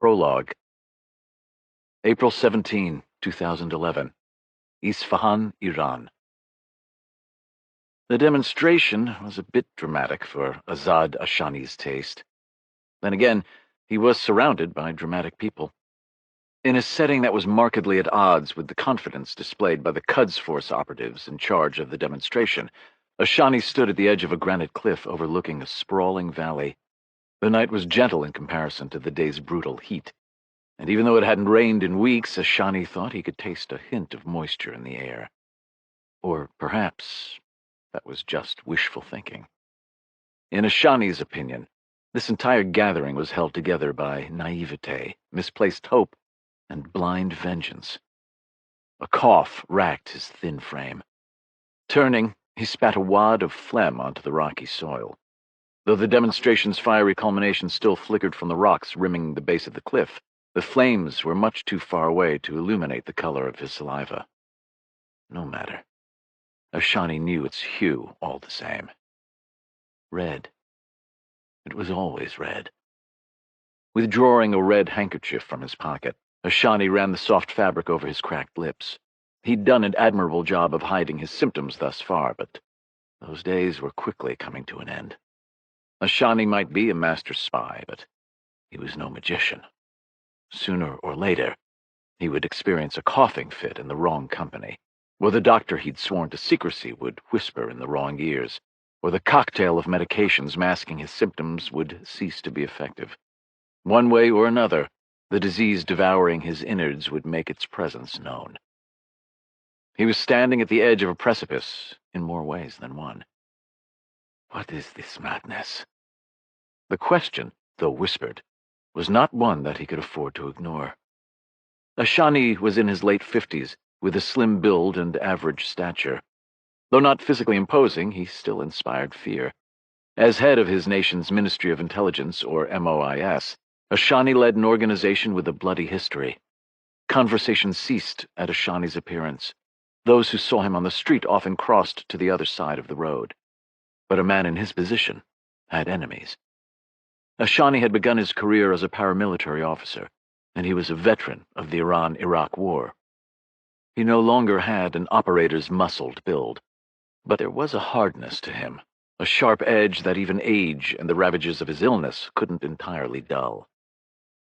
Prologue. April 17, 2011. Isfahan, Iran. The demonstration was a bit dramatic for Azad Ashani's taste. Then again, he was surrounded by dramatic people. In a setting that was markedly at odds with the confidence displayed by the Quds Force operatives in charge of the demonstration, Ashani stood at the edge of a granite cliff overlooking a sprawling valley. The night was gentle in comparison to the day's brutal heat, and even though it hadn't rained in weeks, Ashani thought he could taste a hint of moisture in the air. Or perhaps that was just wishful thinking. In Ashani's opinion, this entire gathering was held together by naivete, misplaced hope, and blind vengeance. A cough racked his thin frame. Turning, he spat a wad of phlegm onto the rocky soil. Though the demonstration's fiery culmination still flickered from the rocks rimming the base of the cliff, the flames were much too far away to illuminate the color of his saliva. No matter. Ashani knew its hue all the same. Red. It was always red. Withdrawing a red handkerchief from his pocket, Ashani ran the soft fabric over his cracked lips. He'd done an admirable job of hiding his symptoms thus far, but those days were quickly coming to an end. Ashani might be a master spy, but he was no magician. Sooner or later, he would experience a coughing fit in the wrong company, or the doctor he'd sworn to secrecy would whisper in the wrong ears, or the cocktail of medications masking his symptoms would cease to be effective. One way or another, the disease devouring his innards would make its presence known. He was standing at the edge of a precipice in more ways than one. What is this madness? The question, though whispered, was not one that he could afford to ignore. Ashani was in his late 50s, with a slim build and average stature. Though not physically imposing, he still inspired fear. As head of his nation's Ministry of Intelligence, or MOIS, Ashani led an organization with a bloody history. Conversation ceased at Ashani's appearance. Those who saw him on the street often crossed to the other side of the road. But a man in his position had enemies. Ashani had begun his career as a paramilitary officer, and he was a veteran of the Iran-Iraq War. He no longer had an operator's muscled build, but there was a hardness to him, a sharp edge that even age and the ravages of his illness couldn't entirely dull.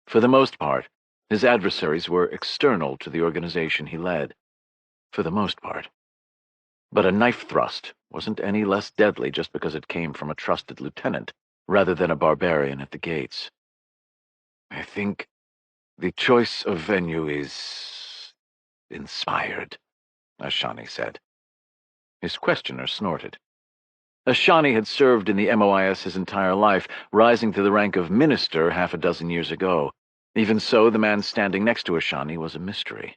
For the most part, his adversaries were external to the organization he led. For the most part. But a knife thrust wasn't any less deadly just because it came from a trusted lieutenant, rather than a barbarian at the gates. I think the choice of venue is inspired, Ashani said. His questioner snorted. Ashani had served in the MOIS his entire life, rising to the rank of minister half a dozen years ago. Even so, the man standing next to Ashani was a mystery.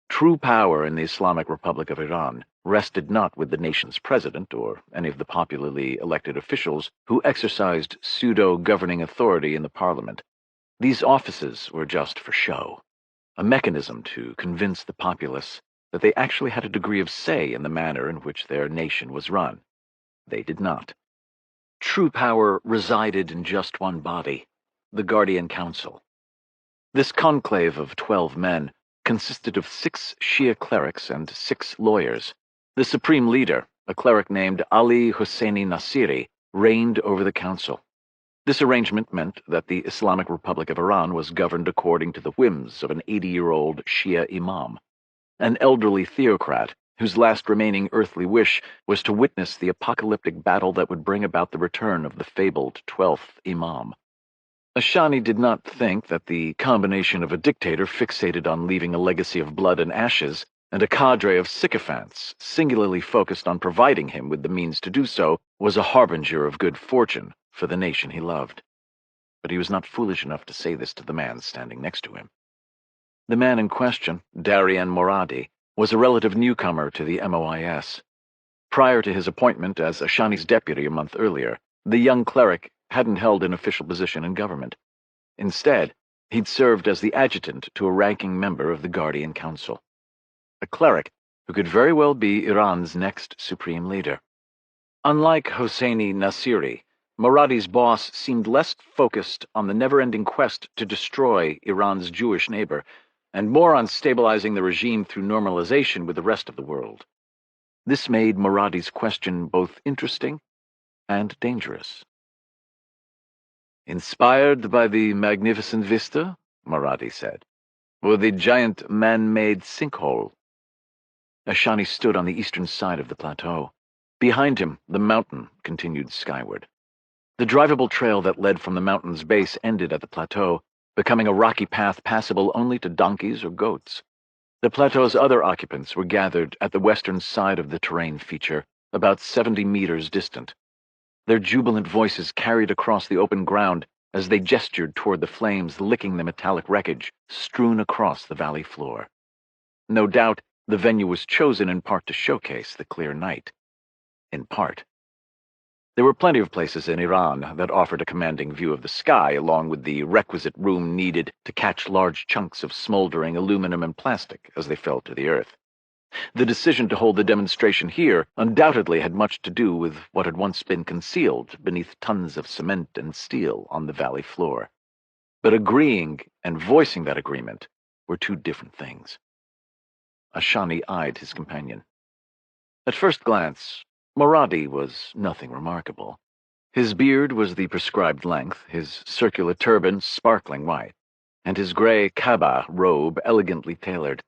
True power in the Islamic Republic of Iran rested not with the nation's president or any of the popularly elected officials who exercised pseudo-governing authority in the parliament. These offices were just for show, a mechanism to convince the populace that they actually had a degree of say in the manner in which their nation was run. They did not. True power resided in just one body, the Guardian Council. This conclave of 12 men consisted of 6 Shia clerics and 6 lawyers. The supreme leader, a cleric named Ali Hosseini Nasiri, reigned over the council. This arrangement meant that the Islamic Republic of Iran was governed according to the whims of an 80-year-old Shia imam, an elderly theocrat whose last remaining earthly wish was to witness the apocalyptic battle that would bring about the return of the fabled 12th imam. Ashani did not think that the combination of a dictator fixated on leaving a legacy of blood and ashes and a cadre of sycophants singularly focused on providing him with the means to do so was a harbinger of good fortune for the nation he loved. But he was not foolish enough to say this to the man standing next to him. The man in question, Darian Moradi, was a relative newcomer to the MOIS. Prior to his appointment as Ashani's deputy a month earlier, the young cleric hadn't held an official position in government. Instead, he'd served as the adjutant to a ranking member of the Guardian Council. A cleric who could very well be Iran's next supreme leader. Unlike Hosseini Nasiri, Muradi's boss seemed less focused on the never-ending quest to destroy Iran's Jewish neighbor, and more on stabilizing the regime through normalization with the rest of the world. This made Muradi's question both interesting and dangerous. "Inspired by the magnificent vista," Muradi said, "or the giant man-made sinkhole?" Ashani stood on the eastern side of the plateau. Behind him, the mountain continued skyward. The drivable trail that led from the mountain's base ended at the plateau, becoming a rocky path passable only to donkeys or goats. The plateau's other occupants were gathered at the western side of the terrain feature, about 70 meters distant. Their jubilant voices carried across the open ground as they gestured toward the flames licking the metallic wreckage strewn across the valley floor. No doubt, the venue was chosen in part to showcase the clear night. In part. There were plenty of places in Iran that offered a commanding view of the sky, along with the requisite room needed to catch large chunks of smoldering aluminum and plastic as they fell to the earth. The decision to hold the demonstration here undoubtedly had much to do with what had once been concealed beneath tons of cement and steel on the valley floor. But agreeing and voicing that agreement were two different things. Ashani eyed his companion. At first glance, Muradi was nothing remarkable. His beard was the prescribed length, his circular turban sparkling white, and his gray kaba robe elegantly tailored.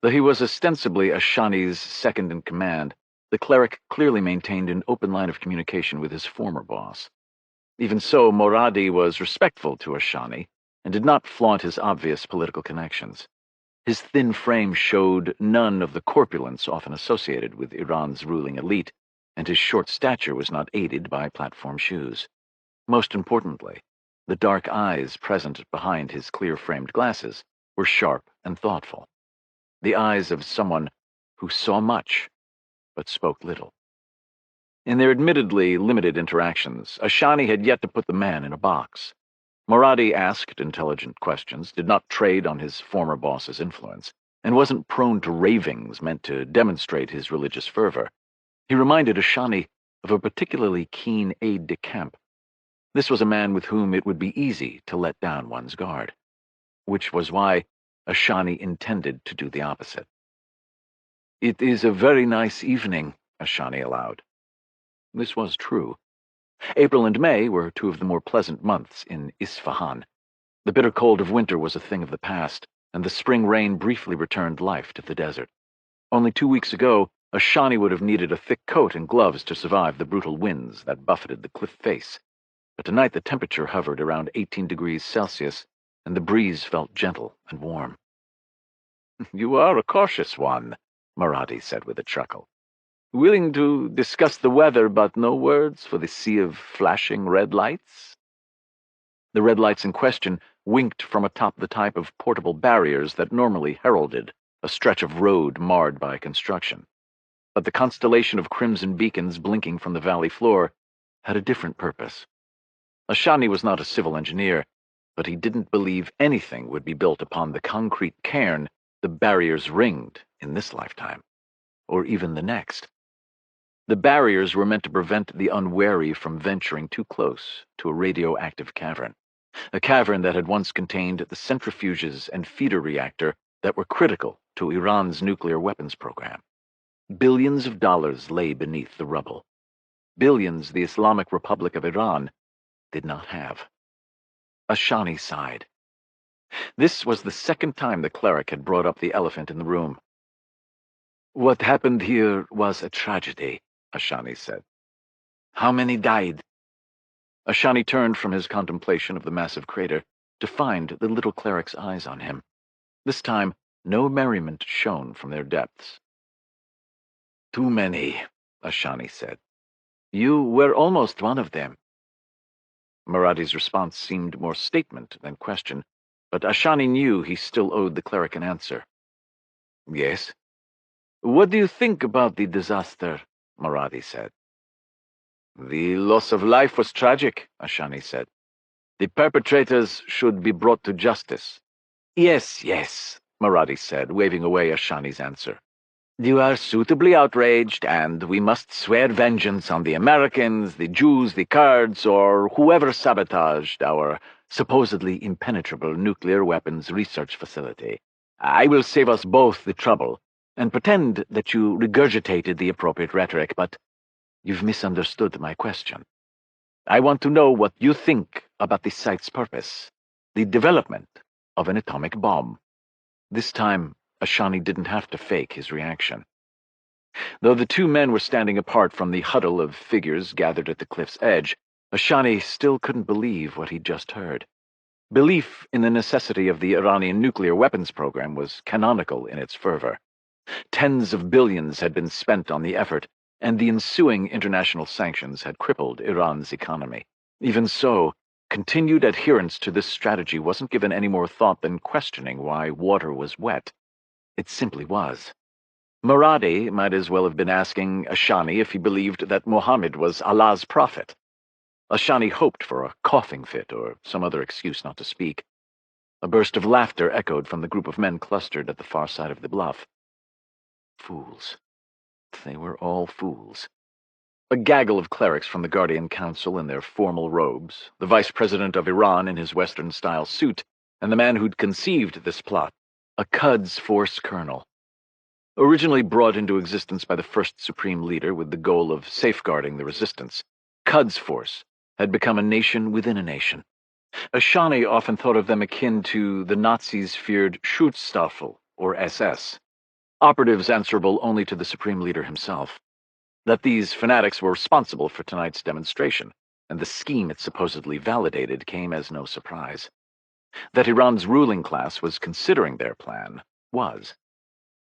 Though he was ostensibly Ashani's second-in-command, the cleric clearly maintained an open line of communication with his former boss. Even so, Muradi was respectful to Ashani and did not flaunt his obvious political connections. His thin frame showed none of the corpulence often associated with Iran's ruling elite, and his short stature was not aided by platform shoes. Most importantly, the dark eyes present behind his clear-framed glasses were sharp and thoughtful. The eyes of someone who saw much, but spoke little. In their admittedly limited interactions, Ashani had yet to put the man in a box. Muradi asked intelligent questions, did not trade on his former boss's influence, and wasn't prone to ravings meant to demonstrate his religious fervor. He reminded Ashani of a particularly keen aide-de-camp. This was a man with whom it would be easy to let down one's guard, which was why Ashani intended to do the opposite. "It is a very nice evening," Ashani allowed. This was true. April and May were two of the more pleasant months in Isfahan. The bitter cold of winter was a thing of the past, and the spring rain briefly returned life to the desert. Only 2 weeks ago, Ashani would have needed a thick coat and gloves to survive the brutal winds that buffeted the cliff face, but tonight the temperature hovered around 18 degrees Celsius, and the breeze felt gentle and warm. "You are a cautious one," Muradi said with a chuckle. "Willing to discuss the weather, but no words for the sea of flashing red lights?" The red lights in question winked from atop the type of portable barriers that normally heralded a stretch of road marred by construction. But the constellation of crimson beacons blinking from the valley floor had a different purpose. Ashani was not a civil engineer, but he didn't believe anything would be built upon the concrete cairn the barriers ringed in this lifetime, or even the next. The barriers were meant to prevent the unwary from venturing too close to a radioactive cavern, a cavern that had once contained the centrifuges and feeder reactor that were critical to Iran's nuclear weapons program. Billions of dollars lay beneath the rubble. Billions the Islamic Republic of Iran did not have. Ashani sighed. This was the second time the cleric had brought up the elephant in the room. "What happened here was a tragedy," Ashani said. "How many died?" Ashani turned from his contemplation of the massive crater to find the little cleric's eyes on him. This time, no merriment shone from their depths. "Too many," Ashani said. "You were almost one of them." Muradi's response seemed more statement than question, but Ashani knew he still owed the cleric an answer. "Yes." "What do you think about the disaster?" Muradi said. "The loss of life was tragic," Ashani said. "The perpetrators should be brought to justice." Yes, Muradi said, waving away Ashani's answer. You are suitably outraged, and we must swear vengeance on the Americans, the Jews, the Kurds, or whoever sabotaged our supposedly impenetrable nuclear weapons research facility. I will save us both the trouble, and pretend that you regurgitated the appropriate rhetoric, but you've misunderstood my question. I want to know what you think about the site's purpose, the development of an atomic bomb. This time, Ashani didn't have to fake his reaction. Though the two men were standing apart from the huddle of figures gathered at the cliff's edge, Ashani still couldn't believe what he'd just heard. Belief in the necessity of the Iranian nuclear weapons program was canonical in its fervor. Tens of billions had been spent on the effort, and the ensuing international sanctions had crippled Iran's economy. Even so, continued adherence to this strategy wasn't given any more thought than questioning why water was wet. It simply was. Muradi might as well have been asking Ashani if he believed that Muhammad was Allah's prophet. Ashani hoped for a coughing fit or some other excuse not to speak. A burst of laughter echoed from the group of men clustered at the far side of the bluff. Fools. They were all fools. A gaggle of clerics from the Guardian Council in their formal robes, the Vice President of Iran in his Western-style suit, and the man who'd conceived this plot, a Quds Force colonel. Originally brought into existence by the first Supreme Leader with the goal of safeguarding the resistance, Quds Force had become a nation within a nation. Ashani often thought of them akin to the Nazis' feared Schutzstaffel, or SS, operatives answerable only to the Supreme Leader himself. That these fanatics were responsible for tonight's demonstration, and the scheme it supposedly validated, came as no surprise. That Iran's ruling class was considering their plan was.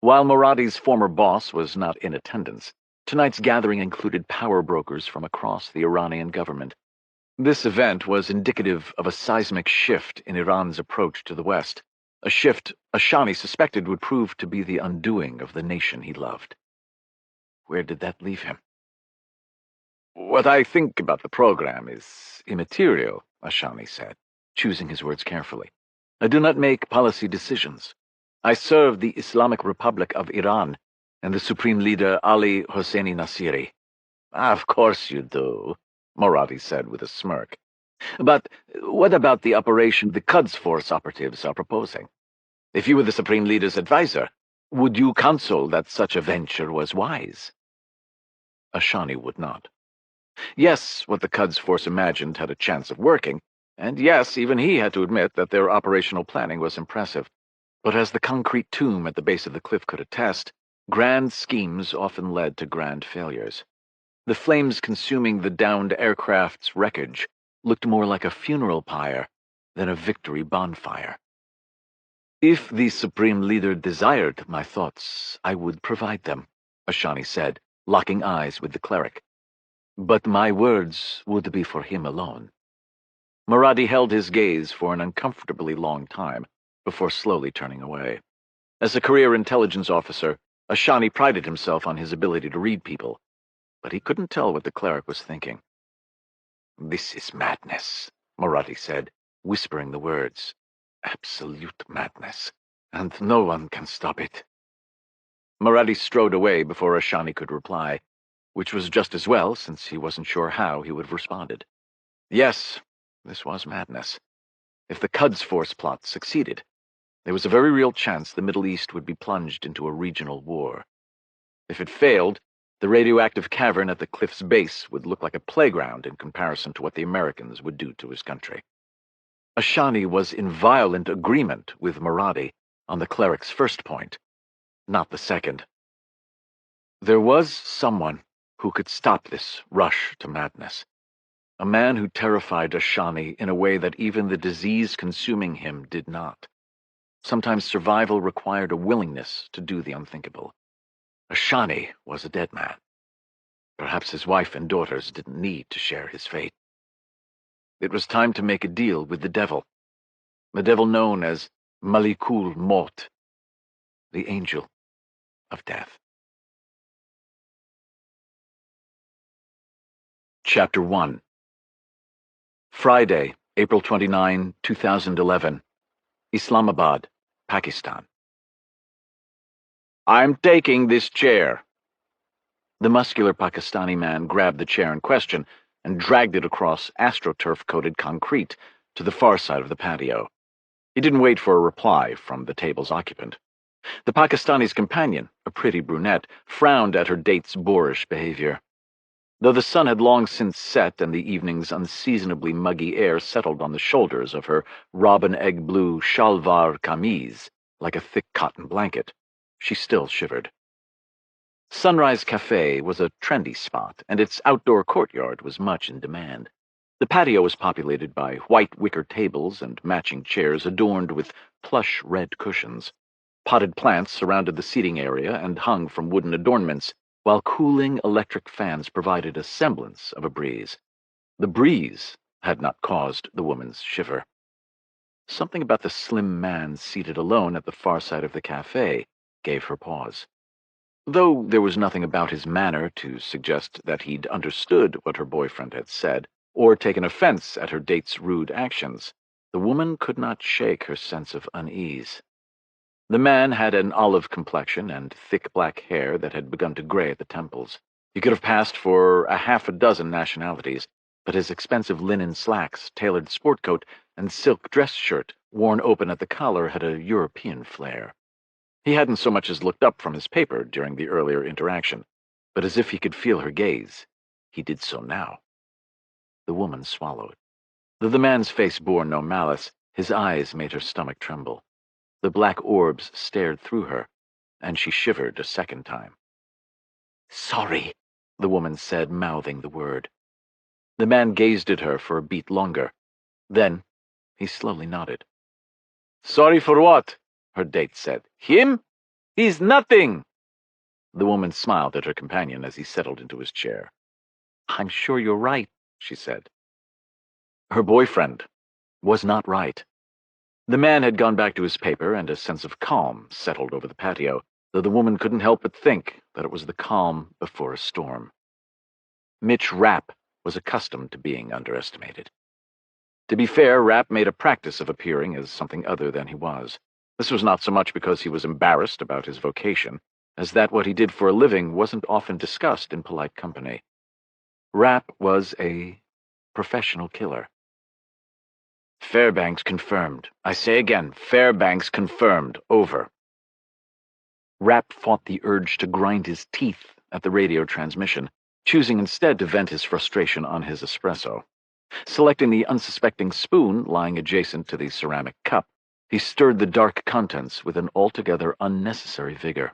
While Muradi's former boss was not in attendance, tonight's gathering included power brokers from across the Iranian government. This event was indicative of a seismic shift in Iran's approach to the West, a shift Ashani suspected would prove to be the undoing of the nation he loved. Where did that leave him? What I think about the program is immaterial, Ashani said, choosing his words carefully. I do not make policy decisions. I serve the Islamic Republic of Iran and the Supreme Leader Ali Hosseini Nasiri. Of course you do, Muradi said with a smirk. But what about the operation the Quds Force operatives are proposing? If you were the Supreme Leader's advisor, would you counsel that such a venture was wise? Ashani would not. Yes, what the Quds Force imagined had a chance of working, and yes, even he had to admit that their operational planning was impressive. But as the concrete tomb at the base of the cliff could attest, grand schemes often led to grand failures. The flames consuming the downed aircraft's wreckage looked more like a funeral pyre than a victory bonfire. If the Supreme Leader desired my thoughts, I would provide them, Ashani said, locking eyes with the cleric. But my words would be for him alone. Muradi held his gaze for an uncomfortably long time before slowly turning away. As a career intelligence officer, Ashani prided himself on his ability to read people, but he couldn't tell what the cleric was thinking. This is madness, Muradi said, whispering the words. Absolute madness, and no one can stop it. Muradi strode away before Ashani could reply, which was just as well, since he wasn't sure how he would have responded. Yes, this was madness. If the Quds Force plot succeeded, there was a very real chance the Middle East would be plunged into a regional war. If it failed, the radioactive cavern at the cliff's base would look like a playground in comparison to what the Americans would do to his country. Ashani was in violent agreement with Muradi on the cleric's first point, not the second. There was someone who could stop this rush to madness. A man who terrified Ashani in a way that even the disease consuming him did not. Sometimes survival required a willingness to do the unthinkable. Ashani was a dead man. Perhaps his wife and daughters didn't need to share his fate. It was time to make a deal with the devil known as Malikul Maut, the angel of death. Chapter 1. Friday, April 29, 2011. Islamabad, Pakistan. I'm taking this chair." The muscular Pakistani man grabbed the chair in question and dragged it across astroturf-coated concrete to the far side of the patio. He didn't wait for a reply from the table's occupant. The Pakistani's companion, a pretty brunette, frowned at her date's boorish behavior. Though the sun had long since set and the evening's unseasonably muggy air settled on the shoulders of her robin-egg-blue shalwar kameez like a thick cotton blanket, she still shivered. Sunrise Cafe was a trendy spot, and its outdoor courtyard was much in demand. The patio was populated by white wicker tables and matching chairs adorned with plush red cushions. Potted plants surrounded the seating area and hung from wooden adornments, while cooling electric fans provided a semblance of a breeze. The breeze had not caused the woman's shiver. Something about the slim man seated alone at the far side of the cafe gave her pause. Though there was nothing about his manner to suggest that he'd understood what her boyfriend had said, or taken offense at her date's rude actions, the woman could not shake her sense of unease. The man had an olive complexion and thick black hair that had begun to gray at the temples. He could have passed for a half a dozen nationalities, but his expensive linen slacks, tailored sport coat, and silk dress shirt, worn open at the collar, had a European flair. He hadn't so much as looked up from his paper during the earlier interaction, but as if he could feel her gaze, he did so now. The woman swallowed. Though the man's face bore no malice, his eyes made her stomach tremble. The black orbs stared through her, and she shivered a second time. "Sorry," the woman said, mouthing the word. The man gazed at her for a beat longer. Then he slowly nodded. "Sorry for what?" her date said. "Him? He's nothing!" The woman smiled at her companion as he settled into his chair. "I'm sure you're right," she said. Her boyfriend was not right. The man had gone back to his paper, and a sense of calm settled over the patio, though the woman couldn't help but think that it was the calm before a storm. Mitch Rapp was accustomed to being underestimated. To be fair, Rapp made a practice of appearing as something other than he was. This was not so much because he was embarrassed about his vocation, as that what he did for a living wasn't often discussed in polite company. Rapp was a professional killer. "Fairbanks confirmed. I say again, Fairbanks confirmed. Over." Rapp fought the urge to grind his teeth at the radio transmission, choosing instead to vent his frustration on his espresso. Selecting the unsuspecting spoon lying adjacent to the ceramic cup, he stirred the dark contents with an altogether unnecessary vigor.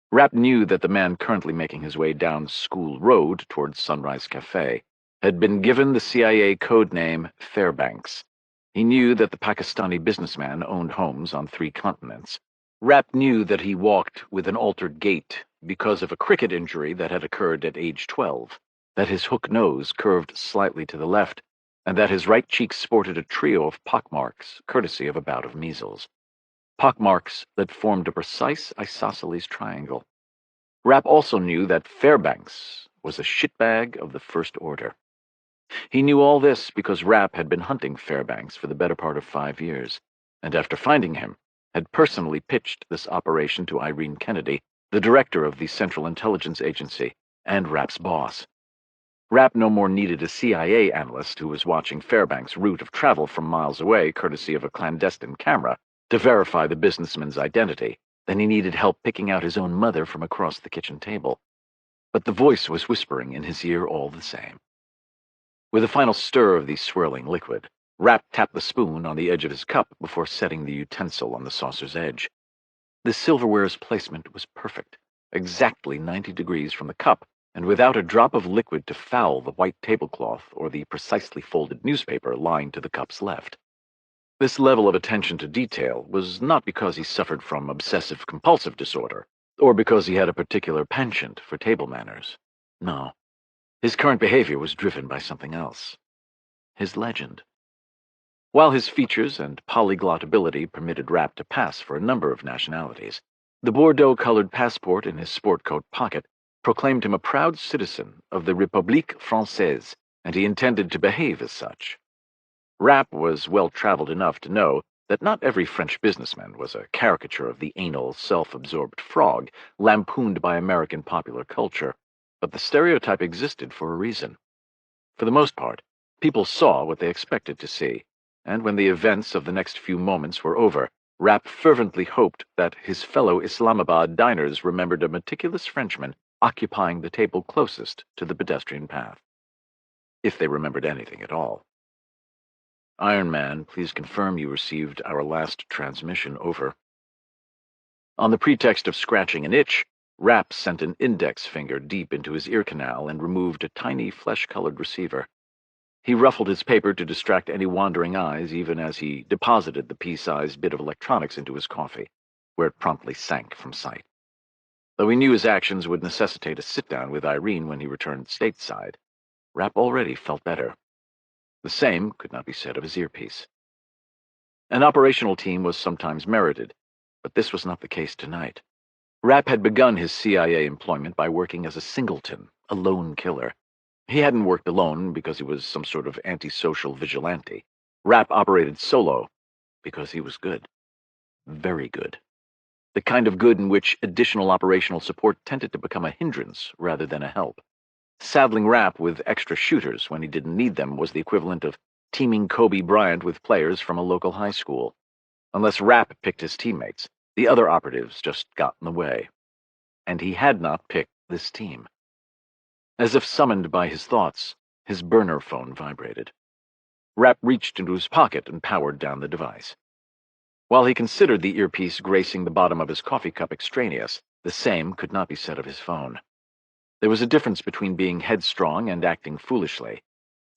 Rapp knew that the man currently making his way down School Road towards Sunrise Cafe had been given the CIA code name Fairbanks. He knew that the Pakistani businessman owned homes on 3 continents. Rapp knew that he walked with an altered gait because of a cricket injury that had occurred at age 12, that his hook nose curved slightly to the left, and that his right cheek sported a trio of pockmarks, courtesy of a bout of measles. Pockmarks that formed a precise isosceles triangle. Rapp also knew that Fairbanks was a shitbag of the first order. He knew all this because Rapp had been hunting Fairbanks for the better part of 5 years, and after finding him, had personally pitched this operation to Irene Kennedy, the director of the Central Intelligence Agency, and Rapp's boss. Rapp no more needed a CIA analyst who was watching Fairbanks' route of travel from miles away, courtesy of a clandestine camera, to verify the businessman's identity than he needed help picking out his own mother from across the kitchen table. But the voice was whispering in his ear all the same. With a final stir of the swirling liquid, Rapp tapped the spoon on the edge of his cup before setting the utensil on the saucer's edge. The silverware's placement was perfect, exactly 90 degrees from the cup, and without a drop of liquid to foul the white tablecloth or the precisely folded newspaper lying to the cup's left. This level of attention to detail was not because he suffered from obsessive-compulsive disorder, or because he had a particular penchant for table manners. No. His current behavior was driven by something else. His legend. While his features and polyglot ability permitted Rapp to pass for a number of nationalities, the Bordeaux-colored passport in his sport coat pocket proclaimed him a proud citizen of the République Française, and he intended to behave as such. Rapp was well-traveled enough to know that not every French businessman was a caricature of the anal, self-absorbed frog lampooned by American popular culture, but the stereotype existed for a reason. For the most part, people saw what they expected to see, and when the events of the next few moments were over, Rapp fervently hoped that his fellow Islamabad diners remembered a meticulous Frenchman occupying the table closest to the pedestrian path. If they remembered anything at all. Iron Man, please confirm you received our last transmission, over. On the pretext of scratching an itch, Rapp sent an index finger deep into his ear canal and removed a tiny flesh-colored receiver. He ruffled his paper to distract any wandering eyes even as he deposited the pea-sized bit of electronics into his coffee, where it promptly sank from sight. Though he knew his actions would necessitate a sit-down with Irene when he returned stateside, Rapp already felt better. The same could not be said of his earpiece. An operational team was sometimes merited, but this was not the case tonight. Rapp had begun his CIA employment by working as a singleton, a lone killer. He hadn't worked alone because he was some sort of antisocial vigilante. Rapp operated solo because he was good. Very good. The kind of good in which additional operational support tended to become a hindrance rather than a help. Saddling Rapp with extra shooters when he didn't need them was the equivalent of teaming Kobe Bryant with players from a local high school. Unless Rapp picked his teammates, the other operatives just got in the way. And he had not picked this team. As if summoned by his thoughts, his burner phone vibrated. Rapp reached into his pocket and powered down the device. While he considered the earpiece gracing the bottom of his coffee cup extraneous, the same could not be said of his phone. There was a difference between being headstrong and acting foolishly.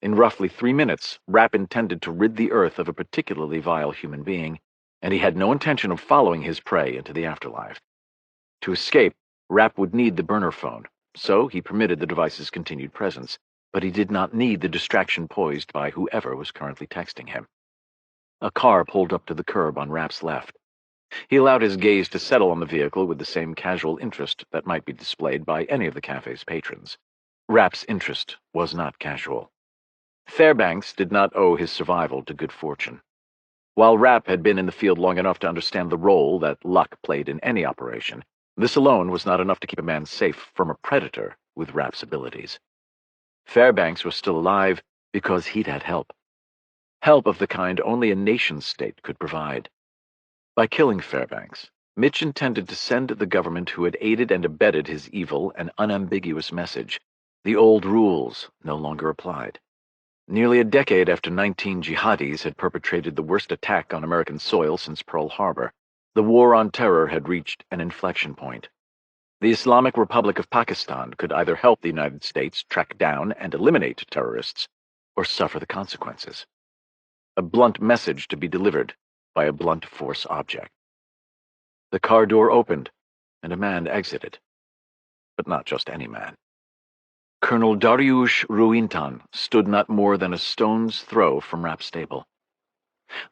In roughly 3 minutes, Rapp intended to rid the Earth of a particularly vile human being, and he had no intention of following his prey into the afterlife. To escape, Rapp would need the burner phone, so he permitted the device's continued presence, but he did not need the distraction posed by whoever was currently texting him. A car pulled up to the curb on Rapp's left. He allowed his gaze to settle on the vehicle with the same casual interest that might be displayed by any of the cafe's patrons. Rapp's interest was not casual. Fairbanks did not owe his survival to good fortune. While Rapp had been in the field long enough to understand the role that luck played in any operation, this alone was not enough to keep a man safe from a predator with Rapp's abilities. Fairbanks was still alive because he'd had help. Help of the kind only a nation-state could provide. By killing Fairbanks, Mitch intended to send the government who had aided and abetted his evil an unambiguous message. The old rules no longer applied. Nearly a decade after 19 jihadis had perpetrated the worst attack on American soil since Pearl Harbor, the war on terror had reached an inflection point. The Islamic Republic of Pakistan could either help the United States track down and eliminate terrorists, or suffer the consequences. A blunt message to be delivered by a blunt force object. The car door opened, and a man exited. But not just any man. Colonel Dariush Ruintan stood not more than a stone's throw from Rapp's stable.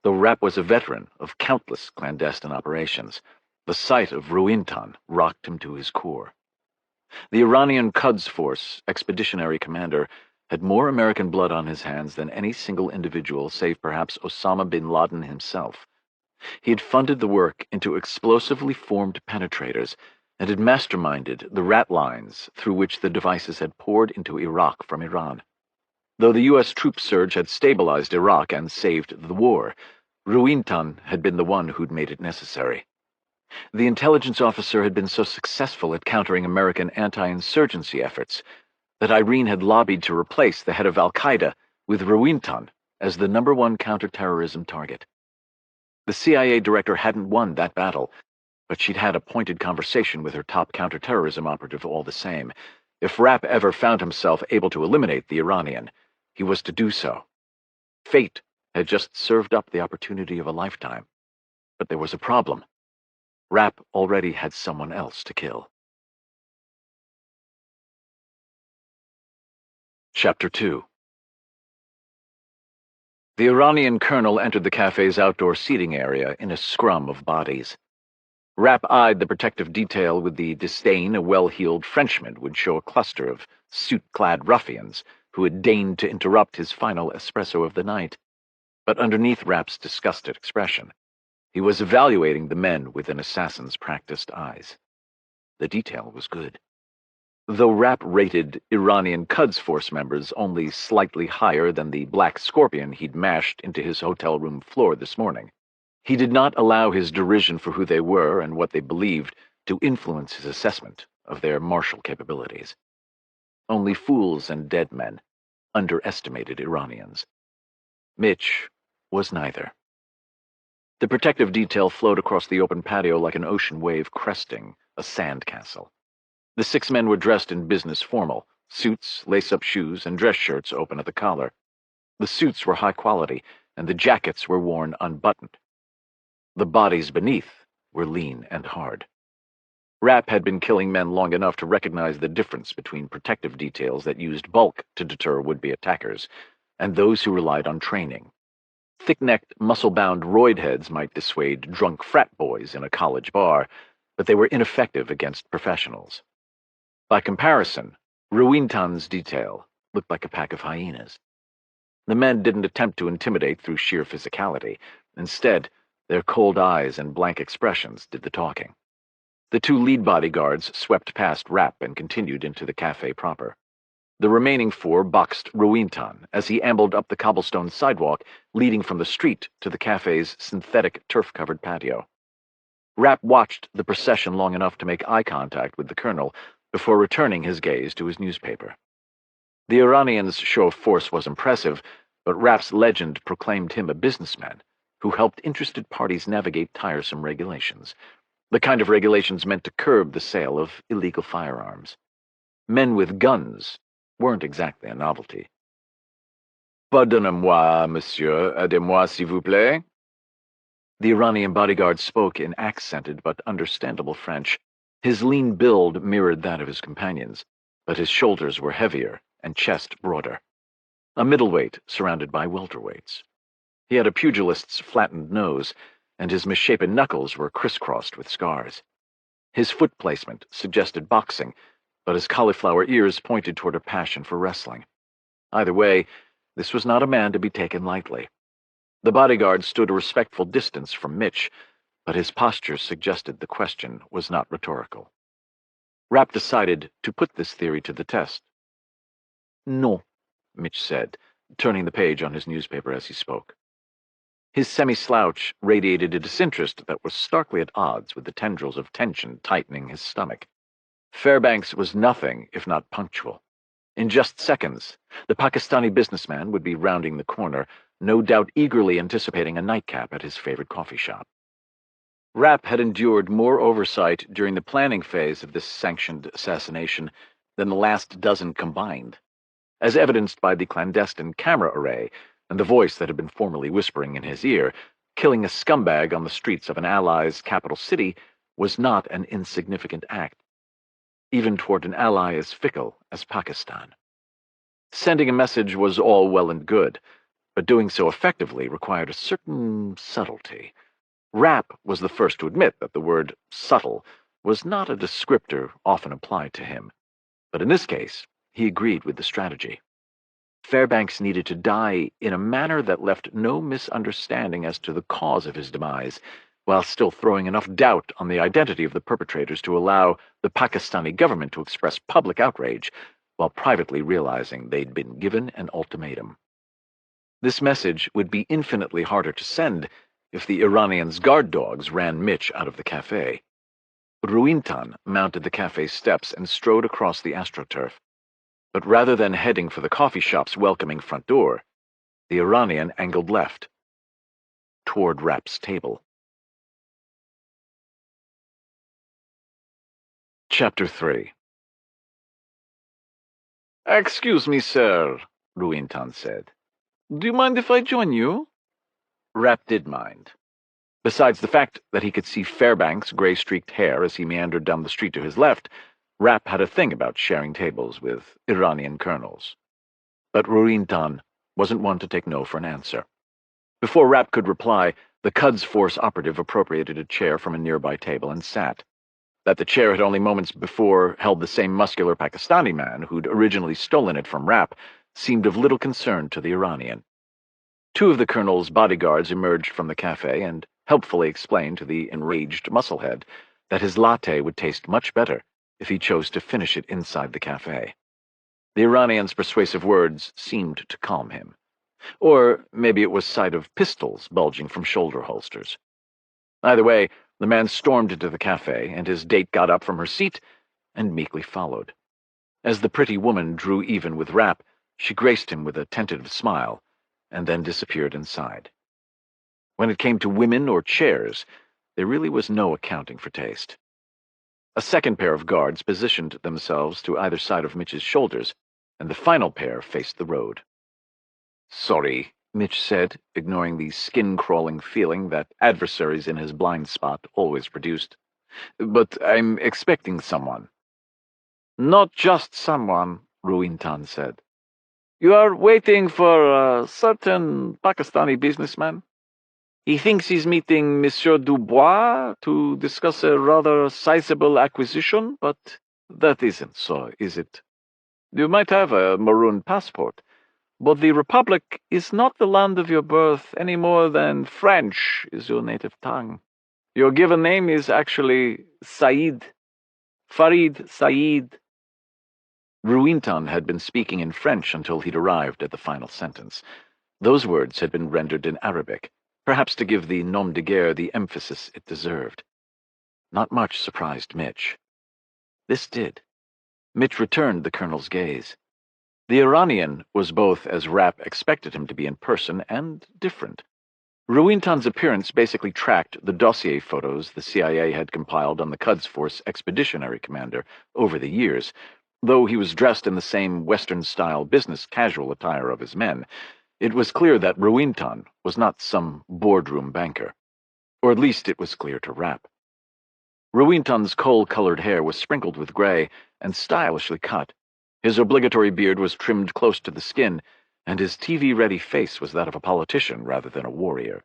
Though Rapp was a veteran of countless clandestine operations, the sight of Ruintan rocked him to his core. The Iranian Quds Force expeditionary commander had more American blood on his hands than any single individual save perhaps Osama bin Laden himself. He had funded the work into explosively formed penetrators and had masterminded the rat lines through which the devices had poured into Iraq from Iran. Though the U.S. troop surge had stabilized Iraq and saved the war, Ruintan had been the one who'd made it necessary. The intelligence officer had been so successful at countering American anti-insurgency efforts that Irene had lobbied to replace the head of al-Qaeda with Ruintan as the #1 counterterrorism target. The CIA director hadn't won that battle, but she'd had a pointed conversation with her top counterterrorism operative all the same. If Rapp ever found himself able to eliminate the Iranian, he was to do so. Fate had just served up the opportunity of a lifetime. But there was a problem. Rapp already had someone else to kill. Chapter 2. The Iranian colonel entered the cafe's outdoor seating area in a scrum of bodies. Rapp eyed the protective detail with the disdain a well-heeled Frenchman would show a cluster of suit-clad ruffians who had deigned to interrupt his final espresso of the night. But underneath Rapp's disgusted expression, He was evaluating the men with an assassin's practiced eyes. The detail was good. Though Rapp rated Iranian Quds Force members only slightly higher than the black scorpion he'd mashed into his hotel room floor this morning, he did not allow his derision for who they were and what they believed to influence his assessment of their martial capabilities. Only fools and dead men underestimated Iranians. Mitch was neither. The protective detail flowed across the open patio like an ocean wave cresting a sand castle. The 6 men were dressed in business formal, suits, lace-up shoes, and dress shirts open at the collar. The suits were high quality, and the jackets were worn unbuttoned. The bodies beneath were lean and hard. Rapp had been killing men long enough to recognize the difference between protective details that used bulk to deter would-be attackers, and those who relied on training. Thick-necked, muscle-bound roid heads might dissuade drunk frat boys in a college bar, but they were ineffective against professionals. By comparison, Ruintan's detail looked like a pack of hyenas. The men didn't attempt to intimidate through sheer physicality. Instead, their cold eyes and blank expressions did the talking. The 2 lead bodyguards swept past Rapp and continued into the cafe proper. The remaining 4 boxed Ruintan as he ambled up the cobblestone sidewalk leading from the street to the cafe's synthetic turf-covered patio. Rapp watched the procession long enough to make eye contact with the colonel before returning his gaze to his newspaper. The Iranian's show of force was impressive, but Rapp's legend proclaimed him a businessman who helped interested parties navigate tiresome regulations, the kind of regulations meant to curb the sale of illegal firearms. Men with guns weren't exactly a novelty. Pardonnez-moi, monsieur, aidez-moi s'il vous plaît. The Iranian bodyguard spoke in accented but understandable French. His lean build mirrored that of his companions, but his shoulders were heavier and chest broader. A middleweight surrounded by welterweights. He had a pugilist's flattened nose, and his misshapen knuckles were crisscrossed with scars. His foot placement suggested boxing, but his cauliflower ears pointed toward a passion for wrestling. Either way, this was not a man to be taken lightly. The bodyguard stood a respectful distance from Mitch, but his posture suggested the question was not rhetorical. Rapp decided to put this theory to the test. "Non," Mitch said, turning the page on his newspaper as he spoke. His semi-slouch radiated a disinterest that was starkly at odds with the tendrils of tension tightening his stomach. Fairbanks was nothing if not punctual. In just seconds, the Pakistani businessman would be rounding the corner, no doubt eagerly anticipating a nightcap at his favorite coffee shop. Rapp had endured more oversight during the planning phase of this sanctioned assassination than the last dozen combined, as evidenced by the clandestine camera array and the voice that had been formerly whispering in his ear. Killing a scumbag on the streets of an ally's capital city was not an insignificant act, even toward an ally as fickle as Pakistan. Sending a message was all well and good, but doing so effectively required a certain subtlety. Rapp was the first to admit that the word subtle was not a descriptor often applied to him, but in this case, he agreed with the strategy. Fairbanks needed to die in a manner that left no misunderstanding as to the cause of his demise, while still throwing enough doubt on the identity of the perpetrators to allow the Pakistani government to express public outrage, while privately realizing they'd been given an ultimatum. This message would be infinitely harder to send if the Iranians' guard dogs ran Mitch out of the cafe. Ruintan mounted the cafe's steps and strode across the astroturf. But rather than heading for the coffee shop's welcoming front door, the Iranian angled left, toward Rapp's table. Chapter 3. "Excuse me, sir," Ruintan said. "Do you mind if I join you?" Rapp did mind. Besides the fact that he could see Fairbanks' gray-streaked hair as he meandered down the street to his left, Rapp had a thing about sharing tables with Iranian colonels. But Ruintan wasn't one to take no for an answer. Before Rapp could reply, the Quds Force operative appropriated a chair from a nearby table and sat. That the chair had only moments before held the same muscular Pakistani man who'd originally stolen it from Rapp seemed of little concern to the Iranian. Two of the colonel's bodyguards emerged from the cafe and helpfully explained to the enraged musclehead that his latte would taste much better if he chose to finish it inside the cafe. The Iranian's persuasive words seemed to calm him. Or maybe it was sight of pistols bulging from shoulder holsters. Either way, the man stormed into the cafe, and his date got up from her seat and meekly followed. As the pretty woman drew even with Rapp, she graced him with a tentative smile, and then disappeared inside. When it came to women or chairs, there really was no accounting for taste. A second pair of guards positioned themselves to either side of Mitch's shoulders, and the final pair faced the road. "Sorry," Mitch said, ignoring the skin-crawling feeling that adversaries in his blind spot always produced. "But I'm expecting someone." "Not just someone," Ruintan said. "You are waiting for a certain Pakistani businessman. He thinks he's meeting Monsieur Dubois to discuss a rather sizable acquisition, but that isn't so, is it? You might have a maroon passport, but the Republic is not the land of your birth any more than French is your native tongue. Your given name is actually Said. Farid Said." Ruintan had been speaking in French until he'd arrived at the final sentence. Those words had been rendered in Arabic, perhaps to give the nom de guerre the emphasis it deserved. Not much surprised Mitch. This did. Mitch returned the colonel's gaze. The Iranian was both as Rapp expected him to be in person and different. Ruintan's appearance basically tracked the dossier photos the CIA had compiled on the Quds Force expeditionary commander over the years. Though he was dressed in the same Western-style business casual attire of his men, it was clear that Ruintan was not some boardroom banker. Or at least it was clear to Rapp. Ruintan's coal-colored hair was sprinkled with gray and stylishly cut. His obligatory beard was trimmed close to the skin, and his TV-ready face was that of a politician rather than a warrior.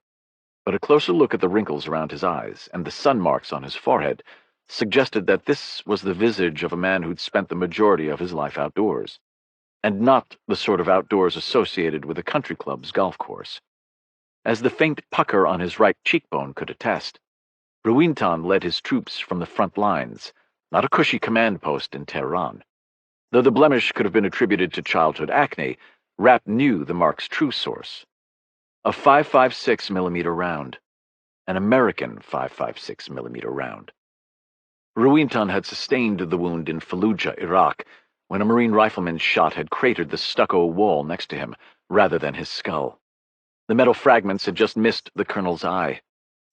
But a closer look at the wrinkles around his eyes and the sun marks on his forehead suggested that this was the visage of a man who'd spent the majority of his life outdoors, and not the sort of outdoors associated with a country club's golf course. As the faint pucker on his right cheekbone could attest, Ruintan led his troops from the front lines, not a cushy command post in Tehran. Though the blemish could have been attributed to childhood acne, Rapp knew the mark's true source. A 5.56mm round. An American 5.56mm round. Ruintan had sustained the wound in Fallujah, Iraq, when a Marine rifleman's shot had cratered the stucco wall next to him, rather than his skull. The metal fragments had just missed the colonel's eye.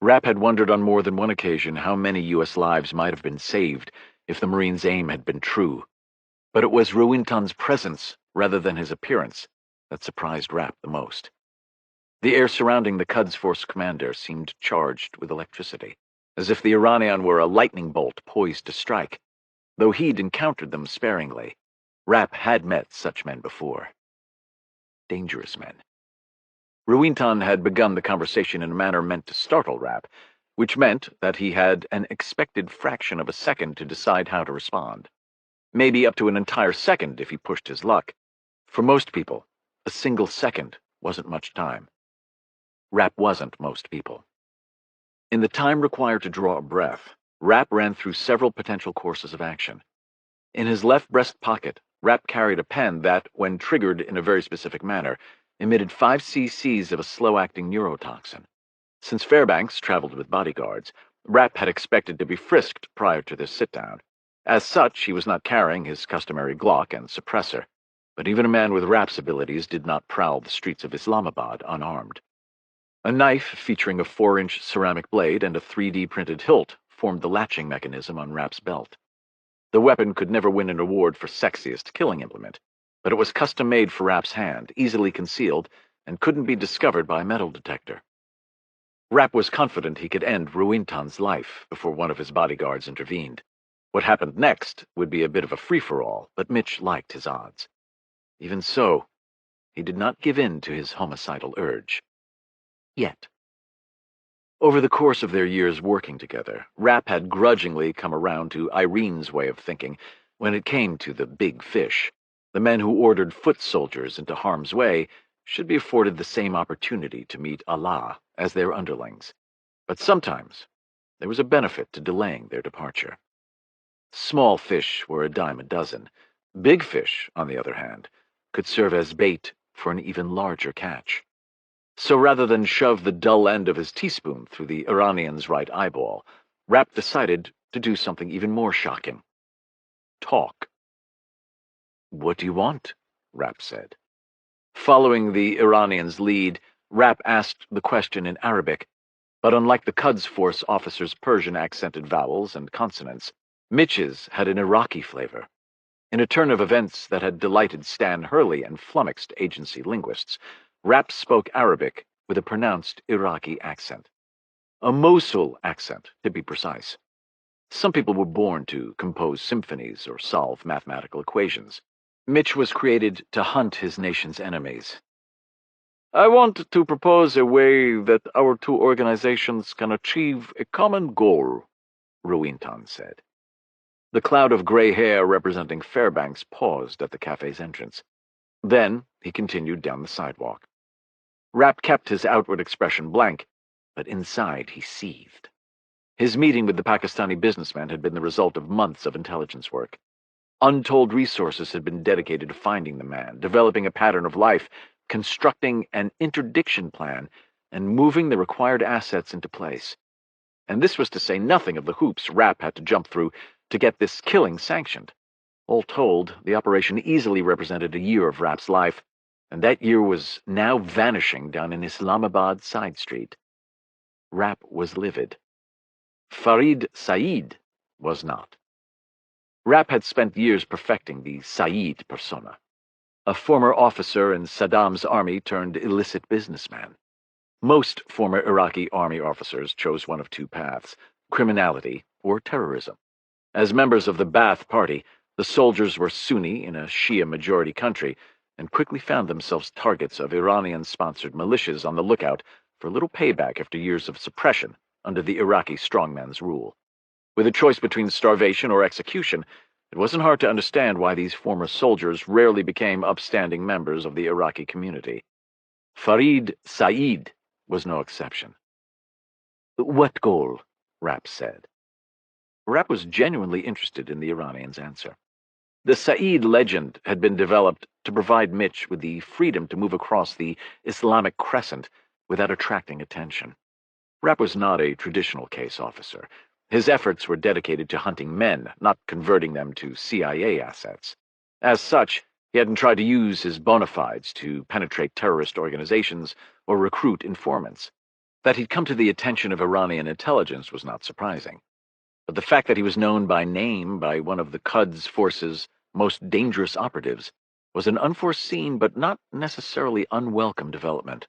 Rapp had wondered on more than one occasion how many U.S. lives might have been saved if the Marine's aim had been true. But it was Ruintan's presence, rather than his appearance, that surprised Rapp the most. The air surrounding the Quds Force commander seemed charged with electricity, as if the Iranian were a lightning bolt poised to strike. Though he'd encountered them sparingly, Rapp had met such men before. Dangerous men. Ruintan had begun the conversation in a manner meant to startle Rapp, which meant that he had an expected fraction of a second to decide how to respond. Maybe up to an entire second if he pushed his luck. For most people, a single second wasn't much time. Rapp wasn't most people. In the time required to draw a breath, Rapp ran through several potential courses of action. In his left breast pocket, Rapp carried a pen that, when triggered in a very specific manner, emitted 5 cc's of a slow-acting neurotoxin. Since Fairbanks traveled with bodyguards, Rapp had expected to be frisked prior to their sit-down. As such, he was not carrying his customary Glock and suppressor, but even a man with Rapp's abilities did not prowl the streets of Islamabad unarmed. A knife featuring a 4-inch ceramic blade and a 3D-printed hilt formed the latching mechanism on Rapp's belt. The weapon could never win an award for sexiest killing implement, but it was custom-made for Rapp's hand, easily concealed, and couldn't be discovered by a metal detector. Rapp was confident he could end Ruintan's life before one of his bodyguards intervened. What happened next would be a bit of a free-for-all, but Mitch liked his odds. Even so, he did not give in to his homicidal urge. Yet. Over the course of their years working together, Rapp had grudgingly come around to Irene's way of thinking when it came to the big fish. The men who ordered foot soldiers into harm's way should be afforded the same opportunity to meet Allah as their underlings. But sometimes there was a benefit to delaying their departure. Small fish were a dime a dozen. Big fish, on the other hand, could serve as bait for an even larger catch. So rather than shove the dull end of his teaspoon through the Iranian's right eyeball, Rapp decided to do something even more shocking. Talk. "What do you want?" Rapp said. Following the Iranian's lead, Rapp asked the question in Arabic, but unlike the Quds Force officer's Persian-accented vowels and consonants, Mitch's had an Iraqi flavor. In a turn of events that had delighted Stan Hurley and flummoxed agency linguists, Rapp spoke Arabic with a pronounced Iraqi accent. A Mosul accent, to be precise. Some people were born to compose symphonies or solve mathematical equations. Mitch was created to hunt his nation's enemies. "I want to propose a way that our two organizations can achieve a common goal," Ruintan said. The cloud of gray hair representing Fairbanks paused at the cafe's entrance. Then he continued down the sidewalk. Rapp kept his outward expression blank, but inside he seethed. His meeting with the Pakistani businessman had been the result of months of intelligence work. Untold resources had been dedicated to finding the man, developing a pattern of life, constructing an interdiction plan, and moving the required assets into place. And this was to say nothing of the hoops Rapp had to jump through to get this killing sanctioned. All told, the operation easily represented a year of Rapp's life, and that year was now vanishing down an Islamabad side street. Rapp was livid. Farid Said was not. Rapp had spent years perfecting the Said persona, a former officer in Saddam's army turned illicit businessman. Most former Iraqi army officers chose one of two paths: criminality or terrorism. As members of the Ba'ath Party, the soldiers were Sunni in a Shia-majority country and quickly found themselves targets of Iranian-sponsored militias on the lookout for little payback after years of suppression under the Iraqi strongman's rule. With a choice between starvation or execution, it wasn't hard to understand why these former soldiers rarely became upstanding members of the Iraqi community. Farid Said was no exception. "What goal?" Rapp said. Rapp was genuinely interested in the Iranian's answer. The Said legend had been developed to provide Mitch with the freedom to move across the Islamic crescent without attracting attention. Rapp was not a traditional case officer. His efforts were dedicated to hunting men, not converting them to CIA assets. As such, he hadn't tried to use his bona fides to penetrate terrorist organizations or recruit informants. That he'd come to the attention of Iranian intelligence was not surprising. But the fact that he was known by name by one of the Quds Force's most dangerous operatives was an unforeseen but not necessarily unwelcome development.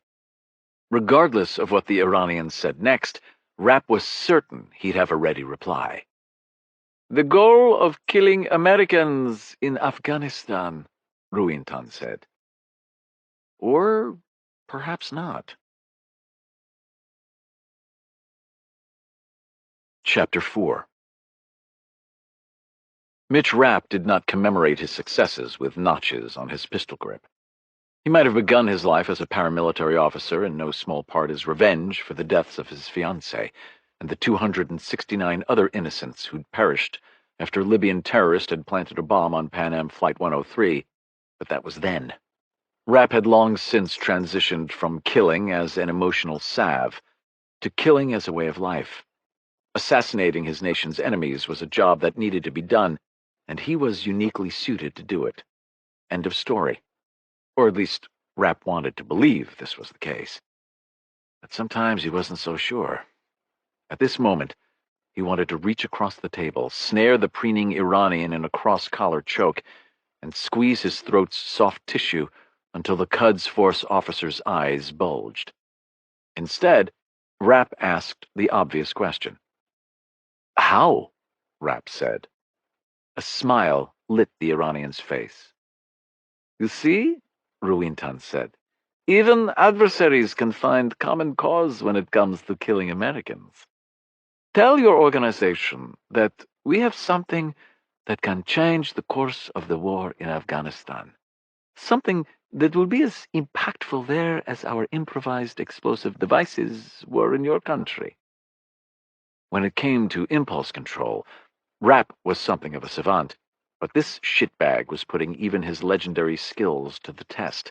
Regardless of what the Iranians said next, Rapp was certain he'd have a ready reply. "The goal of killing Americans in Afghanistan," Ruintan said. Or perhaps not. Chapter 4. Mitch Rapp did not commemorate his successes with notches on his pistol grip. He might have begun his life as a paramilitary officer in no small part as revenge for the deaths of his fiancée and the 269 other innocents who'd perished after Libyan terrorists had planted a bomb on Pan Am Flight 103, but that was then. Rapp had long since transitioned from killing as an emotional salve to killing as a way of life. Assassinating his nation's enemies was a job that needed to be done, and he was uniquely suited to do it. End of story. Or at least, Rapp wanted to believe this was the case. But sometimes he wasn't so sure. At this moment, he wanted to reach across the table, snare the preening Iranian in a cross-collar choke, and squeeze his throat's soft tissue until the Quds Force officer's eyes bulged. Instead, Rapp asked the obvious question. "How?" Rapp said. A smile lit the Iranian's face. "You see," Ruintan said, "even adversaries can find common cause when it comes to killing Americans. Tell your organization that we have something that can change the course of the war in Afghanistan. Something that will be as impactful there as our improvised explosive devices were in your country." When it came to impulse control, Rapp was something of a savant, but this shitbag was putting even his legendary skills to the test.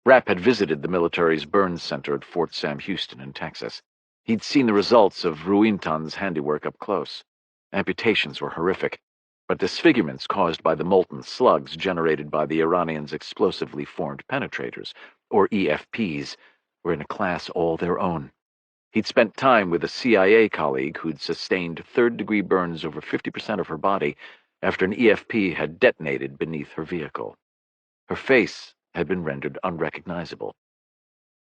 Rapp had visited the military's burns center at Fort Sam Houston in Texas. He'd seen the results of Ruintan's handiwork up close. Amputations were horrific, but disfigurements caused by the molten slugs generated by the Iranians' explosively formed penetrators, or EFPs, were in a class all their own. He'd spent time with a CIA colleague who'd sustained third-degree burns over 50% of her body after an EFP had detonated beneath her vehicle. Her face had been rendered unrecognizable.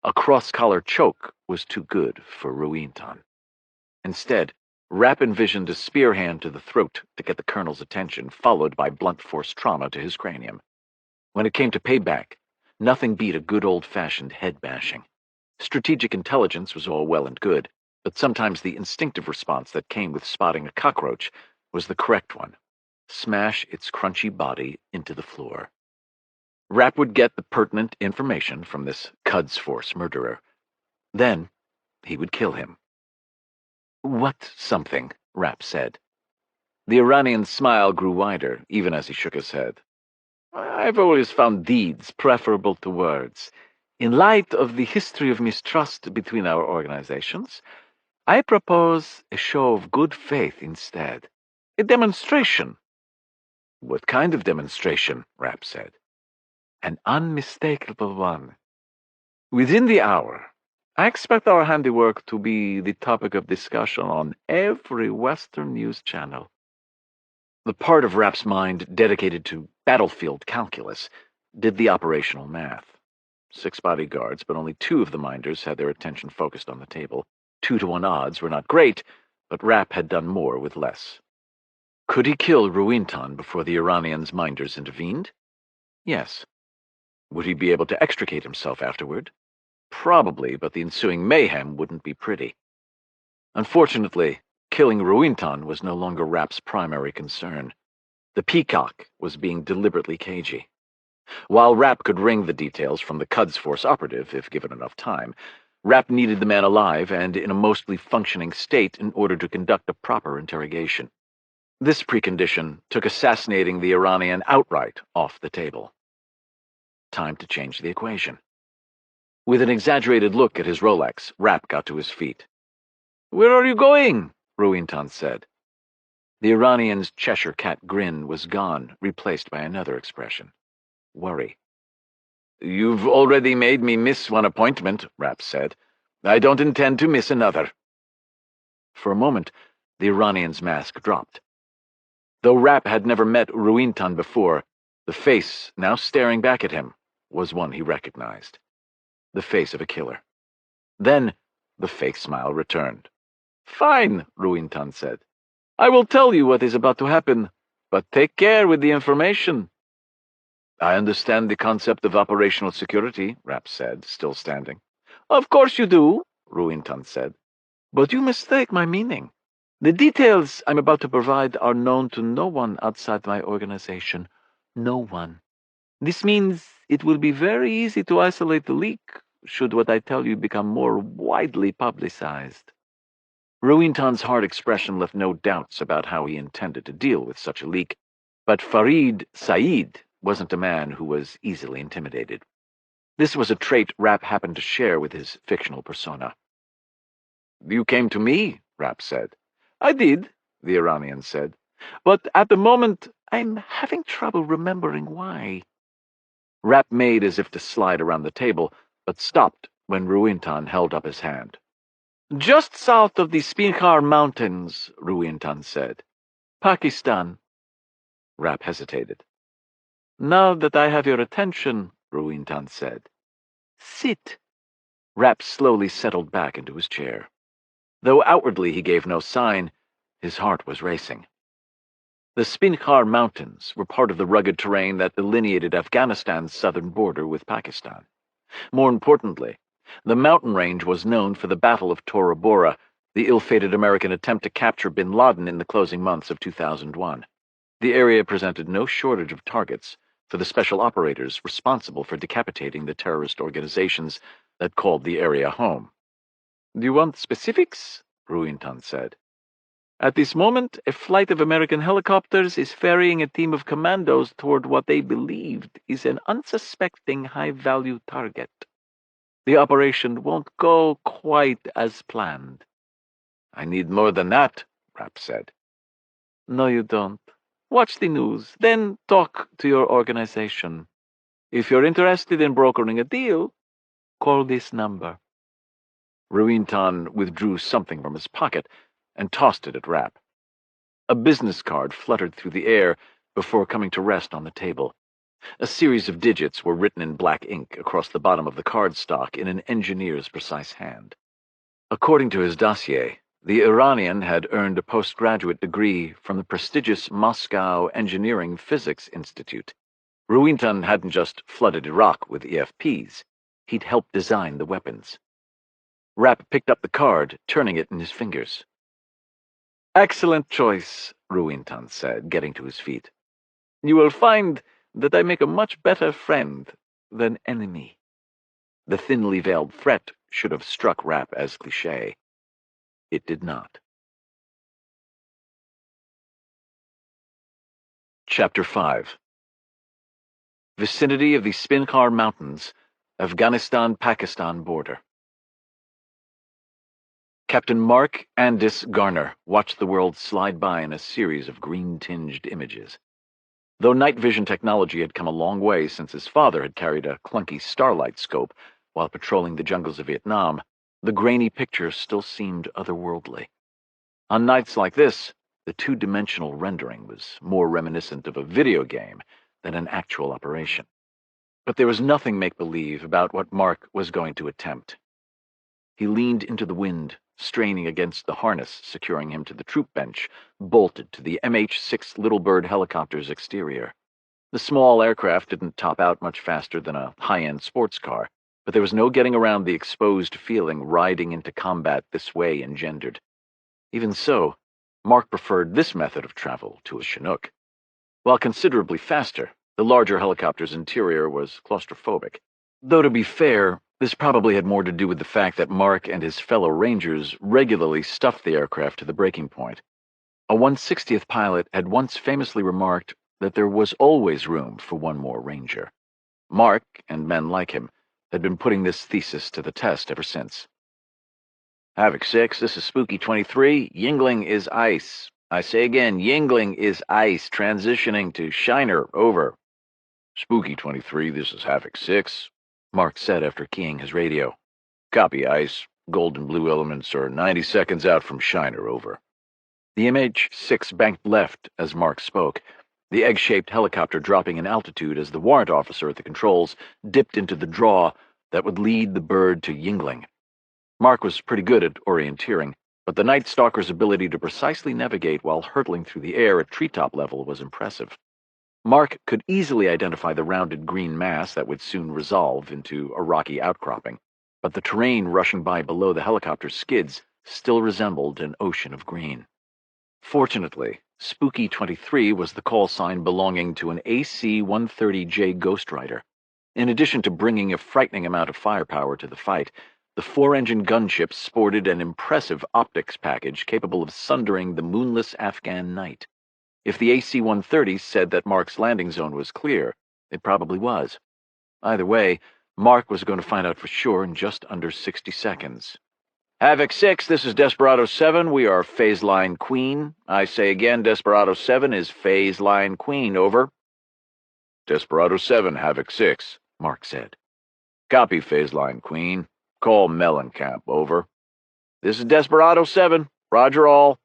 A cross-collar choke was too good for Ruintan. Instead, Rapp envisioned a spear hand to the throat to get the colonel's attention, followed by blunt force trauma to his cranium. When it came to payback, nothing beat a good old-fashioned head-bashing. Strategic intelligence was all well and good, but sometimes the instinctive response that came with spotting a cockroach was the correct one. Smash its crunchy body into the floor. Rapp would get the pertinent information from this Quds Force murderer. Then he would kill him. "What something?" Rapp said. The Iranian's smile grew wider, even as he shook his head. "I've always found deeds preferable to words. In light of the history of mistrust between our organizations, I propose a show of good faith instead. A demonstration." "What kind of demonstration?" Rapp said. "An unmistakable one. Within the hour, I expect our handiwork to be the topic of discussion on every Western news channel." The part of Rapp's mind dedicated to battlefield calculus did the operational math. 6 bodyguards, but only 2 of the minders had their attention focused on the table. 2-to-1 odds were not great, but Rapp had done more with less. Could he kill Ruintan before the Iranians' minders intervened? Yes. Would he be able to extricate himself afterward? Probably, but the ensuing mayhem wouldn't be pretty. Unfortunately, killing Ruintan was no longer Rapp's primary concern. The Peacock was being deliberately cagey. While Rapp could wring the details from the Quds Force operative if given enough time, Rapp needed the man alive and in a mostly functioning state in order to conduct a proper interrogation. This precondition took assassinating the Iranian outright off the table. Time to change the equation. With an exaggerated look at his Rolex, Rapp got to his feet. "Where are you going?" Ruintan said. The Iranian's Cheshire cat grin was gone, replaced by another expression. Worry. "You've already made me miss one appointment," Rapp said. "I don't intend to miss another." For a moment, the Iranian's mask dropped. Though Rapp had never met Ruintan before, the face now staring back at him was one he recognized. The face of a killer. Then the fake smile returned. "Fine," Ruintan said. "I will tell you what is about to happen, but take care with the information." "I understand the concept of operational security," Rapp said, still standing. "Of course you do," Ruintan said. "But you mistake my meaning. The details I'm about to provide are known to no one outside my organization. No one. This means it will be very easy to isolate the leak, should what I tell you become more widely publicized." Ruintan's hard expression left no doubts about how he intended to deal with such a leak, but Farid Said wasn't a man who was easily intimidated. This was a trait Rapp happened to share with his fictional persona. "You came to me," Rapp said. "I did," the Iranian said. "But at the moment, I'm having trouble remembering why." Rapp made as if to slide around the table, but stopped when Ruintan held up his hand. "Just south of the Spinkhar Mountains," Ruintan said. "Pakistan." Rapp hesitated. "Now that I have your attention," Ruintan said. "Sit." Rapp slowly settled back into his chair. Though outwardly he gave no sign, his heart was racing. The Spinkhar Mountains were part of the rugged terrain that delineated Afghanistan's southern border with Pakistan. More importantly, the mountain range was known for the Battle of Tora Bora, the ill-fated American attempt to capture bin Laden in the closing months of 2001. The area presented no shortage of targets for the special operators responsible for decapitating the terrorist organizations that called the area home. "Do you want specifics?" Ruintan said. At this moment, a flight of American helicopters is ferrying a team of commandos toward what they believed is an unsuspecting high-value target. The operation won't go quite as planned." "I need more than that," Rapp said. "No, you don't. Watch the news, then talk to your organization. If you're interested in brokering a deal, call this number." Ruintan withdrew something from his pocket and tossed it at Rapp. A business card fluttered through the air before coming to rest on the table. A series of digits were written in black ink across the bottom of the cardstock in an engineer's precise hand. According to his dossier, the Iranian had earned a postgraduate degree from the prestigious Moscow Engineering Physics Institute. Ruintan hadn't just flooded Iraq with EFPs, he'd helped design the weapons. Rapp picked up the card, turning it in his fingers. "Excellent choice," Ruintan said, getting to his feet. "You will find that I make a much better friend than enemy." The thinly veiled threat should have struck Rapp as cliché. It did not. Chapter 5. Vicinity of the Spinkhar Mountains, Afghanistan-Pakistan border. Captain Mark Andis Garner watched the world slide by in a series of green-tinged images. Though night vision technology had come a long way since his father had carried a clunky starlight scope while patrolling the jungles of Vietnam, the grainy picture still seemed otherworldly. On nights like this, the two-dimensional rendering was more reminiscent of a video game than an actual operation. But there was nothing make-believe about what Mark was going to attempt. He leaned into the wind, straining against the harness securing him to the troop bench, bolted to the MH-6 Little Bird helicopter's exterior. The small aircraft didn't top out much faster than a high-end sports car, but there was no getting around the exposed feeling riding into combat this way engendered. Even so, Mark preferred this method of travel to a Chinook. While considerably faster, the larger helicopter's interior was claustrophobic. Though to be fair, this probably had more to do with the fact that Mark and his fellow Rangers regularly stuffed the aircraft to the breaking point. A 160th pilot had once famously remarked that there was always room for one more Ranger. Mark, and men like him, had been putting this thesis to the test ever since. "Havoc 6, this is Spooky 23. Yingling is ice. I say again, Yingling is ice, transitioning to Shiner, over." "Spooky 23, this is Havoc 6, Mark said after keying his radio. "Copy, ice. Gold and blue elements are 90 seconds out from Shiner, over." The MH-6 banked left as Mark spoke, the egg-shaped helicopter dropping in altitude as the warrant officer at the controls dipped into the draw that would lead the bird to Yingling. Mark was pretty good at orienteering, but the Night Stalker's ability to precisely navigate while hurtling through the air at treetop level was impressive. Mark could easily identify the rounded green mass that would soon resolve into a rocky outcropping, but the terrain rushing by below the helicopter's skids still resembled an ocean of green. Fortunately, Spooky 23 was the call sign belonging to an AC-130J Ghost Rider. In addition to bringing a frightening amount of firepower to the fight, the four-engine gunship sported an impressive optics package capable of sundering the moonless Afghan night. If the AC-130 said that Mark's landing zone was clear, it probably was. Either way, Mark was going to find out for sure in just under 60 seconds. "Havoc 6, this is Desperado 7. We are Phase Line Queen. I say again, Desperado 7 is Phase Line Queen, over." "Desperado 7, Havoc 6, Mark said. "Copy, Phase Line Queen. Call Mellencamp, over." "This is Desperado 7. Roger all."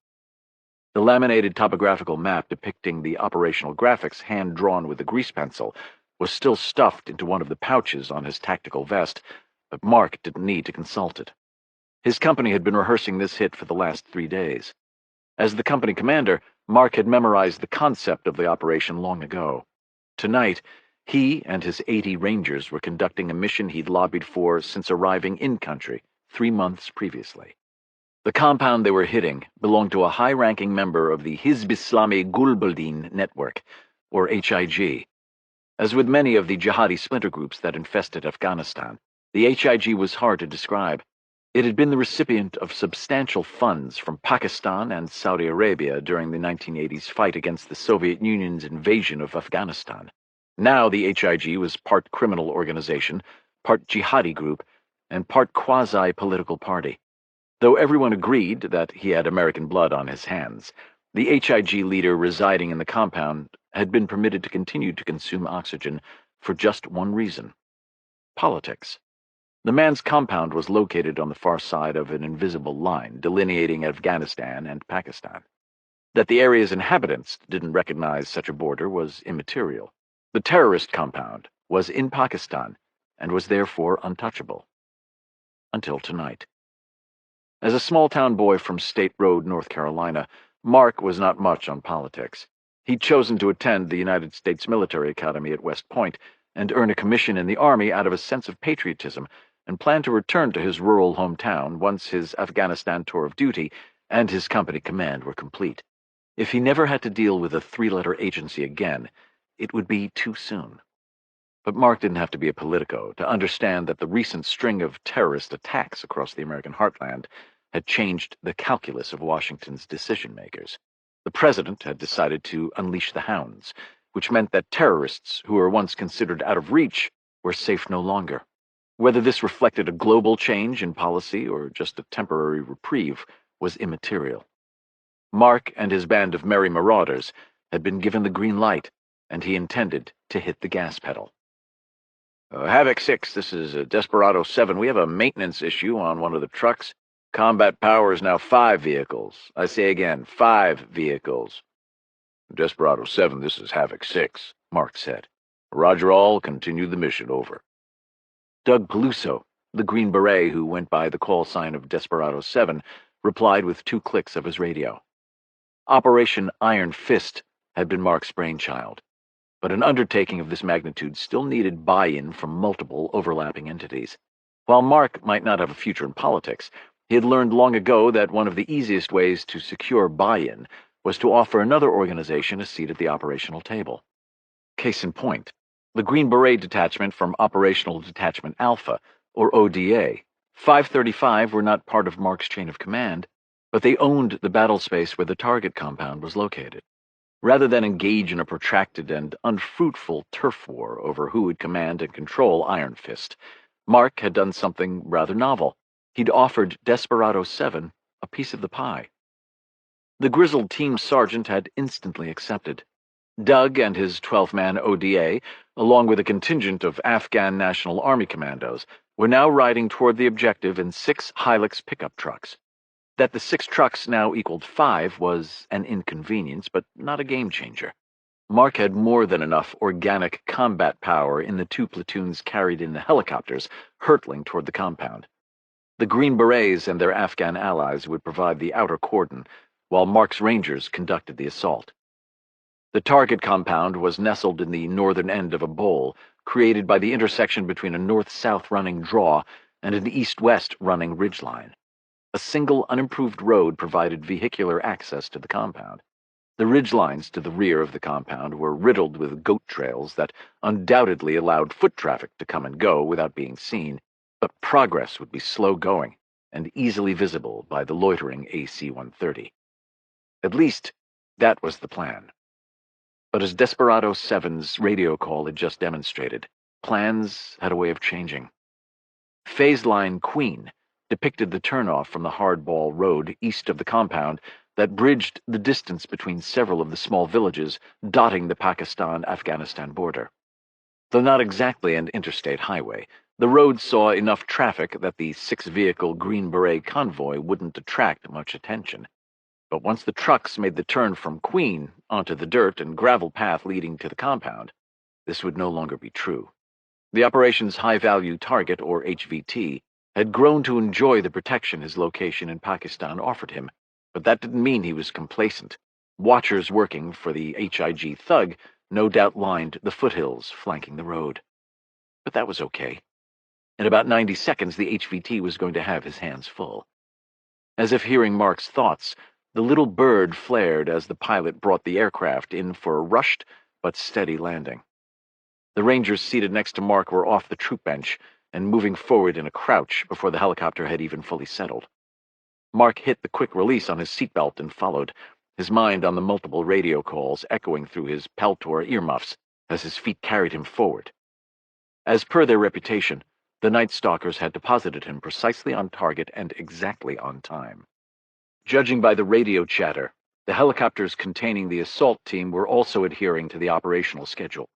The laminated topographical map depicting the operational graphics hand-drawn with a grease pencil was still stuffed into one of the pouches on his tactical vest, but Mark didn't need to consult it. His company had been rehearsing this hit for the last 3 days. As the company commander, Mark had memorized the concept of the operation long ago. Tonight, he and his 80 Rangers were conducting a mission he'd lobbied for since arriving in-country 3 months previously. The compound they were hitting belonged to a high-ranking member of the Hizb Islami Gulbuddin network, or HIG. As with many of the jihadi splinter groups that infested Afghanistan, the HIG was hard to describe. It had been the recipient of substantial funds from Pakistan and Saudi Arabia during the 1980s fight against the Soviet Union's invasion of Afghanistan. Now the HIG was part criminal organization, part jihadi group, and part quasi-political party. Though everyone agreed that he had American blood on his hands, the HIG leader residing in the compound had been permitted to continue to consume oxygen for just one reason: politics. The man's compound was located on the far side of an invisible line delineating Afghanistan and Pakistan. That the area's inhabitants didn't recognize such a border was immaterial. The terrorist compound was in Pakistan and was therefore untouchable. Until tonight. As a small-town boy from State Road, North Carolina, Mark was not much on politics. He'd chosen to attend the United States Military Academy at West Point and earn a commission in the Army out of a sense of patriotism, and planned to return to his rural hometown once his Afghanistan tour of duty and his company command were complete. If he never had to deal with a three-letter agency again, it would be too soon. But Mark didn't have to be a politico to understand that the recent string of terrorist attacks across the American heartland had changed the calculus of Washington's decision-makers. The president had decided to unleash the hounds, which meant that terrorists who were once considered out of reach were safe no longer. Whether this reflected a global change in policy or just a temporary reprieve was immaterial. Mark and his band of merry marauders had been given the green light, and he intended to hit the gas pedal. Havoc 6, this is Desperado 7. We have a maintenance issue on one of the trucks. Combat power is now 5 vehicles. I say again, 5 vehicles. Desperado 7, this is Havoc 6, Mark said. Roger all, continue the mission, over. Doug Peluso, the Green Beret who went by the call sign of Desperado 7, replied with 2 clicks of his radio. Operation Iron Fist had been Mark's brainchild, but an undertaking of this magnitude still needed buy-in from multiple overlapping entities. While Mark might not have a future in politics, he had learned long ago that one of the easiest ways to secure buy-in was to offer another organization a seat at the operational table. Case in point, the Green Beret Detachment from Operational Detachment Alpha, or ODA. 535 were not part of Mark's chain of command, but they owned the battle space where the target compound was located. Rather than engage in a protracted and unfruitful turf war over who would command and control Iron Fist, Mark had done something rather novel. He'd offered Desperado 7 a piece of the pie. The grizzled team sergeant had instantly accepted. Doug and his 12-man ODA, along with a contingent of Afghan National Army commandos, were now riding toward the objective in 6 Hilux pickup trucks. That the 6 trucks now equaled 5 was an inconvenience, but not a game-changer. Mark had more than enough organic combat power in the 2 platoons carried in the helicopters, hurtling toward the compound. The Green Berets and their Afghan allies would provide the outer cordon, while Mark's Rangers conducted the assault. The target compound was nestled in the northern end of a bowl, created by the intersection between a north-south running draw and an east-west running ridgeline. A single unimproved road provided vehicular access to the compound. The ridgelines to the rear of the compound were riddled with goat trails that undoubtedly allowed foot traffic to come and go without being seen, but progress would be slow-going and easily visible by the loitering AC-130. At least, that was the plan. But as Desperado 7's radio call had just demonstrated, plans had a way of changing. Phase Line Queen depicted the turnoff from the Hardball Road east of the compound that bridged the distance between several of the small villages dotting the Pakistan-Afghanistan border. Though not exactly an interstate highway, the road saw enough traffic that the 6-vehicle Green Beret convoy wouldn't attract much attention. But once the trucks made the turn from Queen onto the dirt and gravel path leading to the compound, this would no longer be true. The operation's high-value target, or HVT, had grown to enjoy the protection his location in Pakistan offered him, but that didn't mean he was complacent. Watchers working for the HIG thug no doubt lined the foothills flanking the road. But that was okay. In about 90 seconds, the HVT was going to have his hands full. As if hearing Mark's thoughts, the little bird flared as the pilot brought the aircraft in for a rushed but steady landing. The Rangers seated next to Mark were off the troop bench and moving forward in a crouch before the helicopter had even fully settled. Mark hit the quick release on his seatbelt and followed, his mind on the multiple radio calls echoing through his Peltor earmuffs as his feet carried him forward. As per their reputation, the Night Stalkers had deposited him precisely on target and exactly on time. Judging by the radio chatter, the helicopters containing the assault team were also adhering to the operational schedule.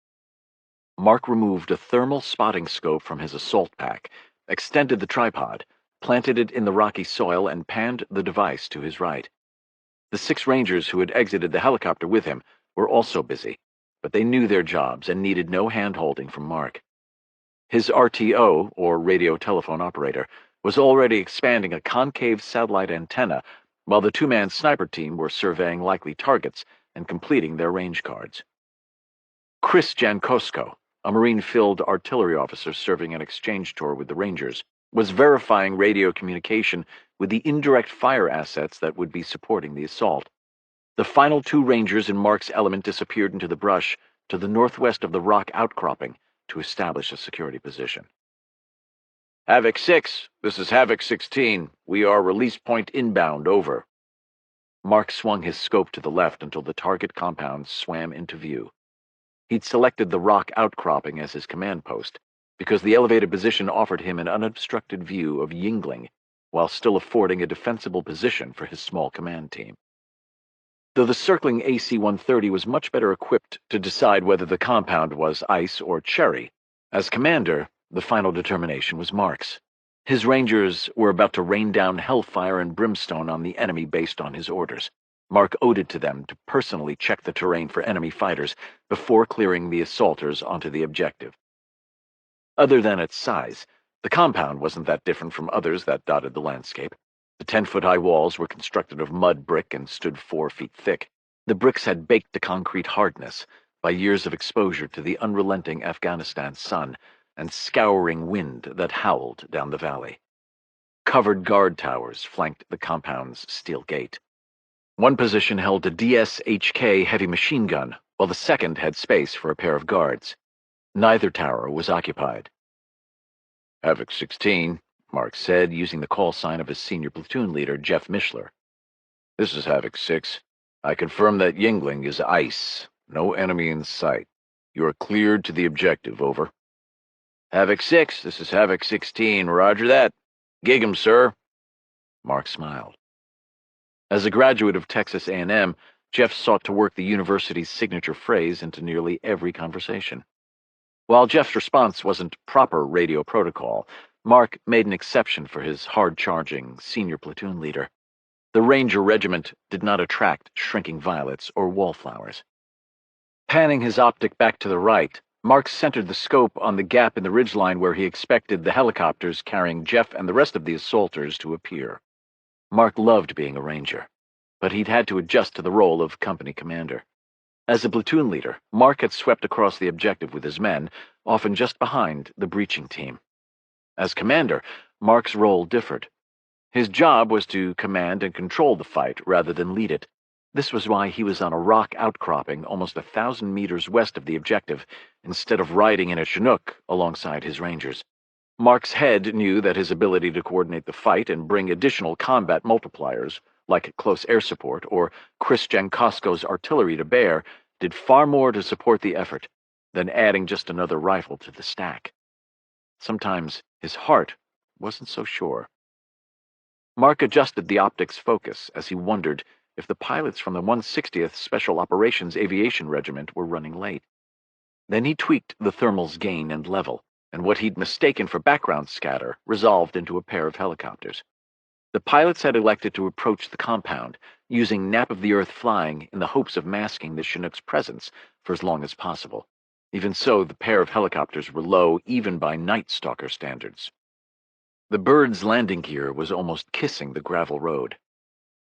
Mark removed a thermal spotting scope from his assault pack, extended the tripod, planted it in the rocky soil, and panned the device to his right. The 6 Rangers who had exited the helicopter with him were also busy, but they knew their jobs and needed no hand-holding from Mark. His RTO, or radio telephone operator, was already expanding a concave satellite antenna, while the 2-man sniper team were surveying likely targets and completing their range cards. Chris Jankowsko, a Marine-filled artillery officer serving an exchange tour with the Rangers, was verifying radio communication with the indirect fire assets that would be supporting the assault. The final 2 Rangers in Mark's element disappeared into the brush to the northwest of the rock outcropping to establish a security position. Havoc 6, this is Havoc 16. We are release point inbound, over. Mark swung his scope to the left until the target compound swam into view. He'd selected the rock outcropping as his command post, because the elevated position offered him an unobstructed view of Yingling, while still affording a defensible position for his small command team. Though the circling AC-130 was much better equipped to decide whether the compound was ice or cherry, as commander, the final determination was Mark's. His Rangers were about to rain down hellfire and brimstone on the enemy based on his orders. Mark owed it to them to personally check the terrain for enemy fighters before clearing the assaulters onto the objective. Other than its size, the compound wasn't that different from others that dotted the landscape. The 10-foot-high walls were constructed of mud brick and stood 4 feet thick. The bricks had baked to concrete hardness by years of exposure to the unrelenting Afghanistan sun and scouring wind that howled down the valley. Covered guard towers flanked the compound's steel gate. One position held a DSHK heavy machine gun, while the second had space for a pair of guards. Neither tower was occupied. Havoc 16, Mark said, using the call sign of his senior platoon leader, Jeff Mishler. This is Havoc 6. I confirm that Yingling is ice. No enemy in sight. You are cleared to the objective, over. Havoc 6, this is Havoc 16. Roger that. Gig 'em, sir. Mark smiled. As a graduate of Texas A&M, Jeff sought to work the university's signature phrase into nearly every conversation. While Jeff's response wasn't proper radio protocol, Mark made an exception for his hard-charging senior platoon leader. The Ranger Regiment did not attract shrinking violets or wallflowers. Panning his optic back to the right, Mark centered the scope on the gap in the ridgeline where he expected the helicopters carrying Jeff and the rest of the assaulters to appear. Mark loved being a Ranger, but he'd had to adjust to the role of company commander. As a platoon leader, Mark had swept across the objective with his men, often just behind the breaching team. As commander, Mark's role differed. His job was to command and control the fight rather than lead it. This was why he was on a rock outcropping almost 1,000 meters west of the objective, instead of riding in a Chinook alongside his Rangers. Mark's head knew that his ability to coordinate the fight and bring additional combat multipliers, like close air support or Chris Jankowsko's artillery, to bear, did far more to support the effort than adding just another rifle to the stack. Sometimes his heart wasn't so sure. Mark adjusted the optic's focus as he wondered if the pilots from the 160th Special Operations Aviation Regiment were running late. Then he tweaked the thermal's gain and level, and what he'd mistaken for background scatter resolved into a pair of helicopters. The pilots had elected to approach the compound, using nap-of-the-earth flying in the hopes of masking the Chinook's presence for as long as possible. Even so, the pair of helicopters were low even by Night Stalker standards. The bird's landing gear was almost kissing the gravel road.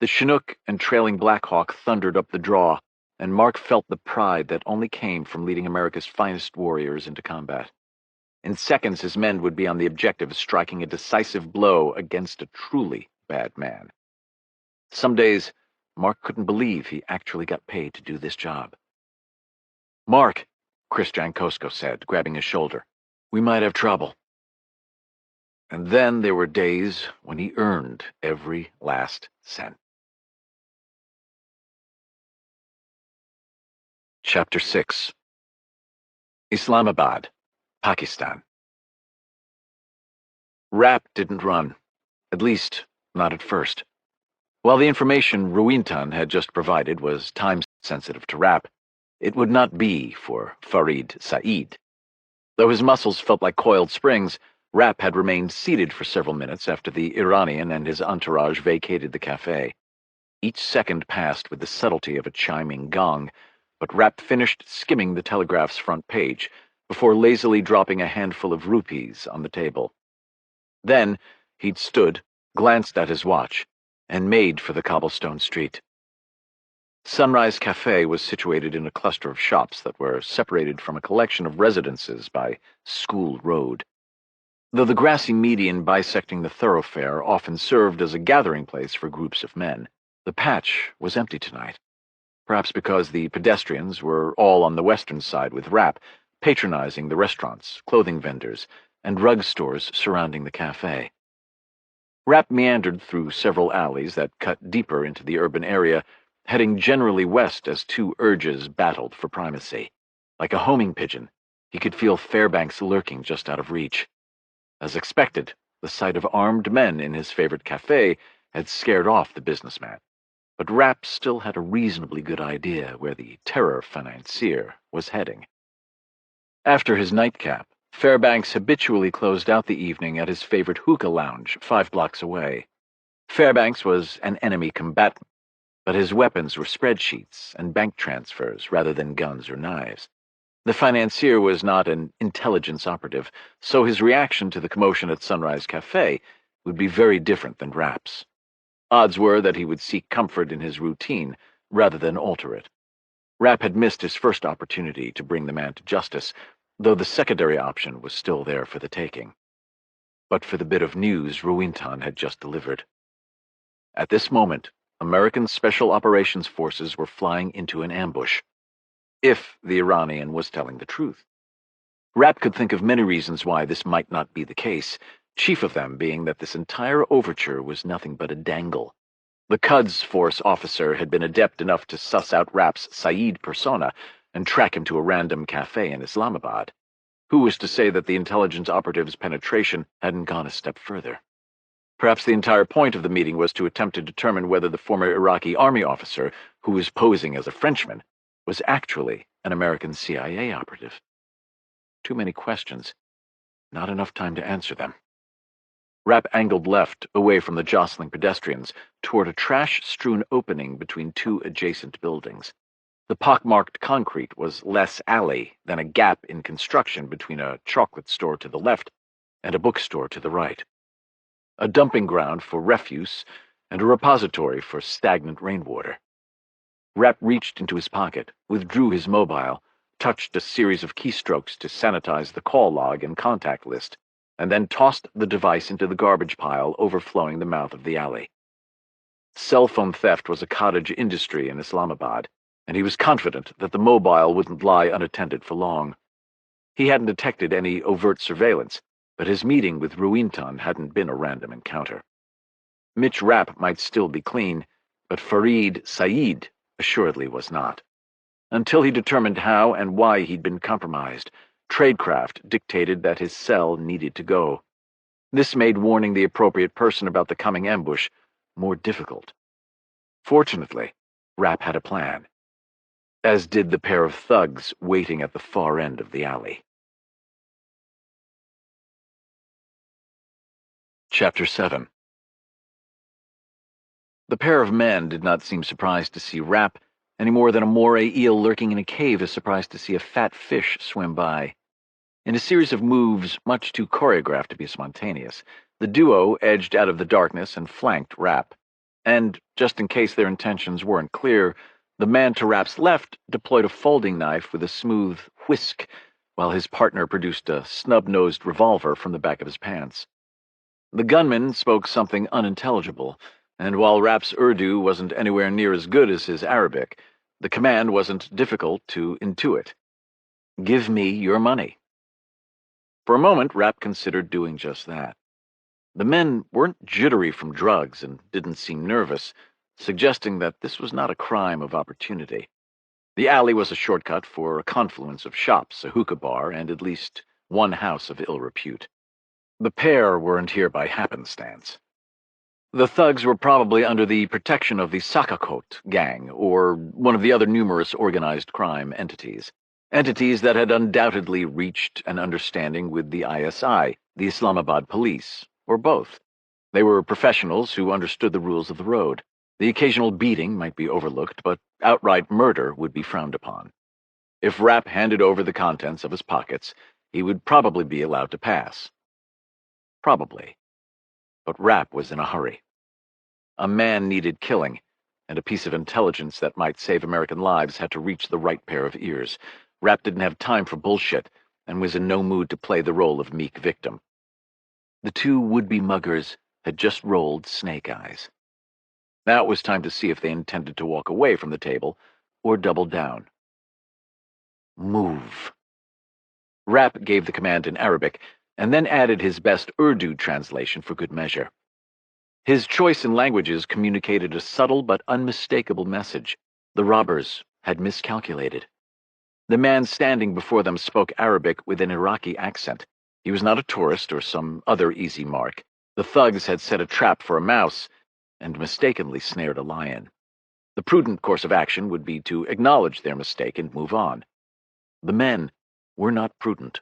The Chinook and trailing Black Hawk thundered up the draw, and Mark felt the pride that only came from leading America's finest warriors into combat. In seconds, his men would be on the objective, striking a decisive blow against a truly bad man. Some days, Mark couldn't believe he actually got paid to do this job. "Mark," Chris Jankowsko said, grabbing his shoulder, "we might have trouble." And then there were days when he earned every last cent. Chapter 6. Islamabad, Pakistan. Rapp didn't run, at least not at first. While the information Ruintan had just provided was time-sensitive to Rapp, it would not be for Farid Said. Though his muscles felt like coiled springs, Rapp had remained seated for several minutes after the Iranian and his entourage vacated the cafe. Each second passed with the subtlety of a chiming gong, but Rapp finished skimming the Telegraph's front page before lazily dropping a handful of rupees on the table. Then he'd stood, glanced at his watch, and made for the cobblestone street. Sunrise Cafe was situated in a cluster of shops that were separated from a collection of residences by School Road. Though the grassy median bisecting the thoroughfare often served as a gathering place for groups of men, the patch was empty tonight, perhaps because the pedestrians were all on the western side with Rapp, patronizing the restaurants, clothing vendors, and rug stores surrounding the cafe. Rapp meandered through several alleys that cut deeper into the urban area, heading generally west as two urges battled for primacy. Like a homing pigeon, he could feel Fairbanks lurking just out of reach. As expected, the sight of armed men in his favorite cafe had scared off the businessman, but Rapp still had a reasonably good idea where the terror financier was heading. After his nightcap, Fairbanks habitually closed out the evening at his favorite hookah lounge 5 blocks away. Fairbanks was an enemy combatant, but his weapons were spreadsheets and bank transfers rather than guns or knives. The financier was not an intelligence operative, so his reaction to the commotion at Sunrise Cafe would be very different than Rapp's. Odds were that he would seek comfort in his routine rather than alter it. Rapp had missed his first opportunity to bring the man to justice, though the secondary option was still there for the taking. But for the bit of news Ruintan had just delivered. At this moment, American Special Operations Forces were flying into an ambush. If the Iranian was telling the truth. Rapp could think of many reasons why this might not be the case, chief of them being that this entire overture was nothing but a dangle. The Quds Force officer had been adept enough to suss out Rapp's Saeed persona and track him to a random cafe in Islamabad. Who was to say that the intelligence operative's penetration hadn't gone a step further? Perhaps the entire point of the meeting was to attempt to determine whether the former Iraqi army officer, who was posing as a Frenchman, was actually an American CIA operative. Too many questions. Not enough time to answer them. Rapp angled left, away from the jostling pedestrians, toward a trash-strewn opening between two adjacent buildings. The pockmarked concrete was less alley than a gap in construction between a chocolate store to the left and a bookstore to the right. A dumping ground for refuse and a repository for stagnant rainwater. Rapp reached into his pocket, withdrew his mobile, touched a series of keystrokes to sanitize the call log and contact list, and then tossed the device into the garbage pile overflowing the mouth of the alley. Cell phone theft was a cottage industry in Islamabad, and he was confident that the mobile wouldn't lie unattended for long. He hadn't detected any overt surveillance, but his meeting with Ruintan hadn't been a random encounter. Mitch Rapp might still be clean, but Farid Said assuredly was not. Until he determined how and why he'd been compromised, tradecraft dictated that his cell needed to go. This made warning the appropriate person about the coming ambush more difficult. Fortunately, Rapp had a plan, as did the pair of thugs waiting at the far end of the alley. Chapter 7. The pair of men did not seem surprised to see Rapp, any more than a moray eel lurking in a cave is surprised to see a fat fish swim by. In a series of moves much too choreographed to be spontaneous, the duo edged out of the darkness and flanked Rapp. And, just in case their intentions weren't clear, the man to Rapp's left deployed a folding knife with a smooth whisk, while his partner produced a snub-nosed revolver from the back of his pants. The gunman spoke something unintelligible, and while Rapp's Urdu wasn't anywhere near as good as his Arabic, the command wasn't difficult to intuit. "Give me your money." For a moment, Rapp considered doing just that. The men weren't jittery from drugs and didn't seem nervous, suggesting that this was not a crime of opportunity. The alley was a shortcut for a confluence of shops, a hookah bar, and at least one house of ill repute. The pair weren't here by happenstance. The thugs were probably under the protection of the Sakakot gang, or one of the other numerous organized crime entities. Entities that had undoubtedly reached an understanding with the ISI, the Islamabad police, or both. They were professionals who understood the rules of the road. The occasional beating might be overlooked, but outright murder would be frowned upon. If Rapp handed over the contents of his pockets, he would probably be allowed to pass. Probably. But Rapp was in a hurry. A man needed killing, and a piece of intelligence that might save American lives had to reach the right pair of ears. Rapp didn't have time for bullshit, and was in no mood to play the role of meek victim. The two would-be muggers had just rolled snake eyes. Now it was time to see if they intended to walk away from the table or double down. Move. Rapp gave the command in Arabic, and then added his best Urdu translation for good measure. His choice in languages communicated a subtle but unmistakable message. The robbers had miscalculated. The man standing before them spoke Arabic with an Iraqi accent. He was not a tourist or some other easy mark. The thugs had set a trap for a mouse and mistakenly snared a lion. The prudent course of action would be to acknowledge their mistake and move on. The men were not prudent.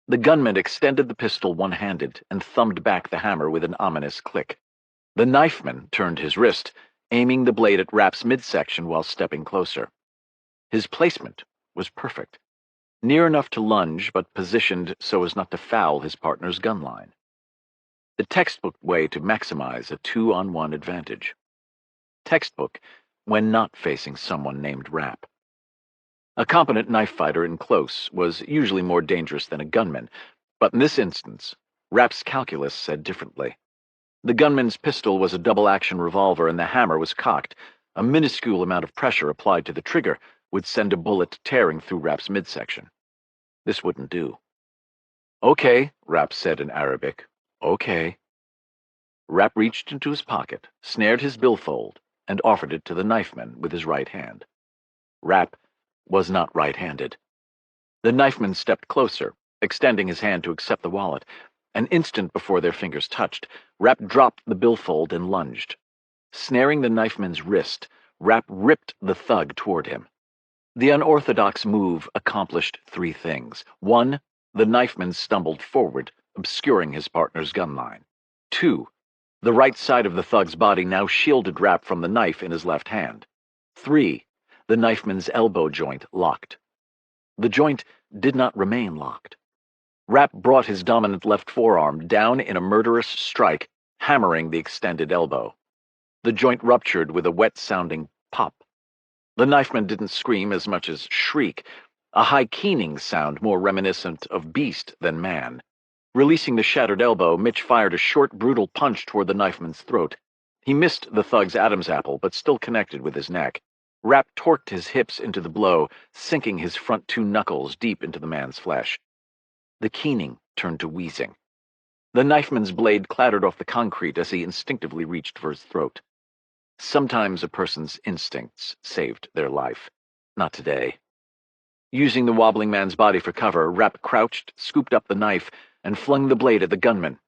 The gunman extended the pistol one-handed and thumbed back the hammer with an ominous click. The knifeman turned his wrist, aiming the blade at Rapp's midsection while stepping closer. His placement was perfect. Near enough to lunge, but positioned so as not to foul his partner's gun line. The textbook way to maximize a 2-on-1 advantage. Textbook when not facing someone named Rapp. A competent knife fighter in close was usually more dangerous than a gunman, but in this instance, Rapp's calculus said differently. The gunman's pistol was a double-action revolver and the hammer was cocked. A minuscule amount of pressure applied to the trigger would send a bullet tearing through Rapp's midsection. This wouldn't do. "Okay," Rapp said in Arabic. "Okay." Rapp reached into his pocket, snared his billfold, and offered it to the knifeman with his right hand. Rapp was not right-handed. The knifeman stepped closer, extending his hand to accept the wallet. An instant before their fingers touched, Rapp dropped the billfold and lunged. Snaring the knifeman's wrist, Rapp ripped the thug toward him. The unorthodox move accomplished 3 things. 1, the knifeman stumbled forward, obscuring his partner's gun line. 2, the right side of the thug's body now shielded Rapp from the knife in his left hand. 3, the knifeman's elbow joint locked. The joint did not remain locked. Rapp brought his dominant left forearm down in a murderous strike, hammering the extended elbow. The joint ruptured with a wet-sounding pop. The knifeman didn't scream as much as shriek, a high keening sound more reminiscent of beast than man. Releasing the shattered elbow, Mitch fired a short, brutal punch toward the knifeman's throat. He missed the thug's Adam's apple, but still connected with his neck. Rapp torqued his hips into the blow, sinking his front 2 knuckles deep into the man's flesh. The keening turned to wheezing. The knifeman's blade clattered off the concrete as he instinctively reached for his throat. Sometimes a person's instincts saved their life. Not today. Using the wobbling man's body for cover, Rapp crouched, scooped up the knife, and flung the blade at the gunman.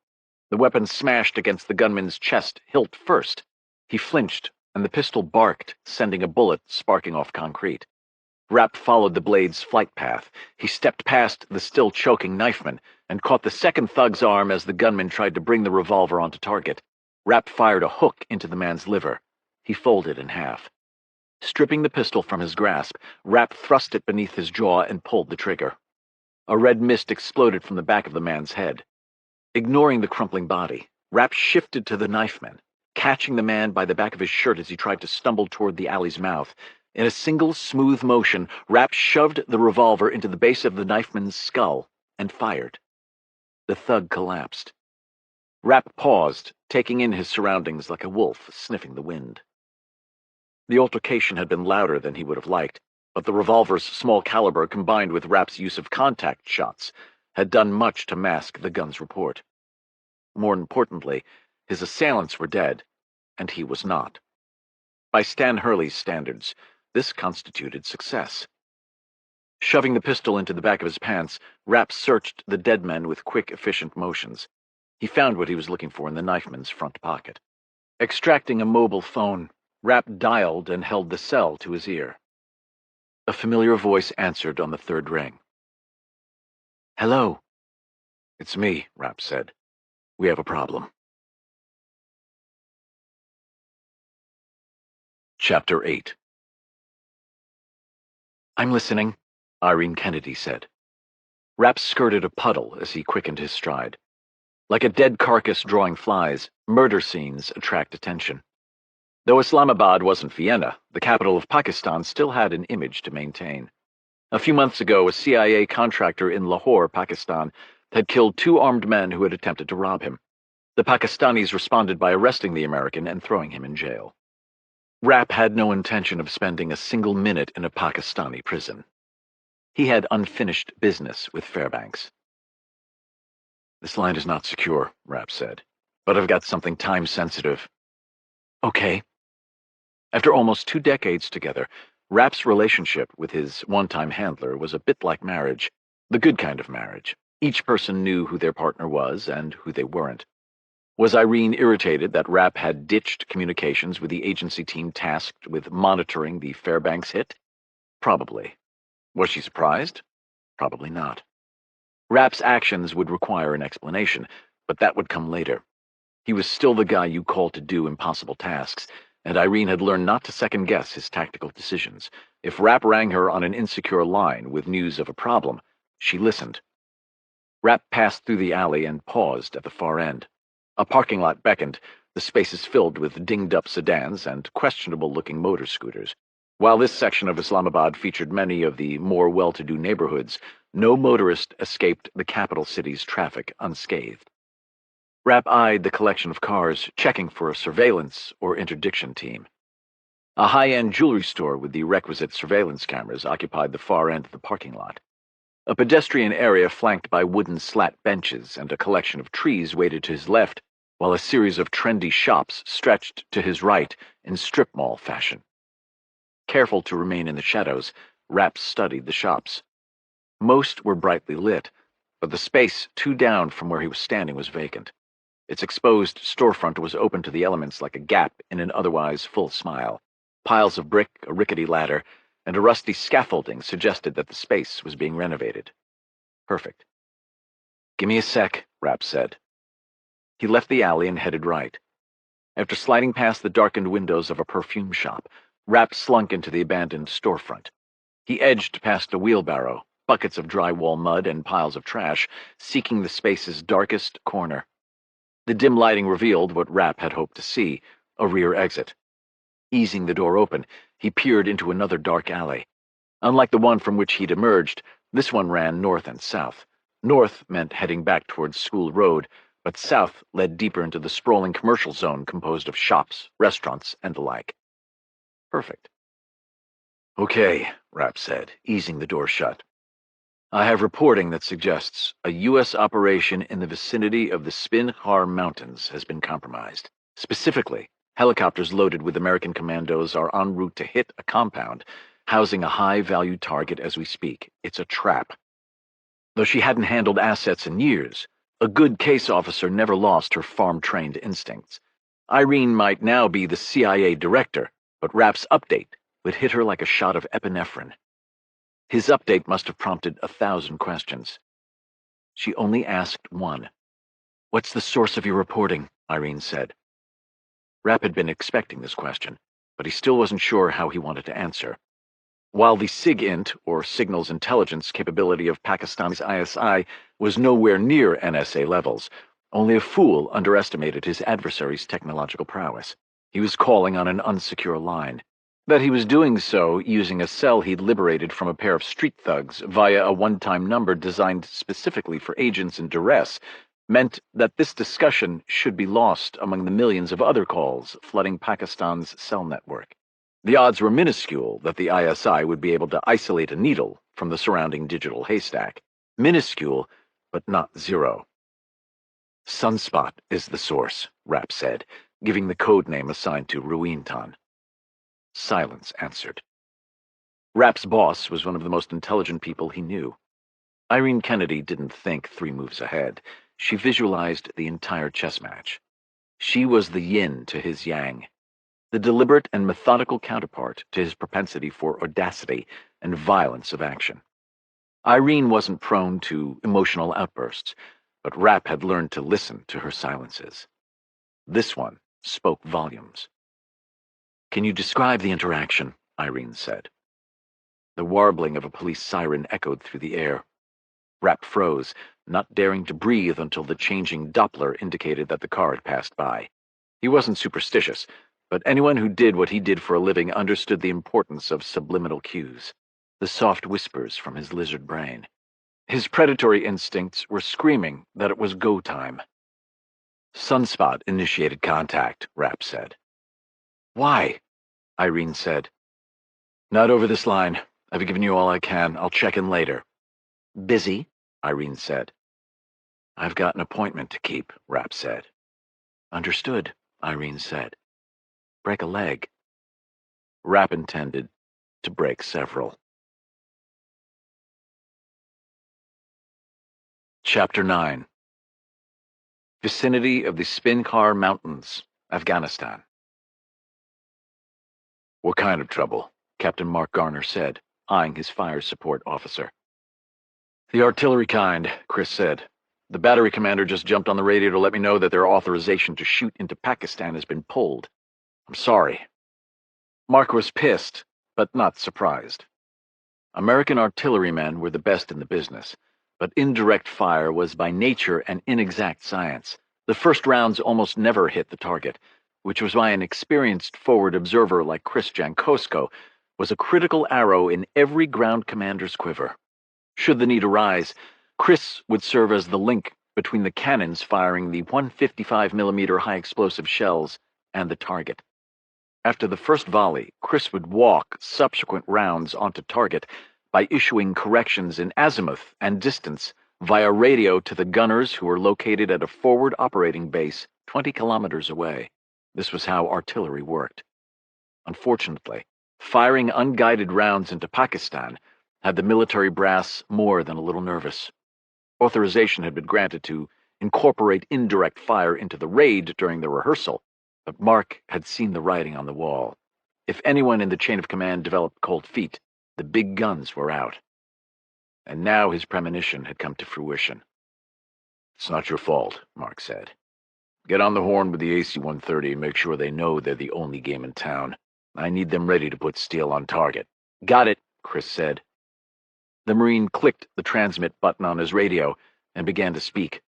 The weapon smashed against the gunman's chest, hilt first. He flinched, and the pistol barked, sending a bullet sparking off concrete. Rapp followed the blade's flight path. He stepped past the still choking knifeman and caught the second thug's arm as the gunman tried to bring the revolver onto target. Rapp fired a hook into the man's liver. He folded in half. Stripping the pistol from his grasp, Rapp thrust it beneath his jaw and pulled the trigger. A red mist exploded from the back of the man's head. Ignoring the crumpling body, Rapp shifted to the knifeman, catching the man by the back of his shirt as he tried to stumble toward the alley's mouth. In a single smooth motion, Rapp shoved the revolver into the base of the knifeman's skull and fired. The thug collapsed. Rapp paused, taking in his surroundings like a wolf sniffing the wind. The altercation had been louder than he would have liked, but the revolver's small caliber combined with Rapp's use of contact shots had done much to mask the gun's report. More importantly, his assailants were dead, and he was not. By Stan Hurley's standards, this constituted success. Shoving the pistol into the back of his pants, Rapp searched the dead men with quick, efficient motions. He found what he was looking for in the knifeman's front pocket. Extracting a mobile phone, Rapp dialed and held the cell to his ear. A familiar voice answered on the third ring. "Hello." "It's me," Rapp said. "We have a problem." Chapter 8. "I'm listening," Irene Kennedy said. Rapp skirted a puddle as he quickened his stride. Like a dead carcass drawing flies, murder scenes attract attention. Though Islamabad wasn't Vienna, the capital of Pakistan still had an image to maintain. A few months ago, a CIA contractor in Lahore, Pakistan, had killed 2 armed men who had attempted to rob him. The Pakistanis responded by arresting the American and throwing him in jail. Rapp had no intention of spending a single minute in a Pakistani prison. He had unfinished business with Fairbanks. "This line is not secure," Rapp said, "but I've got something time-sensitive." "Okay." After almost 2 decades together, Rapp's relationship with his one-time handler was a bit like marriage, the good kind of marriage. Each person knew who their partner was and who they weren't. Was Irene irritated that Rapp had ditched communications with the agency team tasked with monitoring the Fairbanks hit? Probably. Was she surprised? Probably not. Rapp's actions would require an explanation, but that would come later. He was still the guy you called to do impossible tasks, and Irene had learned not to second-guess his tactical decisions. If Rapp rang her on an insecure line with news of a problem, she listened. Rapp passed through the alley and paused at the far end. A parking lot beckoned, the spaces filled with dinged-up sedans and questionable-looking motor scooters. While this section of Islamabad featured many of the more well-to-do neighborhoods, no motorist escaped the capital city's traffic unscathed. Rapp eyed the collection of cars, checking for a surveillance or interdiction team. A high-end jewelry store with the requisite surveillance cameras occupied the far end of the parking lot. A pedestrian area flanked by wooden slat benches and a collection of trees waited to his left, while a series of trendy shops stretched to his right in strip mall fashion. Careful to remain in the shadows, Rapp studied the shops. Most were brightly lit, but the space 2 down from where he was standing was vacant. Its exposed storefront was open to the elements like a gap in an otherwise full smile. Piles of brick, a rickety ladder, and a rusty scaffolding suggested that the space was being renovated. Perfect. "Give me a sec," Rapp said. He left the alley and headed right. After sliding past the darkened windows of a perfume shop, Rapp slunk into the abandoned storefront. He edged past a wheelbarrow, buckets of drywall mud, and piles of trash, seeking the space's darkest corner. The dim lighting revealed what Rapp had hoped to see, a rear exit. Easing the door open, he peered into another dark alley. Unlike the one from which he'd emerged, this one ran north and south. North meant heading back towards School Road, but south led deeper into the sprawling commercial zone composed of shops, restaurants, and the like. Perfect. "Okay," Rapp said, easing the door shut. "I have reporting that suggests a U.S. operation in the vicinity of the Spin-Har Mountains has been compromised. Specifically, helicopters loaded with American commandos are en route to hit a compound, housing a high-value target as we speak. It's a trap." Though she hadn't handled assets in years, a good case officer never lost her farm-trained instincts. Irene might now be the CIA director, but Rapp's update would hit her like a shot of epinephrine. His update must have prompted 1,000 questions. She only asked one. "What's the source of your reporting?" Irene said. Rapp had been expecting this question, but he still wasn't sure how he wanted to answer. While the SIGINT, or Signals Intelligence capability of Pakistan's ISI, was nowhere near NSA levels, only a fool underestimated his adversary's technological prowess. He was calling on an unsecure line. That he was doing so using a cell he'd liberated from a pair of street thugs via a one-time number designed specifically for agents in duress meant that this discussion should be lost among the millions of other calls flooding Pakistan's cell network. The odds were minuscule that the ISI would be able to isolate a needle from the surrounding digital haystack. Minuscule, but not zero. Sunspot is the source, Rapp said, giving the code name assigned to Ruintan. Silence answered. Rapp's boss was one of the most intelligent people he knew. Irene Kennedy didn't think 3 moves ahead. She visualized the entire chess match. She was the yin to his yang, the deliberate and methodical counterpart to his propensity for audacity and violence of action. Irene wasn't prone to emotional outbursts, but Rapp had learned to listen to her silences. This one spoke volumes. "Can you describe the interaction?" Irene said. The warbling of a police siren echoed through the air. Rapp froze, not daring to breathe until the changing Doppler indicated that the car had passed by. He wasn't superstitious, but anyone who did what he did for a living understood the importance of subliminal cues, the soft whispers from his lizard brain. His predatory instincts were screaming that it was go time. "Sunspot initiated contact," Rapp said. "Why?" Irene said. "Not over this line. I've given you all I can. I'll check in later." "Busy?" Irene said. "I've got an appointment to keep," Rapp said. "Understood," Irene said. "Break a leg." Rapp intended to break several. Chapter 9. Vicinity of the Spincar Mountains, Afghanistan. "What kind of trouble?" Captain Mark Garner said, eyeing his fire support officer. "The artillery kind," Chris said. "The battery commander just jumped on the radio to let me know that their authorization to shoot into Pakistan has been pulled. I'm sorry." Mark was pissed, but not surprised. American artillerymen were the best in the business, but indirect fire was by nature an inexact science. The first rounds almost never hit the target, which was why an experienced forward observer like Chris Jankosko was a critical arrow in every ground commander's quiver. Should the need arise, Chris would serve as the link between the cannons firing the 155mm high-explosive shells and the target. After the first volley, Chris would walk subsequent rounds onto target by issuing corrections in azimuth and distance via radio to the gunners who were located at a forward operating base 20 kilometers away. This was how artillery worked. Unfortunately, firing unguided rounds into Pakistan had the military brass more than a little nervous. Authorization had been granted to incorporate indirect fire into the raid during the rehearsal, but Mark had seen the writing on the wall. If anyone in the chain of command developed cold feet, the big guns were out. And now his premonition had come to fruition. "It's not your fault," Mark said. "Get on the horn with the AC-130 and make sure they know they're the only game in town. I need them ready to put steel on target." "Got it," Chris said. The Marine clicked the transmit button on his radio and began to speak.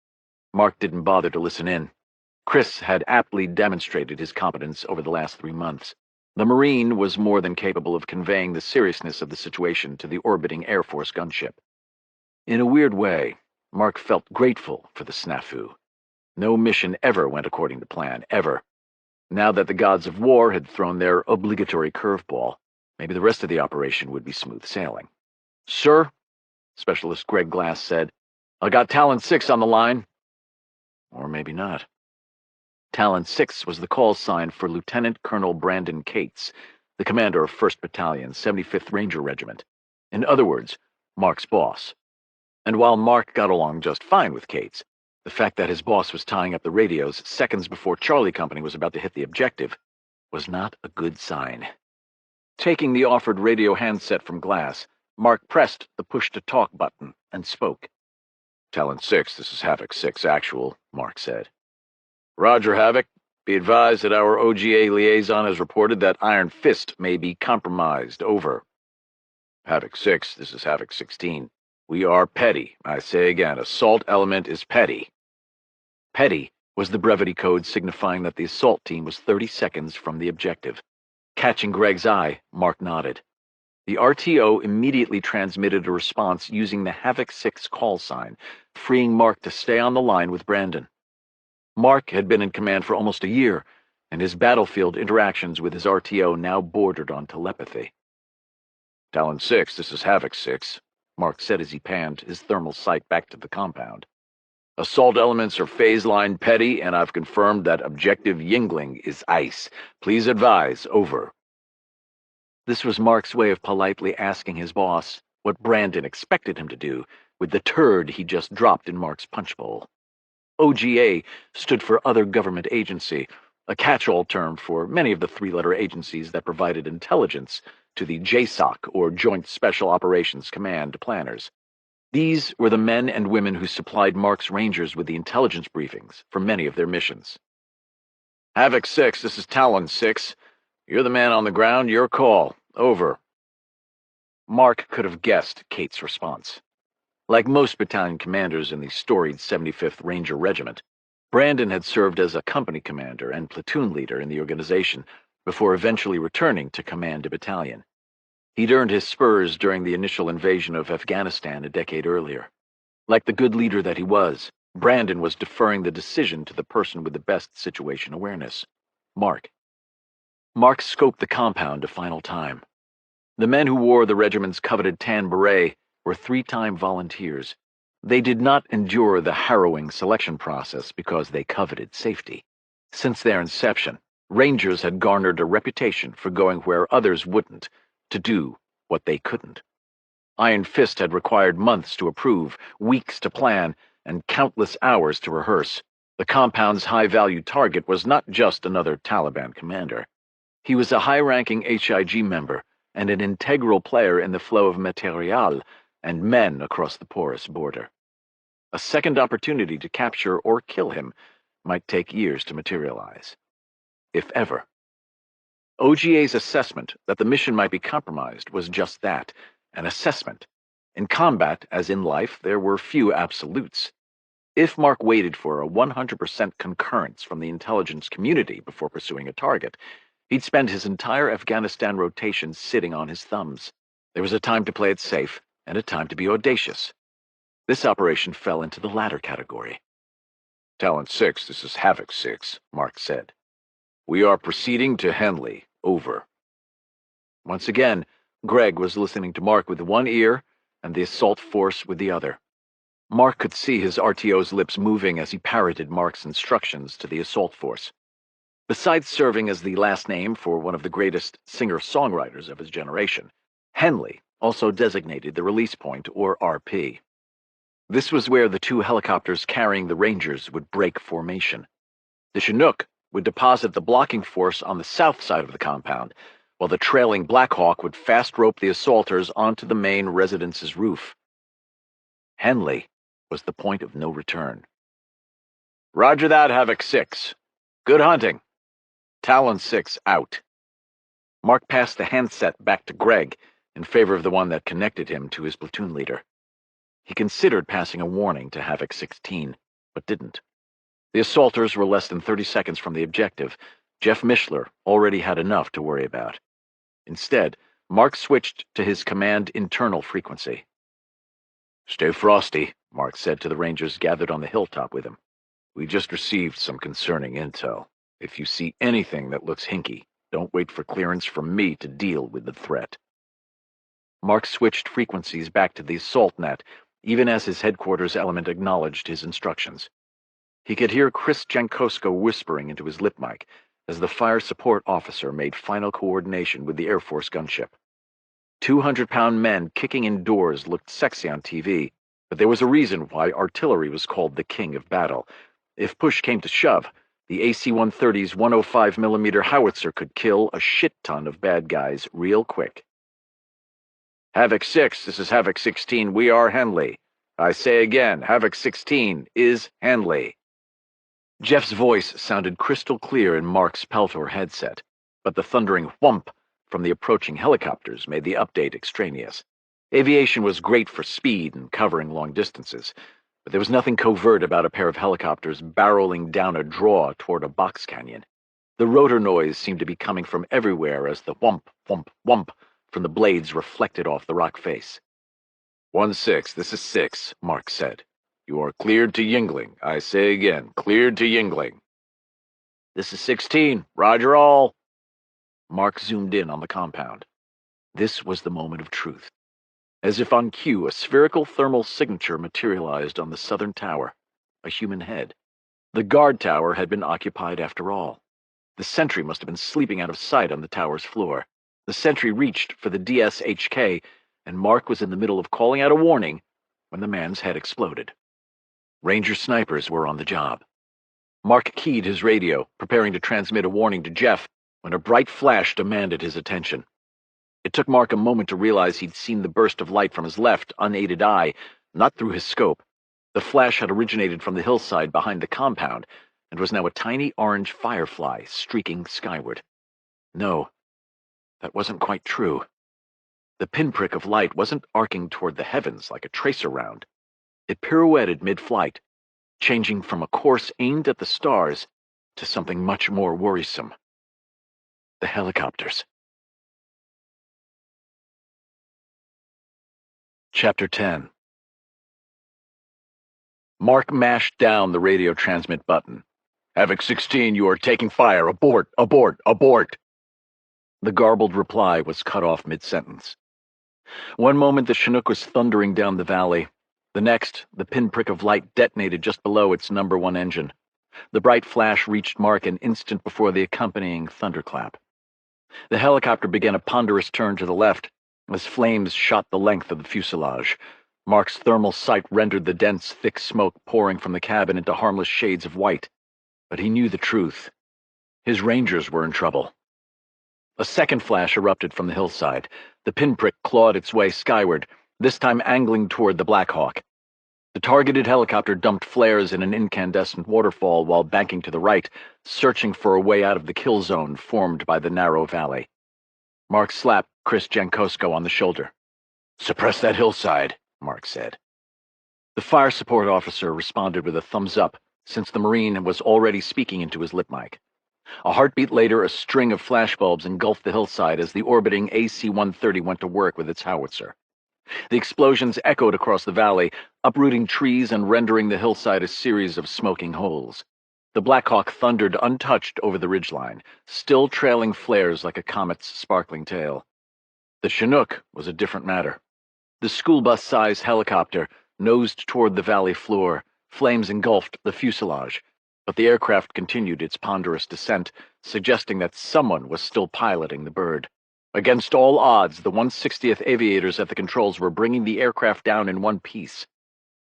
Mark didn't bother to listen in. Chris had aptly demonstrated his competence over the last 3 months. The Marine was more than capable of conveying the seriousness of the situation to the orbiting Air Force gunship. In a weird way, Mark felt grateful for the snafu. No mission ever went according to plan, ever. Now that the gods of war had thrown their obligatory curveball, maybe the rest of the operation would be smooth sailing. "Sir," Specialist Greg Glass said, "I got Talon 6 on the line." Or maybe not. Talon 6 was the call sign for Lieutenant Colonel Brandon Cates, the commander of 1st Battalion, 75th Ranger Regiment. In other words, Mark's boss. And while Mark got along just fine with Cates, the fact that his boss was tying up the radios seconds before Charlie Company was about to hit the objective was not a good sign. Taking the offered radio handset from Glass, Mark pressed the push-to-talk button and spoke. "Talon 6, this is Havoc 6 Actual," Mark said. "Roger, Havoc. Be advised that our OGA liaison has reported that Iron Fist may be compromised. Over." "Havoc 6, this is Havoc 16. We are petty. I say again, assault element is petty." Petty was the brevity code signifying that the assault team was 30 seconds from the objective. Catching Greg's eye, Mark nodded. The RTO immediately transmitted a response using the Havoc 6 call sign, freeing Mark to stay on the line with Brandon. Mark had been in command for almost a year, and his battlefield interactions with his RTO now bordered on telepathy. "Talon 6, this is Havoc 6, Mark said as he panned his thermal sight back to the compound. Assault elements are phase line petty, and I've confirmed that objective Yingling is ice. Please advise, over. This was Mark's way of politely asking his boss what Brandon expected him to do with the turd he just dropped in Mark's punch bowl. OGA stood for Other Government Agency, a catch-all term for many of the three-letter agencies that provided intelligence to the JSOC, or Joint Special Operations Command, planners. These were the men and women who supplied Mark's Rangers with the intelligence briefings for many of their missions. Havoc 6, this is Talon 6. You're the man on the ground, your call. Over. Mark could have guessed Kate's response. Like most battalion commanders in the storied 75th Ranger Regiment, Brandon had served as a company commander and platoon leader in the organization before eventually returning to command a battalion. He'd earned his spurs during the initial invasion of Afghanistan a decade earlier. Like the good leader that he was, Brandon was deferring the decision to the person with the best situation awareness, Mark. Mark scoped the compound a final time. The men who wore the regiment's coveted tan beret were three-time volunteers. They did not endure the harrowing selection process because they coveted safety. Since their inception, Rangers had garnered a reputation for going where others wouldn't, to do what they couldn't. Iron Fist had required months to approve, weeks to plan, and countless hours to rehearse. The compound's high-value target was not just another Taliban commander. He was a high-ranking HIG member and an integral player in the flow of material and men across the porous border. A second opportunity to capture or kill him might take years to materialize, if ever. OGA's assessment that the mission might be compromised was just that, an assessment. In combat, as in life, there were few absolutes. If Mark waited for a 100% concurrence from the intelligence community before pursuing a target, he'd spend his entire Afghanistan rotation sitting on his thumbs. There was a time to play it safe, and a time to be audacious. This operation fell into the latter category. Talon 6, this is Havoc 6, Mark said. We are proceeding to Henley. Over. Once again, Greg was listening to Mark with one ear and the assault force with the other. Mark could see his RTO's lips moving as he parroted Mark's instructions to the assault force. Besides serving as the last name for one of the greatest singer-songwriters of his generation, Henley also designated the release point, or RP. This was where the two helicopters carrying the Rangers would break formation. The Chinook would deposit the blocking force on the south side of the compound, while the trailing Black Hawk would fast-rope the assaulters onto the main residence's roof. Henley was the point of no return. Roger that, Havoc 6. Good hunting. Talon 6 out. Mark passed the handset back to Greg in favor of the one that connected him to his platoon leader. He considered passing a warning to Havoc 16, but didn't. The assaulters were less than 30 seconds from the objective. Jeff Mishler already had enough to worry about. Instead, Mark switched to his command internal frequency. Stay frosty, Mark said to the Rangers gathered on the hilltop with him. We just received some concerning intel. If you see anything that looks hinky, don't wait for clearance from me to deal with the threat. Mark switched frequencies back to the assault net, even as his headquarters element acknowledged his instructions. He could hear Chris Jankosko whispering into his lip mic as the fire support officer made final coordination with the Air Force gunship. 200-pound men kicking in doors looked sexy on TV, but there was a reason why artillery was called the king of battle. If push came to shove, the AC-130's 105mm howitzer could kill a shit ton of bad guys real quick. Havoc 6, this is Havoc 16, we are Henley. I say again, Havoc 16 is Henley. Jeff's voice sounded crystal clear in Mark's Peltor headset, but the thundering whump from the approaching helicopters made the update extraneous. Aviation was great for speed and covering long distances, but there was nothing covert about a pair of helicopters barreling down a draw toward a box canyon. The rotor noise seemed to be coming from everywhere as the whump, whump, whump from the blades reflected off the rock face. 1-6, this is 6, Mark said. You are cleared to Yingling. I say again, cleared to Yingling. This is 16, roger all. Mark zoomed in on the compound. This was the moment of truth. As if on cue, a spherical thermal signature materialized on the southern tower. a human head. The guard tower had been occupied after all. The sentry must have been sleeping out of sight on the tower's floor. The sentry reached for the DSHK, and Mark was in the middle of calling out a warning when the man's head exploded. Ranger snipers were on the job. Mark keyed his radio, preparing to transmit a warning to Jeff, when a bright flash demanded his attention. It took Mark a moment to realize he'd seen the burst of light from his left, unaided eye, not through his scope. The flash had originated from the hillside behind the compound, and was now a tiny orange firefly streaking skyward. No, that wasn't quite true. The pinprick of light wasn't arcing toward the heavens like a tracer round. It pirouetted mid-flight, changing from a course aimed at the stars to something much more worrisome. The helicopters. Chapter 10. Mark mashed down the radio transmit button. "Havoc 16, you are taking fire. Abort, abort, abort." The garbled reply was cut off mid-sentence. One moment the Chinook was thundering down the valley. The next, the pinprick of light detonated just below its number 1 engine. The bright flash reached Mark an instant before the accompanying thunderclap. The helicopter began a ponderous turn to the left as flames shot the length of the fuselage. Mark's thermal sight rendered the dense, thick smoke pouring from the cabin into harmless shades of white. But he knew the truth. His Rangers were in trouble. A second flash erupted from the hillside. The pinprick clawed its way skyward, this time angling toward the Black Hawk. The targeted helicopter dumped flares in an incandescent waterfall while banking to the right, searching for a way out of the kill zone formed by the narrow valley. Mark slapped Chris Jankosko on the shoulder. "Suppress that hillside," Mark said. The fire support officer responded with a thumbs up, since the Marine was already speaking into his lip mic. A heartbeat later, a string of flashbulbs engulfed the hillside as the orbiting AC-130 went to work with its howitzer. The explosions echoed across the valley, uprooting trees and rendering the hillside a series of smoking holes. The Black Hawk thundered untouched over the ridgeline, still trailing flares like a comet's sparkling tail. The Chinook was a different matter. The school bus-sized helicopter nosed toward the valley floor. Flames engulfed the fuselage, but the aircraft continued its ponderous descent, suggesting that someone was still piloting the bird. Against all odds, the 160th aviators at the controls were bringing the aircraft down in one piece.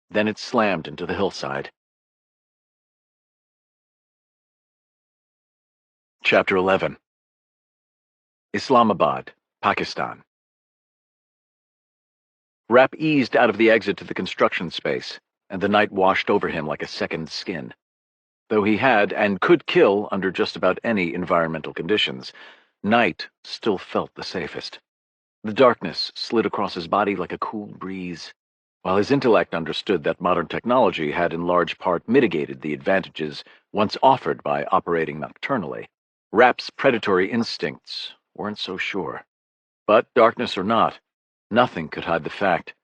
Then it slammed into the hillside. Chapter 11. Islamabad, Pakistan. Rapp eased out of the exit to the construction space, and the night washed over him like a second skin. Though he had and could kill under just about any environmental conditions, night still felt the safest. The darkness slid across his body like a cool breeze. While his intellect understood that modern technology had in large part mitigated the advantages once offered by operating nocturnally, Rapp's predatory instincts weren't so sure. But darkness or not, nothing could hide the fact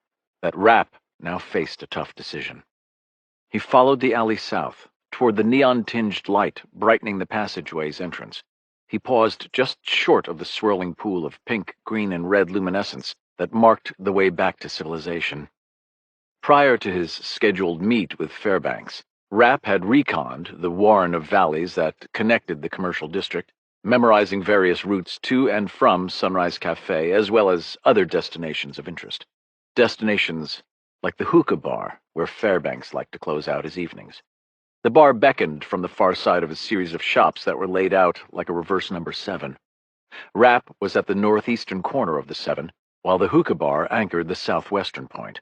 that Rapp now faced a tough decision. He followed the alley south, toward the neon-tinged light brightening the passageway's entrance. He paused just short of the swirling pool of pink, green, and red luminescence that marked the way back to civilization. Prior to his scheduled meet with Fairbanks, Rapp had reconned the warren of valleys that connected the commercial district, memorizing various routes to and from Sunrise Cafe, as well as other destinations of interest. Destinations like the hookah bar, where Fairbanks liked to close out his evenings. The bar beckoned from the far side of a series of shops that were laid out like a reverse number 7. Rapp was at the northeastern corner of the 7, while the hookah bar anchored the southwestern point.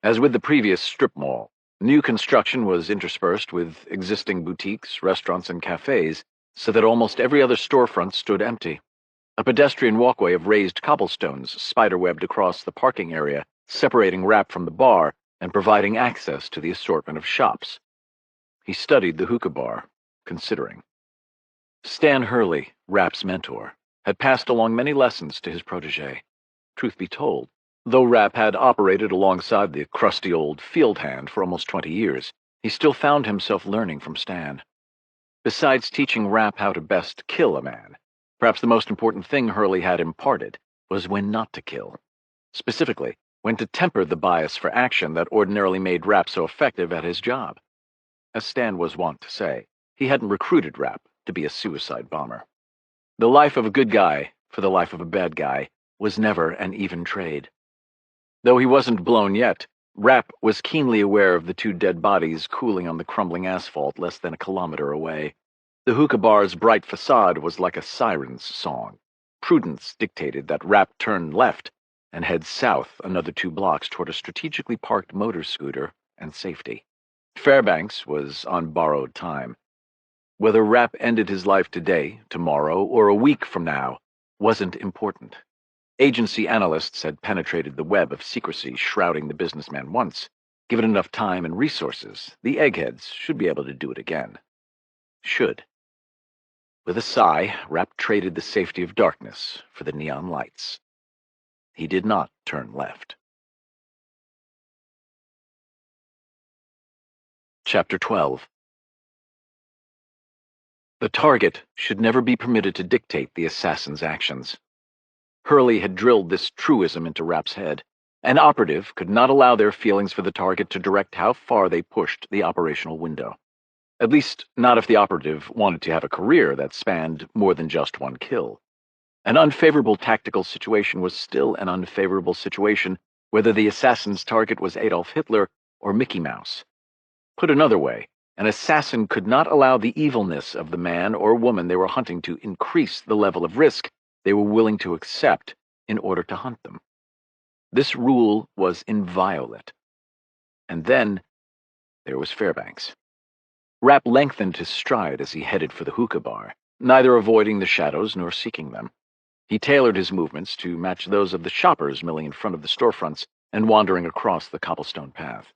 As with the previous strip mall, new construction was interspersed with existing boutiques, restaurants, and cafes, so that almost every other storefront stood empty. A pedestrian walkway of raised cobblestones spiderwebbed across the parking area, separating Rapp from the bar and providing access to the assortment of shops. He studied the hookah bar, considering. Stan Hurley, Rapp's mentor, had passed along many lessons to his protege. Truth be told, though Rapp had operated alongside the crusty old field hand for almost 20 years, he still found himself learning from Stan. Besides teaching Rapp how to best kill a man, perhaps the most important thing Hurley had imparted was when not to kill. Specifically, when to temper the bias for action that ordinarily made Rapp so effective at his job. as Stan was wont to say, he hadn't recruited Rapp to be a suicide bomber. The life of a good guy for the life of a bad guy was never an even trade. Though he wasn't blown yet, Rapp was keenly aware of the two dead bodies cooling on the crumbling asphalt less than a kilometer away. The hookah bar's bright facade was like a siren's song. Prudence dictated that Rapp turn left and head south another 2 blocks toward a strategically parked motor scooter and safety. Fairbanks was on borrowed time. Whether Rapp ended his life today, tomorrow, or a week from now wasn't important. Agency analysts had penetrated the web of secrecy shrouding the businessman once. Given enough time and resources, the eggheads should be able to do it again. Should. With a sigh, Rapp traded the safety of darkness for the neon lights. He did not turn left. Chapter 12. The target should never be permitted to dictate the assassin's actions. Hurley had drilled this truism into Rapp's head. An operative could not allow their feelings for the target to direct how far they pushed the operational window. At least, not if the operative wanted to have a career that spanned more than just one kill. An unfavorable tactical situation was still an unfavorable situation, whether the assassin's target was Adolf Hitler or Mickey Mouse. Put another way, an assassin could not allow the evilness of the man or woman they were hunting to increase the level of risk they were willing to accept in order to hunt them. This rule was inviolate. And then there was Fairbanks. Rapp lengthened his stride as he headed for the hookah bar, neither avoiding the shadows nor seeking them. He tailored his movements to match those of the shoppers milling in front of the storefronts and wandering across the cobblestone path.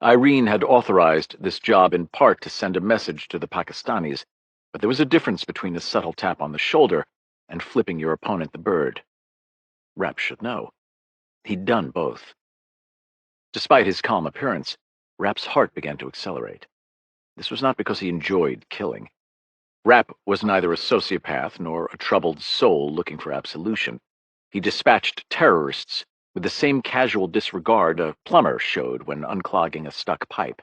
Irene had authorized this job in part to send a message to the Pakistanis, but there was a difference between a subtle tap on the shoulder and flipping your opponent the bird. Rapp should know. He'd done both. Despite his calm appearance, Rapp's heart began to accelerate. This was not because he enjoyed killing. Rapp was neither a sociopath nor a troubled soul looking for absolution. He dispatched terrorists with the same casual disregard a plumber showed when unclogging a stuck pipe.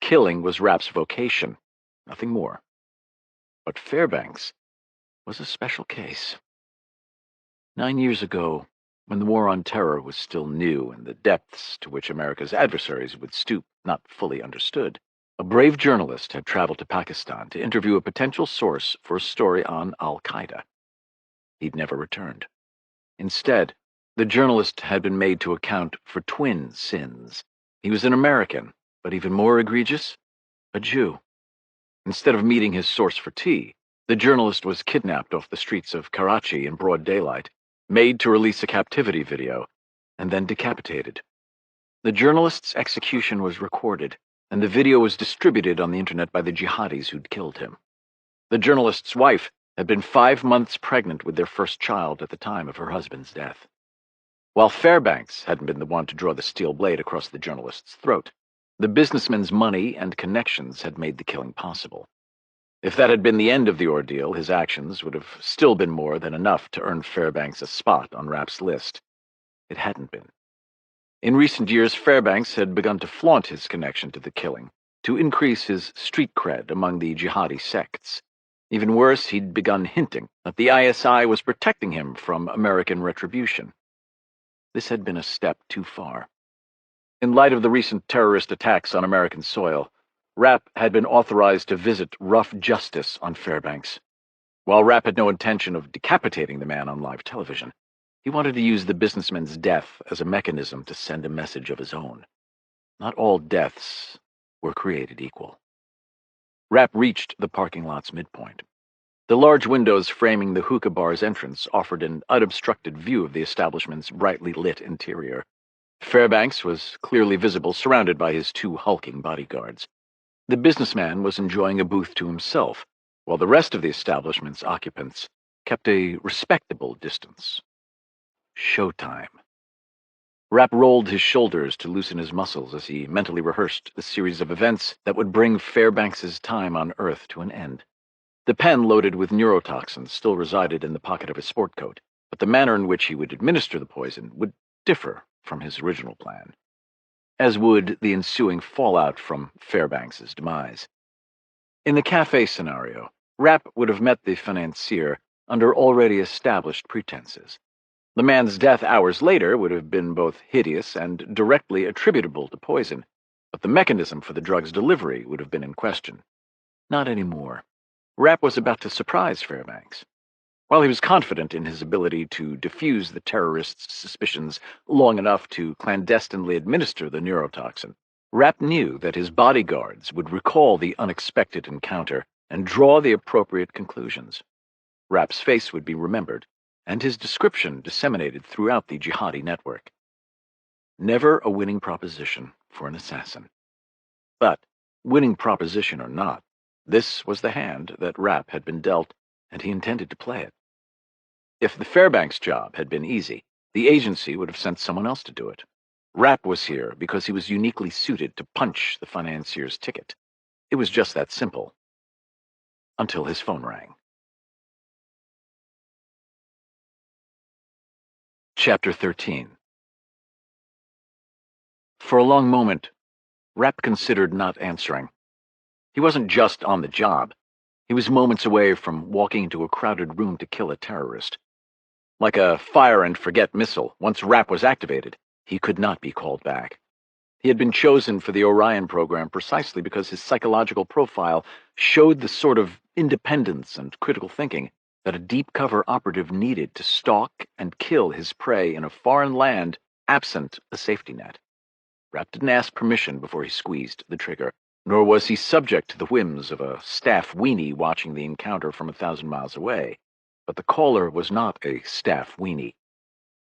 Killing was Rapp's vocation, nothing more. But Fairbanks was a special case. 9 years ago, when the war on terror was still new and the depths to which America's adversaries would stoop not fully understood, a brave journalist had traveled to Pakistan to interview a potential source for a story on Al-Qaeda. He'd never returned. Instead, the journalist had been made to account for twin sins. He was an American, but even more egregious, a Jew. Instead of meeting his source for tea, the journalist was kidnapped off the streets of Karachi in broad daylight, made to release a captivity video, and then decapitated. The journalist's execution was recorded, and the video was distributed on the internet by the jihadis who'd killed him. The journalist's wife had been 5 months pregnant with their first child at the time of her husband's death. While Fairbanks hadn't been the one to draw the steel blade across the journalist's throat, the businessman's money and connections had made the killing possible. If that had been the end of the ordeal, his actions would have still been more than enough to earn Fairbanks a spot on Rapp's list. It hadn't been. In recent years, Fairbanks had begun to flaunt his connection to the killing, to increase his street cred among the jihadi sects. Even worse, he'd begun hinting that the ISI was protecting him from American retribution. This had been a step too far. In light of the recent terrorist attacks on American soil, Rapp had been authorized to visit rough justice on Fairbanks. While Rapp had no intention of decapitating the man on live television, he wanted to use the businessman's death as a mechanism to send a message of his own. Not all deaths were created equal. Rapp reached the parking lot's midpoint. The large windows framing the hookah bar's entrance offered an unobstructed view of the establishment's brightly lit interior. Fairbanks was clearly visible, surrounded by his 2 hulking bodyguards. The businessman was enjoying a booth to himself, while the rest of the establishment's occupants kept a respectable distance. Showtime. Rapp rolled his shoulders to loosen his muscles as he mentally rehearsed the series of events that would bring Fairbanks's time on Earth to an end. The pen loaded with neurotoxins still resided in the pocket of his sport coat, but the manner in which he would administer the poison would differ from his original plan. as would the ensuing fallout from Fairbanks's demise. In the cafe scenario, Rapp would have met the financier under already established pretenses. The man's death hours later would have been both hideous and directly attributable to poison, but the mechanism for the drug's delivery would have been in question. Not anymore. Rapp was about to surprise Fairbanks. While he was confident in his ability to defuse the terrorists' suspicions long enough to clandestinely administer the neurotoxin, Rapp knew that his bodyguards would recall the unexpected encounter and draw the appropriate conclusions. Rapp's face would be remembered, and his description disseminated throughout the jihadi network. Never a winning proposition for an assassin. But, winning proposition or not, this was the hand that Rapp had been dealt, and he intended to play it. If the Fairbanks job had been easy, the agency would have sent someone else to do it. Rapp was here because he was uniquely suited to punch the financier's ticket. It was just that simple. Until his phone rang. Chapter 13. For a long moment, Rapp considered not answering. He wasn't just on the job. He was moments away from walking into a crowded room to kill a terrorist. Like a fire-and-forget missile, once Rapp was activated, he could not be called back. He had been chosen for the Orion program precisely because his psychological profile showed the sort of independence and critical thinking that a deep-cover operative needed to stalk and kill his prey in a foreign land absent a safety net. Rapp didn't ask permission before he squeezed the trigger, nor was he subject to the whims of a staff weenie watching the encounter from 1,000 miles away. But the caller was not a staff weenie.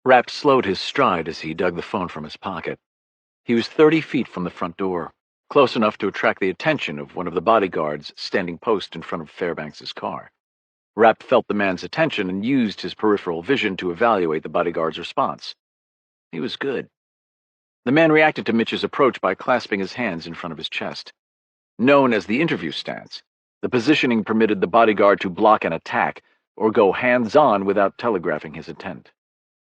Rapp slowed his stride as he dug the phone from his pocket. He was 30 feet from the front door, close enough to attract the attention of one of the bodyguards standing post in front of Fairbanks's car. Rapp felt the man's attention and used his peripheral vision to evaluate the bodyguard's response. He was good. The man reacted to Mitch's approach by clasping his hands in front of his chest. Known as the interview stance, the positioning permitted the bodyguard to block an attack or go hands-on without telegraphing his intent.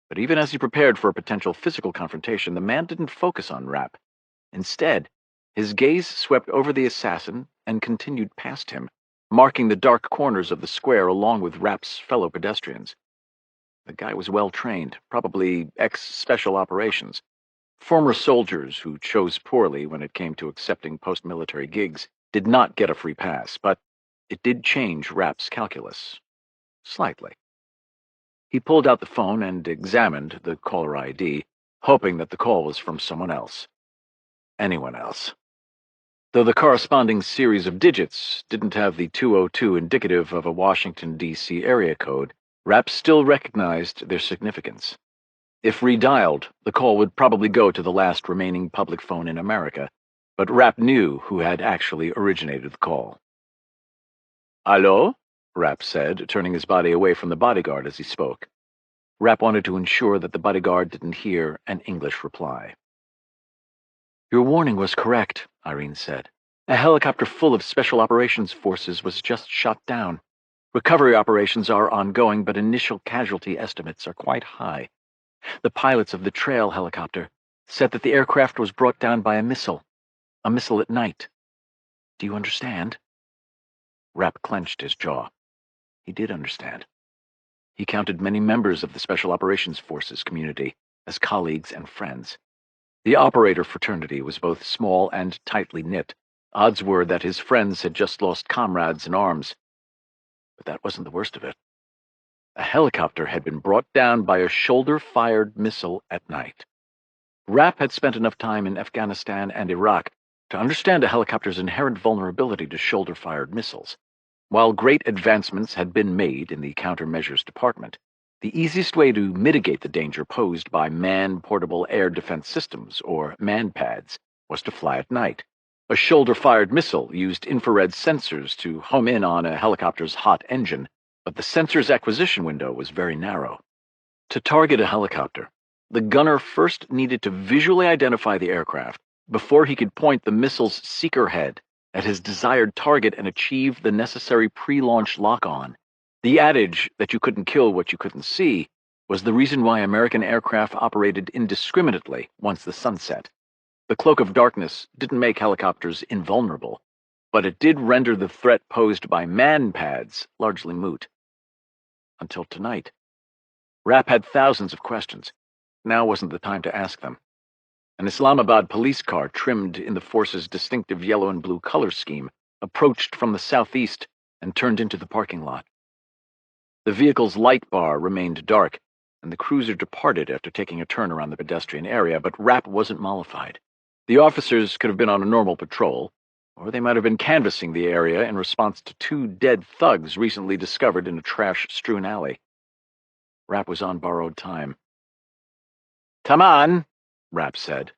But even as he prepared for a potential physical confrontation, the man didn't focus on Rapp. Instead, his gaze swept over the assassin and continued past him, marking the dark corners of the square along with Rapp's fellow pedestrians. The guy was well-trained, probably ex-special operations. Former soldiers who chose poorly when it came to accepting post-military gigs did not get a free pass, but it did change Rapp's calculus. Slightly. He pulled out the phone and examined the caller ID, hoping that the call was from someone else. Anyone else. Though the corresponding series of digits didn't have the 202 indicative of a Washington, D.C. area code, Rapp still recognized their significance. If redialed, the call would probably go to the last remaining public phone in America, but Rapp knew who had actually originated the call. "Hello?" Rapp said, turning his body away from the bodyguard as he spoke. Rapp wanted to ensure that the bodyguard didn't hear an English reply. "Your warning was correct," Irene said. "A helicopter full of Special Operations Forces was just shot down. Recovery operations are ongoing, but initial casualty estimates are quite high. The pilots of the trail helicopter said that the aircraft was brought down by a missile at night. Do you understand?" Rapp clenched his jaw. He did understand. He counted many members of the Special Operations Forces community as colleagues and friends. The operator fraternity was both small and tightly knit. Odds were that his friends had just lost comrades in arms. But that wasn't the worst of it. A helicopter had been brought down by a shoulder-fired missile at night. Rapp had spent enough time in Afghanistan and Iraq to understand a helicopter's inherent vulnerability to shoulder-fired missiles. While great advancements had been made in the countermeasures department, the easiest way to mitigate the danger posed by man-portable air defense systems, or MANPADS, was to fly at night. A shoulder-fired missile used infrared sensors to home in on a helicopter's hot engine, but the sensor's acquisition window was very narrow. To target a helicopter, the gunner first needed to visually identify the aircraft before he could point the missile's seeker head at his desired target and achieve the necessary pre-launch lock-on. The adage that you couldn't kill what you couldn't see was the reason why American aircraft operated indiscriminately once the sun set. The cloak of darkness didn't make helicopters invulnerable, but it did render the threat posed by man-pads largely moot. Until tonight. Rapp had thousands of questions. Now wasn't the time to ask them. An Islamabad police car trimmed in the force's distinctive yellow and blue color scheme approached from the southeast and turned into the parking lot. The vehicle's light bar remained dark, and the cruiser departed after taking a turn around the pedestrian area, but Rapp wasn't mollified. The officers could have been on a normal patrol, or they might have been canvassing the area in response to 2 dead thugs recently discovered in a trash-strewn alley. Rapp was on borrowed time. "Come on," Rapp said.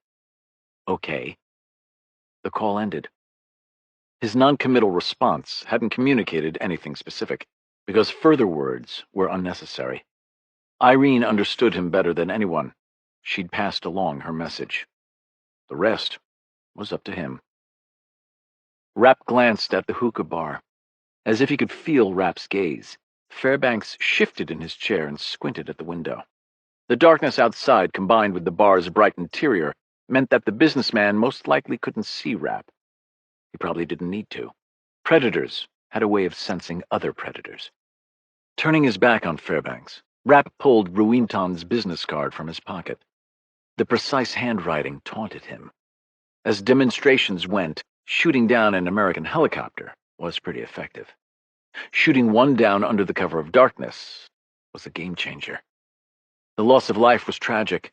"Okay." The call ended. His non-committal response hadn't communicated anything specific, because further words were unnecessary. Irene understood him better than anyone. She'd passed along her message. The rest was up to him. Rapp glanced at the hookah bar. As if he could feel Rapp's gaze, Fairbanks shifted in his chair and squinted at the window. The darkness outside, combined with the bar's bright interior, meant that the businessman most likely couldn't see Rapp. He probably didn't need to. Predators had a way of sensing other predators. Turning his back on Fairbanks, Rapp pulled Ruinton's business card from his pocket. The precise handwriting taunted him. As demonstrations went, shooting down an American helicopter was pretty effective. Shooting one down under the cover of darkness was a game-changer. The loss of life was tragic,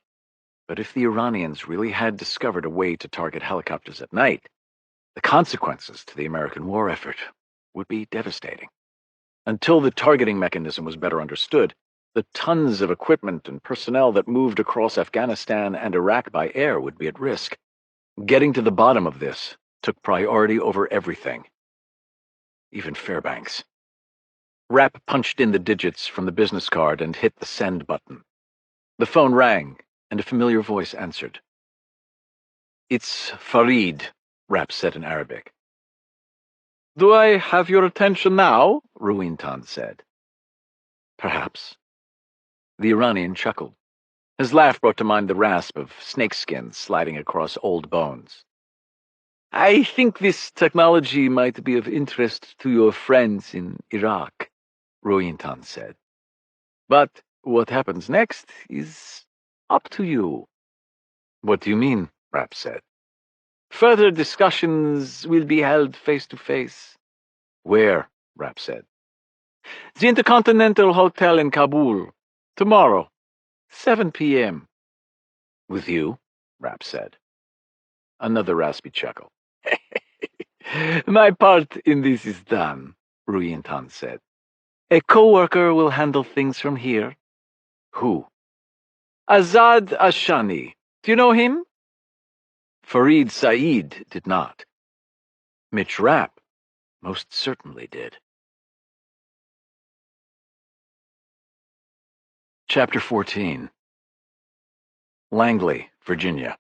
but if the Iranians really had discovered a way to target helicopters at night, the consequences to the American war effort would be devastating. Until the targeting mechanism was better understood, the tons of equipment and personnel that moved across Afghanistan and Iraq by air would be at risk. Getting to the bottom of this took priority over everything. Even Fairbanks. Rapp punched in the digits from the business card and hit the send button. The phone rang, and a familiar voice answered. "It's Farid," Rapp said in Arabic. "Do I have your attention now?" Ruinton said. "Perhaps." The Iranian chuckled. His laugh brought to mind the rasp of snakeskin sliding across old bones. "I think this technology might be of interest to your friends in Iraq," Ruinton said. "But what happens next is up to you." "What do you mean?" Rapp said. "Further discussions will be held face-to-face." "Where?" Rapp said. "The Intercontinental Hotel in Kabul. Tomorrow, 7 p.m. "With you?" Rapp said. Another raspy chuckle. "My part in this is done," Ruinton said. "A co-worker will handle things from here." "Who?" "Azad Ashani. Do you know him?" Farid Said did not. Mitch Rapp most certainly did. Chapter 14. Langley, Virginia.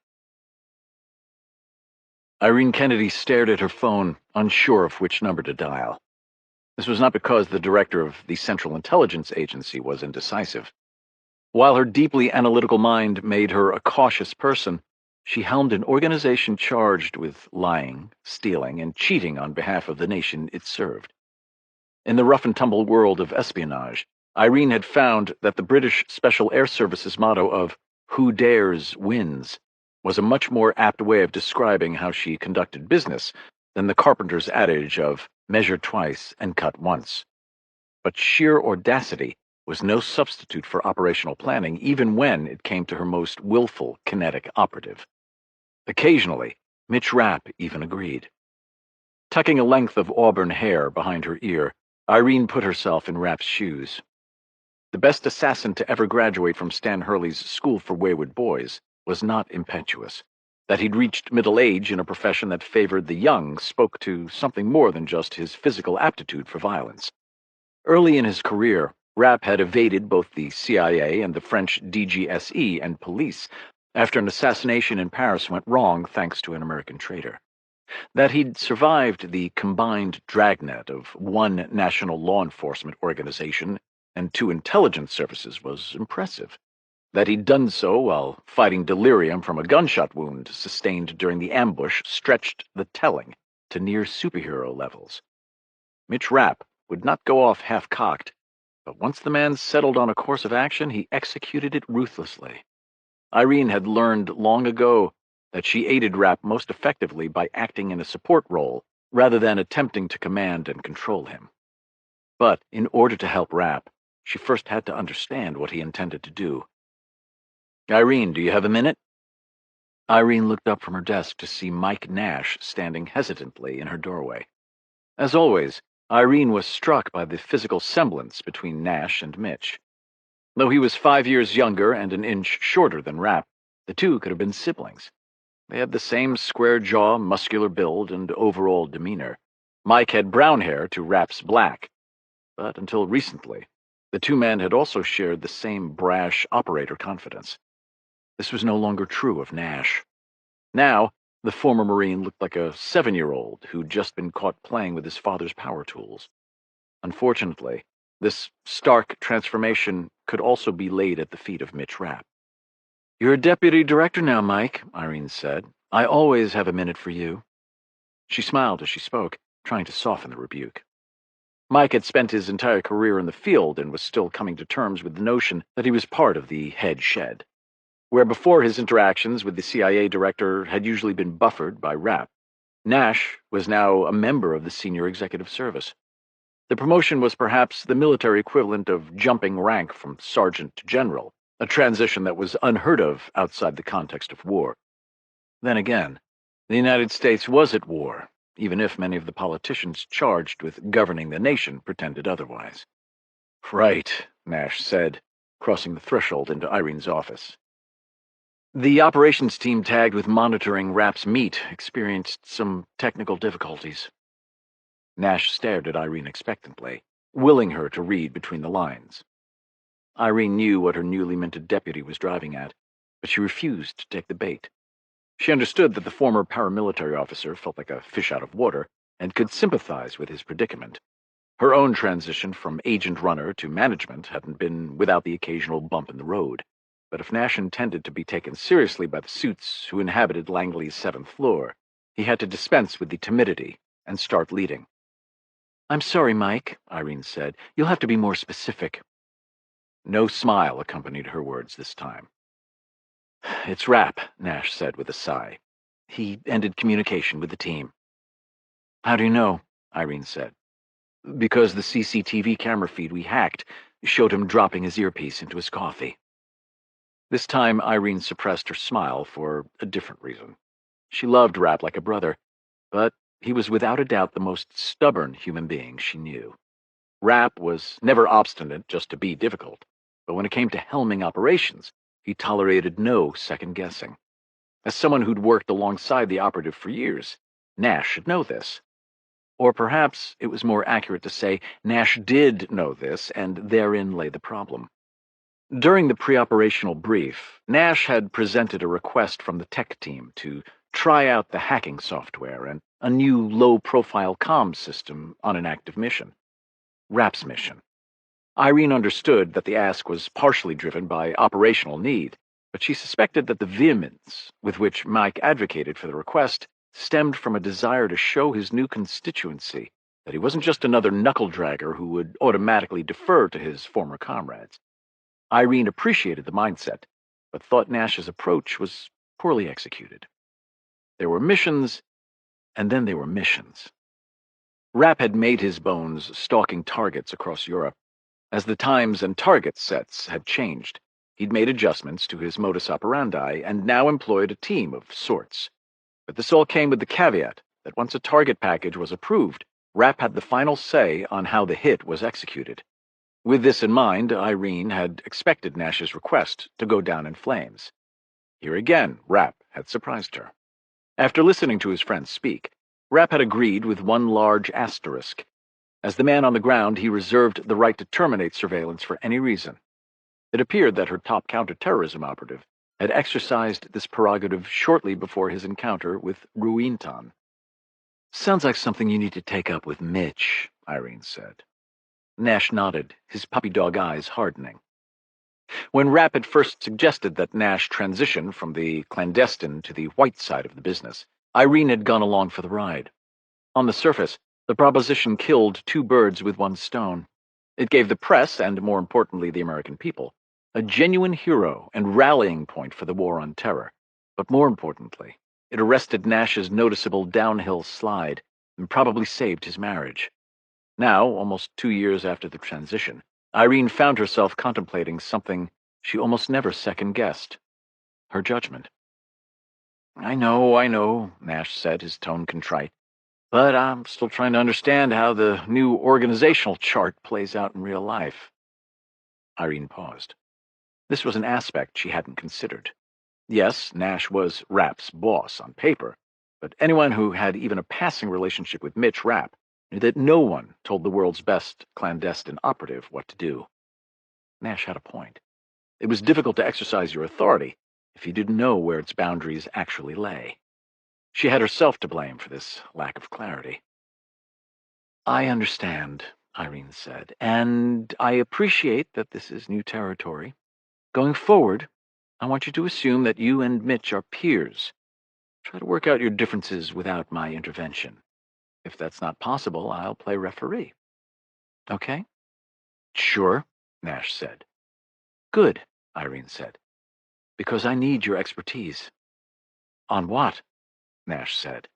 Irene Kennedy stared at her phone, unsure of which number to dial. This was not because the director of the Central Intelligence Agency was indecisive. While her deeply analytical mind made her a cautious person, she helmed an organization charged with lying, stealing, and cheating on behalf of the nation it served. In the rough-and-tumble world of espionage, Irene had found that the British Special Air Service's motto of "Who dares, wins" was a much more apt way of describing how she conducted business than the carpenter's adage of "measure twice and cut once." But sheer audacity was no substitute for operational planning, even when it came to her most willful kinetic operative. Occasionally, Mitch Rapp even agreed. Tucking a length of auburn hair behind her ear, Irene put herself in Rapp's shoes. The best assassin to ever graduate from Stan Hurley's School for Wayward Boys was not impetuous. That he'd reached middle age in a profession that favored the young spoke to something more than just his physical aptitude for violence. Early in his career, Rapp had evaded both the CIA and the French DGSE and police after an assassination in Paris went wrong thanks to an American traitor. That he'd survived the combined dragnet of one national law enforcement organization and 2 intelligence services was impressive. That he'd done so while fighting delirium from a gunshot wound sustained during the ambush stretched the telling to near superhero levels. Mitch Rapp would not go off half-cocked, but once the man settled on a course of action, he executed it ruthlessly. Irene had learned long ago that she aided Rapp most effectively by acting in a support role rather than attempting to command and control him. But in order to help Rapp, she first had to understand what he intended to do. "Irene, do you have a minute?" Irene looked up from her desk to see Mike Nash standing hesitantly in her doorway. As always, Irene was struck by the physical semblance between Nash and Mitch. Though he was 5 years younger and an inch shorter than Rapp, the two could have been siblings. They had the same square jaw, muscular build, and overall demeanor. Mike had brown hair to Rapp's black, but until recently, the two men had also shared the same brash operator confidence. This was no longer true of Nash. Now, the former Marine looked like a 7-year-old who'd just been caught playing with his father's power tools. Unfortunately, this stark transformation could also be laid at the feet of Mitch Rapp. "You're a deputy director now, Mike," Irene said. "I always have a minute for you." She smiled as she spoke, trying to soften the rebuke. Mike had spent his entire career in the field and was still coming to terms with the notion that he was part of the head shed, where before his interactions with the CIA director had usually been buffered by Rapp. Nash was now a member of the senior executive service. The promotion was perhaps the military equivalent of jumping rank from sergeant to general, a transition that was unheard of outside the context of war. Then again, the United States was at war, even if many of the politicians charged with governing the nation pretended otherwise. "Right," Nash said, crossing the threshold into Irene's office. "The operations team tagged with monitoring Rapp's meet experienced some technical difficulties." Nash stared at Irene expectantly, willing her to read between the lines. Irene knew what her newly minted deputy was driving at, but she refused to take the bait. She understood that the former paramilitary officer felt like a fish out of water and could sympathize with his predicament. Her own transition from agent runner to management hadn't been without the occasional bump in the road. But if Nash intended to be taken seriously by the suits who inhabited Langley's 7th floor, he had to dispense with the timidity and start leading. "I'm sorry, Mike," Irene said. "You'll have to be more specific." No smile accompanied her words this time. "It's Rapp," Nash said with a sigh. "He ended communication with the team." "How do you know?" Irene said. "Because the CCTV camera feed we hacked showed him dropping his earpiece into his coffee." This time Irene suppressed her smile for a different reason. She loved Rapp like a brother, but he was without a doubt the most stubborn human being she knew. Rapp was never obstinate just to be difficult, but when it came to helming operations, he tolerated no second-guessing. As someone who'd worked alongside the operative for years, Nash should know this. Or perhaps it was more accurate to say Nash did know this, and therein lay the problem. During the pre-operational brief, Nash had presented a request from the tech team to try out the hacking software and a new low-profile comms system on an active mission. Rapp's mission. Irene understood that the ask was partially driven by operational need, but she suspected that the vehemence with which Mike advocated for the request stemmed from a desire to show his new constituency that he wasn't just another knuckle-dragger who would automatically defer to his former comrades. Irene appreciated the mindset, but thought Nash's approach was poorly executed. There were missions, and then there were missions. Rapp had made his bones stalking targets across Europe. As the times and target sets had changed, he'd made adjustments to his modus operandi and now employed a team of sorts. But this all came with the caveat that once a target package was approved, Rapp had the final say on how the hit was executed. With this in mind, Irene had expected Nash's request to go down in flames. Here again, Rapp had surprised her. After listening to his friend speak, Rapp had agreed with one large asterisk. As the man on the ground, he reserved the right to terminate surveillance for any reason. It appeared that her top counterterrorism operative had exercised this prerogative shortly before his encounter with Ruintan. "Sounds like something you need to take up with Mitch," Irene said. Nash nodded, his puppy-dog eyes hardening. When Rapp had first suggested that Nash transition from the clandestine to the white side of the business, Irene had gone along for the ride. On the surface, the proposition killed two birds with one stone. It gave the press, and more importantly the American people, a genuine hero and rallying point for the war on terror. But more importantly, it arrested Nash's noticeable downhill slide and probably saved his marriage. Now, almost 2 years after the transition, Irene found herself contemplating something she almost never second-guessed: her judgment. I know, Nash said, his tone contrite. But I'm still trying to understand how the new organizational chart plays out in real life. Irene paused. This was an aspect she hadn't considered. Yes, Nash was Rapp's boss on paper, but anyone who had even a passing relationship with Mitch Rapp knew that no one told the world's best clandestine operative what to do. Nash had a point. It was difficult to exercise your authority if you didn't know where its boundaries actually lay. She had herself to blame for this lack of clarity. I understand, Irene said, and I appreciate that this is new territory. Going forward, I want you to assume that you and Mitch are peers. Try to work out your differences without my intervention. If that's not possible, I'll play referee. Okay? Sure, Nash said. Good, Irene said, because I need your expertise. On what? Nash said.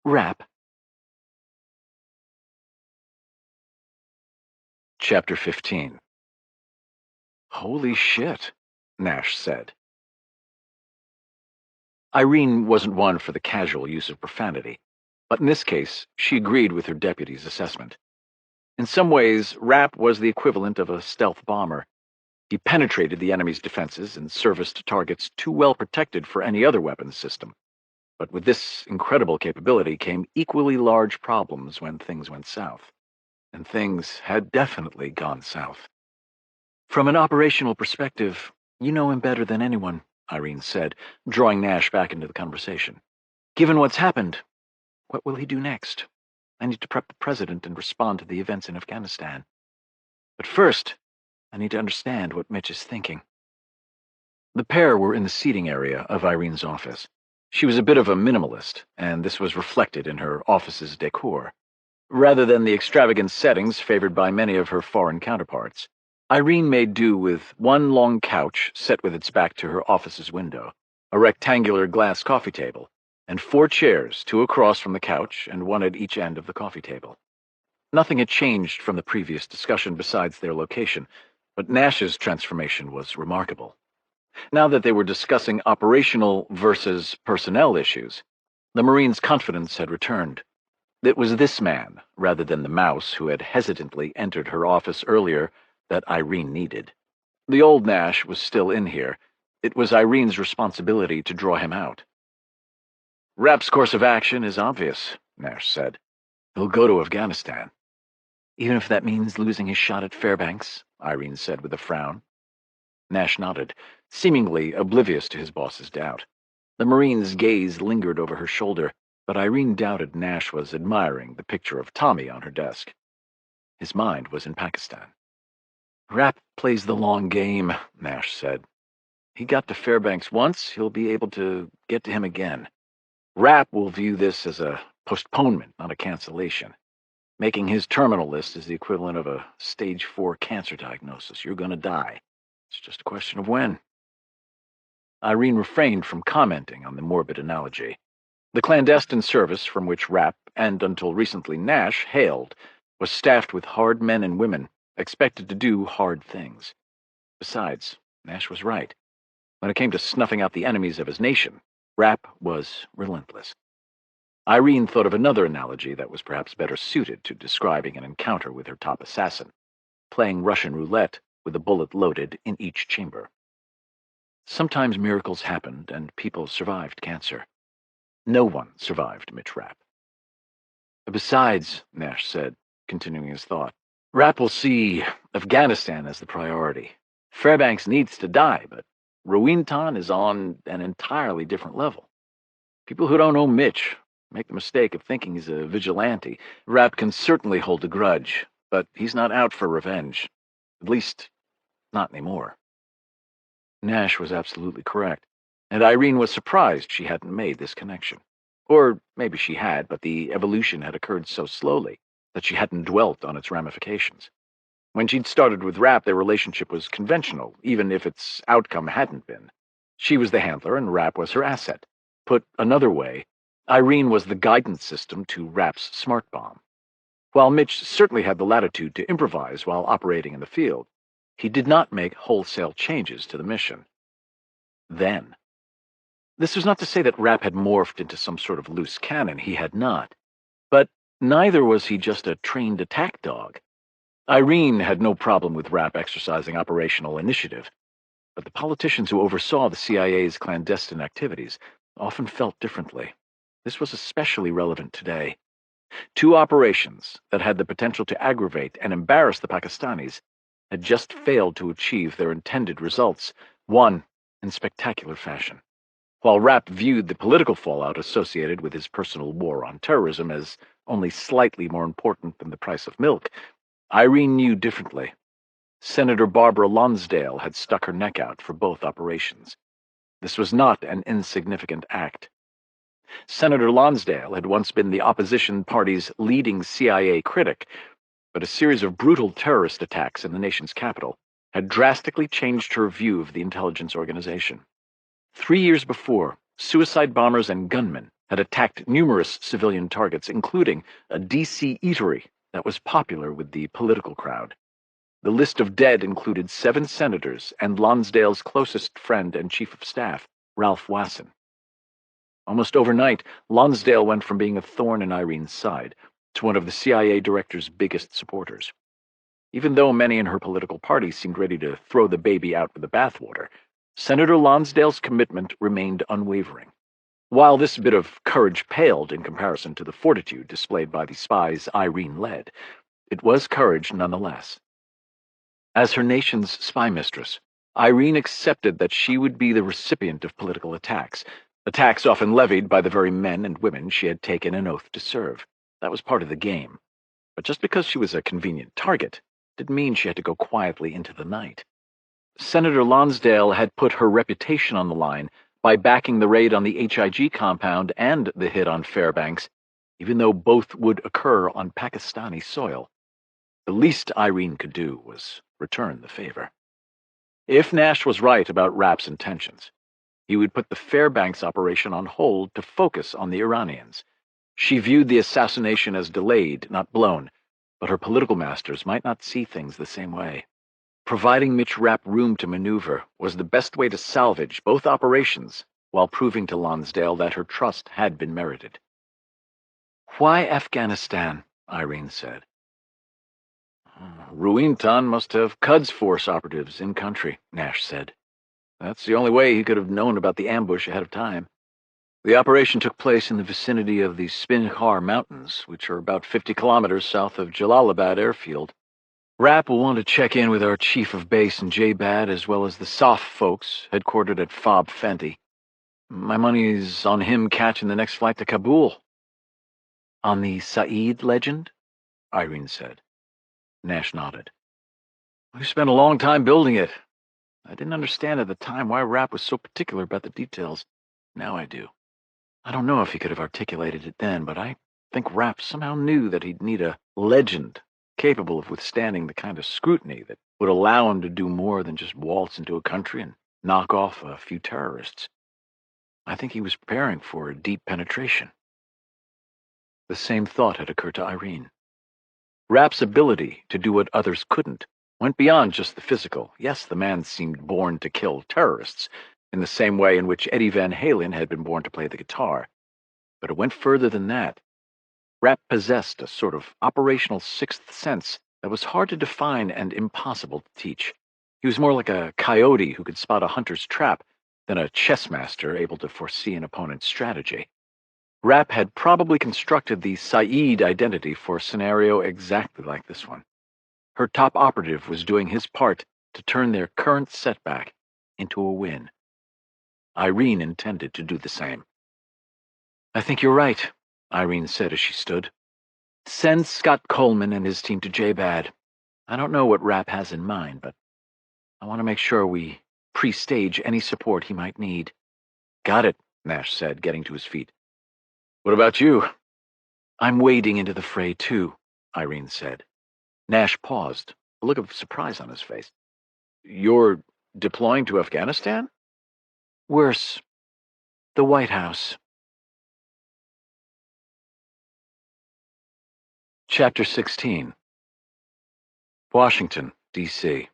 Rapp. Chapter 15. Holy shit, Nash said. Irene wasn't one for the casual use of profanity, but in this case, she agreed with her deputy's assessment. In some ways, Rapp was the equivalent of a stealth bomber. He penetrated the enemy's defenses and serviced targets too well protected for any other weapons system. But with this incredible capability came equally large problems when things went south. And things had definitely gone south. From an operational perspective, you know him better than anyone, Irene said, drawing Nash back into the conversation. Given what's happened, what will he do next? I need to prep the president and respond to the events in Afghanistan. But first, I need to understand what Mitch is thinking. The pair were in the seating area of Irene's office. She was a bit of a minimalist, and this was reflected in her office's decor. Rather than the extravagant settings favored by many of her foreign counterparts, Irene made do with one long couch set with its back to her office's window, a rectangular glass coffee table, and 4 chairs, 2 across from the couch and 1 at each end of the coffee table. Nothing had changed from the previous discussion besides their location, but Nash's transformation was remarkable. Now that they were discussing operational versus personnel issues, the Marine's confidence had returned. It was this man, rather than the mouse who had hesitantly entered her office earlier, that Irene needed. The old Nash was still in here. It was Irene's responsibility to draw him out. Rapp's course of action is obvious, Nash said. He'll go to Afghanistan. Even if that means losing his shot at Fairbanks, Irene said with a frown. Nash nodded, seemingly oblivious to his boss's doubt. The Marine's gaze lingered over her shoulder, but Irene doubted Nash was admiring the picture of Tommy on her desk. His mind was in Pakistan. Rapp plays the long game, Nash said. He got to Fairbanks once, he'll be able to get to him again. Rapp will view this as a postponement, not a cancellation. Making his terminal list is the equivalent of a stage 4 cancer diagnosis. You're going to die. It's just a question of when. Irene refrained from commenting on the morbid analogy. The clandestine service from which Rapp, and until recently Nash, hailed, was staffed with hard men and women, expected to do hard things. Besides, Nash was right. When it came to snuffing out the enemies of his nation, Rapp was relentless. Irene thought of another analogy that was perhaps better suited to describing an encounter with her top assassin, playing Russian roulette with a bullet loaded in each chamber. Sometimes miracles happened and people survived cancer. No one survived Mitch Rapp. Besides, Nash said, continuing his thought, Rapp will see Afghanistan as the priority. Fairbanks needs to die, but Ruintan is on an entirely different level. People who don't know Mitch make the mistake of thinking he's a vigilante. Rapp can certainly hold a grudge, but he's not out for revenge. At least, Not anymore. Nash was absolutely correct, and Irene was surprised she hadn't made this connection. Or maybe she had, but the evolution had occurred so slowly that she hadn't dwelt on its ramifications. When she'd started with Rapp, their relationship was conventional, even if its outcome hadn't been. She was the handler, and Rapp was her asset. Put another way, Irene was the guidance system to Rapp's smart bomb. While Mitch certainly had the latitude to improvise while operating in the field, he did not make wholesale changes to the mission. Then. This was not to say that Rapp had morphed into some sort of loose cannon. He had not. But neither was he just a trained attack dog. Irene had no problem with Rapp exercising operational initiative, but the politicians who oversaw the CIA's clandestine activities often felt differently. This was especially relevant today. Two operations that had the potential to aggravate and embarrass the Pakistanis had just failed to achieve their intended results, one in spectacular fashion. While Rapp viewed the political fallout associated with his personal war on terrorism as only slightly more important than the price of milk, Irene knew differently. Senator Barbara Lonsdale had stuck her neck out for both operations. This was not an insignificant act. Senator Lonsdale had once been the opposition party's leading CIA critic, but a series of brutal terrorist attacks in the nation's capital had drastically changed her view of the intelligence organization. 3 years before, suicide bombers and gunmen had attacked numerous civilian targets, including a DC eatery that was popular with the political crowd. The list of dead included 7 senators and Lonsdale's closest friend and chief of staff, Ralph Wasson. Almost overnight, Lonsdale went from being a thorn in Irene's side to one of the CIA director's biggest supporters. Even though many in her political party seemed ready to throw the baby out with the bathwater, Senator Lonsdale's commitment remained unwavering. While this bit of courage paled in comparison to the fortitude displayed by the spies Irene led, it was courage nonetheless. As her nation's spy mistress, Irene accepted that she would be the recipient of political attacks often levied by the very men and women she had taken an oath to serve. That was part of the game. But just because she was a convenient target didn't mean she had to go quietly into the night. Senator Lonsdale had put her reputation on the line by backing the raid on the HIG compound and the hit on Fairbanks, even though both would occur on Pakistani soil. The least Irene could do was return the favor. If Nash was right about Rapp's intentions, he would put the Fairbanks operation on hold to focus on the Iranians. She viewed the assassination as delayed, not blown, but her political masters might not see things the same way. Providing Mitch Rapp room to maneuver was the best way to salvage both operations while proving to Lonsdale that her trust had been merited. "Why Afghanistan?" Irene said. "Ruintan must have Quds Force operatives in country," Nash said. "That's the only way he could have known about the ambush ahead of time. The operation took place in the vicinity of the Spinkhar Mountains, which are about 50 kilometers south of Jalalabad airfield. Rapp will want to check in with our chief of base in J-Bad, as well as the SOF folks headquartered at Fob Fenty. My money's on him catching the next flight to Kabul." "On the Saeed legend?" Irene said. Nash nodded. "We spent a long time building it. I didn't understand at the time why Rapp was so particular about the details. Now I do. I don't know if he could have articulated it then, but I think Rapp somehow knew that he'd need a legend capable of withstanding the kind of scrutiny that would allow him to do more than just waltz into a country and knock off a few terrorists. I think he was preparing for a deep penetration." The same thought had occurred to Irene. Rapp's ability to do what others couldn't went beyond just the physical. Yes, the man seemed born to kill terrorists, in the same way in which Eddie Van Halen had been born to play the guitar. But it went further than that. Rapp possessed a sort of operational sixth sense that was hard to define and impossible to teach. He was more like a coyote who could spot a hunter's trap than a chess master able to foresee an opponent's strategy. Rapp had probably constructed the Saeed identity for a scenario exactly like this one. Her top operative was doing his part to turn their current setback into a win. Irene intended to do the same. "I think you're right," Irene said as she stood. "Send Scott Coleman and his team to J-Bad. I don't know what Rapp has in mind, but I want to make sure we pre-stage any support he might need. Got it, Nash said, getting to his feet. What about you? I'm wading into the fray, too, Irene said. Nash paused, a look of surprise on his face. You're deploying to Afghanistan? Worse. The White House. Chapter 16. Washington, D.C.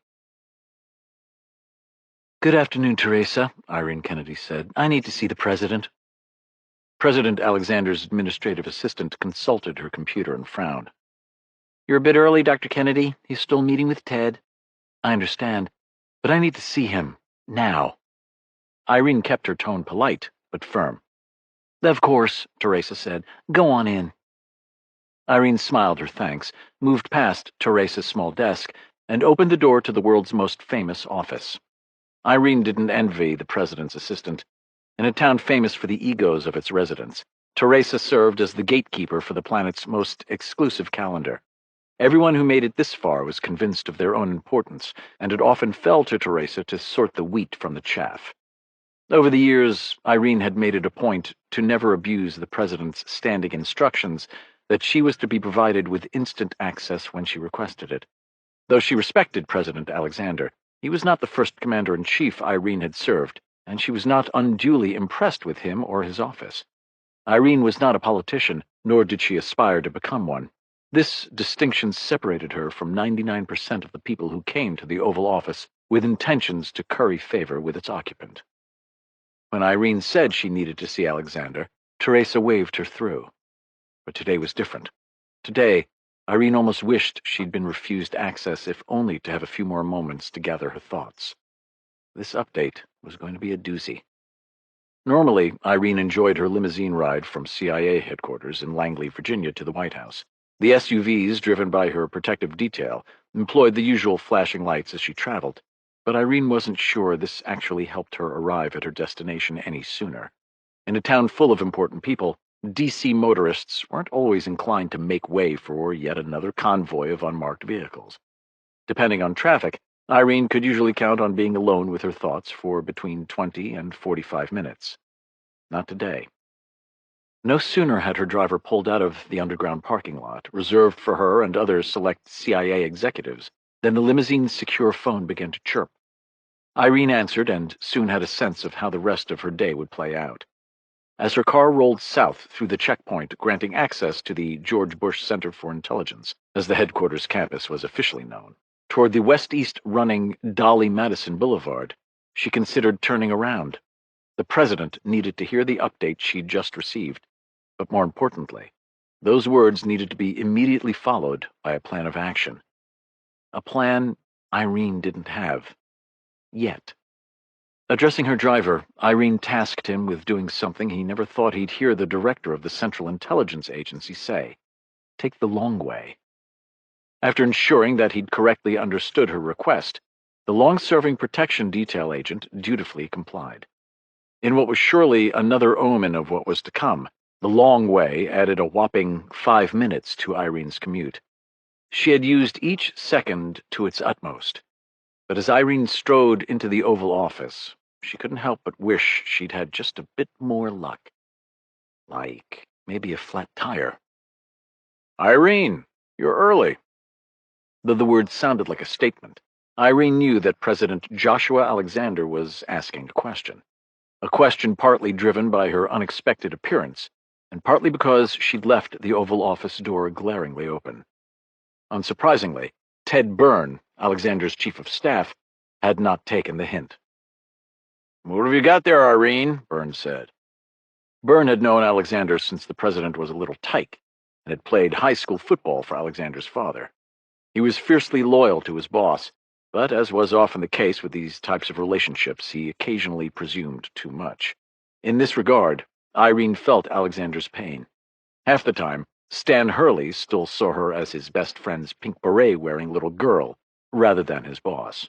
Good afternoon, Teresa, Irene Kennedy said. I need to see the President. President Alexander's administrative assistant consulted her computer and frowned. You're a bit early, Dr. Kennedy. He's still meeting with Ted. I understand, but I need to see him. Now. Irene kept her tone polite, but firm. Of course, Teresa said. Go on in. Irene smiled her thanks, moved past Teresa's small desk, and opened the door to the world's most famous office. Irene didn't envy the president's assistant. In a town famous for the egos of its residents, Teresa served as the gatekeeper for the planet's most exclusive calendar. Everyone who made it this far was convinced of their own importance, and it often fell to Teresa to sort the wheat from the chaff. Over the years, Irene had made it a point to never abuse the president's standing instructions that she was to be provided with instant access when she requested it. Though she respected President Alexander, he was not the first commander-in-chief Irene had served, and she was not unduly impressed with him or his office. Irene was not a politician, nor did she aspire to become one. This distinction separated her from 99% of the people who came to the Oval Office with intentions to curry favor with its occupant. When Irene said she needed to see Alexander, Teresa waved her through. But today was different. Today, Irene almost wished she'd been refused access if only to have a few more moments to gather her thoughts. This update was going to be a doozy. Normally, Irene enjoyed her limousine ride from CIA headquarters in Langley, Virginia to the White House. The SUVs, driven by her protective detail, employed the usual flashing lights as she traveled, but Irene wasn't sure this actually helped her arrive at her destination any sooner. In a town full of important people, DC motorists weren't always inclined to make way for yet another convoy of unmarked vehicles. Depending on traffic, Irene could usually count on being alone with her thoughts for between 20 and 45 minutes. Not today. No sooner had her driver pulled out of the underground parking lot, reserved for her and other select CIA executives, than the limousine's secure phone began to chirp. Irene answered and soon had a sense of how the rest of her day would play out. As her car rolled south through the checkpoint, granting access to the George Bush Center for Intelligence, as the headquarters campus was officially known, toward the west-east running Dolly-Madison Boulevard, she considered turning around. The president needed to hear the update she'd just received, but more importantly, those words needed to be immediately followed by a plan of action. A plan Irene didn't have. Yet. Addressing her driver, Irene tasked him with doing something he never thought he'd hear the director of the Central Intelligence Agency say. Take the long way. After ensuring that he'd correctly understood her request, the long-serving protection detail agent dutifully complied. In what was surely another omen of what was to come, the long way added a whopping 5 minutes to Irene's commute. She had used each second to its utmost. But as Irene strode into the Oval Office, she couldn't help but wish she'd had just a bit more luck. Like maybe a flat tire. Irene, you're early. Though the words sounded like a statement, Irene knew that President Joshua Alexander was asking a question partly driven by her unexpected appearance, and partly because she'd left the Oval Office door glaringly open. Unsurprisingly, Ted Byrne, Alexander's chief of staff, had not taken the hint. What have you got there, Irene? Byrne said. Byrne had known Alexander since the president was a little tyke, and had played high school football for Alexander's father. He was fiercely loyal to his boss, but as was often the case with these types of relationships, he occasionally presumed too much. In this regard, Irene felt Alexander's pain. Half the time, Stan Hurley still saw her as his best friend's pink beret-wearing little girl, rather than his boss.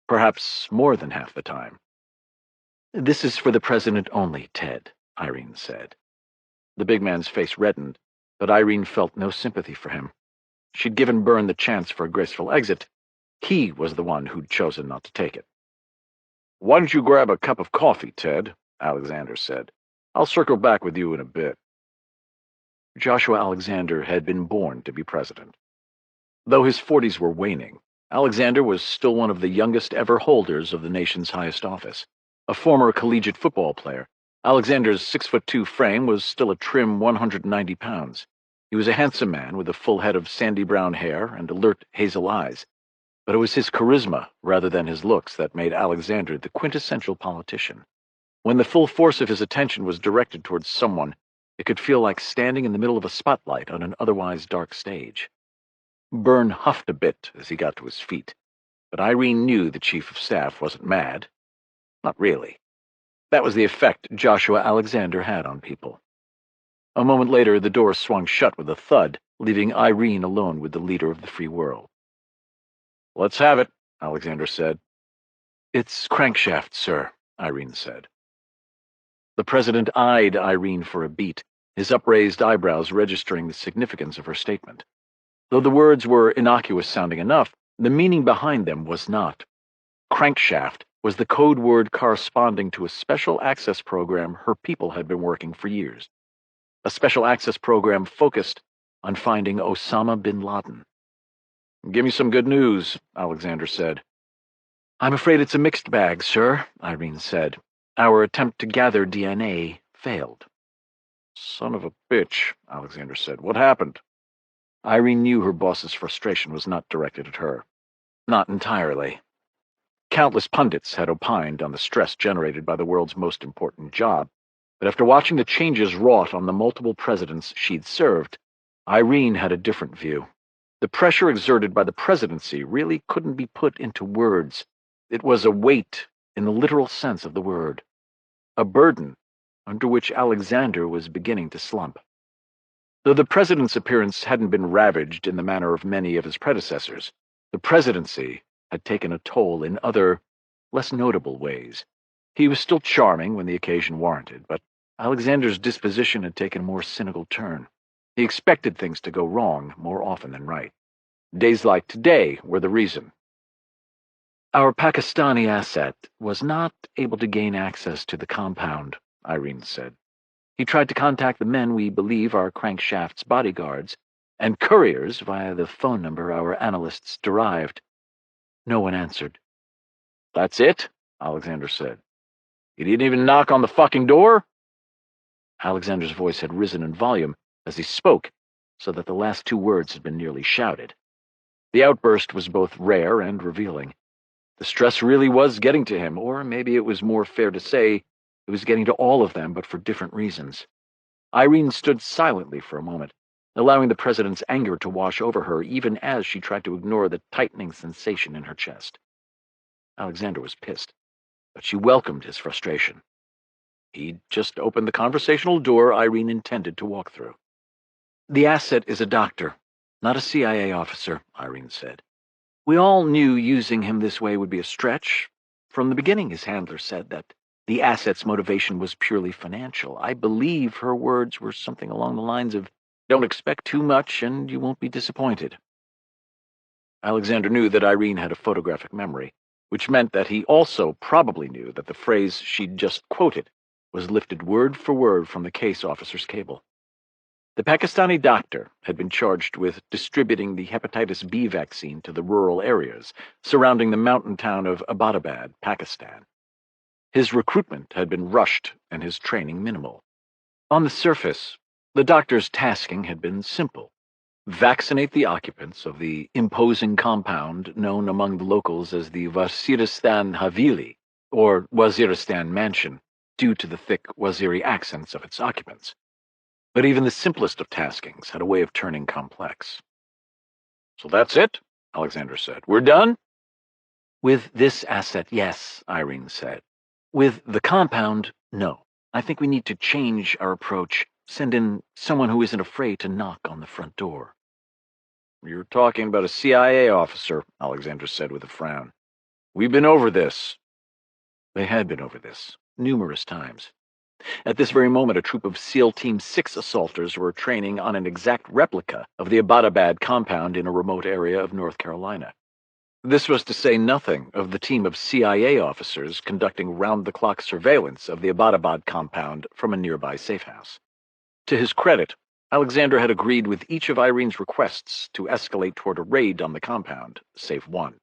Perhaps more than half the time. This is for the president only, Ted, Irene said. The big man's face reddened, but Irene felt no sympathy for him. She'd given Byrne the chance for a graceful exit, He was the one who'd chosen not to take it. "Why don't you grab a cup of coffee, Ted?" Alexander said. "I'll circle back with you in a bit." Joshua Alexander had been born to be president. Though his 40s were waning, Alexander was still one of the youngest ever holders of the nation's highest office. A former collegiate football player, Alexander's 6'2" frame was still a trim 190 pounds. He was a handsome man with a full head of sandy brown hair and alert hazel eyes. But it was his charisma, rather than his looks, that made Alexander the quintessential politician. When the full force of his attention was directed towards someone, it could feel like standing in the middle of a spotlight on an otherwise dark stage. Byrne huffed a bit as he got to his feet, but Irene knew the chief of staff wasn't mad. Not really. That was the effect Joshua Alexander had on people. A moment later, the door swung shut with a thud, leaving Irene alone with the leader of the free world. "Let's have it," Alexander said. "It's crankshaft, sir," Irene said. The president eyed Irene for a beat, his upraised eyebrows registering the significance of her statement. Though the words were innocuous-sounding enough, the meaning behind them was not. Crankshaft was the code word corresponding to a special access program her people had been working for years. A special access program focused on finding Osama bin Laden. "Give me some good news," Alexander said. "I'm afraid it's a mixed bag, sir," Irene said. "Our attempt to gather DNA failed." "Son of a bitch," Alexander said. "What happened?" Irene knew her boss's frustration was not directed at her. Not entirely. Countless pundits had opined on the stress generated by the world's most important job, but after watching the changes wrought on the multiple presidents she'd served, Irene had a different view. The pressure exerted by the presidency really couldn't be put into words. It was a weight in the literal sense of the word. A burden under which Alexander was beginning to slump. Though the president's appearance hadn't been ravaged in the manner of many of his predecessors, the presidency had taken a toll in other, less notable ways. He was still charming when the occasion warranted, but Alexander's disposition had taken a more cynical turn. He expected things to go wrong more often than right. Days like today were the reason. "Our Pakistani asset was not able to gain access to the compound," Irene said. "He tried to contact the men we believe are Crankshaft's bodyguards, and couriers via the phone number our analysts derived. No one answered." "That's it?" Alexander said. "You didn't even knock on the fucking door?" Alexander's voice had risen in volume as he spoke, so that the last two words had been nearly shouted. The outburst was both rare and revealing. The stress really was getting to him, or maybe it was more fair to say it was getting to all of them, but for different reasons. Irene stood silently for a moment, allowing the president's anger to wash over her even as she tried to ignore the tightening sensation in her chest. Alexander was pissed, but she welcomed his frustration. He'd just opened the conversational door Irene intended to walk through. "The asset is a doctor, not a CIA officer," Irene said. "We all knew using him this way would be a stretch. From the beginning, his handler said that the asset's motivation was purely financial. I believe her words were something along the lines of, 'Don't expect too much and you won't be disappointed.'" Alexander knew that Irene had a photographic memory, which meant that he also probably knew that the phrase she'd just quoted was lifted word for word from the case officer's cable. The Pakistani doctor had been charged with distributing the hepatitis B vaccine to the rural areas surrounding the mountain town of Abbottabad, Pakistan. His recruitment had been rushed and his training minimal. On the surface, the doctor's tasking had been simple. Vaccinate the occupants of the imposing compound known among the locals as the Waziristan Haveli, or Waziristan Mansion, due to the thick Waziri accents of its occupants. But even the simplest of taskings had a way of turning complex. "So that's it?" Alexander said. "We're done?" "With this asset, yes," Irene said. "With the compound, no. I think we need to change our approach, send in someone who isn't afraid to knock on the front door." "You're talking about a CIA officer," Alexander said with a frown. "We've been over this." They had been over this, numerous times. At this very moment, a troop of SEAL Team 6 assaulters were training on an exact replica of the Abbottabad compound in a remote area of North Carolina. This was to say nothing of the team of CIA officers conducting round-the-clock surveillance of the Abbottabad compound from a nearby safe house. To his credit, Alexander had agreed with each of Irene's requests to escalate toward a raid on the compound, save one.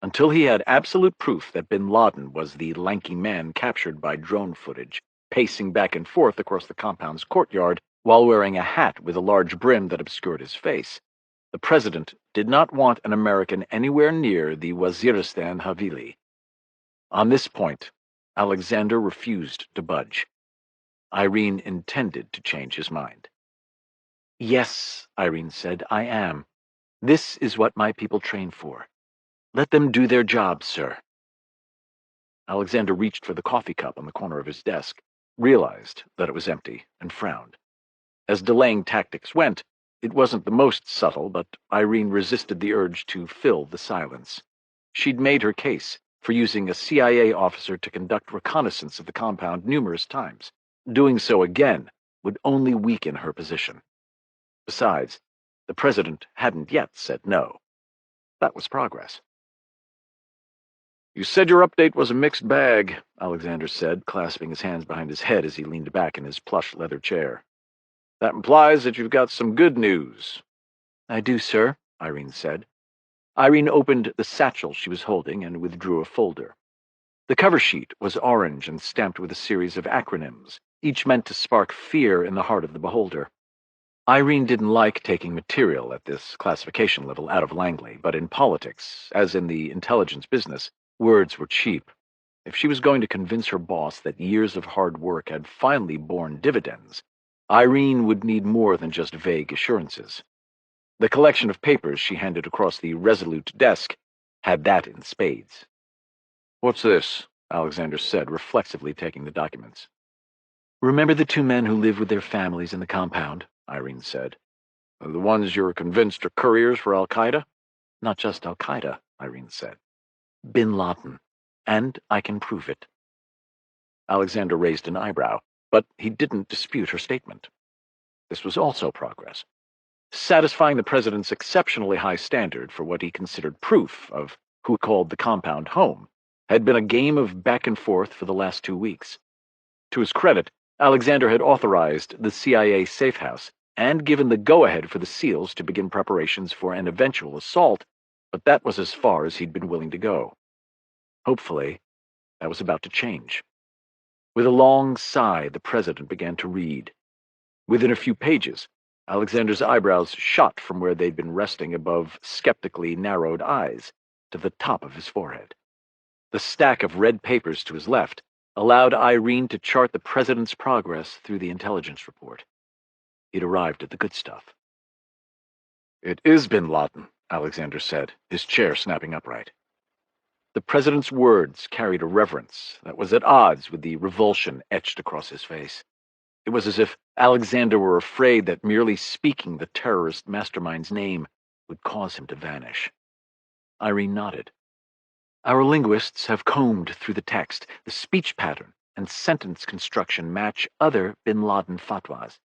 Until he had absolute proof that bin Laden was the lanky man captured by drone footage, pacing back and forth across the compound's courtyard while wearing a hat with a large brim that obscured his face, the president did not want an American anywhere near the Waziristan Haveli. On this point, Alexander refused to budge. Irene intended to change his mind. "Yes," Irene said, "I am. This is what my people train for. Let them do their job, sir." Alexander reached for the coffee cup on the corner of his desk, realized that it was empty, and frowned. As delaying tactics went, it wasn't the most subtle, but Irene resisted the urge to fill the silence. She'd made her case for using a CIA officer to conduct reconnaissance of the compound numerous times. Doing so again would only weaken her position. Besides, the president hadn't yet said no. That was progress. "You said your update was a mixed bag," Alexander said, clasping his hands behind his head as he leaned back in his plush leather chair. "That implies that you've got some good news." "I do, sir," Irene said. Irene opened the satchel she was holding and withdrew a folder. The cover sheet was orange and stamped with a series of acronyms, each meant to spark fear in the heart of the beholder. Irene didn't like taking material at this classification level out of Langley, but in politics, as in the intelligence business, words were cheap. If she was going to convince her boss that years of hard work had finally borne dividends, Irene would need more than just vague assurances. The collection of papers she handed across the resolute desk had that in spades. "What's this?" Alexander said, reflexively taking the documents. "Remember the two men who live with their families in the compound?" Irene said. "The ones you're convinced are couriers for Al-Qaeda?" "Not just Al-Qaeda," Irene said. "Bin Laden. And I can prove it." Alexander raised an eyebrow, but he didn't dispute her statement. This was also progress. Satisfying the president's exceptionally high standard for what he considered proof of who called the compound home had been a game of back and forth for the last 2 weeks. To his credit, Alexander had authorized the CIA safe house and given the go-ahead for the SEALs to begin preparations for an eventual assault, but that was as far as he'd been willing to go. Hopefully, that was about to change. With a long sigh, the president began to read. Within a few pages, Alexander's eyebrows shot from where they'd been resting above skeptically narrowed eyes to the top of his forehead. The stack of red papers to his left allowed Irene to chart the president's progress through the intelligence report. He'd arrived at the good stuff. "It is bin Laden," Alexander said, his chair snapping upright. The president's words carried a reverence that was at odds with the revulsion etched across his face. It was as if Alexander were afraid that merely speaking the terrorist mastermind's name would cause him to vanish. Irene nodded. "Our linguists have combed through the text. The speech pattern and sentence construction match other bin Laden fatwas.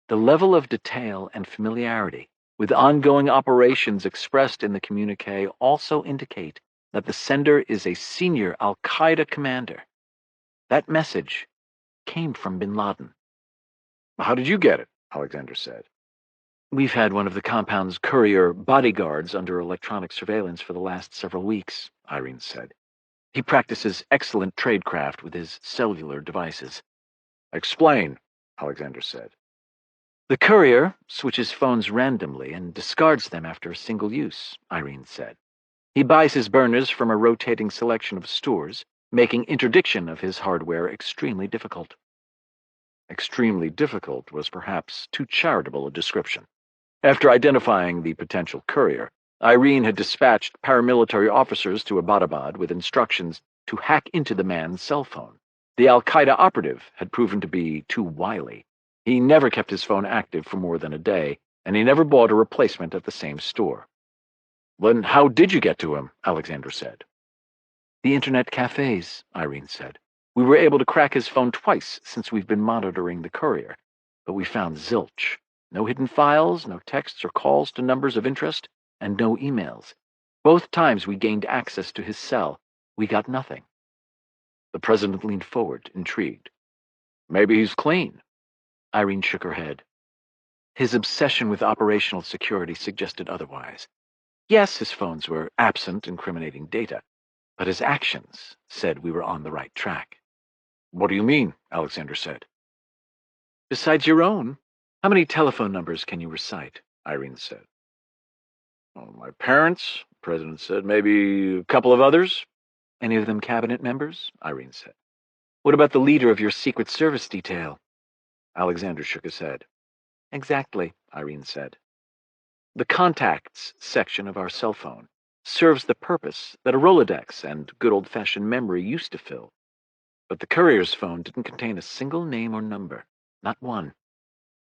The level of detail and familiarity with ongoing operations expressed in the communique also indicate that the sender is a senior Al-Qaeda commander. That message came from bin Laden." "How did you get it?" Alexander said. "We've had one of the compound's courier bodyguards under electronic surveillance for the last several weeks," Irene said. "He practices excellent tradecraft with his cellular devices." "Explain," Alexander said. "The courier switches phones randomly and discards them after a single use," Irene said. "He buys his burners from a rotating selection of stores, making interdiction of his hardware extremely difficult." Extremely difficult was perhaps too charitable a description. After identifying the potential courier, Irene had dispatched paramilitary officers to Abbottabad with instructions to hack into the man's cell phone. The Al-Qaeda operative had proven to be too wily. He never kept his phone active for more than a day, and he never bought a replacement at the same store. "Then how did you get to him?" Alexander said. "The internet cafes," Irene said. "We were able to crack his phone twice since we've been monitoring the courier, but we found zilch. No hidden files, no texts or calls to numbers of interest, and no emails. Both times we gained access to his cell, we got nothing. The president leaned forward, intrigued. Maybe he's clean. Irene shook her head. His obsession with operational security suggested otherwise. Yes, his phones were absent incriminating data, but his actions said we were on the right track. What do you mean? Alexander said. Besides your own, how many telephone numbers can you recite? Irene said. Oh, my parents, the president said. Maybe a couple of others. Any of them cabinet members? Irene said. What about the leader of your Secret Service detail? Alexander shook his head. Exactly, Irene said. The contacts section of our cell phone serves the purpose that a Rolodex and good old-fashioned memory used to fill. But the courier's phone didn't contain a single name or number, not one.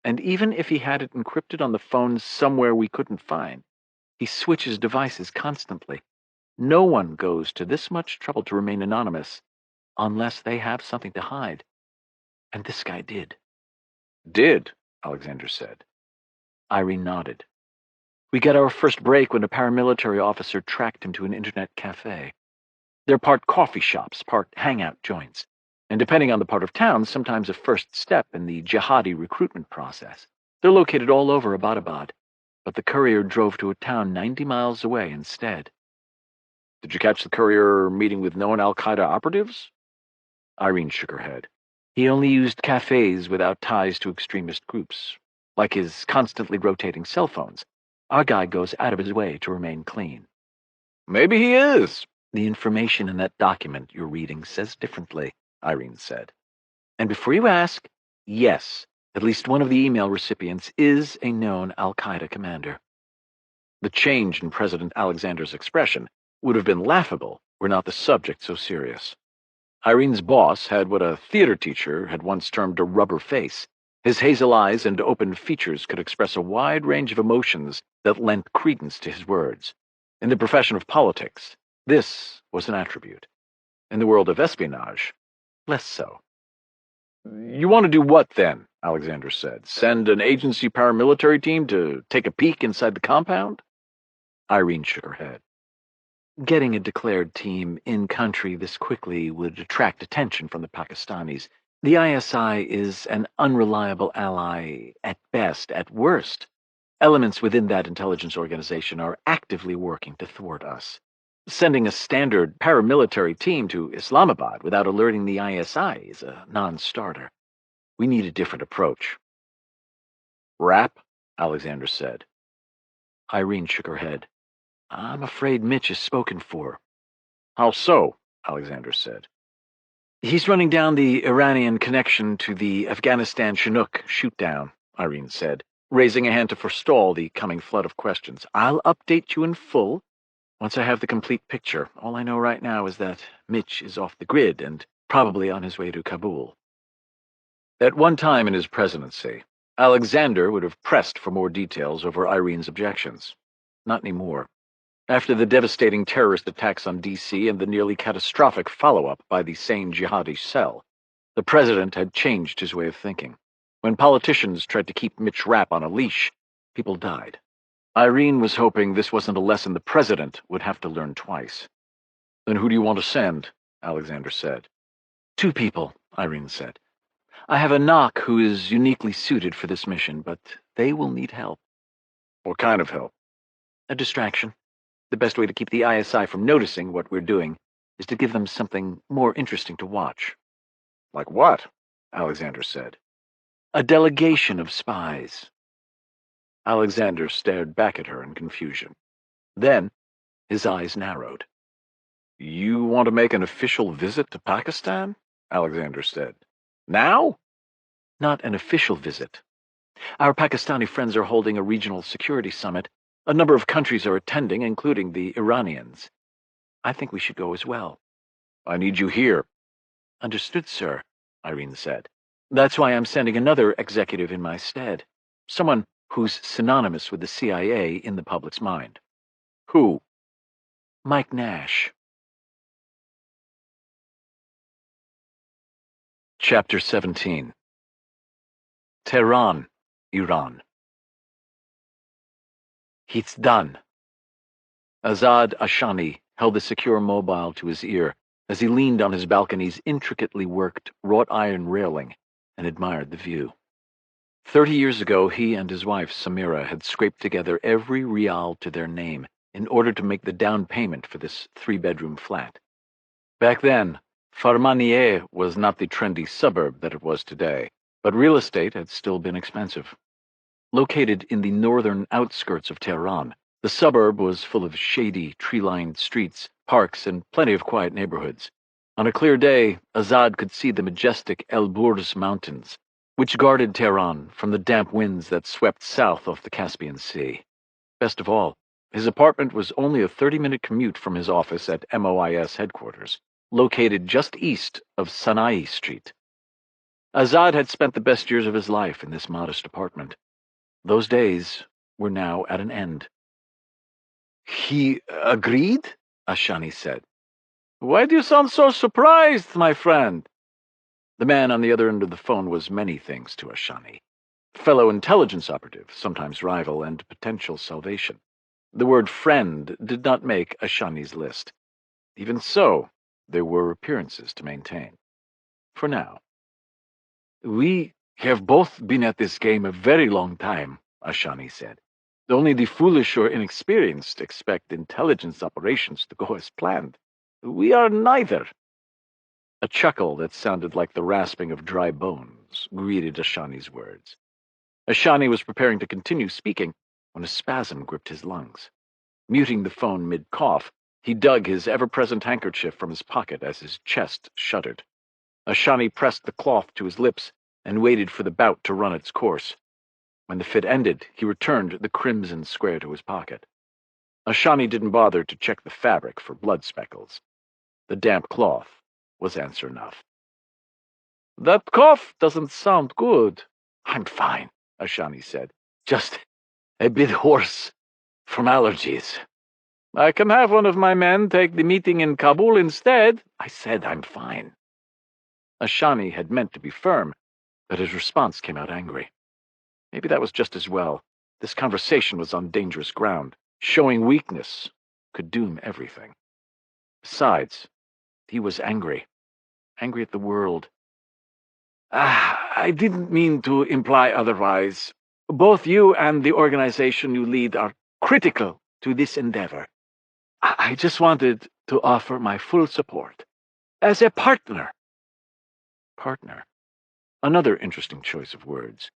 And even if he had it encrypted on the phone somewhere we couldn't find, he switches devices constantly. No one goes to this much trouble to remain anonymous unless they have something to hide. And this guy did. Did, Alexander said. Irene nodded. We got our first break when a paramilitary officer tracked him to an internet cafe. They're part coffee shops, part hangout joints, and depending on the part of town, sometimes a first step in the jihadi recruitment process. They're located all over Abbottabad, but the courier drove to a town 90 miles away instead. Did you catch the courier meeting with known al-Qaeda operatives? Irene shook her head. He only used cafes without ties to extremist groups. Like his constantly rotating cell phones, our guy goes out of his way to remain clean. Maybe he is. The information in that document you're reading says differently, Irene said. And before you ask, yes, at least one of the email recipients is a known al-Qaeda commander. The change in President Alexander's expression would have been laughable were not the subject so serious. Irene's boss had what a theater teacher had once termed a rubber face. His hazel eyes and open features could express a wide range of emotions that lent credence to his words. In the profession of politics, this was an attribute. In the world of espionage, less so. You want to do what, then? Alexander said. Send an agency paramilitary team to take a peek inside the compound? Irene shook her head. Getting a declared team in-country this quickly would attract attention from the Pakistanis. The ISI is an unreliable ally at best. At worst, elements within that intelligence organization are actively working to thwart us. Sending a standard paramilitary team to Islamabad without alerting the ISI is a non-starter. We need a different approach. Rapp? Alexander said. Irene shook her head. I'm afraid Mitch is spoken for. How so? Alexander said. He's running down the Iranian connection to the Afghanistan Chinook shoot-down, Irene said, raising a hand to forestall the coming flood of questions. I'll update you in full once I have the complete picture. All I know right now is that Mitch is off the grid and probably on his way to Kabul. At one time in his presidency, Alexander would have pressed for more details over Irene's objections. Not anymore. After the devastating terrorist attacks on D.C. and the nearly catastrophic follow-up by the sane jihadi cell, the president had changed his way of thinking. When politicians tried to keep Mitch Rapp on a leash, people died. Irene was hoping this wasn't a lesson the president would have to learn twice. Then who do you want to send? Alexander said. 2 people, Irene said. I have a knock who is uniquely suited for this mission, but they will need help. What kind of help? A distraction. The best way to keep the ISI from noticing what we're doing is to give them something more interesting to watch. Like what? Alexander said. A delegation of spies. Alexander stared back at her in confusion. Then his eyes narrowed. You want to make an official visit to Pakistan? Alexander said. Now? Not an official visit. Our Pakistani friends are holding a regional security summit. A number of countries are attending, including the Iranians. I think we should go as well. I need you here. Understood, sir, Irene said. That's why I'm sending another executive in my stead. Someone who's synonymous with the CIA in the public's mind. Who? Mike Nash. Chapter 17. Tehran, Iran. It's done. Azad Ashani held the secure mobile to his ear as he leaned on his balcony's intricately worked wrought iron railing and admired the view. 30 years ago, he and his wife, Samira, had scraped together every rial to their name in order to make the down payment for this three-bedroom flat. Back then, Farmanieh was not the trendy suburb that it was today, but real estate had still been expensive. Located in the northern outskirts of Tehran, the suburb was full of shady, tree-lined streets, parks, and plenty of quiet neighborhoods. On a clear day, Azad could see the majestic Elburz Mountains, which guarded Tehran from the damp winds that swept south off the Caspian Sea. Best of all, his apartment was only a 30-minute commute from his office at MOIS headquarters, located just east of Sanai Street. Azad had spent the best years of his life in this modest apartment. Those days were now at an end. "He agreed?" Ashani said. "Why do you sound so surprised, my friend?" The man on the other end of the phone was many things to Ashani. Fellow intelligence operative, sometimes rival, and potential salvation. The word friend did not make Ashani's list. Even so, there were appearances to maintain. For now. "We have both been at this game a very long time," Ashani said. "Only the foolish or inexperienced expect intelligence operations to go as planned. We are neither." A chuckle that sounded like the rasping of dry bones greeted Ashani's words. Ashani was preparing to continue speaking when a spasm gripped his lungs. Muting the phone mid-cough, he dug his ever-present handkerchief from his pocket as his chest shuddered. Ashani pressed the cloth to his lips and waited for the bout to run its course. When the fit ended, he returned the crimson square to his pocket. Ashani didn't bother to check the fabric for blood speckles. The damp cloth was answer enough. "That cough doesn't sound good." "I'm fine," Ashani said. "Just a bit hoarse from allergies." "I can have one of my men take the meeting in Kabul instead." "I said I'm fine." Ashani had meant to be firm, but his response came out angry. Maybe that was just as well. This conversation was on dangerous ground. Showing weakness could doom everything. Besides, he was angry. Angry at the world. I didn't mean to imply otherwise. Both you and the organization you lead are critical to this endeavor. I just wanted to offer my full support. As a partner." Partner. Another interesting choice of words.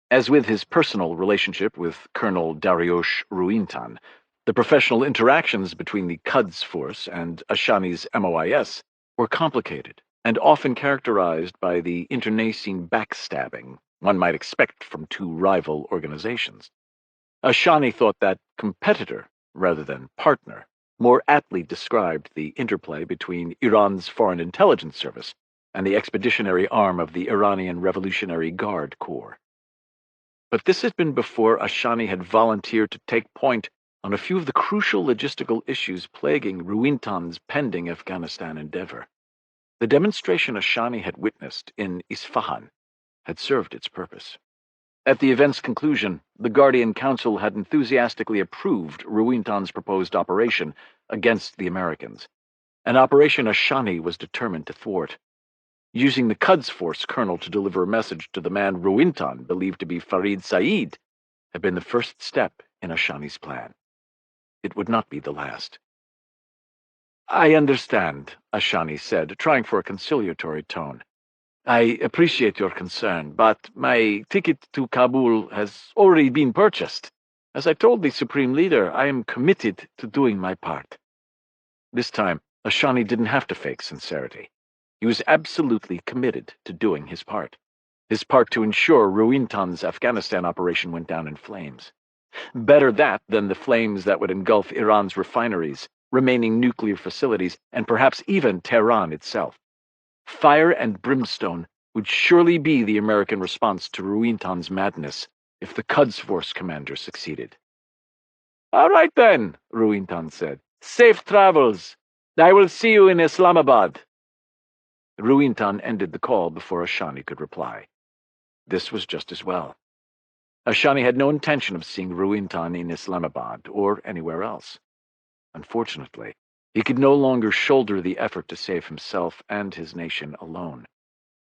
As with his personal relationship with Colonel Dariosh Ruintan, the professional interactions between the Quds Force and Ashani's MOIS were complicated and often characterized by the internecine backstabbing one might expect from two rival organizations. Ashani thought that competitor, rather than partner, more aptly described the interplay between Iran's Foreign Intelligence Service and the expeditionary arm of the Iranian Revolutionary Guard Corps. But this had been before Ashani had volunteered to take point on a few of the crucial logistical issues plaguing Ruintan's pending Afghanistan endeavor. The demonstration Ashani had witnessed in Isfahan had served its purpose. At the event's conclusion, the Guardian Council had enthusiastically approved Ruintan's proposed operation against the Americans, an operation Ashani was determined to thwart. Using the Quds Force colonel to deliver a message to the man Ruintan believed to be Farid Said had been the first step in Ashani's plan. It would not be the last. "I understand," Ashani said, trying for a conciliatory tone. "I appreciate your concern, but my ticket to Kabul has already been purchased. As I told the Supreme Leader, I am committed to doing my part." This time, Ashani didn't have to fake sincerity. He was absolutely committed to doing his part to ensure Ruintan's Afghanistan operation went down in flames. Better that than the flames that would engulf Iran's refineries, remaining nuclear facilities, and perhaps even Tehran itself. Fire and brimstone would surely be the American response to Ruintan's madness if the Quds Force commander succeeded. "All right then," Ruintan said. "Safe travels. I will see you in Islamabad." Ruintan ended the call before Ashani could reply. This was just as well. Ashani had no intention of seeing Ruintan in Islamabad or anywhere else. Unfortunately, he could no longer shoulder the effort to save himself and his nation alone.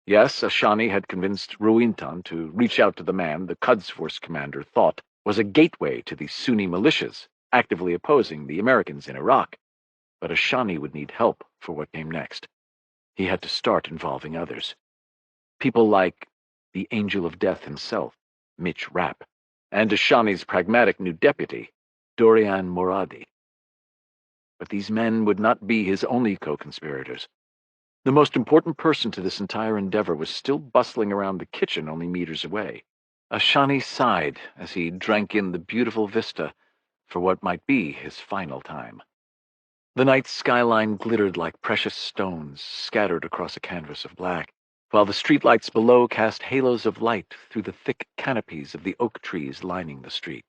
Yes, Ashani had convinced Ruintan to reach out to the man the Quds Force commander thought was a gateway to the Sunni militias actively opposing the Americans in Iraq. But Ashani would need help for what came next. He had to start involving others. People like the Angel of Death himself, Mitch Rapp, and Ashani's pragmatic new deputy, Dorian Moradi. But these men would not be his only co-conspirators. The most important person to this entire endeavor was still bustling around the kitchen only meters away. Ashani sighed as he drank in the beautiful vista for what might be his final time. The night skyline glittered like precious stones scattered across a canvas of black, while the streetlights below cast halos of light through the thick canopies of the oak trees lining the street.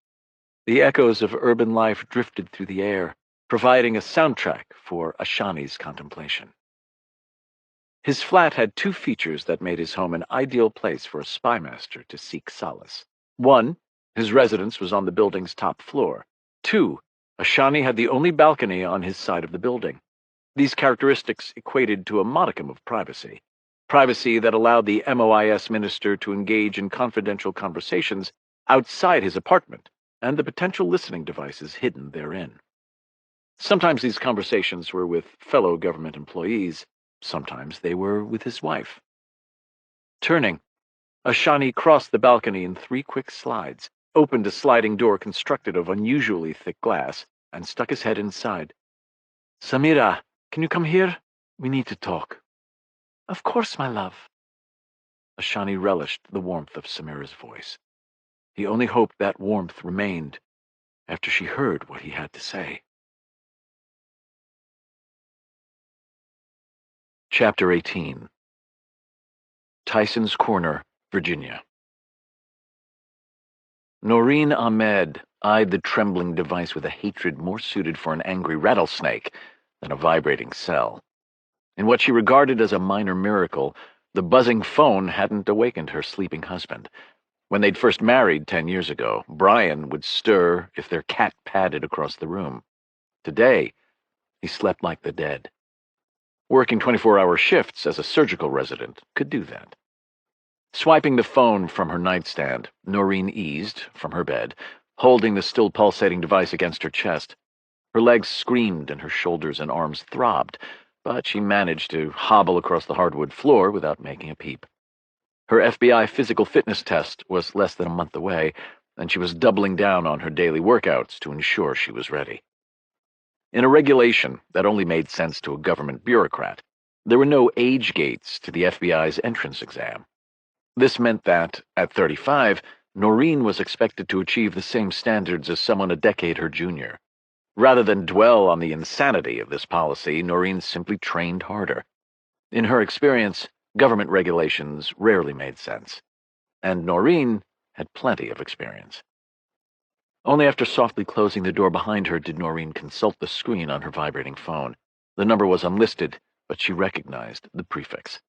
The echoes of urban life drifted through the air, providing a soundtrack for Ashani's contemplation. His flat had two features that made his home an ideal place for a spymaster to seek solace. One, his residence was on the building's top floor. Two, Ashani had the only balcony on his side of the building. These characteristics equated to a modicum of privacy. Privacy that allowed the MOIS minister to engage in confidential conversations outside his apartment and the potential listening devices hidden therein. Sometimes these conversations were with fellow government employees. Sometimes they were with his wife. Turning, Ashani crossed the balcony in 3 quick slides, opened a sliding door constructed of unusually thick glass, and stuck his head inside. "Samira, can you come here? We need to talk." "Of course, my love." Ashani relished the warmth of Samira's voice. He only hoped that warmth remained after she heard what he had to say. Chapter 18. Tyson's Corner, Virginia. Noreen Ahmed eyed the trembling device with a hatred more suited for an angry rattlesnake than a vibrating cell. In what she regarded as a minor miracle, the buzzing phone hadn't awakened her sleeping husband. When they'd first married 10 years ago, Brian would stir if their cat padded across the room. Today, he slept like the dead. Working 24-hour shifts as a surgical resident could do that. Swiping the phone from her nightstand, Noreen eased from her bed, holding the still pulsating device against her chest. Her legs screamed and her shoulders and arms throbbed, but she managed to hobble across the hardwood floor without making a peep. Her FBI physical fitness test was less than a month away, and she was doubling down on her daily workouts to ensure she was ready. In a regulation that only made sense to a government bureaucrat, there were no age gates to the FBI's entrance exam. This meant that, at 35, Noreen was expected to achieve the same standards as someone a decade her junior. Rather than dwell on the insanity of this policy, Noreen simply trained harder. In her experience, government regulations rarely made sense, and Noreen had plenty of experience. Only after softly closing the door behind her did Noreen consult the screen on her vibrating phone. The number was unlisted, but she recognized the prefix.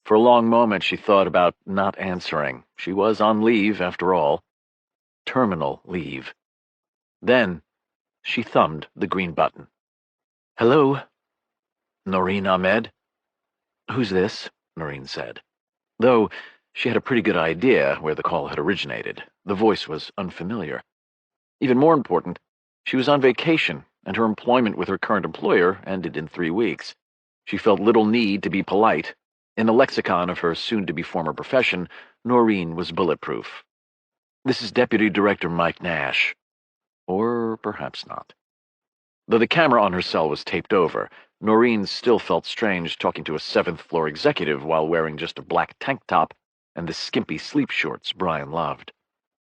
For a long moment she thought about not answering. She was on leave, after all. Terminal leave. Then she thumbed the green button. "Hello? Noreen Ahmed?" "Who's this?" Noreen said. Though she had a pretty good idea where the call had originated, the voice was unfamiliar. Even more important, she was on vacation, and her employment with her current employer ended in 3 weeks. She felt little need to be polite. In the lexicon of her soon-to-be former profession, Noreen was bulletproof. "This is Deputy Director Mike Nash." Or perhaps not. Though the camera on her cell was taped over, Noreen still felt strange talking to a 7th-floor executive while wearing just a black tank top and the skimpy sleep shorts Brian loved.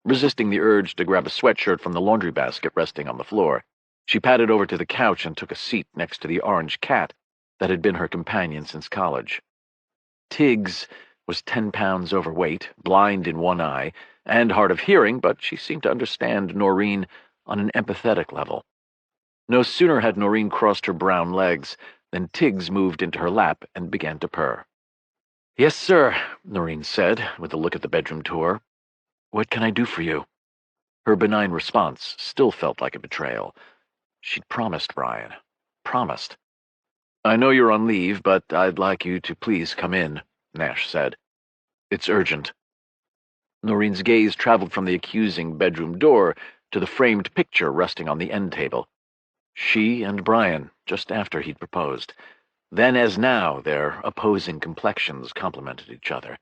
Resisting the urge to grab a sweatshirt from the laundry basket resting on the floor, she padded over to the couch and took a seat next to the orange cat that had been her companion since college. Tiggs was 10 pounds overweight, blind in one eye, and hard of hearing, but she seemed to understand Noreen on an empathetic level. No sooner had Noreen crossed her brown legs than Tiggs moved into her lap and began to purr. "Yes, sir," Noreen said, with a look at the bedroom tour. "What can I do for you?" Her benign response still felt like a betrayal. She'd promised Brian. Promised. "I know you're on leave, but I'd like you to please come in," Nash said. "It's urgent." Noreen's gaze traveled from the accusing bedroom door to the framed picture resting on the end table. She and Brian, just after he'd proposed. Then as now, their opposing complexions complemented each other.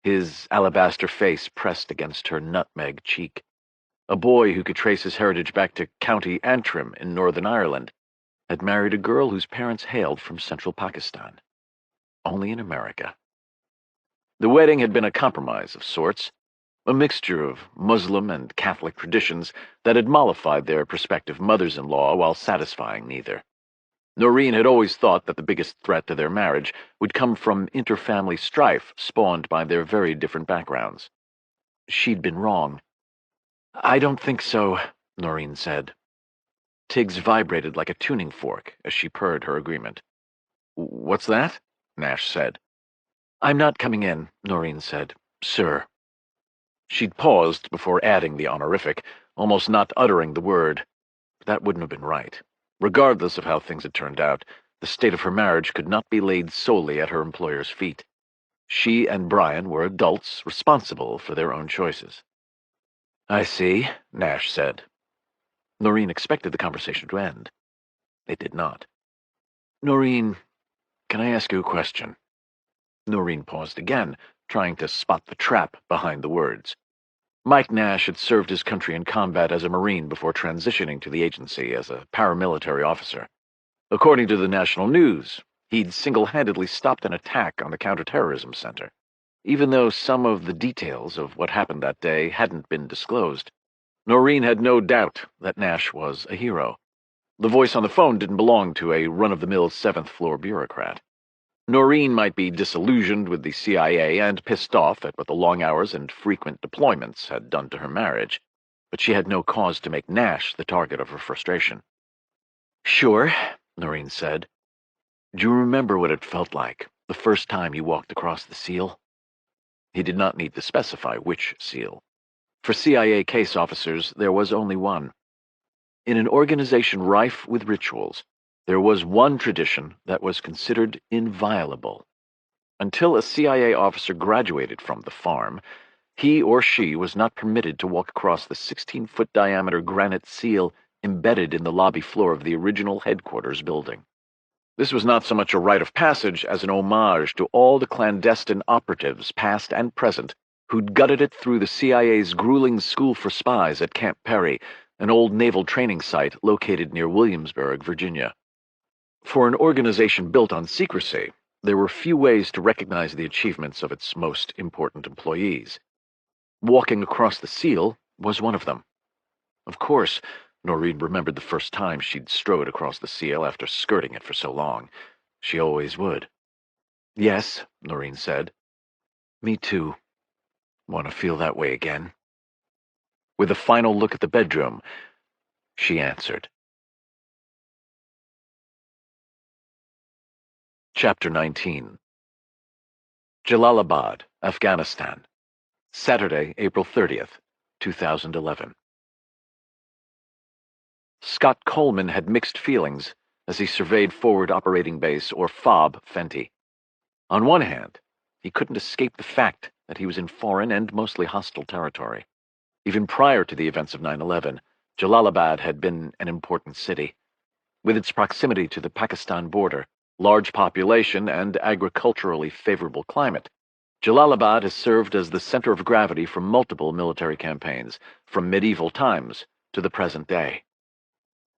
His alabaster face pressed against her nutmeg cheek. A boy who could trace his heritage back to County Antrim in Northern Ireland had married a girl whose parents hailed from central Pakistan. Only in America. The wedding had been a compromise of sorts, a mixture of Muslim and Catholic traditions that had mollified their prospective mothers-in-law while satisfying neither. Noreen had always thought that the biggest threat to their marriage would come from inter-family strife spawned by their very different backgrounds. She'd been wrong. "I don't think so," Noreen said. Tiggs vibrated like a tuning fork as she purred her agreement. "What's that?" Nash said. "I'm not coming in," Noreen said. "Sir." She'd paused before adding the honorific, almost not uttering the word. But that wouldn't have been right. Regardless of how things had turned out, the state of her marriage could not be laid solely at her employer's feet. She and Brian were adults responsible for their own choices. "I see," Nash said. Noreen expected the conversation to end. It did not. "Noreen, can I ask you a question?" Noreen paused again, trying to spot the trap behind the words. Mike Nash had served his country in combat as a Marine before transitioning to the agency as a paramilitary officer. According to the national news, he'd single-handedly stopped an attack on the Counterterrorism Center, even though some of the details of what happened that day hadn't been disclosed. Noreen had no doubt that Nash was a hero. The voice on the phone didn't belong to a run-of-the-mill seventh-floor bureaucrat. Noreen might be disillusioned with the CIA and pissed off at what the long hours and frequent deployments had done to her marriage, but she had no cause to make Nash the target of her frustration. "Sure," Noreen said. "Do you remember what it felt like the first time you walked across the seal?" He did not need to specify which seal. For CIA case officers, there was only one. In an organization rife with rituals, there was one tradition that was considered inviolable. Until a CIA officer graduated from the farm, he or she was not permitted to walk across the 16-foot diameter granite seal embedded in the lobby floor of the original headquarters building. This was not so much a rite of passage as an homage to all the clandestine operatives, past and present, who'd gutted it through the CIA's grueling school for spies at Camp Perry, an old naval training site located near Williamsburg, Virginia. For an organization built on secrecy, there were few ways to recognize the achievements of its most important employees. Walking across the seal was one of them. Of course, Noreen remembered the first time she'd strode across the seal after skirting it for so long. She always would. "Yes," Noreen said. "Me too. Want to feel that way again?" With a final look at the bedroom, she answered. Chapter 19. Jalalabad, Afghanistan. Saturday, April 30th, 2011. Scott Coleman had mixed feelings as he surveyed Forward Operating Base, or FOB, Fenty. On one hand, he couldn't escape the fact that he was in foreign and mostly hostile territory. Even prior to the events of 9/11, Jalalabad had been an important city. With its proximity to the Pakistan border, large population, and agriculturally favorable climate, Jalalabad has served as the center of gravity for multiple military campaigns, from medieval times to the present day.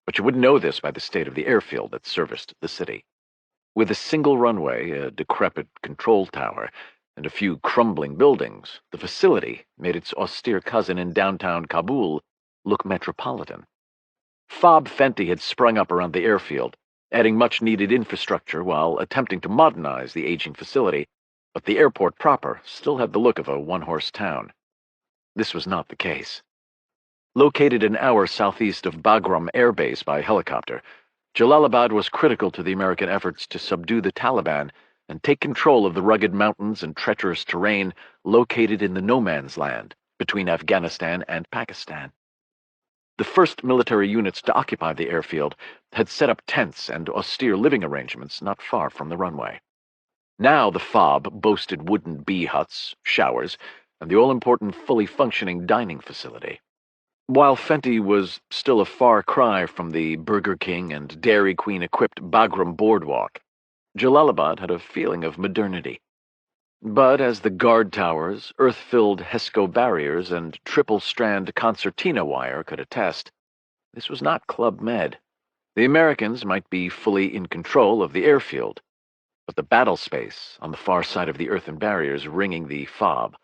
But you wouldn't know this by the state of the airfield that serviced the city. With a single runway, a decrepit control tower, and a few crumbling buildings, the facility made its austere cousin in downtown Kabul look metropolitan. FOB Fenty had sprung up around the airfield, adding much-needed infrastructure while attempting to modernize the aging facility, but the airport proper still had the look of a one-horse town. This was not the case. Located an hour southeast of Bagram Air Base by helicopter, Jalalabad was critical to the American efforts to subdue the Taliban and take control of the rugged mountains and treacherous terrain located in the no-man's land between Afghanistan and Pakistan. The first military units to occupy the airfield had set up tents and austere living arrangements not far from the runway. Now the FOB boasted wooden bee huts, showers, and the all-important fully functioning dining facility. While Fenty was still a far cry from the Burger King and Dairy Queen-equipped Bagram boardwalk, Jalalabad had a feeling of modernity. But as the guard towers, earth-filled HESCO barriers, and triple-strand concertina wire could attest, this was not Club Med. The Americans might be fully in control of the airfield, but the battle space on the far side of the earthen barriers ringing the FOB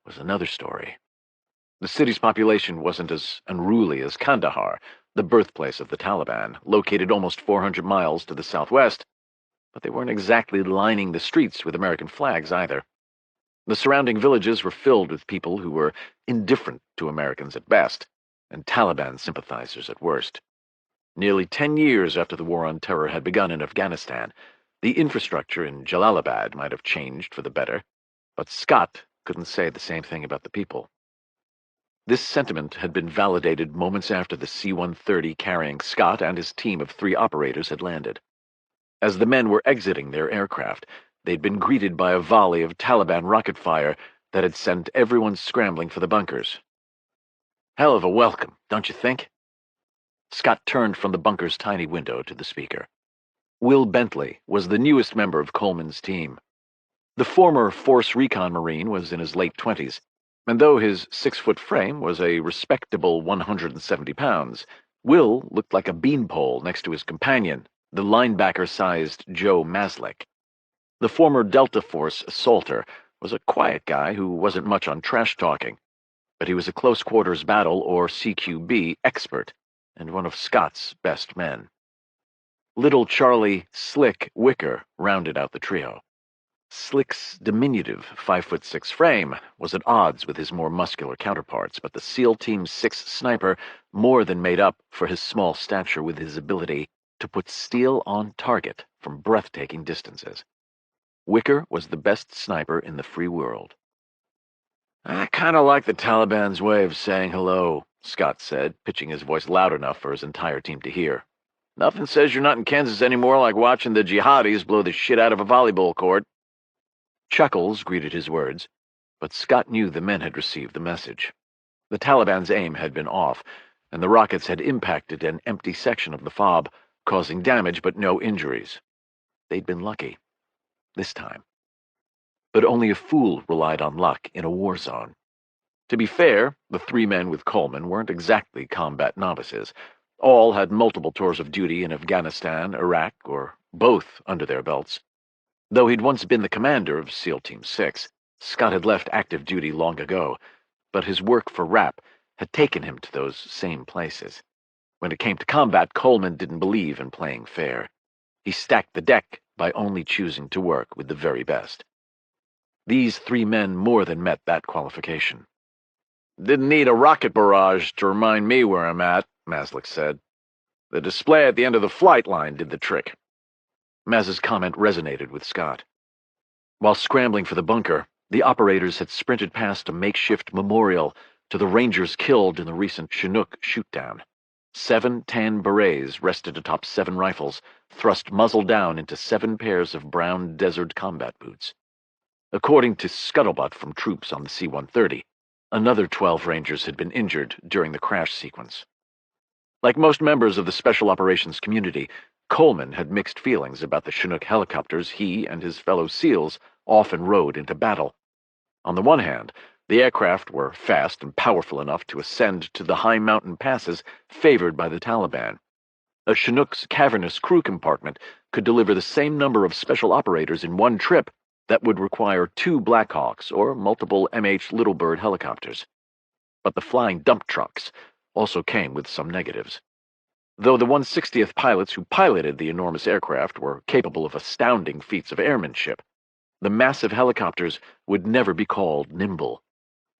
was another story. The city's population wasn't as unruly as Kandahar, the birthplace of the Taliban, located almost 400 miles to the southwest, but they weren't exactly lining the streets with American flags either. The surrounding villages were filled with people who were indifferent to Americans at best, and Taliban sympathizers at worst. Nearly 10 years after the war on terror had begun in Afghanistan, the infrastructure in Jalalabad might have changed for the better, but Scott couldn't say the same thing about the people. This sentiment had been validated moments after the C-130 carrying Scott and his team of 3 operators had landed. As the men were exiting their aircraft, they'd been greeted by a volley of Taliban rocket fire that had sent everyone scrambling for the bunkers. Hell of a welcome, don't you think? Scott turned from the bunker's tiny window to the speaker. Will Bentley was the newest member of Coleman's team. The former Force Recon Marine was in his late 20s, and though his 6-foot frame was a respectable 170 pounds, Will looked like a beanpole next to his companion, the linebacker-sized Joe Maslick. The former Delta Force assaulter was a quiet guy who wasn't much on trash-talking, but he was a close-quarters battle, or CQB, expert, and one of Scott's best men. Little Charlie "Slick" Wicker rounded out the trio. Slick's diminutive 5'6" frame was at odds with his more muscular counterparts, but the SEAL Team 6 sniper more than made up for his small stature with his ability to put steel on target from breathtaking distances. Wicker was the best sniper in the free world. "I kind of like the Taliban's way of saying hello," Scott said, pitching his voice loud enough for his entire team to hear. "Nothing says you're not in Kansas anymore like watching the jihadis blow the shit out of a volleyball court." Chuckles greeted his words, but Scott knew the men had received the message. The Taliban's aim had been off, and the rockets had impacted an empty section of the FOB, causing damage but no injuries. They'd been lucky. This time. But only a fool relied on luck in a war zone. To be fair, the 3 men with Coleman weren't exactly combat novices. All had multiple tours of duty in Afghanistan, Iraq, or both under their belts. Though he'd once been the commander of SEAL Team 6, Scott had left active duty long ago, but his work for Rapp had taken him to those same places. When it came to combat, Coleman didn't believe in playing fair. He stacked the deck by only choosing to work with the very best. These 3 men more than met that qualification. "Didn't need a rocket barrage to remind me where I'm at," Maslick said. "The display at the end of the flight line did the trick." Maz's comment resonated with Scott. While scrambling for the bunker, the operators had sprinted past a makeshift memorial to the Rangers killed in the recent Chinook shootdown. 7 tan berets rested atop 7 rifles, thrust muzzle down into 7 pairs of brown desert combat boots. According to scuttlebutt from troops on the C-130, another 12 Rangers had been injured during the crash sequence. Like most members of the Special Operations community, Coleman had mixed feelings about the Chinook helicopters he and his fellow SEALs often rode into battle. On the one hand, the aircraft were fast and powerful enough to ascend to the high mountain passes favored by the Taliban. A Chinook's cavernous crew compartment could deliver the same number of special operators in one trip that would require 2 Blackhawks or multiple MH Littlebird helicopters. But the flying dump trucks also came with some negatives. Though the 160th pilots who piloted the enormous aircraft were capable of astounding feats of airmanship, the massive helicopters would never be called nimble.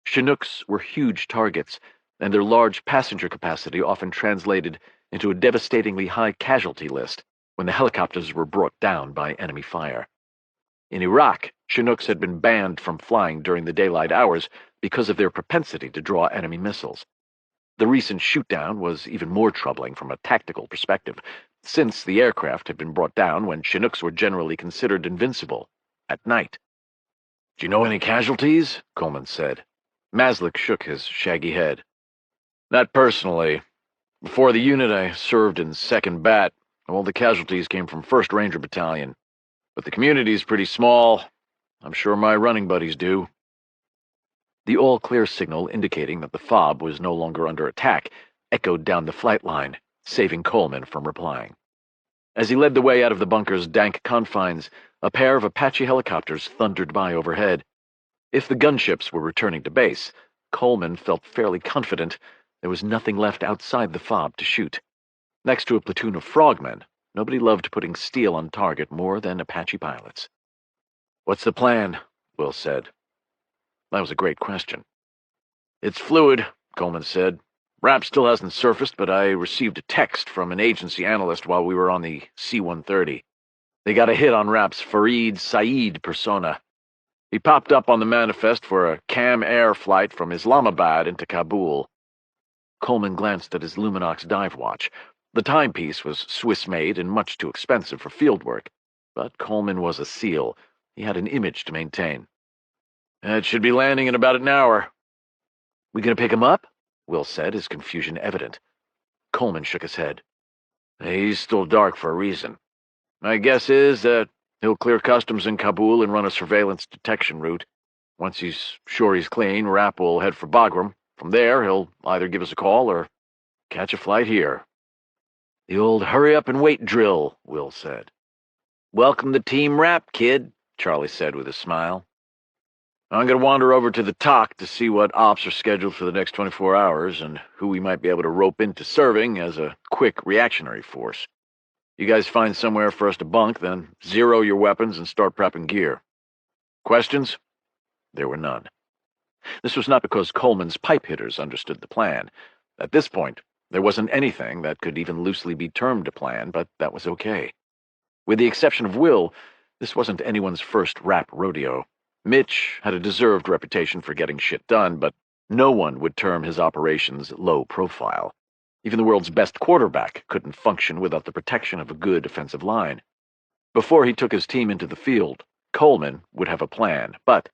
Chinooks were huge targets, and their large passenger capacity often translated into a devastatingly high casualty list when the helicopters were brought down by enemy fire. In Iraq, Chinooks had been banned from flying during the daylight hours because of their propensity to draw enemy missiles. The recent shoot-down was even more troubling from a tactical perspective, since the aircraft had been brought down when Chinooks were generally considered invincible, at night. "Do you know any casualties?" Coleman said. Maslick shook his shaggy head. "Not personally. Before the unit, I served in 2nd Bat. All the casualties came from 1st Ranger Battalion. But the community's pretty small. I'm sure my running buddies do." The all-clear signal indicating that the FOB was no longer under attack echoed down the flight line, saving Coleman from replying. As he led the way out of the bunker's dank confines, a pair of Apache helicopters thundered by overhead. If the gunships were returning to base, Coleman felt fairly confident there was nothing left outside the FOB to shoot. Next to a platoon of frogmen, nobody loved putting steel on target more than Apache pilots. "What's the plan?" Will said. That was a great question. "It's fluid," Coleman said. "Rapp still hasn't surfaced, but I received a text from an agency analyst while we were on the C-130. They got a hit on Rapp's Fareed Saeed persona. He popped up on the manifest for a CAM Air flight from Islamabad into Kabul." Coleman glanced at his Luminox dive watch. The timepiece was Swiss-made and much too expensive for field work, but Coleman was a SEAL. He had an image to maintain. "It should be landing in about an hour." "We gonna pick him up?" Will said, his confusion evident. Coleman shook his head. "He's still dark for a reason. My guess is that he'll clear customs in Kabul and run a surveillance detection route. Once he's sure he's clean, Rapp will head for Bagram. From there, he'll either give us a call or catch a flight here." "The old hurry-up-and-wait drill," Will said. "Welcome to Team Rapp, kid," Charlie said with a smile. "I'm going to wander over to the TOC to see what ops are scheduled for the next 24 hours and who we might be able to rope into serving as a quick reactionary force. You guys find somewhere for us to bunk, then zero your weapons and start prepping gear. Questions?" There were none. This was not because Coleman's pipe hitters understood the plan. At this point, there wasn't anything that could even loosely be termed a plan, but that was okay. With the exception of Will, this wasn't anyone's first Rapp rodeo. Mitch had a deserved reputation for getting shit done, but no one would term his operations low profile. Even the world's best quarterback couldn't function without the protection of a good offensive line. Before he took his team into the field, Coleman would have a plan, but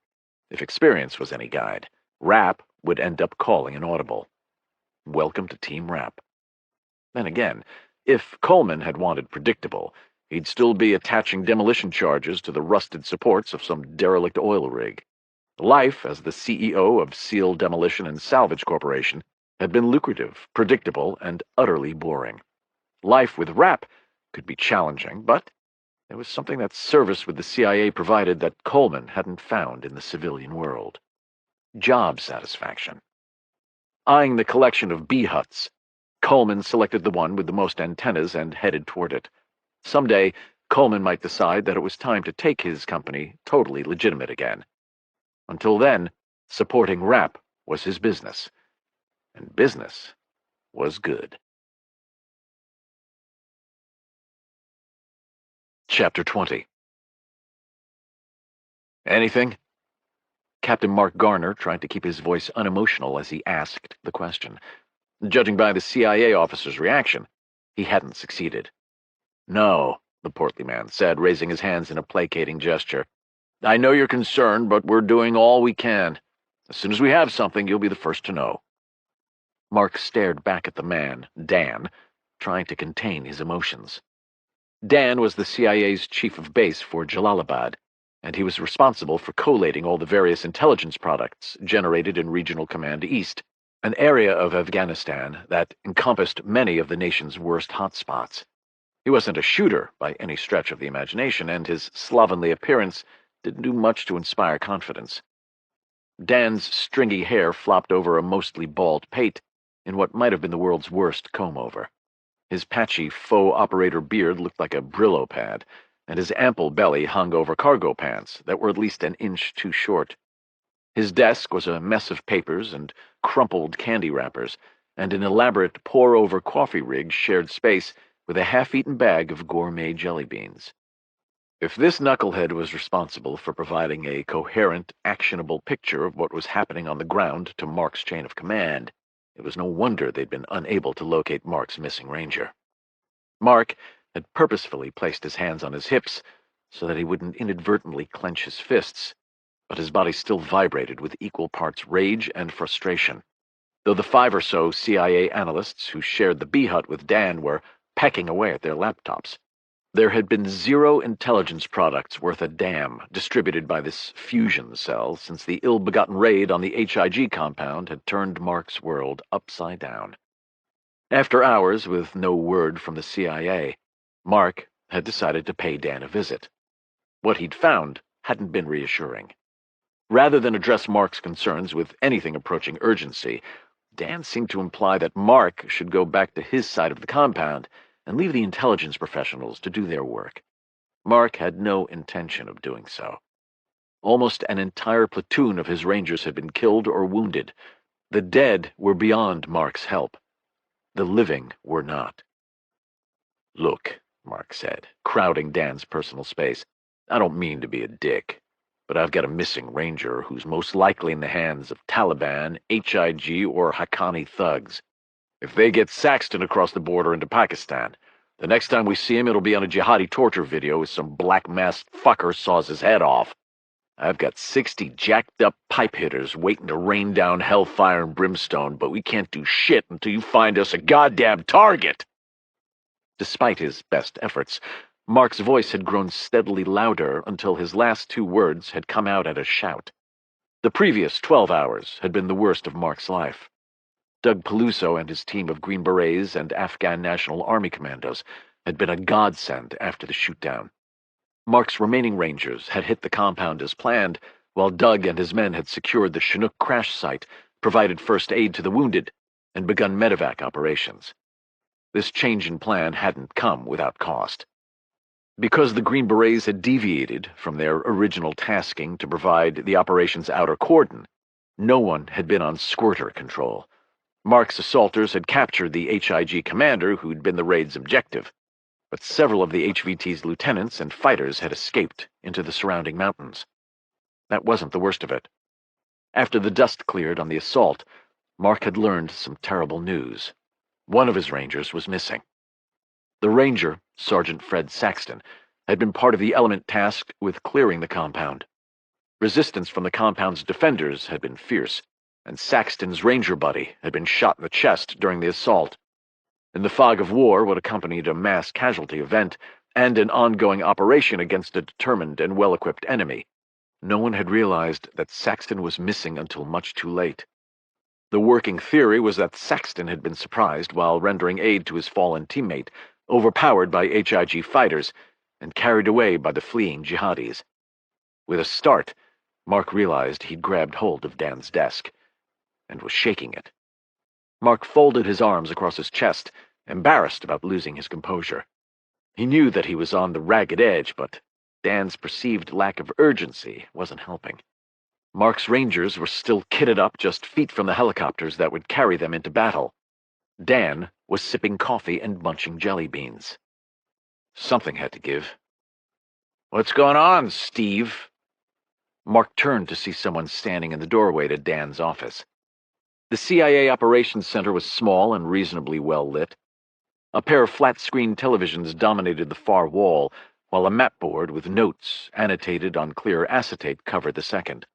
if experience was any guide, Rapp would end up calling an audible. Welcome to Team Rapp. Then again, if Coleman had wanted predictable, he'd still be attaching demolition charges to the rusted supports of some derelict oil rig. Life as the CEO of SEAL Demolition and Salvage Corporation had been lucrative, predictable, and utterly boring. Life with Rapp could be challenging, but there was something that service with the CIA provided that Coleman hadn't found in the civilian world. Job satisfaction. Eyeing the collection of bee huts, Coleman selected the one with the most antennas and headed toward it. Someday, Coleman might decide that it was time to take his company totally legitimate again. Until then, supporting Rapp was his business, and business was good. Chapter 20. "Anything?" Captain Mark Garner tried to keep his voice unemotional as he asked the question. Judging by the CIA officer's reaction, he hadn't succeeded. "No," the portly man said, raising his hands in a placating gesture. "I know you're concerned, but we're doing all we can. As soon as we have something, you'll be the first to know." Mark stared back at the man, Dan, trying to contain his emotions. Dan was the CIA's chief of base for Jalalabad, and he was responsible for collating all the various intelligence products generated in Regional Command East, an area of Afghanistan that encompassed many of the nation's worst hotspots. He wasn't a shooter by any stretch of the imagination, and his slovenly appearance didn't do much to inspire confidence. Dan's stringy hair flopped over a mostly bald pate in what might have been the world's worst comb-over. His patchy faux operator beard looked like a Brillo pad, and his ample belly hung over cargo pants that were at least an inch too short. His desk was a mess of papers and crumpled candy wrappers, and an elaborate pour-over coffee rig shared space with a half-eaten bag of gourmet jelly beans. If this knucklehead was responsible for providing a coherent, actionable picture of what was happening on the ground to Mark's chain of command, It was no wonder they'd been unable to locate Mark's missing ranger. Mark had purposefully placed his hands on his hips so that he wouldn't inadvertently clench his fists, but his body still vibrated with equal parts rage and frustration. Though the 5 or so CIA analysts who shared the B-hut with Dan were pecking away at their laptops, there had been 0 intelligence products worth a damn distributed by this fusion cell since the ill-begotten raid on the HIG compound had turned Mark's world upside down. After hours with no word from the CIA, Mark had decided to pay Dan a visit. What he'd found hadn't been reassuring. Rather than address Mark's concerns with anything approaching urgency, Dan seemed to imply that Mark should go back to his side of the compound and leave the intelligence professionals to do their work. Mark had no intention of doing so. Almost an entire platoon of his rangers had been killed or wounded. The dead were beyond Mark's help. The living were not. "Look," Mark said, crowding Dan's personal space, "I don't mean to be a dick, but I've got a missing ranger who's most likely in the hands of Taliban, HIG, or Haqqani thugs. If they get Saxton across the border into Pakistan, the next time we see him it'll be on a jihadi torture video as some black-masked fucker saws his head off. I've got 60 jacked-up pipe hitters waiting to rain down hellfire and brimstone, but we can't do shit until you find us a goddamn target." Despite his best efforts, Mark's voice had grown steadily louder until his last 2 words had come out at a shout. The previous 12 hours had been the worst of Mark's life. Doug Peluso and his team of Green Berets and Afghan National Army commandos had been a godsend after the shootdown. Mark's remaining rangers had hit the compound as planned, while Doug and his men had secured the Chinook crash site, provided first aid to the wounded, and begun medevac operations. This change in plan hadn't come without cost. Because the Green Berets had deviated from their original tasking to provide the operation's outer cordon, no one had been on squirter control. Mark's assaulters had captured the HIG commander who'd been the raid's objective, but several of the HVT's lieutenants and fighters had escaped into the surrounding mountains. That wasn't the worst of it. After the dust cleared on the assault, Mark had learned some terrible news. One of his rangers was missing. The ranger, Sergeant Fred Saxton, had been part of the element tasked with clearing the compound. Resistance from the compound's defenders had been fierce, and Saxton's ranger buddy had been shot in the chest during the assault. In the fog of war what accompanied a mass casualty event and an ongoing operation against a determined and well-equipped enemy, no one had realized that Saxton was missing until much too late. The working theory was that Saxton had been surprised while rendering aid to his fallen teammate, overpowered by HIG fighters, and carried away by the fleeing jihadis. With a start, Mark realized he'd grabbed hold of Dan's desk and was shaking it. Mark folded his arms across his chest, embarrassed about losing his composure. He knew that he was on the ragged edge, but Dan's perceived lack of urgency wasn't helping. Mark's rangers were still kitted up just feet from the helicopters that would carry them into battle. Dan was sipping coffee and munching jelly beans. Something had to give. "What's going on, Steve?" Mark turned to see someone standing in the doorway to Dan's office. The CIA Operations Center was small and reasonably well lit. A pair of flat-screen televisions dominated the far wall, while a mapboard with notes annotated on clear acetate covered the second.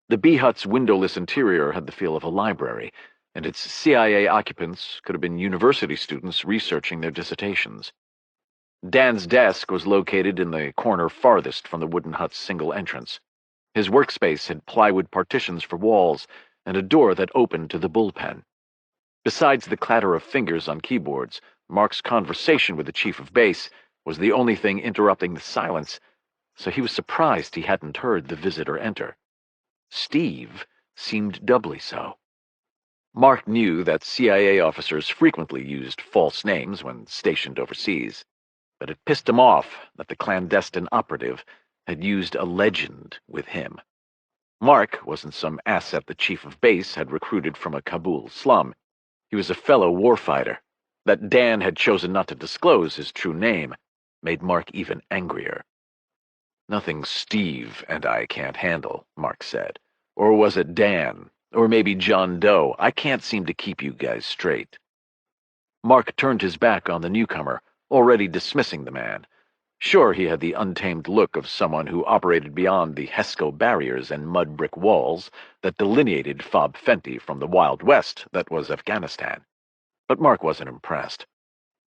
The B-hut's windowless interior had the feel of a library, and its CIA occupants could have been university students researching their dissertations. Dan's desk was located in the corner farthest from the wooden hut's single entrance. His workspace had plywood partitions for walls and a door that opened to the bullpen. Besides the clatter of fingers on keyboards, Mark's conversation with the chief of base was the only thing interrupting the silence, so he was surprised he hadn't heard the visitor enter. Steve seemed doubly so. Mark knew that CIA officers frequently used false names when stationed overseas, but it pissed him off that the clandestine operative had used a legend with him. Mark wasn't some asset the chief of base had recruited from a Kabul slum. He was a fellow warfighter. That Dan had chosen not to disclose his true name made Mark even angrier. "Nothing Steve and I can't handle," Mark said. "Or was it Dan? Or maybe John Doe. I can't seem to keep you guys straight." Mark turned his back on the newcomer, already dismissing the man. Sure, he had the untamed look of someone who operated beyond the Hesco barriers and mud-brick walls that delineated Fob Fenty from the Wild West that was Afghanistan. But Mark wasn't impressed.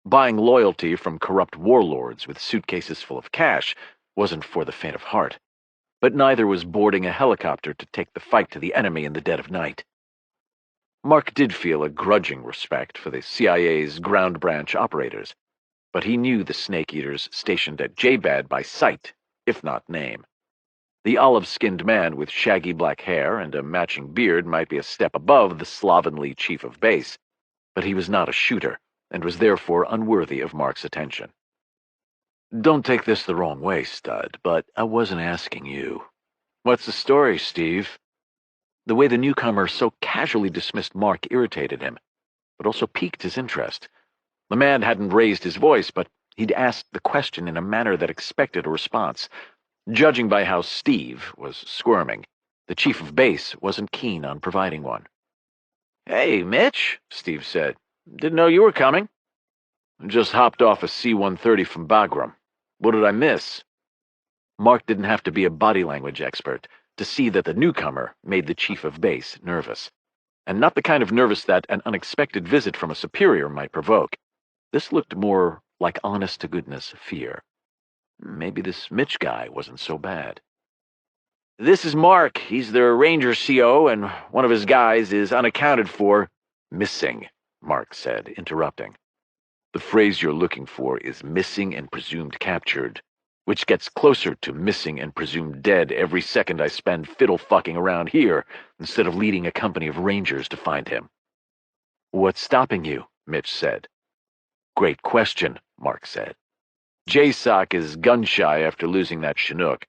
Buying loyalty from corrupt warlords with suitcases full of cash wasn't for the faint of heart. But neither was boarding a helicopter to take the fight to the enemy in the dead of night. Mark did feel a grudging respect for the CIA's ground branch operators, but he knew the snake-eaters stationed at J-Bad by sight, if not name. The olive-skinned man with shaggy black hair and a matching beard might be a step above the slovenly chief of base, but he was not a shooter, and was therefore unworthy of Mark's attention. "Don't take this the wrong way, stud, but I wasn't asking you. What's the story, Steve?" The way the newcomer so casually dismissed Mark irritated him, but also piqued his interest. The man hadn't raised his voice, but he'd asked the question in a manner that expected a response. Judging by how Steve was squirming, the chief of base wasn't keen on providing one. "Hey, Mitch," Steve said. "Didn't know you were coming." "Just hopped off a C-130 from Bagram. What did I miss?" Mark didn't have to be a body language expert to see that the newcomer made the chief of base nervous, and not the kind of nervous that an unexpected visit from a superior might provoke. This looked more like honest-to-goodness fear. Maybe this Mitch guy wasn't so bad. "This is Mark. He's the Ranger CO, and one of his guys is unaccounted for." "Missing," Mark said, interrupting. "The phrase you're looking for is missing and presumed captured, which gets closer to missing and presumed dead every second I spend fiddle-fucking around here instead of leading a company of Rangers to find him." "What's stopping you?" Mitch said. "Great question," Mark said. "JSOC is gun-shy after losing that Chinook.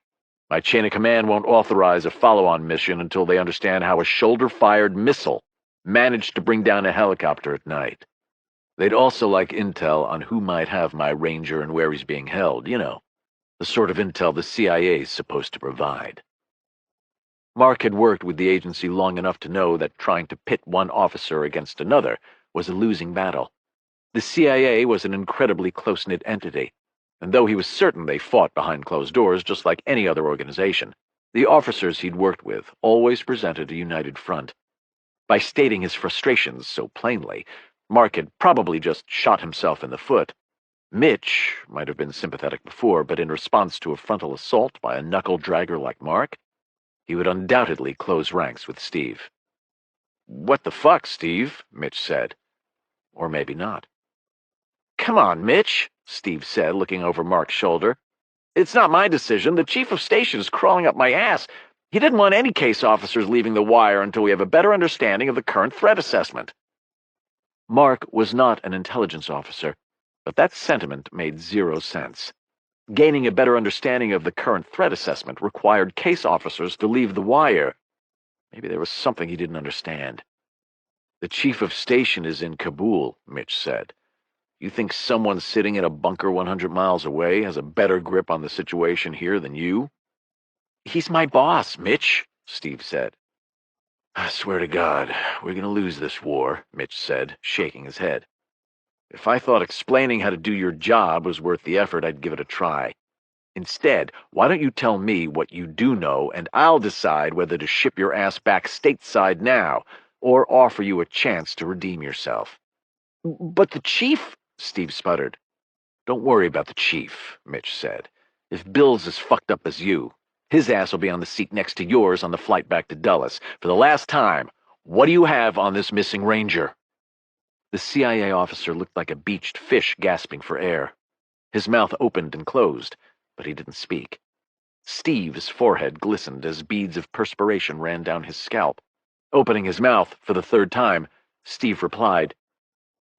My chain of command won't authorize a follow-on mission until they understand how a shoulder-fired missile managed to bring down a helicopter at night. They'd also like intel on who might have my Ranger and where he's being held, you know, the sort of intel the CIA's supposed to provide." Mark had worked with the agency long enough to know that trying to pit one officer against another was a losing battle. The CIA was an incredibly close-knit entity, and though he was certain they fought behind closed doors just like any other organization, the officers he'd worked with always presented a united front. By stating his frustrations so plainly, Mark had probably just shot himself in the foot. Mitch might have been sympathetic before, but in response to a frontal assault by a knuckle-dragger like Mark, he would undoubtedly close ranks with Steve. "What the fuck, Steve?" Mitch said. Or maybe not. "Come on, Mitch," Steve said, looking over Mark's shoulder. "It's not my decision. The chief of station is crawling up my ass. He didn't want any case officers leaving the wire until we have a better understanding of the current threat assessment." Mark was not an intelligence officer, but that sentiment made zero sense. Gaining a better understanding of the current threat assessment required case officers to leave the wire. Maybe there was something he didn't understand. "The chief of station is in Kabul," Mitch said. "You think someone sitting in a bunker 100 miles away has a better grip on the situation here than you?" "He's my boss, Mitch," Steve said. "I swear to God, we're going to lose this war," Mitch said, shaking his head. "If I thought explaining how to do your job was worth the effort, I'd give it a try. Instead, why don't you tell me what you do know, and I'll decide whether to ship your ass back stateside now, or offer you a chance to redeem yourself." "But the chief—" Steve sputtered. "Don't worry about the chief," Mitch said. "If Bill's as fucked up as you, his ass will be on the seat next to yours on the flight back to Dulles. For the last time, what do you have on this missing Ranger?" The CIA officer looked like a beached fish gasping for air. His mouth opened and closed, but he didn't speak. Steve's forehead glistened as beads of perspiration ran down his scalp. Opening his mouth for the third time, Steve replied,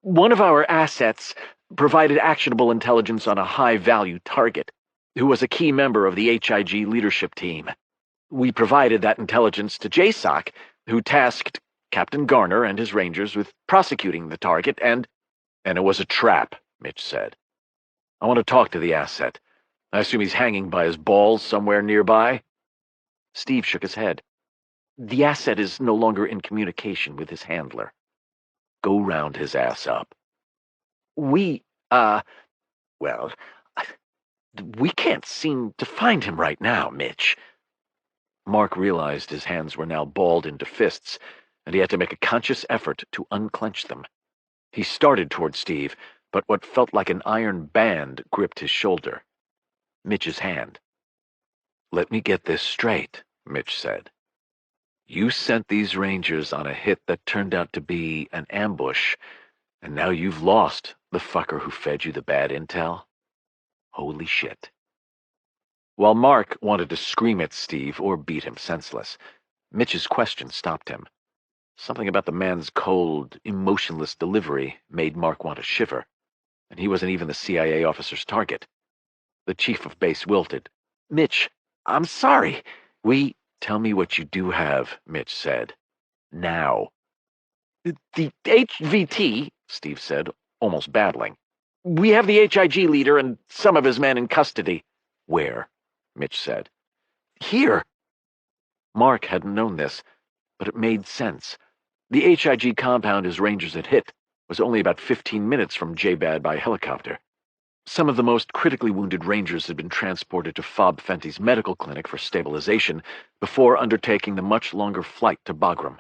"One of our assets provided actionable intelligence on a high-value target, who was a key member of the HIG leadership team. We provided that intelligence to JSOC, who tasked Captain Garner and his Rangers with prosecuting the target, and it was a trap," Mitch said. "I want to talk to the asset. I assume he's hanging by his balls somewhere nearby?" Steve shook his head. The asset is no longer in communication with his handler. Go round his ass up. Well, we can't seem to find him right now, Mitch. Mark realized his hands were now balled into fists, and he had to make a conscious effort to unclench them. He started toward Steve, but what felt like an iron band gripped his shoulder. Mitch's hand. "Let me get this straight," Mitch said. "You sent these Rangers on a hit that turned out to be an ambush, and now you've lost the fucker who fed you the bad intel? Holy shit." While Mark wanted to scream at Steve or beat him senseless, Mitch's question stopped him. Something about the man's cold, emotionless delivery made Mark want to shiver, and he wasn't even the CIA officer's target. The chief of base wilted. "Mitch, I'm sorry. Tell me what you do have," Mitch said. "Now." "The HVT," Steve said, almost babbling. "We have the HIG leader and some of his men in custody." "Where?" Mitch said. "Here." Mark hadn't known this, but it made sense. The HIG compound his Rangers had hit was only about 15 minutes from J-Bad by helicopter. Some of the most critically wounded Rangers had been transported to Fob Fenty's medical clinic for stabilization before undertaking the much longer flight to Bagram.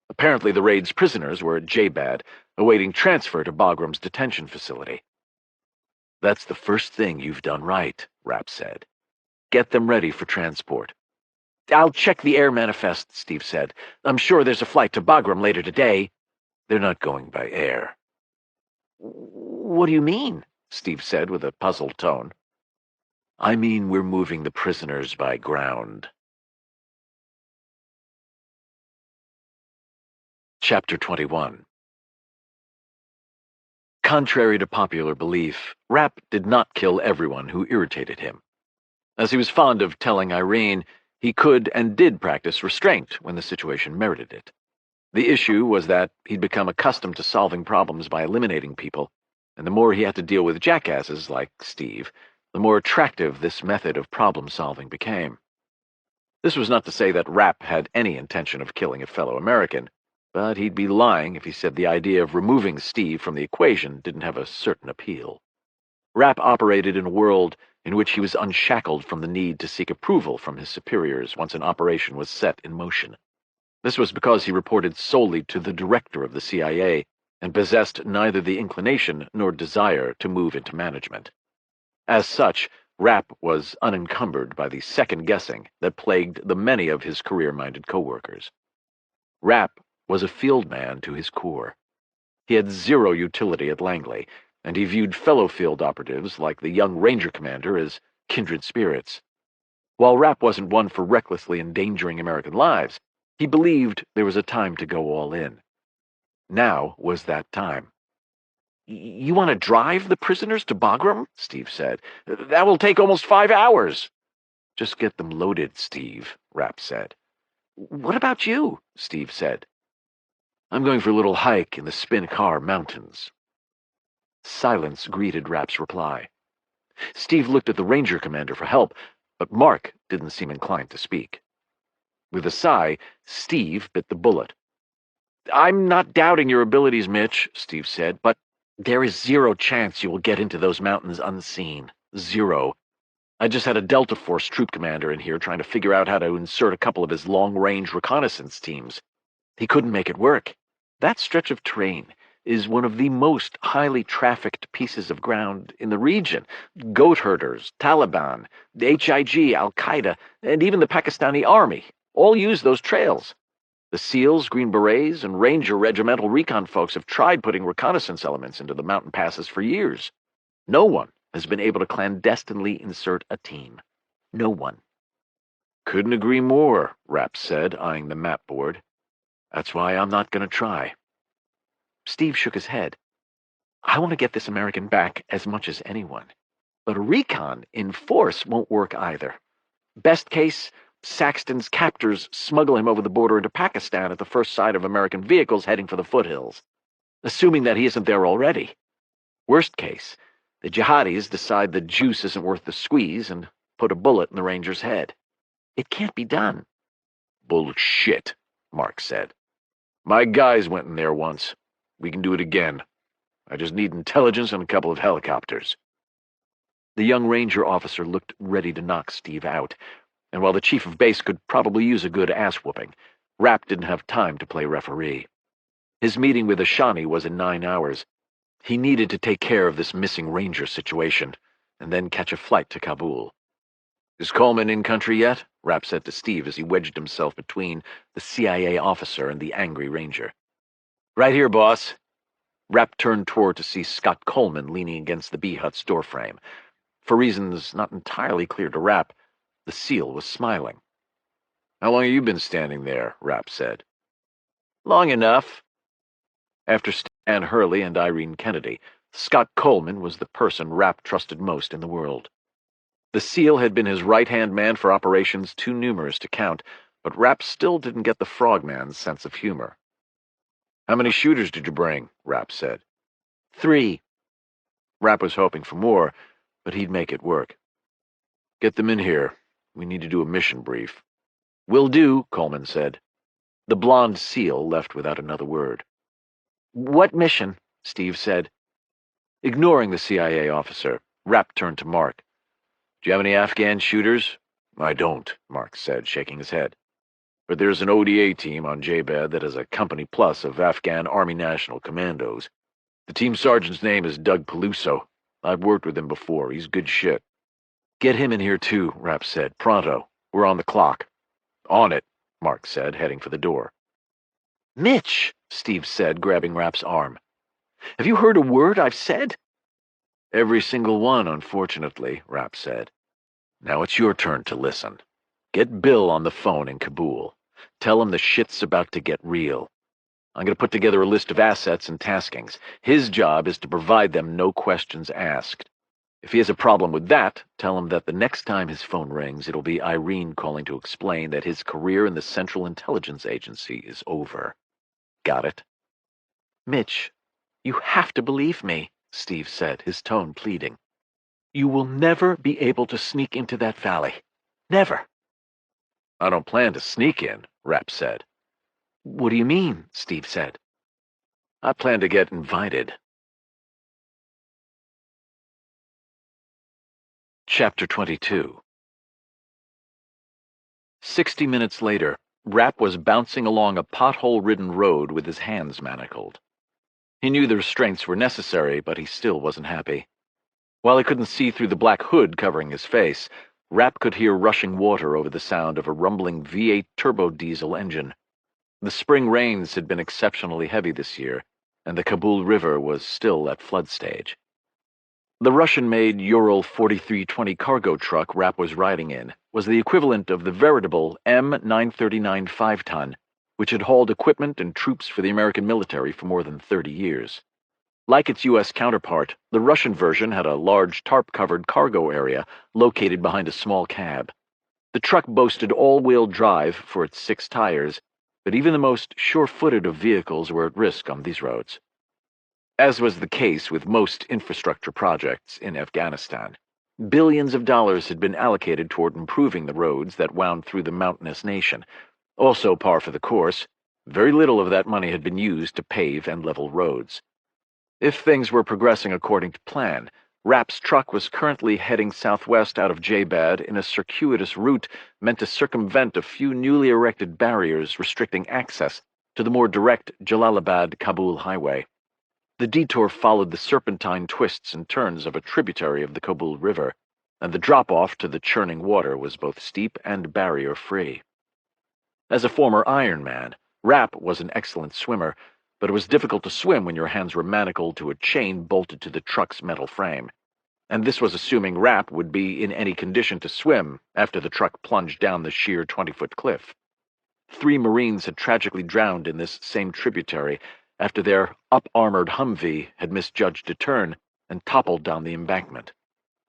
Apparently the raid's prisoners were at J-Bad, awaiting transfer to Bagram's detention facility. "That's the first thing you've done right," Rapp said. "Get them ready for transport." "I'll check the air manifest," Steve said. "I'm sure there's a flight to Bagram later today." "They're not going by air." "What do you mean?" Steve said with a puzzled tone. "I mean we're moving the prisoners by ground." Chapter 21. Contrary to popular belief, Rapp did not kill everyone who irritated him. As he was fond of telling Irene, he could and did practice restraint when the situation merited it. The issue was that he'd become accustomed to solving problems by eliminating people, and the more he had to deal with jackasses like Steve, the more attractive this method of problem-solving became. This was not to say that Rapp had any intention of killing a fellow American, but he'd be lying if he said the idea of removing Steve from the equation didn't have a certain appeal. Rapp operated in a world in which he was unshackled from the need to seek approval from his superiors once an operation was set in motion. This was because he reported solely to the director of the CIA and possessed neither the inclination nor desire to move into management. As such, Rapp was unencumbered by the second-guessing that plagued the many of his career-minded coworkers. Rapp was a field man to his core. He had zero utility at Langley, and he viewed fellow field operatives like the young ranger commander as kindred spirits. While Rapp wasn't one for recklessly endangering American lives, he believed there was a time to go all in. Now was that time. "You want to drive the prisoners to Bagram?" Steve said. "That will take almost 5 hours." "Just get them loaded, Steve," Rapp said. "What about you?" Steve said. "I'm going for a little hike in the Spin-Car Mountains." Silence greeted Rapp's reply. Steve looked at the ranger commander for help, but Mark didn't seem inclined to speak. With a sigh, Steve bit the bullet. "I'm not doubting your abilities, Mitch," Steve said, "but there is zero chance you will get into those mountains unseen. Zero. I just had a Delta Force troop commander in here trying to figure out how to insert a couple of his long-range reconnaissance teams. He couldn't make it work. That stretch of terrain is one of the most highly trafficked pieces of ground in the region. Goat herders, Taliban, the HIG, Al-Qaeda, and even the Pakistani army all use those trails. The SEALs, Green Berets, and Ranger regimental recon folks have tried putting reconnaissance elements into the mountain passes for years. No one has been able to clandestinely insert a team. No one." "Couldn't agree more," Rapp said, eyeing the map board. "That's why I'm not going to try." Steve shook his head. "I want to get this American back as much as anyone. But a recon in force won't work either. Best case, Saxton's captors smuggle him over the border into Pakistan at the first sight of American vehicles heading for the foothills, assuming that he isn't there already. Worst case, the jihadis decide the juice isn't worth the squeeze and put a bullet in the ranger's head. It can't be done." Bullshit, Mark said. My guys went in there once. We can do it again. I just need intelligence and a couple of helicopters. The young ranger officer looked ready to knock Steve out, and while the chief of base could probably use a good ass-whooping, Rapp didn't have time to play referee. His meeting with Ashani was in 9 hours. He needed to take care of this missing ranger situation, and then catch a flight to Kabul. Is Coleman in country yet? Rapp said to Steve as he wedged himself between the CIA officer and the angry ranger. Right here, boss. Rapp turned toward to see Scott Coleman leaning against the B-Hut's doorframe. For reasons not entirely clear to Rapp, the SEAL was smiling. How long have you been standing there? Rapp said. Long enough. After Stan Hurley and Irene Kennedy, Scott Coleman was the person Rapp trusted most in the world. The SEAL had been his right-hand man for operations too numerous to count, but Rapp still didn't get the frogman's sense of humor. How many shooters did you bring? Rapp said. 3. Rapp was hoping for more, but he'd make it work. Get them in here. We need to do a mission brief. Will do, Coleman said. The blonde SEAL left without another word. What mission? Steve said. Ignoring the CIA officer, Rapp turned to Mark. Do you have any Afghan shooters? I don't, Mark said, shaking his head. But there's an ODA team on J-Bed that has a company plus of Afghan Army National Commandos. The team sergeant's name is Doug Peluso. I've worked with him before. He's good shit. Get him in here too, Rapp said. Pronto. We're on the clock. On it, Mark said, heading for the door. Mitch, Steve said, grabbing Rapp's arm. Have you heard a word I've said? Every single one, unfortunately, Rapp said. Now it's your turn to listen. Get Bill on the phone in Kabul. Tell him the shit's about to get real. I'm going to put together a list of assets and taskings. His job is to provide them no questions asked. If he has a problem with that, tell him that the next time his phone rings, it'll be Irene calling to explain that his career in the Central Intelligence Agency is over. Got it? Mitch, you have to believe me, Steve said, his tone pleading. You will never be able to sneak into that valley. Never. I don't plan to sneak in, Rapp said. What do you mean? Steve said. I plan to get invited. Chapter 22. 60 minutes later, Rapp was bouncing along a pothole-ridden road with his hands manacled. He knew the restraints were necessary, but he still wasn't happy. While he couldn't see through the black hood covering his face, Rapp could hear rushing water over the sound of a rumbling V8 turbo-diesel engine. The spring rains had been exceptionally heavy this year, and the Kabul River was still at flood stage. The Russian-made Ural 4320 cargo truck Rapp was riding in was the equivalent of the veritable M939 5-ton, which had hauled equipment and troops for the American military for more than 30 years. Like its U.S. counterpart, the Russian version had a large tarp-covered cargo area located behind a small cab. The truck boasted all-wheel drive for its 6 tires, but even the most sure-footed of vehicles were at risk on these roads. As was the case with most infrastructure projects in Afghanistan, billions of dollars had been allocated toward improving the roads that wound through the mountainous nation. Also par for the course, very little of that money had been used to pave and level roads. If things were progressing according to plan, Rapp's truck was currently heading southwest out of J-Bad in a circuitous route meant to circumvent a few newly erected barriers restricting access to the more direct Jalalabad-Kabul highway. The detour followed the serpentine twists and turns of a tributary of the Kabul River, and the drop-off to the churning water was both steep and barrier-free. As a former Ironman, Rapp was an excellent swimmer, but it was difficult to swim when your hands were manacled to a chain bolted to the truck's metal frame. And this was assuming Rapp would be in any condition to swim after the truck plunged down the sheer 20-foot cliff. 3 Marines had tragically drowned in this same tributary after their up-armored Humvee had misjudged a turn and toppled down the embankment.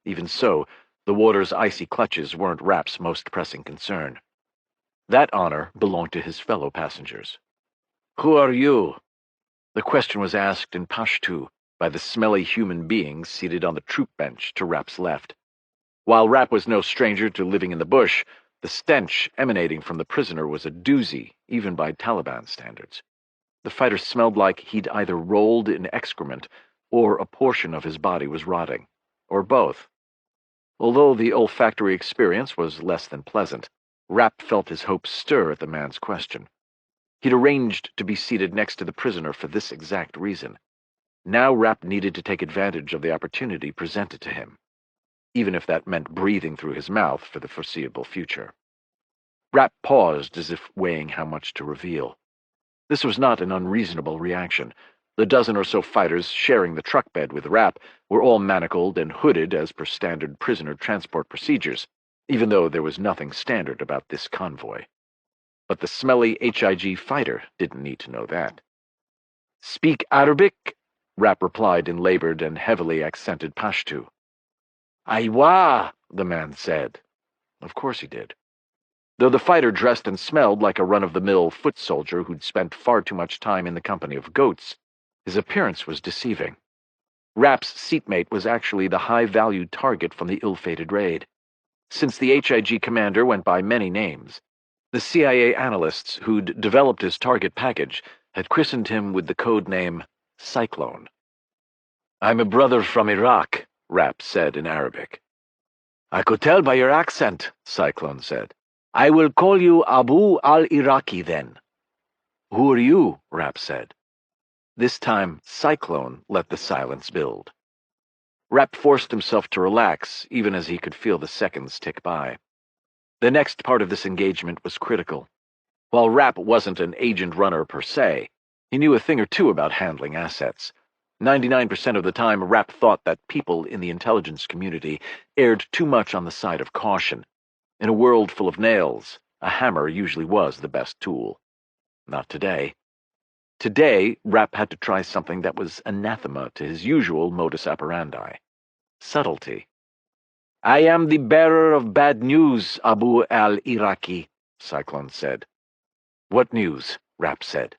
Even so, the water's icy clutches weren't Rapp's most pressing concern. That honor belonged to his fellow passengers. "Who are you?" The question was asked in Pashto by the smelly human beings seated on the troop bench to Rapp's left. While Rapp was no stranger to living in the bush, the The stench emanating from the prisoner was a doozy, even by Taliban standards. The fighter smelled like he'd either rolled in excrement or a portion of his body was rotting, or both. Although the olfactory experience was less than pleasant, Rapp felt his hopes stir at the man's question. He'd arranged to be seated next to the prisoner for this exact reason. Now Rapp needed to take advantage of the opportunity presented to him, even if that meant breathing through his mouth for the foreseeable future. Rapp paused as if weighing how much to reveal. This was not an unreasonable reaction. The dozen or so fighters sharing the truck bed with Rapp were all manacled and hooded as per standard prisoner transport procedures, even though there was nothing standard about this convoy. But the smelly HIG fighter didn't need to know that. "Speak Arabic?" Rapp replied in labored and heavily accented Pashto. "Aywa," the man said. Of course he did. Though the fighter dressed and smelled like a run-of-the-mill foot soldier who'd spent far too much time in the company of goats, his appearance was deceiving. Rapp's seatmate was actually the high-valued target from the ill-fated raid. Since the HIG commander went by many names, the CIA analysts who'd developed his target package had christened him with the code name Cyclone. "I'm a brother from Iraq," Rapp said in Arabic. "I could tell by your accent," Cyclone said. "I will call you Abu al-Iraqi then." "Who are you?" Rapp said. This time, Cyclone let the silence build. Rapp forced himself to relax, even as he could feel the seconds tick by. The next part of this engagement was critical. While Rapp wasn't an agent runner per se, he knew a thing or two about handling assets. 99% of the time, Rapp thought that people in the intelligence community erred too much on the side of caution. In a world full of nails, a hammer usually was the best tool. Not today. Today, Rapp had to try something that was anathema to his usual modus operandi. Subtlety. "I am the bearer of bad news, Abu al-Iraqi," Cyclone said. "What news?" Rapp said.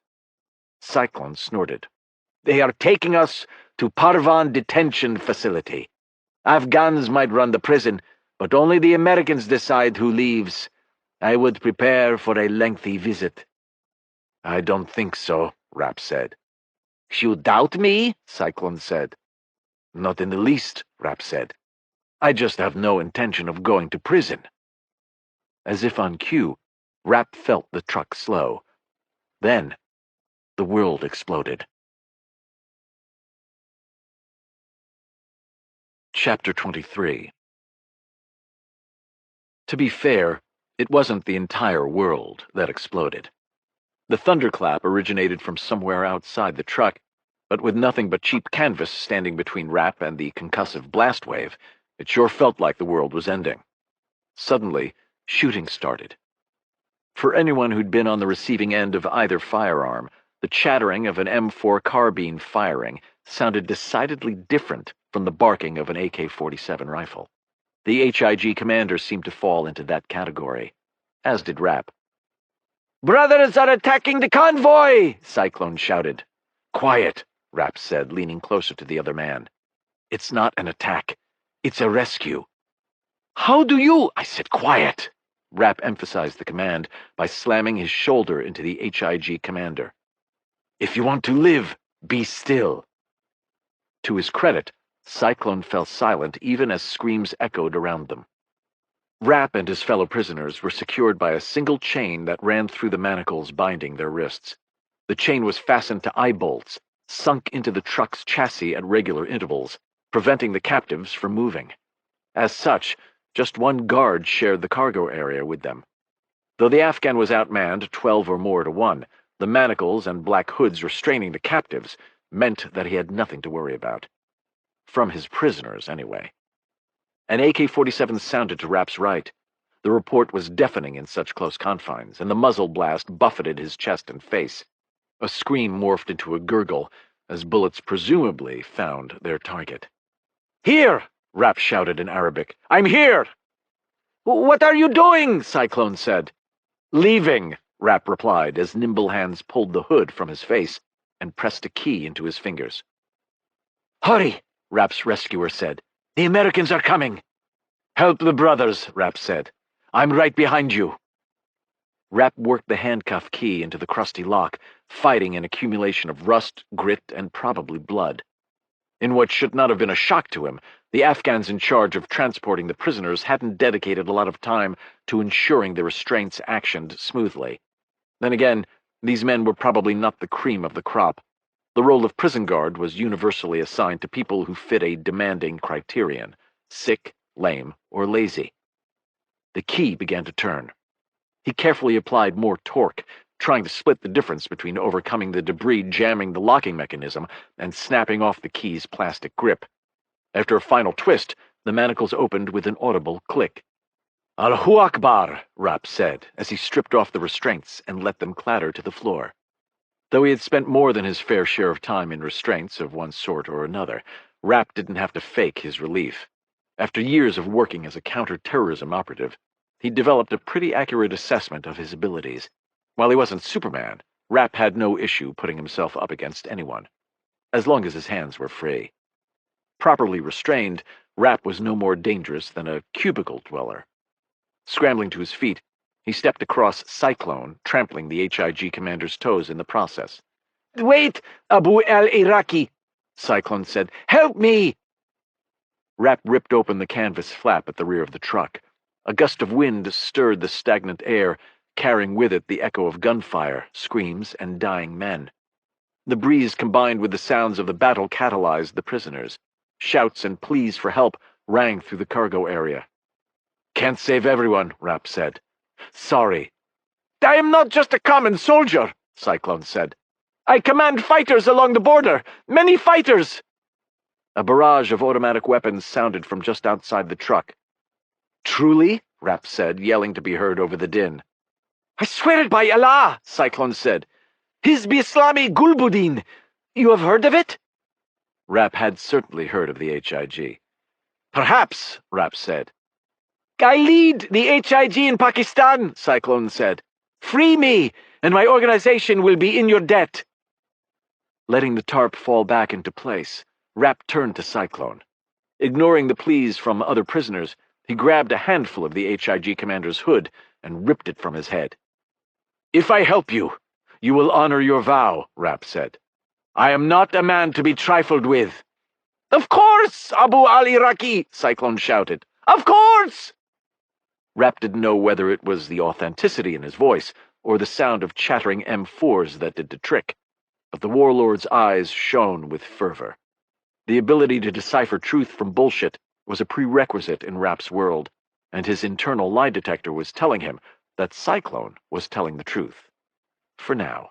Cyclone snorted. "They are taking us to Parvan detention facility. Afghans might run the prison, but only the Americans decide who leaves. I would prepare for a lengthy visit." "I don't think so," Rapp said. "You doubt me?" Cyclone said. "Not in the least," Rapp said. "I just have no intention of going to prison." As if on cue, Rapp felt the truck slow. Then, the world exploded. Chapter 23. To be fair, it wasn't the entire world that exploded. The thunderclap originated from somewhere outside the truck, but with nothing but cheap canvas standing between Rapp and the concussive blast wave, it sure felt like the world was ending. Suddenly, shooting started. For anyone who'd been on the receiving end of either firearm, the chattering of an M4 carbine firing sounded decidedly different from the barking of an AK-47 rifle. The HIG commander seemed to fall into that category, as did Rapp. "Brothers are attacking the convoy!" Cyclone shouted. "Quiet," Rapp said, leaning closer to the other man. "It's not an attack. It's a rescue." "How do you—" I said quiet. Rapp emphasized the command by slamming his shoulder into the HIG commander. "If you want to live, be still." To his credit, Cyclone fell silent even as screams echoed around them. Rapp and his fellow prisoners were secured by a single chain that ran through the manacles binding their wrists. The chain was fastened to eye bolts, sunk into the truck's chassis at regular intervals, preventing the captives from moving. As such, just one guard shared the cargo area with them. Though the Afghan was outmanned 12 or more to 1, the manacles and black hoods restraining the captives meant that he had nothing to worry about. From his prisoners, anyway. An AK-47 sounded to Rapp's right. The report was deafening in such close confines, and the muzzle blast buffeted his chest and face. A scream morphed into a gurgle, as bullets presumably found their target. "Here!" Rapp shouted in Arabic. "I'm here!" "What are you doing?" Cyclone said. "Leaving," Rapp replied, as nimble hands pulled the hood from his face and pressed a key into his fingers. "Hurry!" Rapp's rescuer said. "The Americans are coming." "Help the brothers," Rapp said. I'm right behind you." Rapp worked the handcuff key into the crusty lock, fighting an accumulation of rust, grit, and probably blood. In what should not have been a shock to him, the Afghans in charge of transporting the prisoners hadn't dedicated a lot of time to ensuring the restraints actioned smoothly. Then again, these men were probably not the cream of the crop. The role of prison guard was universally assigned to people who fit a demanding criterion: sick, lame, or lazy. The key began to turn. He carefully applied more torque, trying to split the difference between overcoming the debris jamming the locking mechanism and snapping off the key's plastic grip. After a final twist, the manacles opened with an audible click. "Allahu Akbar," Rapp said, as he stripped off the restraints and let them clatter to the floor. Though he had spent more than his fair share of time in restraints of one sort or another, Rapp didn't have to fake his relief. After years of working as a counterterrorism operative, he'd developed a pretty accurate assessment of his abilities. While he wasn't Superman, Rapp had no issue putting himself up against anyone, as long as his hands were free. Properly restrained, Rapp was no more dangerous than a cubicle dweller. Scrambling to his feet, he stepped across Cyclone, trampling the HIG commander's toes in the process. "Wait, Abu al-Iraqi," Cyclone said. "Help me!" Rapp ripped open the canvas flap at the rear of the truck. A gust of wind stirred the stagnant air, carrying with it the echo of gunfire, screams, and dying men. The breeze combined with the sounds of the battle catalyzed the prisoners. Shouts and pleas for help rang through the cargo area. "Can't save everyone," Rapp said. "Sorry." "I am not just a common soldier," Cyclone said. "I command fighters along the border. Many fighters." A barrage of automatic weapons sounded from just outside the truck. "Truly?" Rapp said, yelling to be heard over the din. "I swear it by Allah," Cyclone said. "Hizb Islami Gulbuddin. You have heard of it?" Rapp had certainly heard of the HIG. "Perhaps," Rapp said. "I lead the HIG in Pakistan," Cyclone said. "Free me, and my organization will be in your debt." Letting the tarp fall back into place, Rapp turned to Cyclone. Ignoring the pleas from other prisoners, he grabbed a handful of the HIG commander's hood and ripped it from his head. "If I help you, you will honor your vow," Rapp said. "I am not a man to be trifled with." "Of course, Abu al-Iraqi," Cyclone shouted. "Of course!" Rapp didn't know whether it was the authenticity in his voice or the sound of chattering M4s that did the trick, but the warlord's eyes shone with fervor. The ability to decipher truth from bullshit was a prerequisite in Rapp's world, and his internal lie detector was telling him that Cyclone was telling the truth. For now.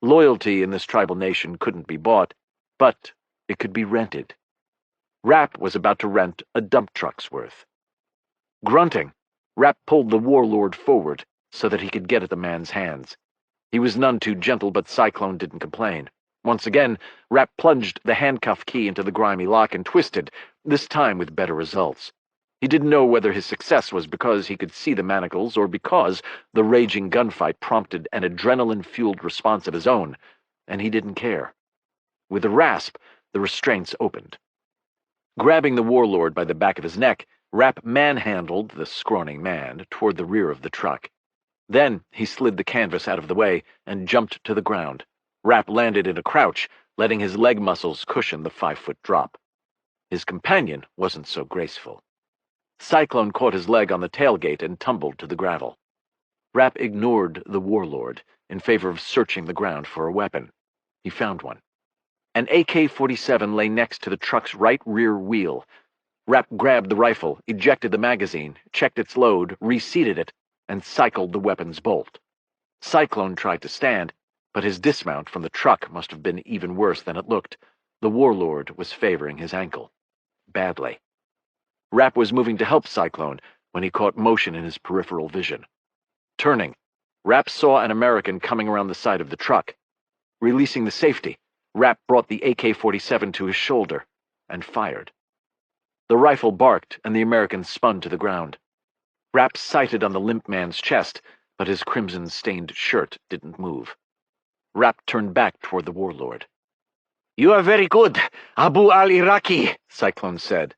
Loyalty in this tribal nation couldn't be bought, but it could be rented. Rapp was about to rent a dump truck's worth. Grunting, Rapp pulled the warlord forward so that he could get at the man's hands. He was none too gentle, but Cyclone didn't complain. Once again, Rapp plunged the handcuff key into the grimy lock and twisted, this time with better results. He didn't know whether his success was because he could see the manacles or because the raging gunfight prompted an adrenaline-fueled response of his own, and he didn't care. With a rasp, the restraints opened. Grabbing the warlord by the back of his neck, Rapp manhandled the scrawny man toward the rear of the truck. Then he slid the canvas out of the way and jumped to the ground. Rapp landed in a crouch, letting his leg muscles cushion the 5-foot drop. His companion wasn't so graceful. Cyclone caught his leg on the tailgate and tumbled to the gravel. Rapp ignored the warlord in favor of searching the ground for a weapon. He found one. An AK-47 lay next to the truck's right rear wheel. Rapp grabbed the rifle, ejected the magazine, checked its load, reseated it, and cycled the weapon's bolt. Cyclone tried to stand, but his dismount from the truck must have been even worse than it looked. The warlord was favoring his ankle. Badly. Rapp was moving to help Cyclone when he caught motion in his peripheral vision. Turning, Rapp saw an American coming around the side of the truck. Releasing the safety, Rapp brought the AK-47 to his shoulder and fired. The rifle barked, and the American spun to the ground. Rapp sighted on the limp man's chest, but his crimson-stained shirt didn't move. Rapp turned back toward the warlord. "You are very good, Abu al-Iraqi," Cyclone said.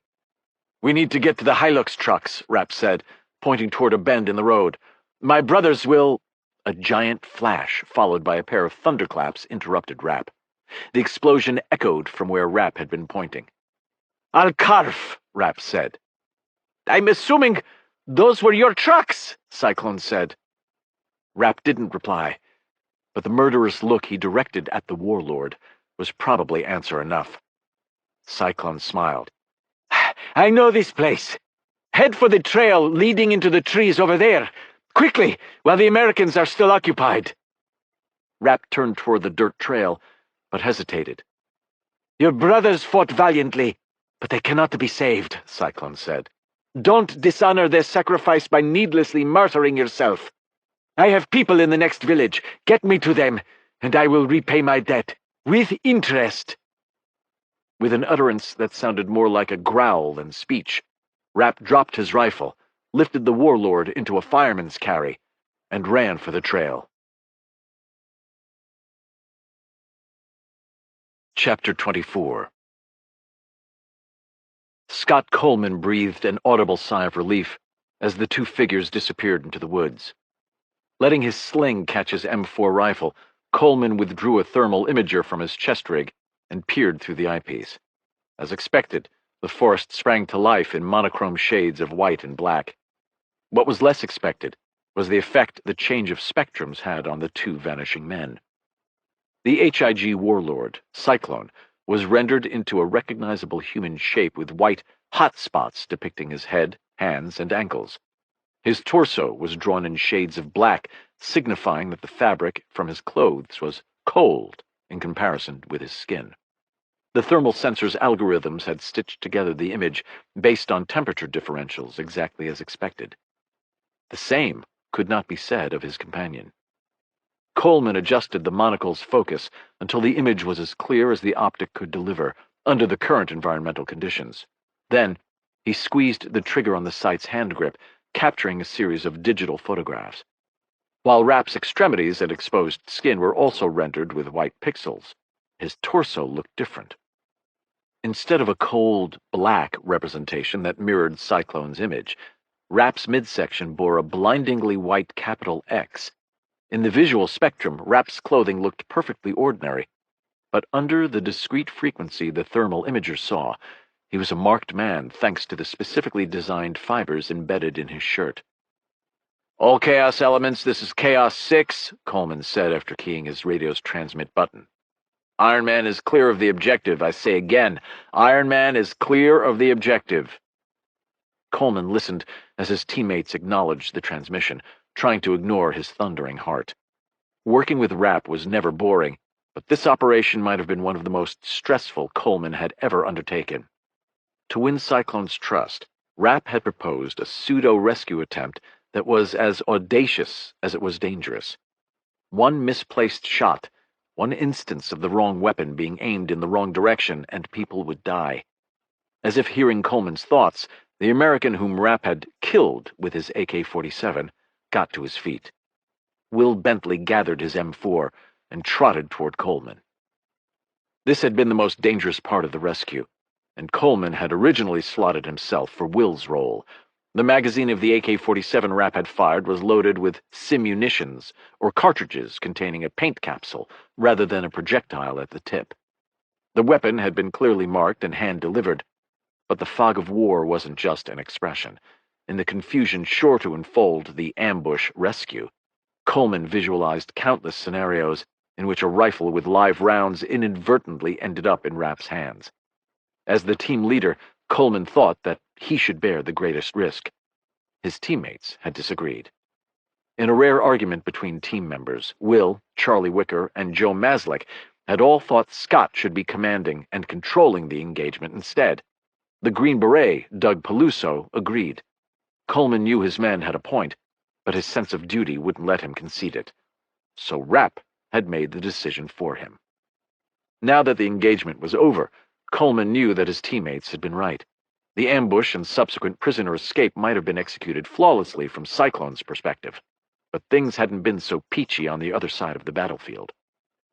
"We need to get to the Hilux trucks," Rapp said, pointing toward a bend in the road. "My brothers will—" A giant flash, followed by a pair of thunderclaps, interrupted Rapp. The explosion echoed from where Rapp had been pointing. "Al-Karf," Rapp said. "I'm assuming those were your trucks," Cyclone said. Rapp didn't reply, but the murderous look he directed at the warlord was probably answer enough. Cyclone smiled. "I know this place. Head for the trail leading into the trees over there. Quickly, while the Americans are still occupied." Rapp turned toward the dirt trail, but hesitated. "Your brothers fought valiantly, but they cannot be saved," Cyclone said. "Don't dishonor their sacrifice by needlessly martyring yourself. I have people in the next village. Get me to them, and I will repay my debt, with interest." With an utterance that sounded more like a growl than speech, Rapp dropped his rifle, lifted the warlord into a fireman's carry, and ran for the trail. Chapter 24. Scott Coleman breathed an audible sigh of relief as the two figures disappeared into the woods. Letting his sling catch his M4 rifle, Coleman withdrew a thermal imager from his chest rig and peered through the eyepiece. As expected, the forest sprang to life in monochrome shades of white and black. What was less expected was the effect the change of spectrums had on the two vanishing men. The HIG warlord, Cyclone, was rendered into a recognizable human shape with white hot spots depicting his head, hands, and ankles. His torso was drawn in shades of black, signifying that the fabric from his clothes was cold in comparison with his skin. The thermal sensor's algorithms had stitched together the image based on temperature differentials exactly as expected. The same could not be said of his companion. Coleman adjusted the monocle's focus until the image was as clear as the optic could deliver under the current environmental conditions. Then, he squeezed the trigger on the sight's hand grip, capturing a series of digital photographs. While Rapp's extremities and exposed skin were also rendered with white pixels, his torso looked different. Instead of a cold, black representation that mirrored Cyclone's image, Rapp's midsection bore a blindingly white capital X. In the visual spectrum, Rapp's clothing looked perfectly ordinary, but under the discrete frequency the thermal imager saw, he was a marked man thanks to the specifically designed fibers embedded in his shirt. "All Chaos elements, this is Chaos 6, Coleman said after keying his radio's transmit button. "Iron Man is clear of the objective, I say again. Iron Man is clear of the objective." Coleman listened as his teammates acknowledged the transmission, trying to ignore his thundering heart. Working with Rapp was never boring, but this operation might have been one of the most stressful Coleman had ever undertaken. To win Cyclone's trust, Rapp had proposed a pseudo-rescue attempt that was as audacious as it was dangerous. One misplaced shot, one instance of the wrong weapon being aimed in the wrong direction, and people would die. As if hearing Coleman's thoughts, the American whom Rapp had killed with his AK-47 got to his feet. Will Bentley gathered his M4 and trotted toward Coleman. This had been the most dangerous part of the rescue, and Coleman had originally slotted himself for Will's role. The magazine of the AK-47 Rapp had fired was loaded with simunitions, or cartridges containing a paint capsule, rather than a projectile at the tip. The weapon had been clearly marked and hand-delivered, but the fog of war wasn't just an expression. In the confusion sure to enfold the ambush rescue, Coleman visualized countless scenarios in which a rifle with live rounds inadvertently ended up in Rapp's hands. As the team leader, Coleman thought that he should bear the greatest risk. His teammates had disagreed. In a rare argument between team members, Will, Charlie Wicker, and Joe Maslick had all thought Scott should be commanding and controlling the engagement instead. The Green Beret, Doug Peluso, agreed. Coleman knew his men had a point, but his sense of duty wouldn't let him concede it. So Rapp had made the decision for him. Now that the engagement was over, Coleman knew that his teammates had been right. The ambush and subsequent prisoner escape might have been executed flawlessly from Cyclone's perspective, but things hadn't been so peachy on the other side of the battlefield.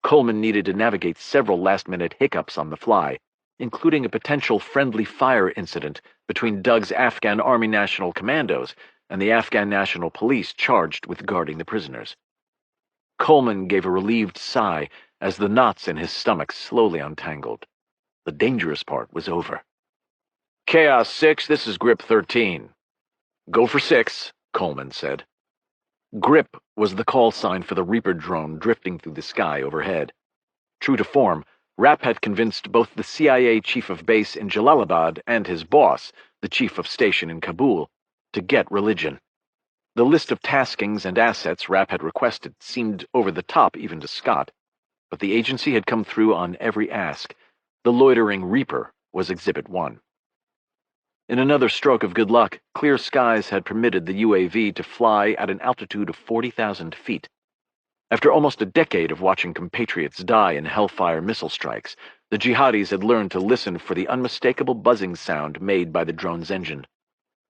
Coleman needed to navigate several last-minute hiccups on the fly, including a potential friendly fire incident between Doug's Afghan Army National Commandos and the Afghan National Police charged with guarding the prisoners. Coleman gave a relieved sigh as the knots in his stomach slowly untangled. The dangerous part was over. "Chaos 6, this is Grip 13. Go for 6, Coleman said. Grip was the call sign for the Reaper drone drifting through the sky overhead. True to form, Rapp had convinced both the CIA chief of base in Jalalabad and his boss, the chief of station in Kabul, to get religion. The list of taskings and assets Rapp had requested seemed over the top even to Scott, but the agency had come through on every ask. The loitering Reaper was Exhibit 1. In another stroke of good luck, clear skies had permitted the UAV to fly at an altitude of 40,000 feet. After almost a decade of watching compatriots die in Hellfire missile strikes, the jihadis had learned to listen for the unmistakable buzzing sound made by the drone's engine.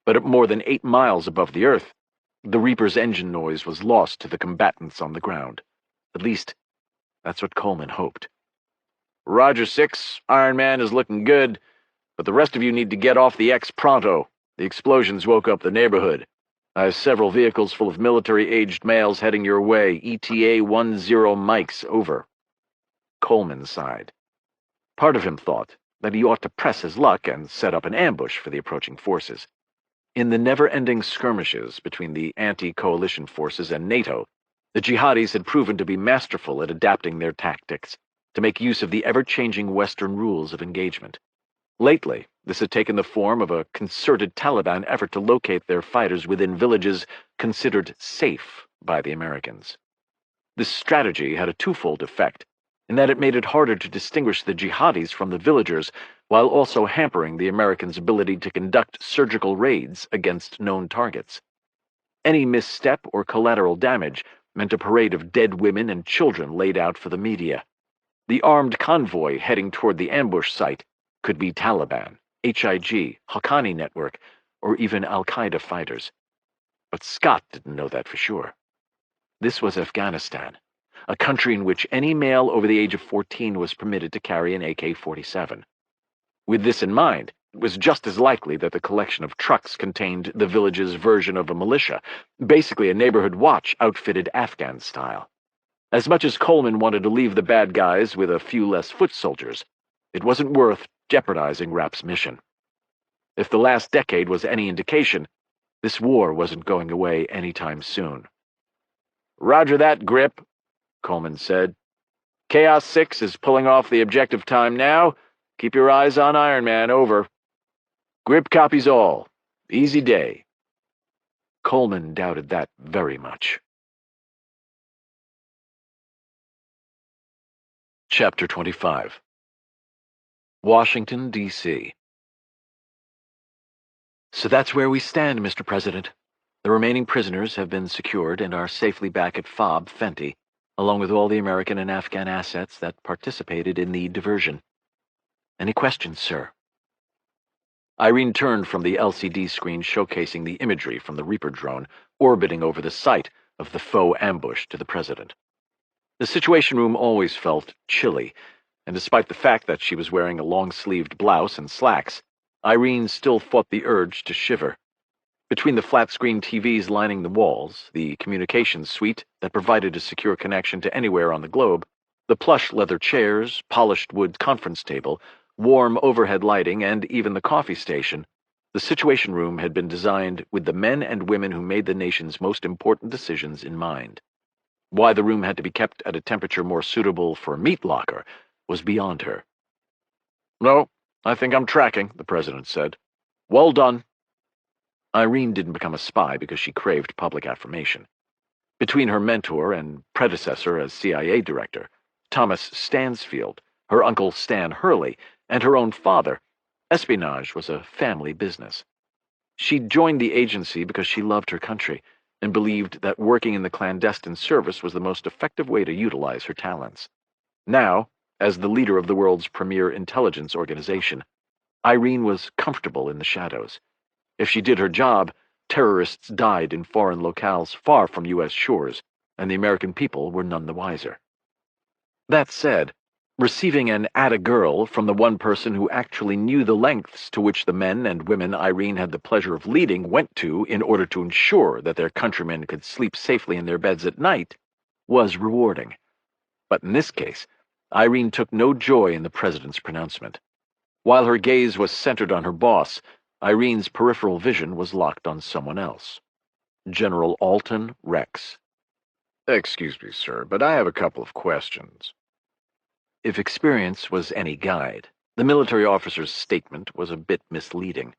But at more than 8 miles above the Earth, the Reaper's engine noise was lost to the combatants on the ground. At least, that's what Coleman hoped. "Roger 6, Iron Man is looking good, but the rest of you need to get off the X pronto. The explosions woke up the neighborhood. I have several vehicles full of military-aged males heading your way. ETA 10 mics, over." Coleman sighed. Part of him thought that he ought to press his luck and set up an ambush for the approaching forces. In the never-ending skirmishes between the anti-coalition forces and NATO, the jihadis had proven to be masterful at adapting their tactics, to make use of the ever-changing Western rules of engagement. Lately, this had taken the form of a concerted Taliban effort to locate their fighters within villages considered safe by the Americans. This strategy had a twofold effect, in that it made it harder to distinguish the jihadis from the villagers, while also hampering the Americans' ability to conduct surgical raids against known targets. Any misstep or collateral damage meant a parade of dead women and children laid out for the media. The armed convoy heading toward the ambush site could be Taliban, HIG, Haqqani Network, or even Al-Qaeda fighters. But Scott didn't know that for sure. This was Afghanistan, a country in which any male over the age of 14 was permitted to carry an AK-47. With this in mind, it was just as likely that the collection of trucks contained the village's version of a militia, basically a neighborhood watch outfitted Afghan style. As much as Coleman wanted to leave the bad guys with a few less foot soldiers, it wasn't worth jeopardizing Rapp's mission. If the last decade was any indication, this war wasn't going away anytime soon. "Roger that, Grip," Coleman said. "Chaos 6 is pulling off the objective time now. Keep your eyes on Iron Man, over." "Grip copies all. Easy day." Coleman doubted that very much. Chapter 25. Washington, D.C. "So that's where we stand, Mr. President. The remaining prisoners have been secured and are safely back at FOB Fenty, along with all the American and Afghan assets that participated in the diversion. Any questions, sir?" Irene turned from the LCD screen showcasing the imagery from the Reaper drone orbiting over the site of the faux ambush to the president. The Situation Room always felt chilly, and despite the fact that she was wearing a long-sleeved blouse and slacks, Irene still fought the urge to shiver. Between the flat-screen TVs lining the walls, the communications suite that provided a secure connection to anywhere on the globe, the plush leather chairs, polished wood conference table, warm overhead lighting, and even the coffee station, the Situation Room had been designed with the men and women who made the nation's most important decisions in mind. Why the room had to be kept at a temperature more suitable for a meat locker was beyond her. "No, I think I'm tracking," the president said. "Well done." Irene didn't become a spy because she craved public affirmation. Between her mentor and predecessor as CIA director, Thomas Stansfield, her uncle Stan Hurley, and her own father, espionage was a family business. She'd joined the agency because she loved her country and believed that working in the clandestine service was the most effective way to utilize her talents. Now, as the leader of the world's premier intelligence organization, Irene was comfortable in the shadows. If she did her job, terrorists died in foreign locales far from U.S. shores, and the American people were none the wiser. That said, Receiving an "atta girl" from the one person who actually knew the lengths to which the men and women Irene had the pleasure of leading went to in order to ensure that their countrymen could sleep safely in their beds at night was rewarding. But in this case, Irene took no joy in the president's pronouncement. While her gaze was centered on her boss, Irene's peripheral vision was locked on someone else. General Alton Rex. "Excuse me, sir, but I have a couple of questions." If experience was any guide, the military officer's statement was a bit misleading.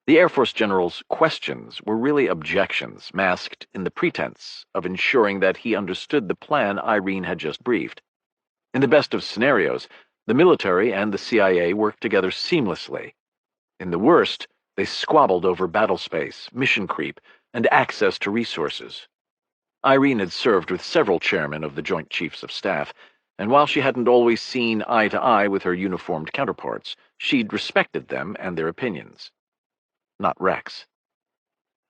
The Air Force general's questions were really objections masked in the pretense of ensuring that he understood the plan Irene had just briefed. In the best of scenarios, the military and the CIA worked together seamlessly. In the worst, they squabbled over battle space, mission creep, and access to resources. Irene had served with several chairmen of the Joint Chiefs of Staff, and while she hadn't always seen eye to eye with her uniformed counterparts, she'd respected them and their opinions. Not Rex.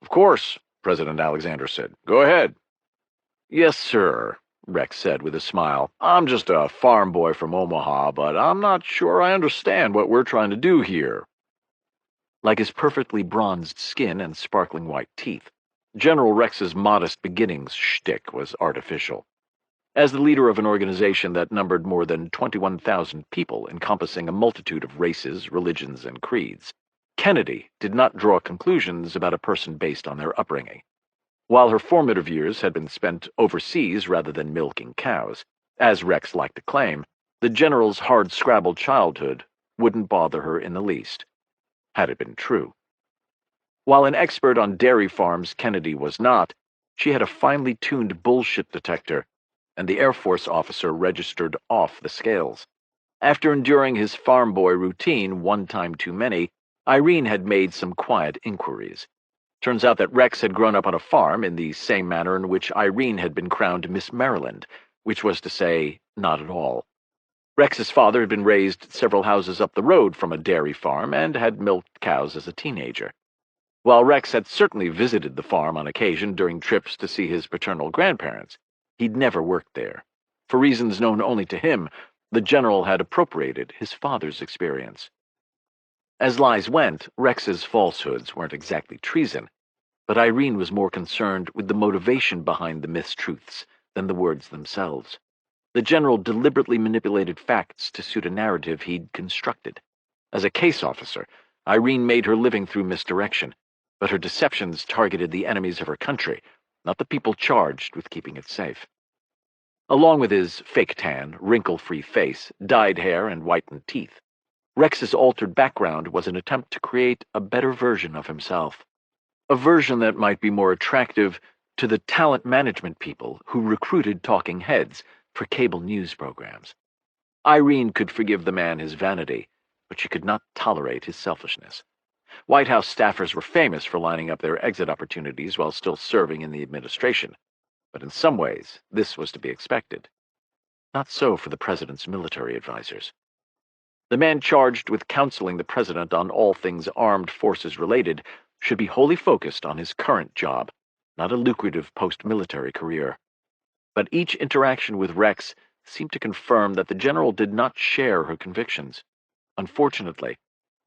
"Of course," President Alexander said. "Go ahead." "Yes, sir," Rex said with a smile. "I'm just a farm boy from Omaha, but I'm not sure I understand what we're trying to do here." Like his perfectly bronzed skin and sparkling white teeth, General Rex's modest beginnings shtick was artificial. As the leader of an organization that numbered more than 21,000 people encompassing a multitude of races, religions, and creeds, Kennedy did not draw conclusions about a person based on their upbringing. While her formative years had been spent overseas rather than milking cows, as Rex liked to claim, the general's hard-scrabbled childhood wouldn't bother her in the least, had it been true. While an expert on dairy farms Kennedy was not, she had a finely tuned bullshit detector, and the Air Force officer registered off the scales. After enduring his farm boy routine one time too many, Irene had made some quiet inquiries. Turns out that Rex had grown up on a farm in the same manner in which Irene had been crowned Miss Maryland, which was to say, not at all. Rex's father had been raised several houses up the road from a dairy farm and had milked cows as a teenager. While Rex had certainly visited the farm on occasion during trips to see his paternal grandparents, he'd never worked there. For reasons known only to him, the general had appropriated his father's experience. As lies went, Rex's falsehoods weren't exactly treason, but Irene was more concerned with the motivation behind the mistruths than the words themselves. The general deliberately manipulated facts to suit a narrative he'd constructed. As a case officer, Irene made her living through misdirection, but her deceptions targeted the enemies of her country, not the people charged with keeping it safe. Along with his fake tan, wrinkle-free face, dyed hair, and whitened teeth, Rex's altered background was an attempt to create a better version of himself. A version that might be more attractive to the talent management people who recruited talking heads for cable news programs. Irene could forgive the man his vanity, but she could not tolerate his selfishness. White House staffers were famous for lining up their exit opportunities while still serving in the administration, but in some ways this was to be expected. Not so for the president's military advisors. The man charged with counseling the president on all things armed forces related should be wholly focused on his current job, not a lucrative post-military career. But each interaction with Rex seemed to confirm that the general did not share her convictions. Unfortunately,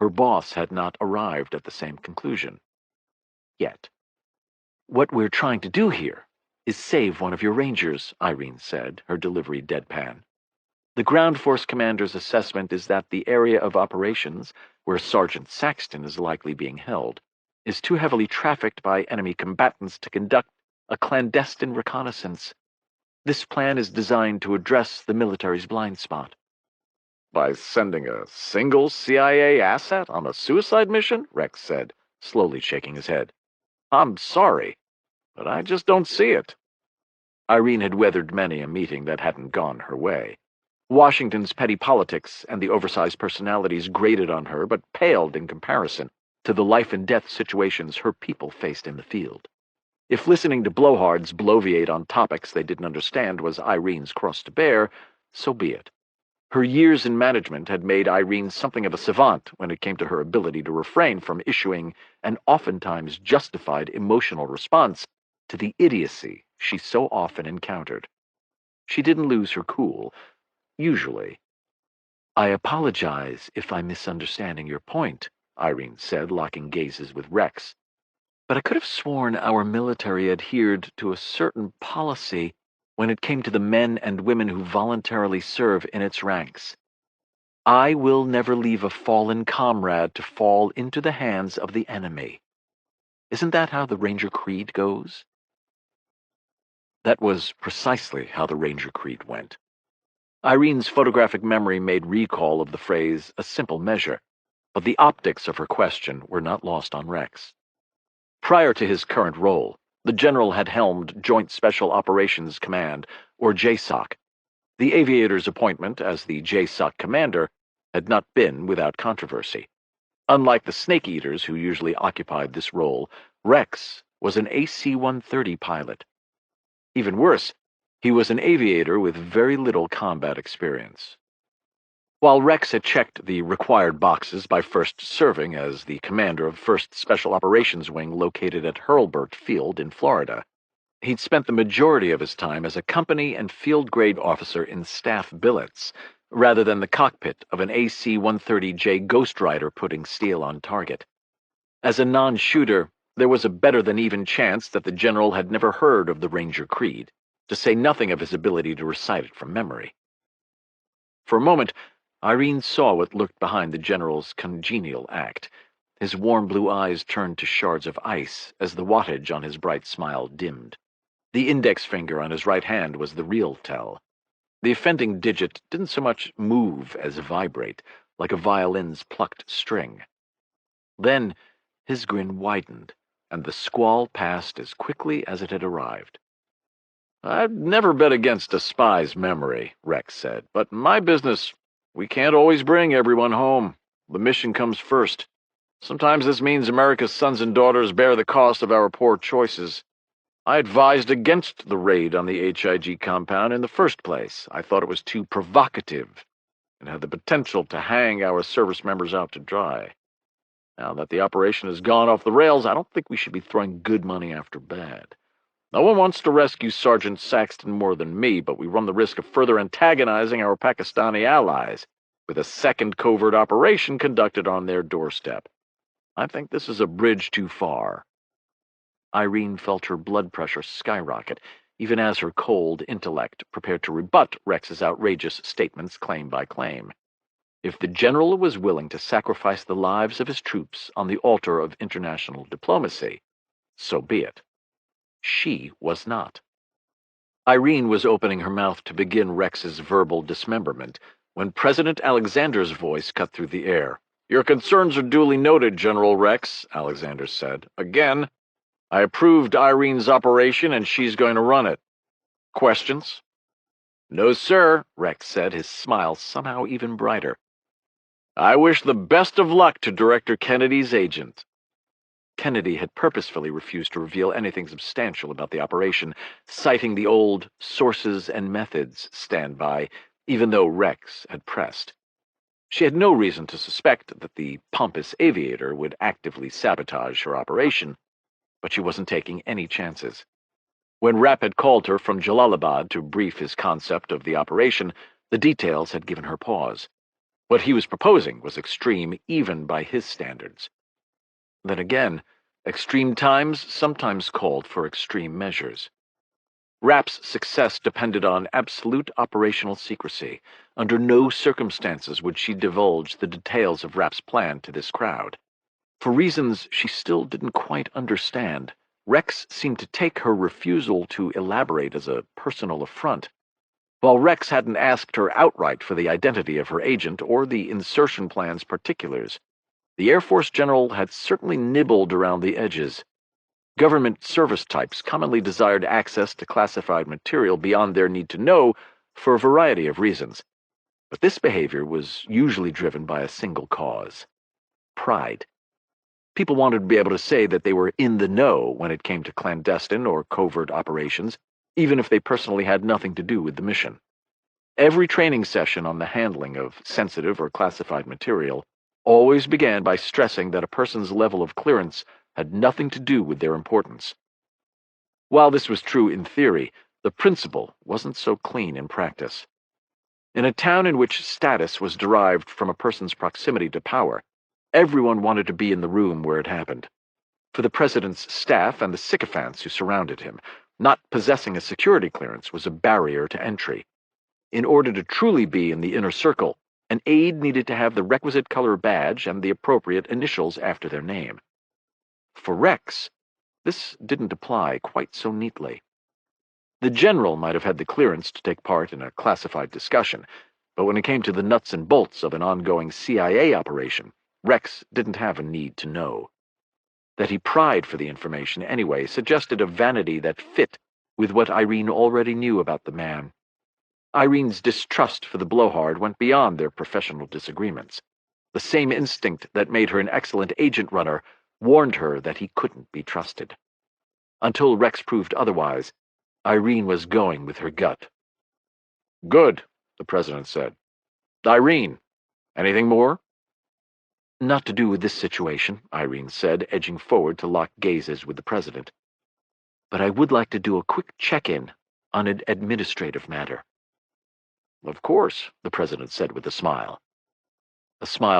her boss had not arrived at the same conclusion. Yet. "What we're trying to do here is save one of your Rangers," Irene said, her delivery deadpan. "The ground force commander's assessment is that the area of operations, where Sergeant Saxton is likely being held, is too heavily trafficked by enemy combatants to conduct a clandestine reconnaissance. This plan is designed to address the military's blind spot." "By sending a single CIA asset on a suicide mission?" Rex said, slowly shaking his head. "I'm sorry, but I just don't see it." Irene had weathered many a meeting that hadn't gone her way. Washington's petty politics and the oversized personalities grated on her but paled in comparison to the life-and-death situations her people faced in the field. If listening to blowhards bloviate on topics they didn't understand was Irene's cross to bear, so be it. Her years in management had made Irene something of a savant when it came to her ability to refrain from issuing an oftentimes justified emotional response to the idiocy she so often encountered. She didn't lose her cool, usually, I apologize if I'm misunderstanding your point, Irene said, locking gazes with Rex. But I could have sworn our military adhered to a certain policy when it came to the men and women who voluntarily serve in its ranks. I will never leave a fallen comrade to fall into the hands of the enemy. Isn't that how the Ranger Creed goes? That was precisely how the Ranger Creed went. Irene's photographic memory made recall of the phrase a simple measure, but the optics of her question were not lost on Rex. Prior to his current role, the general had helmed Joint Special Operations Command, or JSOC. The aviator's appointment as the JSOC commander had not been without controversy. Unlike the Snake Eaters who usually occupied this role, Rex was an AC-130 pilot. Even worse, he was an aviator with very little combat experience. While Rex had checked the required boxes by first serving as the commander of 1st Special Operations Wing located at Hurlburt Field in Florida, he'd spent the majority of his time as a company and field-grade officer in staff billets, rather than the cockpit of an AC-130J Ghost Rider putting steel on target. As a non-shooter, there was a better-than-even chance that the general had never heard of the Ranger Creed, to say nothing of his ability to recite it from memory. For a moment, Irene saw what lurked behind the general's congenial act. His warm blue eyes turned to shards of ice as the wattage on his bright smile dimmed. The index finger on his right hand was the real tell. The offending digit didn't so much move as vibrate, like a violin's plucked string. Then his grin widened, and the squall passed as quickly as it had arrived. "I've never bet against a spy's memory," Rex said, "but in my business, we can't always bring everyone home. The mission comes first. Sometimes this means America's sons and daughters bear the cost of our poor choices. I advised against the raid on the HIG compound in the first place. I thought it was too provocative and had the potential to hang our service members out to dry. Now that the operation has gone off the rails, I don't think we should be throwing good money after bad. No one wants to rescue Sergeant Saxton more than me, but we run the risk of further antagonizing our Pakistani allies with a second covert operation conducted on their doorstep. I think this is a bridge too far." Irene felt her blood pressure skyrocket, even as her cold intellect prepared to rebut Rex's outrageous statements claim by claim. If the general was willing to sacrifice the lives of his troops on the altar of international diplomacy, so be it. She was not. Irene was opening her mouth to begin Rex's verbal dismemberment when President Alexander's voice cut through the air. "Your concerns are duly noted, General Rex," Alexander said. "Again, I approved Irene's operation and she's going to run it. Questions?" "No, sir," Rex said, his smile somehow even brighter. "I wish the best of luck to Director Kennedy's agent." Kennedy had purposefully refused to reveal anything substantial about the operation, citing the old sources and methods standby, even though Rex had pressed. She had no reason to suspect that the pompous aviator would actively sabotage her operation, but she wasn't taking any chances. When Rapp had called her from Jalalabad to brief his concept of the operation, the details had given her pause. What he was proposing was extreme even by his standards. Then again, extreme times sometimes called for extreme measures. Rapp's success depended on absolute operational secrecy. Under no circumstances would she divulge the details of Rapp's plan to this crowd. For reasons she still didn't quite understand, Rex seemed to take her refusal to elaborate as a personal affront. While Rex hadn't asked her outright for the identity of her agent or the insertion plan's particulars, the Air Force general had certainly nibbled around the edges. Government service types commonly desired access to classified material beyond their need to know for a variety of reasons, but this behavior was usually driven by a single cause: pride. People wanted to be able to say that they were in the know when it came to clandestine or covert operations, even if they personally had nothing to do with the mission. Every training session on the handling of sensitive or classified material always began by stressing that a person's level of clearance had nothing to do with their importance. While this was true in theory, the principle wasn't so clean in practice. In a town in which status was derived from a person's proximity to power, everyone wanted to be in the room where it happened. For the president's staff and the sycophants who surrounded him, not possessing a security clearance was a barrier to entry. In order to truly be in the inner circle, an aide needed to have the requisite color badge and the appropriate initials after their name. For Rex, this didn't apply quite so neatly. The general might have had the clearance to take part in a classified discussion, but when it came to the nuts and bolts of an ongoing CIA operation, Rex didn't have a need to know. That he pried for the information anyway suggested a vanity that fit with what Irene already knew about the man. Irene's distrust for the blowhard went beyond their professional disagreements. The same instinct that made her an excellent agent runner warned her that he couldn't be trusted. Until Rex proved otherwise, Irene was going with her gut. "Good," the president said. "Irene, anything more?" "Not to do with this situation," Irene said, edging forward to lock gazes with the president. "But I would like to do a quick check-in on an administrative matter." "Of course," the president said with a smile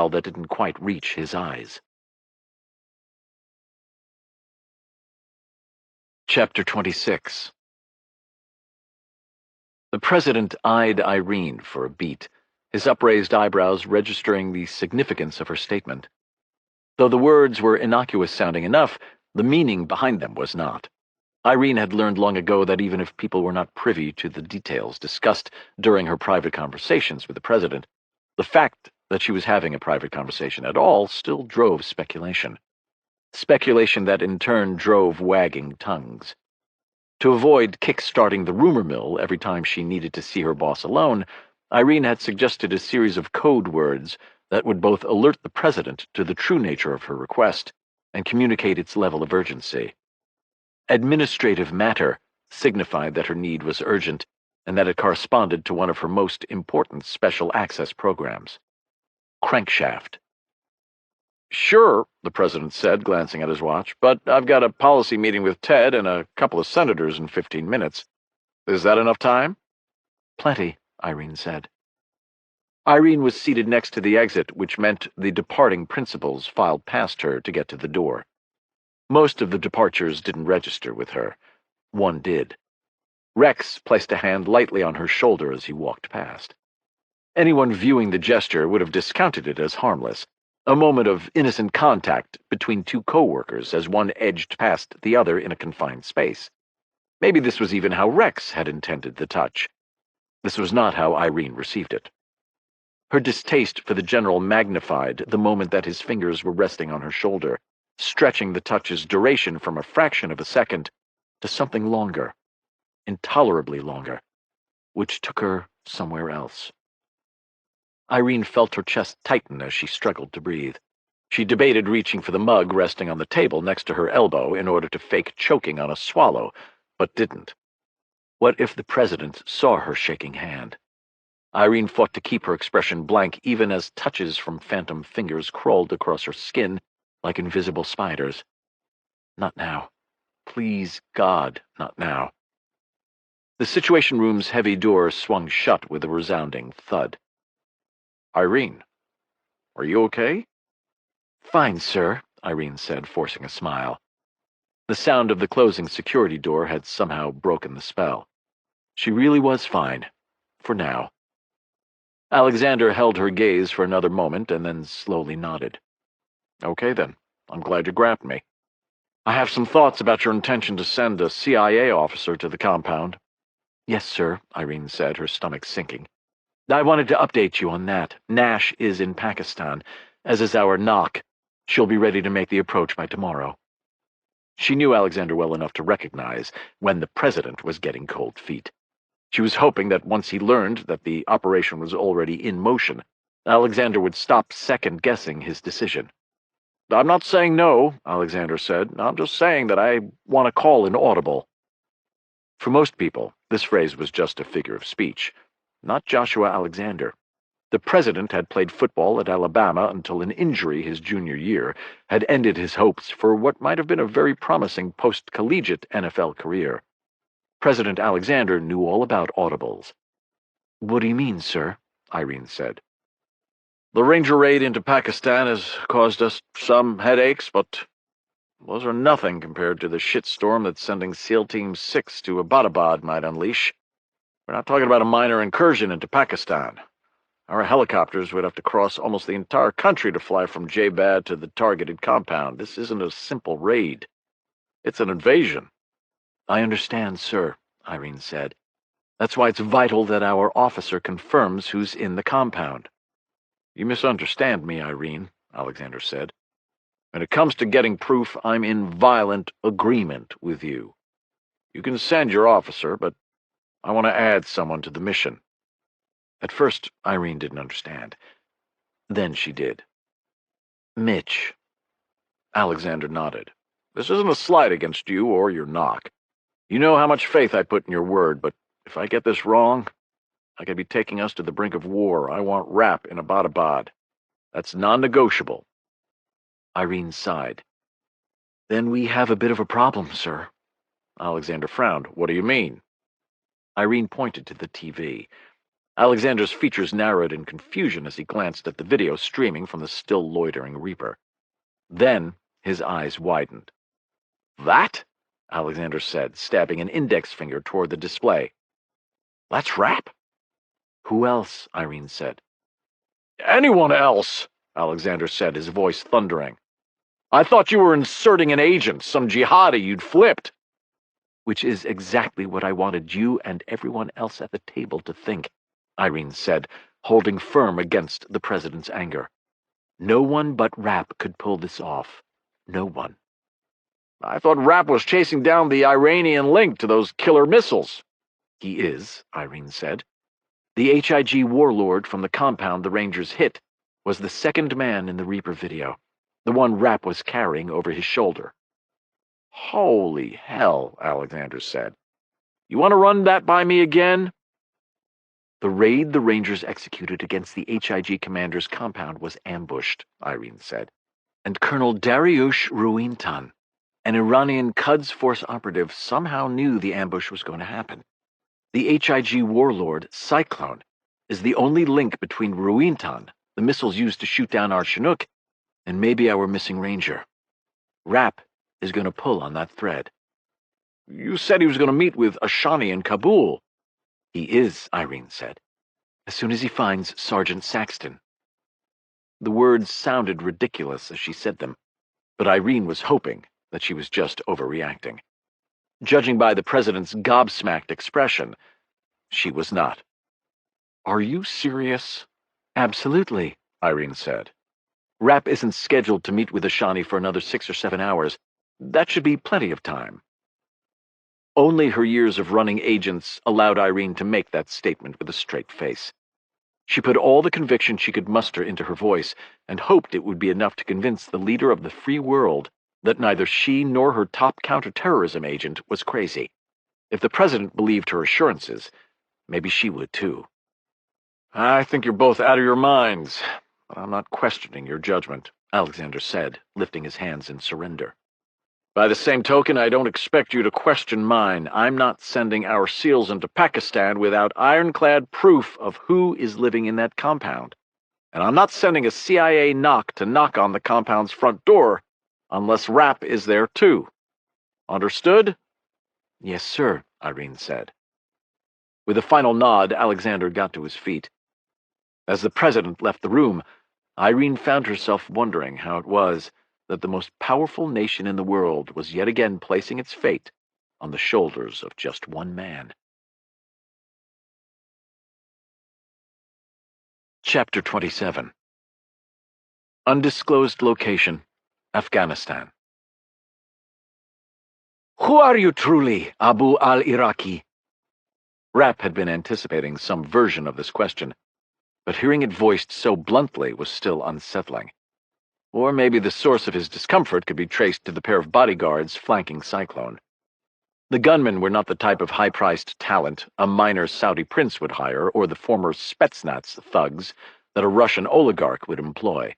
that didn't quite reach his eyes. Chapter 26. The president eyed Irene for a beat, his upraised eyebrows registering the significance of her statement. Though the words were innocuous-sounding enough, the meaning behind them was not. Irene had learned long ago that even if people were not privy to the details discussed during her private conversations with the president, the fact that she was having a private conversation at all still drove speculation. Speculation that in turn drove wagging tongues. To avoid kick-starting the rumor mill every time she needed to see her boss alone, Irene had suggested a series of code words that would both alert the president to the true nature of her request and communicate its level of urgency. Administrative matter signified that her need was urgent and that it corresponded to one of her most important special access programs. Crankshaft. "Sure," the president said, glancing at his watch, "but I've got a policy meeting with Ted and a couple of senators in 15 minutes. Is that enough time?" "Plenty," Irene said. Irene was seated next to the exit, which meant the departing principals filed past her to get to the door. Most of the departures didn't register with her. One did. Rex placed a hand lightly on her shoulder as he walked past. Anyone viewing the gesture would have discounted it as harmless, a moment of innocent contact between two co-workers as one edged past the other in a confined space. Maybe this was even how Rex had intended the touch. This was not how Irene received it. Her distaste for the general magnified the moment that his fingers were resting on her shoulder, stretching the touch's duration from a fraction of a second to something longer, intolerably longer, which took her somewhere else. Irene felt her chest tighten as she struggled to breathe. She debated reaching for the mug resting on the table next to her elbow in order to fake choking on a swallow, but didn't. What if the president saw her shaking hand? Irene fought to keep her expression blank even as touches from phantom fingers crawled across her skin like invisible spiders. Not now. Please, God, not now. The Situation Room's heavy door swung shut with a resounding thud. "Irene, are you okay?" "Fine, sir," Irene said, forcing a smile. The sound of the closing security door had somehow broken the spell. She really was fine. For now. Alexander held her gaze for another moment and then slowly nodded. "Okay, then. I'm glad you grabbed me. I have some thoughts about your intention to send a CIA officer to the compound." "Yes, sir," Irene said, her stomach sinking. "I wanted to update you on that. Nash is in Pakistan, as is our knock. She'll be ready to make the approach by tomorrow." She knew Alexander well enough to recognize when the president was getting cold feet. She was hoping that once he learned that the operation was already in motion, Alexander would stop second-guessing his decision. "I'm not saying no," Alexander said. "I'm just saying that I want to call an audible." For most people, this phrase was just a figure of speech. Not Joshua Alexander. The president had played football at Alabama until an injury his junior year had ended his hopes for what might have been a very promising post-collegiate NFL career. President Alexander knew all about audibles. "What do you mean, sir?" Irene said. The Ranger raid into Pakistan has caused us some headaches, but those are nothing compared to the shitstorm that sending SEAL Team 6 to Abbottabad might unleash. We're not talking about a minor incursion into Pakistan. Our helicopters would have to cross almost the entire country to fly from Jabad to the targeted compound. This isn't a simple raid. It's an invasion. I understand, sir, Irene said. That's why it's vital that our officer confirms who's in the compound. You misunderstand me, Irene, Alexander said. When it comes to getting proof, I'm in violent agreement with you. You can send your officer, but I want to add someone to the mission. At first, Irene didn't understand. Then she did. Mitch. Alexander nodded. This isn't a slight against you or your knock. You know how much faith I put in your word, but if I get this wrong, I could be taking us to the brink of war. I want Rapp in Abbottabad. That's non-negotiable. Irene sighed. Then we have a bit of a problem, sir. Alexander frowned. What do you mean? Irene pointed to the TV. Alexander's features narrowed in confusion as he glanced at the video streaming from the still loitering Reaper. Then his eyes widened. That? Alexander said, stabbing an index finger toward the display. That's Rapp. Who else? Irene said. Anyone else, Alexander said, his voice thundering. I thought you were inserting an agent, some jihadi you'd flipped. Which is exactly what I wanted you and everyone else at the table to think, Irene said, holding firm against the president's anger. No one but Rapp could pull this off. No one. I thought Rapp was chasing down the Iranian link to those killer missiles. He is, Irene said. The HIG warlord from the compound the Rangers hit was the second man in the Reaper video, the one Rapp was carrying over his shoulder. Holy hell, Alexander said. You want to run that by me again? The raid the Rangers executed against the HIG commander's compound was ambushed, Irene said, and Colonel Dariush Ruintan, an Iranian Quds Force operative, somehow knew the ambush was going to happen. The HIG warlord, Cyclone, is the only link between Ruintan, the missiles used to shoot down our Chinook, and maybe our missing Ranger. Rapp is going to pull on that thread. You said he was going to meet with Ashani in Kabul. He is, Irene said, as soon as he finds Sergeant Saxton. The words sounded ridiculous as she said them, but Irene was hoping that she was just overreacting. Judging by the president's gobsmacked expression, she was not. Are you serious? Absolutely, Irene said. Rapp isn't scheduled to meet with Ashani for another 6 or 7 hours. That should be plenty of time. Only her years of running agents allowed Irene to make that statement with a straight face. She put all the conviction she could muster into her voice and hoped it would be enough to convince the leader of the free world that neither she nor her top counterterrorism agent was crazy. If the president believed her assurances, maybe she would too. I think you're both out of your minds, but I'm not questioning your judgment, Alexander said, lifting his hands in surrender. By the same token, I don't expect you to question mine. I'm not sending our SEALs into Pakistan without ironclad proof of who is living in that compound. And I'm not sending a CIA knock on the compound's front door unless Rapp is there too. Understood? Yes, sir, Irene said. With a final nod, Alexander got to his feet. As the president left the room, Irene found herself wondering how it was that the most powerful nation in the world was yet again placing its fate on the shoulders of just one man. Chapter 27. Undisclosed location, Afghanistan. Who are you truly, Abu al-Iraqi? Rapp had been anticipating some version of this question, but hearing it voiced so bluntly was still unsettling. Or maybe the source of his discomfort could be traced to the pair of bodyguards flanking Cyclone. The gunmen were not the type of high-priced talent a minor Saudi prince would hire or the former Spetsnaz thugs that a Russian oligarch would employ.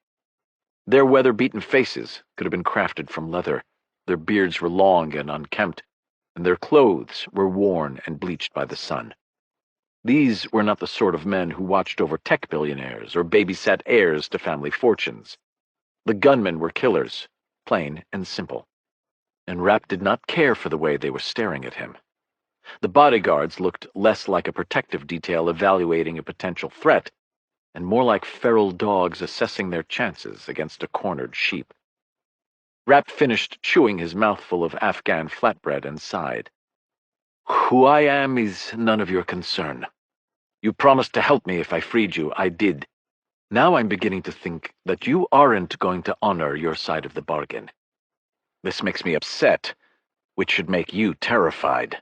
Their weather-beaten faces could have been crafted from leather, their beards were long and unkempt, and their clothes were worn and bleached by the sun. These were not the sort of men who watched over tech billionaires or babysat heirs to family fortunes. The gunmen were killers, plain and simple. And Rapp did not care for the way they were staring at him. The bodyguards looked less like a protective detail evaluating a potential threat, and more like feral dogs assessing their chances against a cornered sheep. Rapp finished chewing his mouthful of Afghan flatbread and sighed. "Who I am is none of your concern. You promised to help me if I freed you. I did. Now I'm beginning to think that you aren't going to honor your side of the bargain. This makes me upset, which should make you terrified."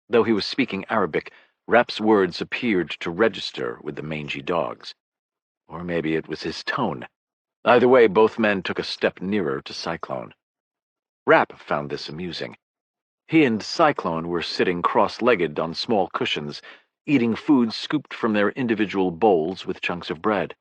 Though he was speaking Arabic, Rapp's words appeared to register with the mangy dogs. Or maybe it was his tone. Either way, both men took a step nearer to Cyclone. Rapp found this amusing. He and Cyclone were sitting cross-legged on small cushions, eating food scooped from their individual bowls with chunks of bread.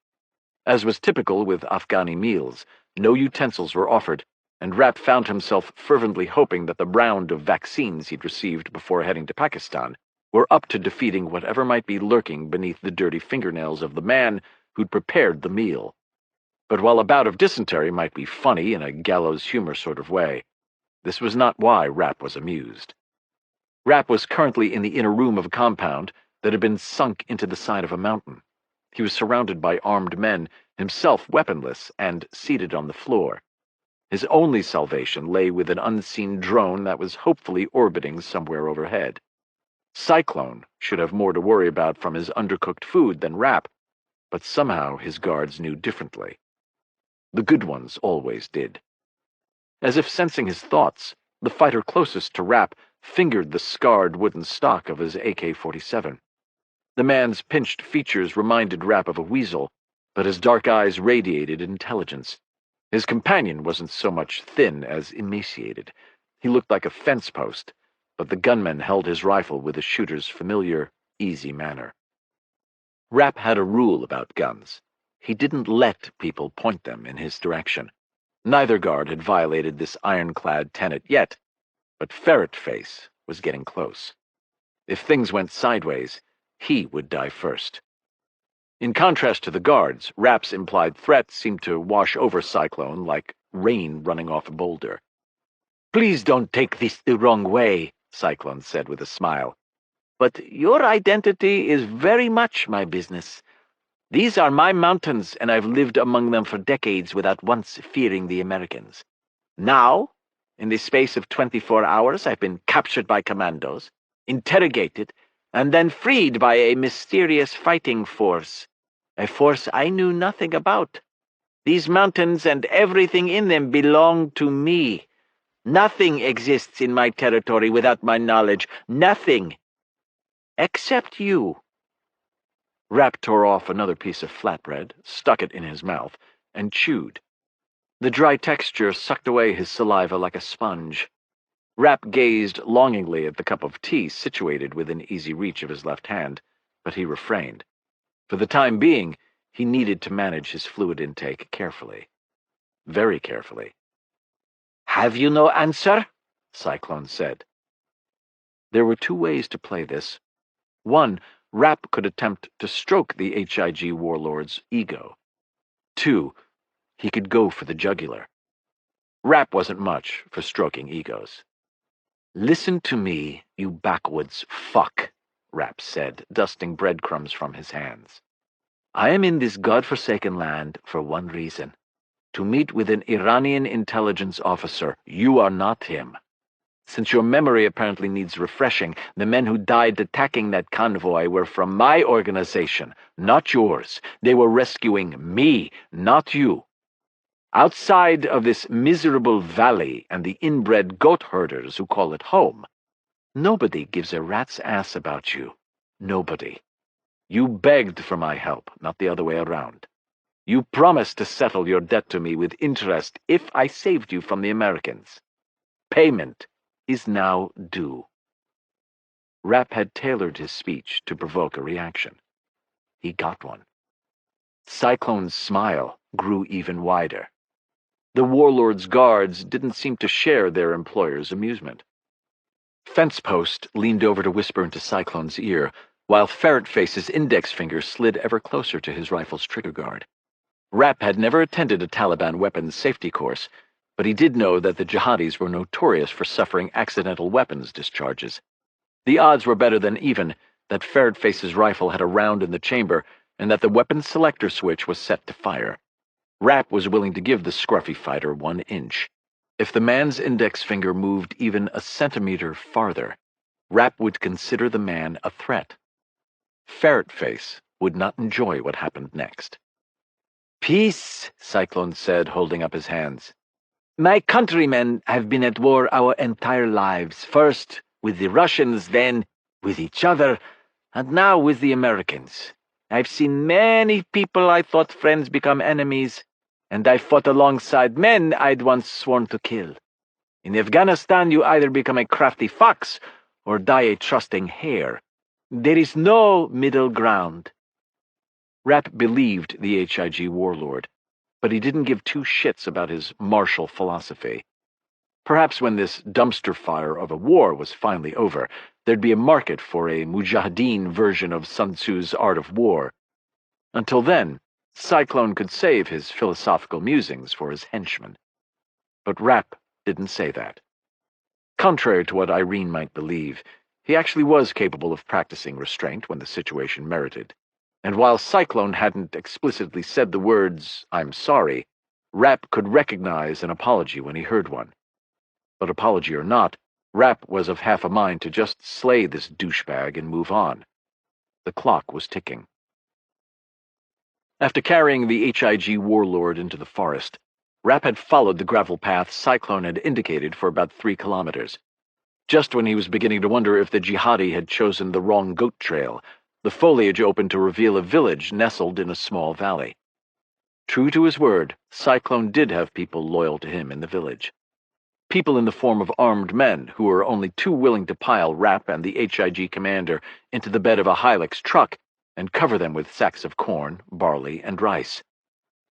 As was typical with Afghani meals, no utensils were offered, and Rapp found himself fervently hoping that the round of vaccines he'd received before heading to Pakistan were up to defeating whatever might be lurking beneath the dirty fingernails of the man who'd prepared the meal. But while a bout of dysentery might be funny in a gallows humor sort of way, this was not why Rapp was amused. Rapp was currently in the inner room of a compound that had been sunk into the side of a mountain. He was surrounded by armed men, himself weaponless and seated on the floor. His only salvation lay with an unseen drone that was hopefully orbiting somewhere overhead. Cyclone should have more to worry about from his undercooked food than Rapp, but somehow his guards knew differently. The good ones always did. As if sensing his thoughts, the fighter closest to Rapp fingered the scarred wooden stock of his AK-47. The man's pinched features reminded Rapp of a weasel, but his dark eyes radiated intelligence. His companion wasn't so much thin as emaciated. He looked like a fence post, but the gunman held his rifle with the shooter's familiar, easy manner. Rapp had a rule about guns. He didn't let people point them in his direction. Neither guard had violated this ironclad tenet yet, but Ferret-Face was getting close. If things went sideways, he would die first. In contrast to the guards, Rapp's implied threat seemed to wash over Cyclone like rain running off a boulder. "Please don't take this the wrong way," Cyclone said with a smile. "But your identity is very much my business. These are my mountains, and I've lived among them for decades without once fearing the Americans. Now, in the space of 24 hours, I've been captured by commandos, interrogated, and then freed by a mysterious fighting force, a force I knew nothing about. These mountains and everything in them belong to me. Nothing exists in my territory without my knowledge. Nothing. Except you." Rapp tore off another piece of flatbread, stuck it in his mouth, and chewed. The dry texture sucked away his saliva like a sponge. Rapp gazed longingly at the cup of tea situated within easy reach of his left hand, but he refrained. For the time being, he needed to manage his fluid intake carefully. Very carefully. "Have you no answer?" Cyclone said. There were two ways to play this. One, Rapp could attempt to stroke the HIG warlord's ego. Two, he could go for the jugular. Rapp wasn't much for stroking egos. "Listen to me, you backwoods fuck," Rapp said, dusting breadcrumbs from his hands. "I am in this godforsaken land for one reason: to meet with an Iranian intelligence officer. You are not him. Since your memory apparently needs refreshing, the men who died attacking that convoy were from my organization, not yours. They were rescuing me, not you. Outside of this miserable valley and the inbred goat herders who call it home, nobody gives a rat's ass about you. Nobody. You begged for my help, not the other way around. You promised to settle your debt to me with interest if I saved you from the Americans. Payment is now due." Rapp had tailored his speech to provoke a reaction. He got one. Cyclone's smile grew even wider. The warlord's guards didn't seem to share their employer's amusement. Fence Post leaned over to whisper into Cyclone's ear, while Ferret Face's index finger slid ever closer to his rifle's trigger guard. Rapp had never attended a Taliban weapons safety course, but he did know that the jihadis were notorious for suffering accidental weapons discharges. The odds were better than even that Ferret Face's rifle had a round in the chamber and that the weapons selector switch was set to fire. Rapp was willing to give the scruffy fighter 1 inch. If the man's index finger moved even a centimeter farther, Rapp would consider the man a threat. Ferret Face would not enjoy what happened next. "Peace," Cyclone said, holding up his hands. "My countrymen have been at war our entire lives, first with the Russians, then with each other, and now with the Americans. I've seen many people I thought friends become enemies, and I fought alongside men I'd once sworn to kill. In Afghanistan, you either become a crafty fox or die a trusting hare. There is no middle ground." Rapp believed the HIG warlord, but he didn't give two shits about his martial philosophy. Perhaps when this dumpster fire of a war was finally over, there'd be a market for a mujahideen version of Sun Tzu's Art of War. Until then, Cyclone could save his philosophical musings for his henchmen. But Rapp didn't say that. Contrary to what Irene might believe, he actually was capable of practicing restraint when the situation merited. And while Cyclone hadn't explicitly said the words, "I'm sorry," Rapp could recognize an apology when he heard one. But apology or not, Rapp was of half a mind to just slay this douchebag and move on. The clock was ticking. After carrying the HIG warlord into the forest, Rapp had followed the gravel path Cyclone had indicated for about 3 kilometers. Just when he was beginning to wonder if the jihadi had chosen the wrong goat trail, the foliage opened to reveal a village nestled in a small valley. True to his word, Cyclone did have people loyal to him in the village. People in the form of armed men who were only too willing to pile Rapp and the HIG commander into the bed of a Hilux truck and cover them with sacks of corn, barley, and rice.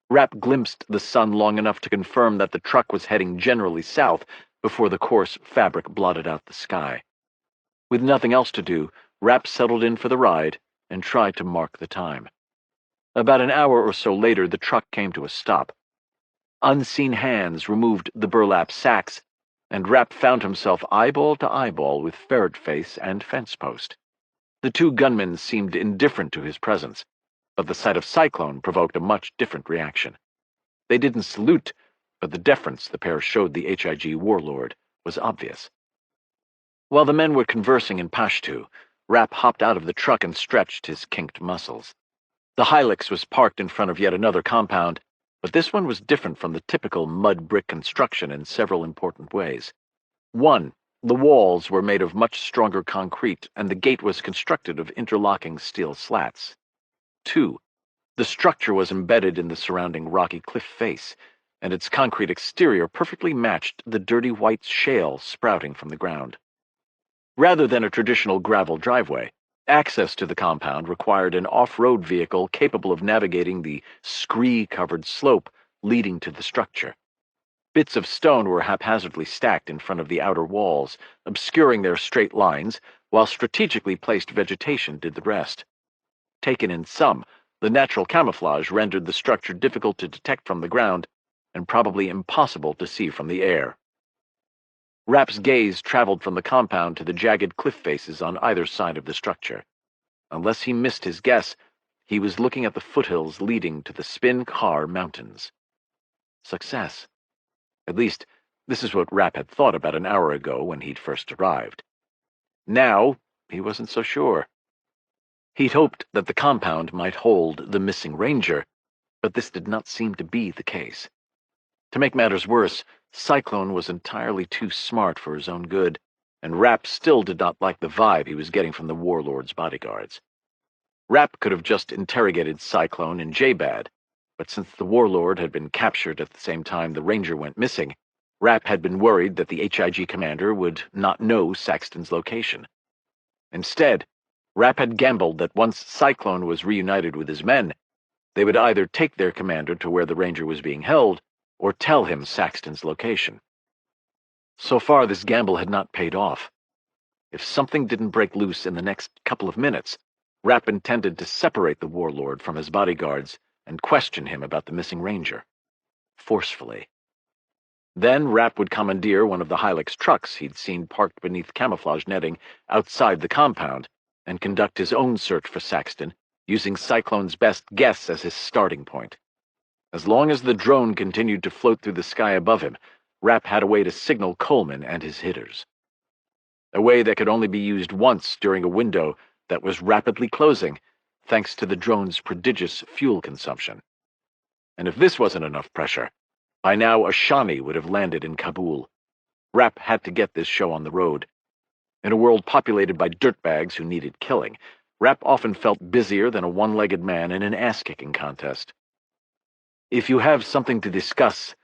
Rapp glimpsed the sun long enough to confirm that the truck was heading generally south before the coarse fabric blotted out the sky. With nothing else to do, Rapp settled in for the ride and tried to mark the time. About an hour or so later, the truck came to a stop. Unseen hands removed the burlap sacks, and Rapp found himself eyeball to eyeball with Ferret Face and Fence Post. The two gunmen seemed indifferent to his presence, but the sight of Cyclone provoked a much different reaction. They didn't salute, but the deference the pair showed the HIG warlord was obvious. While the men were conversing in Pashto, Rapp hopped out of the truck and stretched his kinked muscles. The Hilux was parked in front of yet another compound, but this one was different from the typical mud brick construction in several important ways. 1. The walls were made of much stronger concrete, and the gate was constructed of interlocking steel slats. 2. The structure was embedded in the surrounding rocky cliff face, and its concrete exterior perfectly matched the dirty white shale sprouting from the ground. Rather than a traditional gravel driveway, access to the compound required an off-road vehicle capable of navigating the scree-covered slope leading to the structure. Bits of stone were haphazardly stacked in front of the outer walls, obscuring their straight lines, while strategically placed vegetation did the rest. Taken in sum, the natural camouflage rendered the structure difficult to detect from the ground and probably impossible to see from the air. Rapp's gaze traveled from the compound to the jagged cliff faces on either side of the structure. Unless he missed his guess, he was looking at the foothills leading to the Spin Khar Mountains. Success. At least, this is what Rapp had thought about an hour ago when he'd first arrived. Now, he wasn't so sure. He'd hoped that the compound might hold the missing ranger, but this did not seem to be the case. To make matters worse, Cyclone was entirely too smart for his own good, and Rapp still did not like the vibe he was getting from the warlord's bodyguards. Rapp could have just interrogated Cyclone in J-Bad, but since the warlord had been captured at the same time the ranger went missing, Rapp had been worried that the HIG commander would not know Saxton's location. Instead, Rapp had gambled that once Cyclone was reunited with his men, they would either take their commander to where the ranger was being held, or tell him Saxton's location. So far, this gamble had not paid off. if something didn't break loose in the next couple of minutes, Rapp intended to separate the warlord from his bodyguards and question him about the missing ranger. Forcefully. Then Rapp would commandeer one of the Hilux trucks he'd seen parked beneath camouflage netting outside the compound and conduct his own search for Saxton, using Cyclone's best guess as his starting point. As long as the drone continued to float through the sky above him, Rapp had a way to signal Coleman and his hitters. A way that could only be used once during a window that was rapidly closing, thanks to the drone's prodigious fuel consumption. And if this wasn't enough pressure, by now a Shawnee would have landed in Kabul. Rapp had to get this show on the road. In a world populated by dirtbags who needed killing, Rapp often felt busier than a one-legged man in an ass-kicking contest. "If you have something to discuss,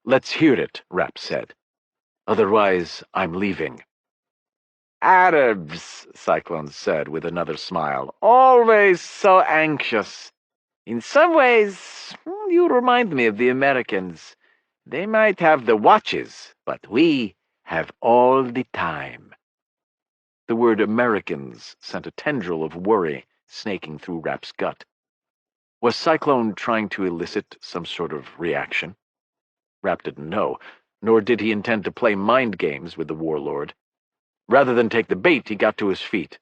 let's hear it," Rapp said. "Otherwise, I'm leaving." "Arabs," Cyclone said with another smile, "always so anxious. In some ways, you remind me of the Americans. They might have the watches, but we have all the time." The word Americans sent a tendril of worry snaking through Rapp's gut. Was Cyclone trying to elicit some sort of reaction? Rapp didn't know, nor did he intend to play mind games with the warlord. Rather than take the bait, he got to his feet.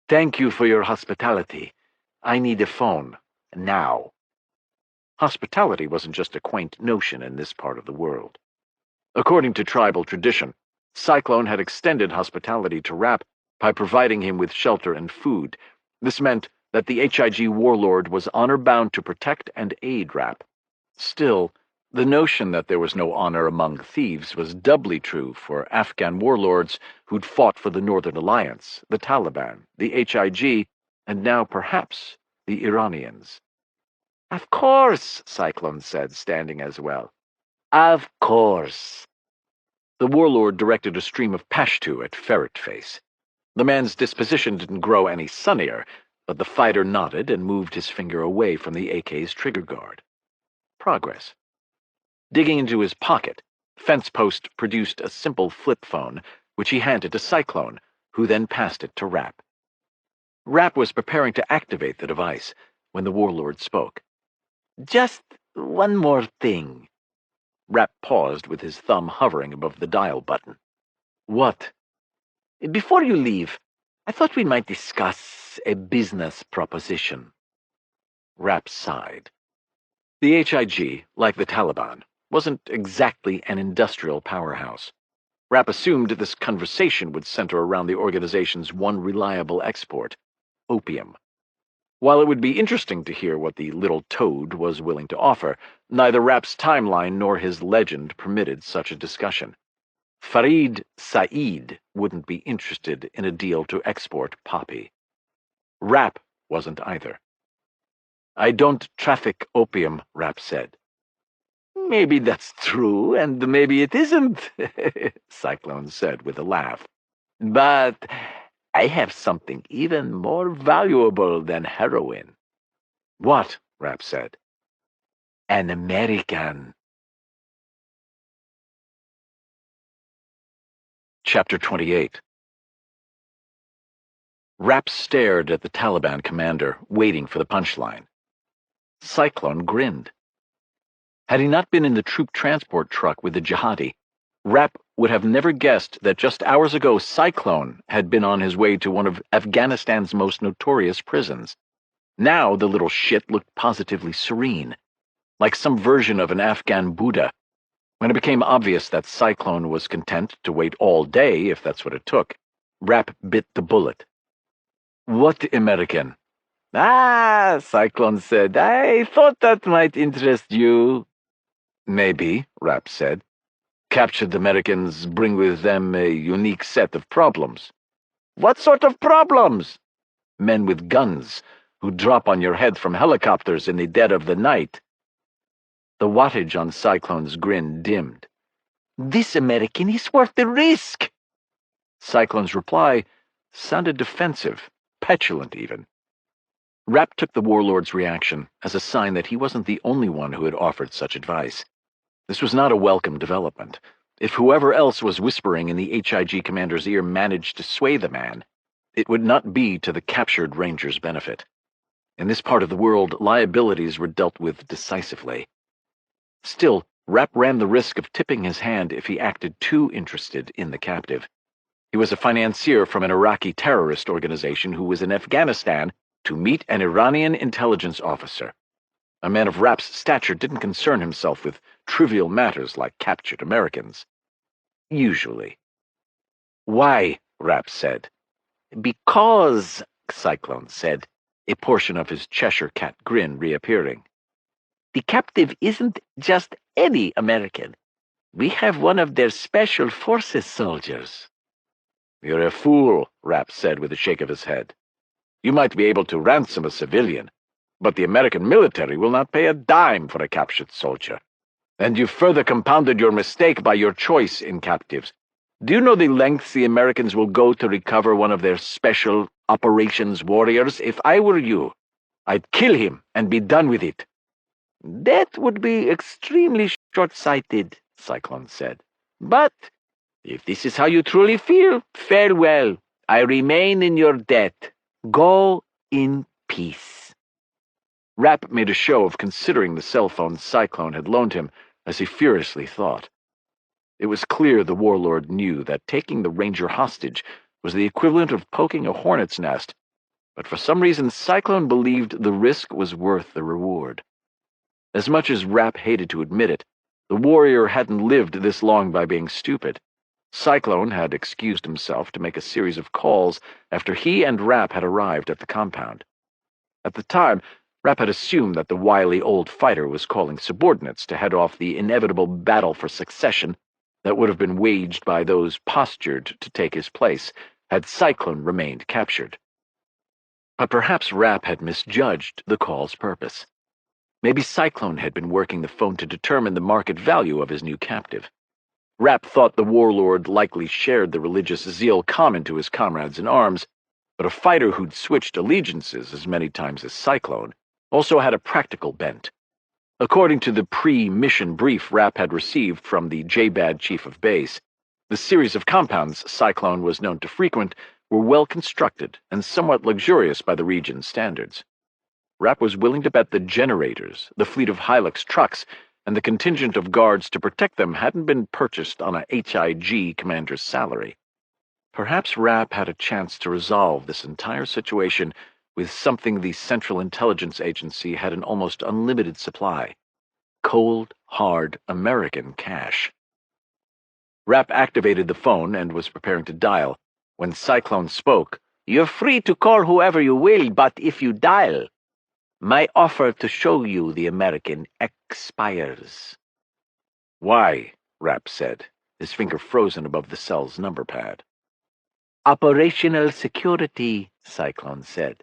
"Thank you for your hospitality. I need a phone. Now." Hospitality wasn't just a quaint notion in this part of the world. According to tribal tradition, Cyclone had extended hospitality to Rapp by providing him with shelter and food. This meant that the HIG warlord was honor-bound to protect and aid Rapp. Still, the notion that there was no honor among thieves was doubly true for Afghan warlords who'd fought for the Northern Alliance, the Taliban, the HIG, and now perhaps the Iranians. "Of course," Cyclone said, standing as well. "Of course." The warlord directed a stream of Pashtu at Ferret Face. The man's disposition didn't grow any sunnier, but the fighter nodded and moved his finger away from the AK's trigger guard. Progress. Digging into his pocket, Fence Post produced a simple flip phone, which he handed to Cyclone, who then passed it to Rapp. Rapp was preparing to activate the device when the warlord spoke. "Just one more thing." Rapp paused with his thumb hovering above the dial button. "What?" "Before you leave, I thought we might discuss a business proposition." Rapp sighed. The HIG, like the Taliban, wasn't exactly an industrial powerhouse. Rapp assumed this conversation would center around the organization's one reliable export, opium. While it would be interesting to hear what the little toad was willing to offer, neither Rapp's timeline nor his legend permitted such a discussion. Farid Said wouldn't be interested in a deal to export poppy. Rapp wasn't either. "I don't traffic opium," Rapp said. "Maybe that's true, and maybe it isn't," Cyclone said with a laugh. "But I have something even more valuable than heroin." "What?" Rapp said. "An American." Chapter 28. Rapp stared at the Taliban commander, waiting for the punchline. Cyclone grinned. Had he not been in the troop transport truck with the jihadi, Rapp would have never guessed that just hours ago Cyclone had been on his way to one of Afghanistan's most notorious prisons. Now the little shit looked positively serene, like some version of an Afghan Buddha. When it became obvious that Cyclone was content to wait all day, if that's what it took, Rapp bit the bullet. "What American?" "Ah," Cyclone said, "I thought that might interest you." "Maybe," Rapp said. "Captured Americans bring with them a unique set of problems." "What sort of problems?" "Men with guns, who drop on your head from helicopters in the dead of the night." The wattage on Cyclone's grin dimmed. "This American is worth the risk." Cyclone's reply sounded defensive, petulant even. Rapp took the warlord's reaction as a sign that he wasn't the only one who had offered such advice. This was not a welcome development. If whoever else was whispering in the HIG commander's ear managed to sway the man, it would not be to the captured ranger's benefit. In this part of the world, liabilities were dealt with decisively. Still, Rapp ran the risk of tipping his hand if he acted too interested in the captive. He was a financier from an Iraqi terrorist organization who was in Afghanistan to meet an Iranian intelligence officer. A man of Rapp's stature didn't concern himself with trivial matters like captured Americans. Usually. "Why?" Rapp said. "Because," Cyclone said, a portion of his Cheshire cat grin reappearing. "The captive isn't just any American. We have one of their special forces soldiers." "You're a fool," Rapp said with a shake of his head. "You might be able to ransom a civilian, but the American military will not pay a dime for a captured soldier. And you've further compounded your mistake by your choice in captives. Do you know the lengths the Americans will go to recover one of their special operations warriors? If I were you, I'd kill him and be done with it." "That would be extremely short-sighted," Cyclone said. "But if this is how you truly feel, farewell. I remain in your debt. Go in peace." Rapp made a show of considering the cell phone Cyclone had loaned him, as he furiously thought. It was clear the warlord knew that taking the ranger hostage was the equivalent of poking a hornet's nest, but for some reason Cyclone believed the risk was worth the reward. As much as Rapp hated to admit it, the warrior hadn't lived this long by being stupid. Cyclone had excused himself to make a series of calls after he and Rapp had arrived at the compound. At the time, Rapp had assumed that the wily old fighter was calling subordinates to head off the inevitable battle for succession that would have been waged by those postured to take his place had Cyclone remained captured. But perhaps Rapp had misjudged the call's purpose. Maybe Cyclone had been working the phone to determine the market value of his new captive. Rapp thought the warlord likely shared the religious zeal common to his comrades in arms, but a fighter who'd switched allegiances as many times as Cyclone also had a practical bent. According to the pre-mission brief Rapp had received from the JBAD chief of base, the series of compounds Cyclone was known to frequent were well constructed and somewhat luxurious by the region's standards. Rapp was willing to bet the generators, the fleet of Hilux trucks, and the contingent of guards to protect them hadn't been purchased on a HIG commander's salary. Perhaps Rapp had a chance to resolve this entire situation with something the Central Intelligence Agency had an almost unlimited supply: cold, hard American cash. Rapp activated the phone and was preparing to dial. When Cyclone spoke, "You're free to call whoever you will, but if you dial, my offer to show you the American expires." "Why?" Rapp said, his finger frozen above the cell's number pad. "Operational security," Cyclone said.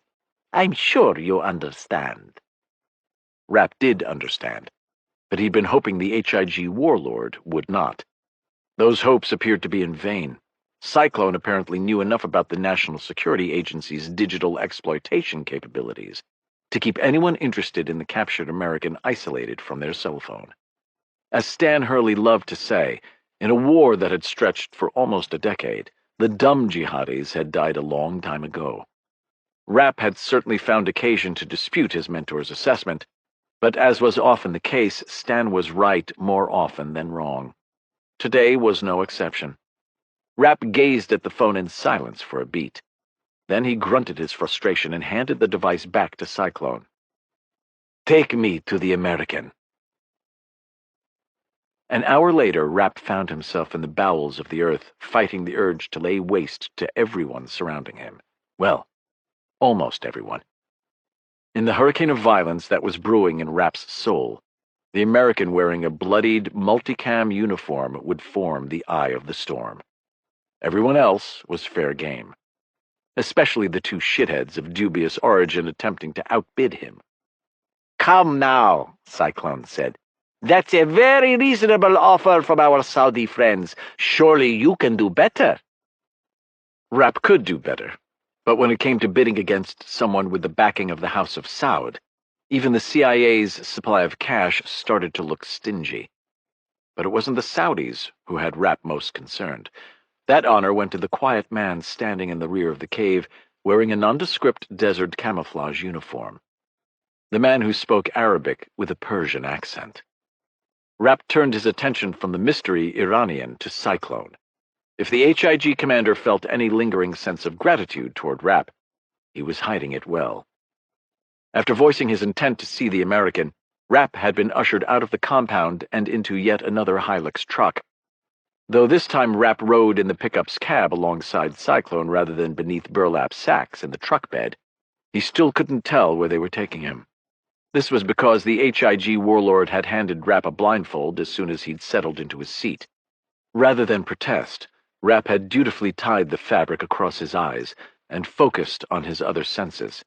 "I'm sure you understand." Rapp did understand, but he'd been hoping the HIG warlord would not. Those hopes appeared to be in vain. Cyclone apparently knew enough about the National Security Agency's digital exploitation capabilities to keep anyone interested in the captured American isolated from their cell phone. As Stan Hurley loved to say, in a war that had stretched for almost a decade, the dumb jihadis had died a long time ago. Rapp had certainly found occasion to dispute his mentor's assessment, but as was often the case, Stan was right more often than wrong. Today was no exception. Rapp gazed at the phone in silence for a beat. Then he grunted his frustration and handed the device back to Cyclone. "Take me to the American." An hour later, Rapp found himself in the bowels of the earth, fighting the urge to lay waste to everyone surrounding him. Well, almost everyone. In the hurricane of violence that was brewing in Rapp's soul, the American wearing a bloodied multicam uniform would form the eye of the storm. Everyone else was fair game, especially the two shitheads of dubious origin attempting to outbid him. "Come now," Cyclone said. "That's a very reasonable offer from our Saudi friends. Surely you can do better." Rapp could do better, but when it came to bidding against someone with the backing of the House of Saud, even the CIA's supply of cash started to look stingy. But it wasn't the Saudis who had Rapp most concerned. That honor went to the quiet man standing in the rear of the cave, wearing a nondescript desert camouflage uniform. The man who spoke Arabic with a Persian accent. Rapp turned his attention from the mystery Iranian to Cyclone. If the HIG commander felt any lingering sense of gratitude toward Rapp, he was hiding it well. After voicing his intent to see the American, Rapp had been ushered out of the compound and into yet another Hilux truck. Though this time Rapp rode in the pickup's cab alongside Cyclone rather than beneath burlap sacks in the truck bed, he still couldn't tell where they were taking him. This was because the HIG warlord had handed Rapp a blindfold as soon as he'd settled into his seat. Rather than protest, Rapp had dutifully tied the fabric across his eyes and focused on his other senses.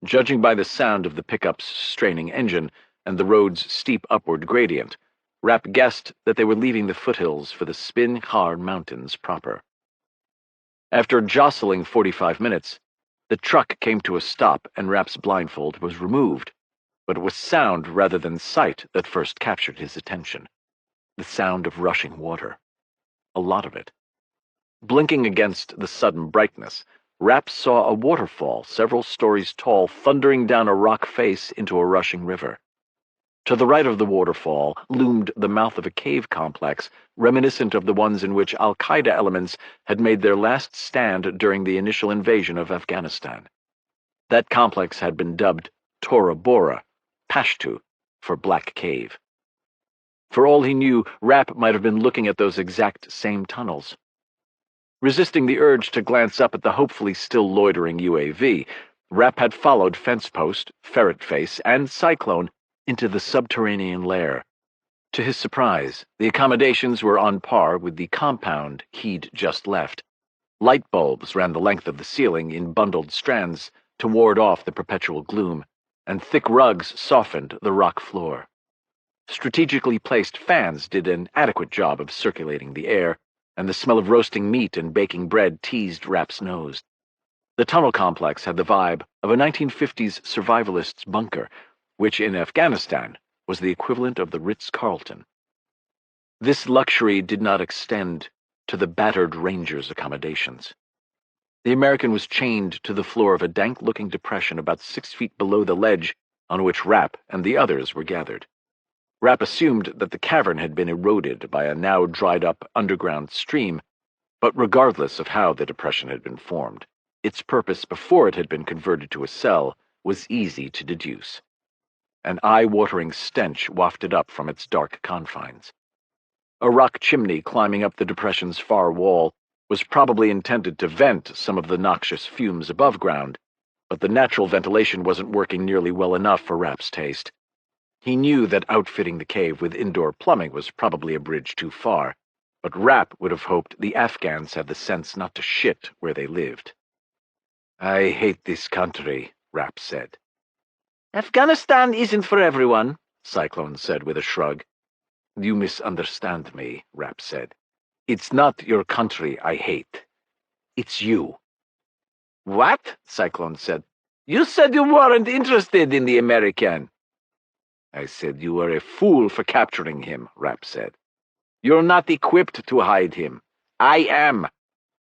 Judging by the sound of the pickup's straining engine and the road's steep upward gradient, Rapp guessed that they were leaving the foothills for the Spin Khar Mountains proper. After jostling 45 minutes, the truck came to a stop and Rapp's blindfold was removed, but it was sound rather than sight that first captured his attention. The sound of rushing water. A lot of it. Blinking against the sudden brightness, Rapp saw a waterfall several stories tall thundering down a rock face into a rushing river. To the right of the waterfall loomed the mouth of a cave complex reminiscent of the ones in which al-Qaeda elements had made their last stand during the initial invasion of Afghanistan. That complex had been dubbed Tora Bora, Pashtu, for Black Cave. For all he knew, Rapp might have been looking at those exact same tunnels. Resisting the urge to glance up at the hopefully still loitering UAV, Rapp had followed Fence Post, Ferret Face, and Cyclone into the subterranean lair. To his surprise, the accommodations were on par with the compound he'd just left. Light bulbs ran the length of the ceiling in bundled strands to ward off the perpetual gloom, and thick rugs softened the rock floor. Strategically placed fans did an adequate job of circulating the air, and the smell of roasting meat and baking bread teased Rapp's nose. The tunnel complex had the vibe of a 1950s survivalist's bunker, which in Afghanistan was the equivalent of the Ritz-Carlton. This luxury did not extend to the battered Rangers' accommodations. The American was chained to the floor of a dank-looking depression about 6 feet below the ledge on which Rapp and the others were gathered. Rapp assumed that the cavern had been eroded by a now dried-up underground stream, but regardless of how the depression had been formed, its purpose before it had been converted to a cell was easy to deduce. An eye-watering stench wafted up from its dark confines. A rock chimney climbing up the depression's far wall was probably intended to vent some of the noxious fumes above ground, but the natural ventilation wasn't working nearly well enough for Rapp's taste. He knew that outfitting the cave with indoor plumbing was probably a bridge too far, but Rapp would have hoped the Afghans had the sense not to shit where they lived. "I hate this country," Rapp said. "Afghanistan isn't for everyone," Cyclone said with a shrug. "You misunderstand me," Rapp said. "It's not your country I hate. It's you." "What?" Cyclone said. "You said you weren't interested in the American." "I said you were a fool for capturing him," Rapp said. "You're not equipped to hide him. I am.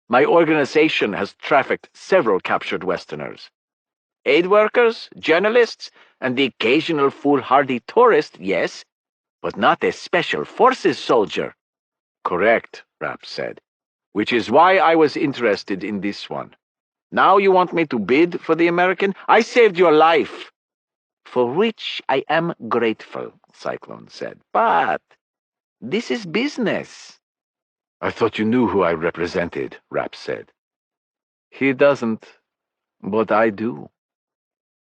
My organization has trafficked several captured Westerners. Aid workers, journalists, and the occasional foolhardy tourist, yes, but not a special forces soldier." "Correct," Rapp said, "which is why I was interested in this one. Now you want me to bid for the American? I saved your life." "For which I am grateful," Cyclone said, "but this is business." "I thought you knew who I represented," Rapp said. "He doesn't, but I do."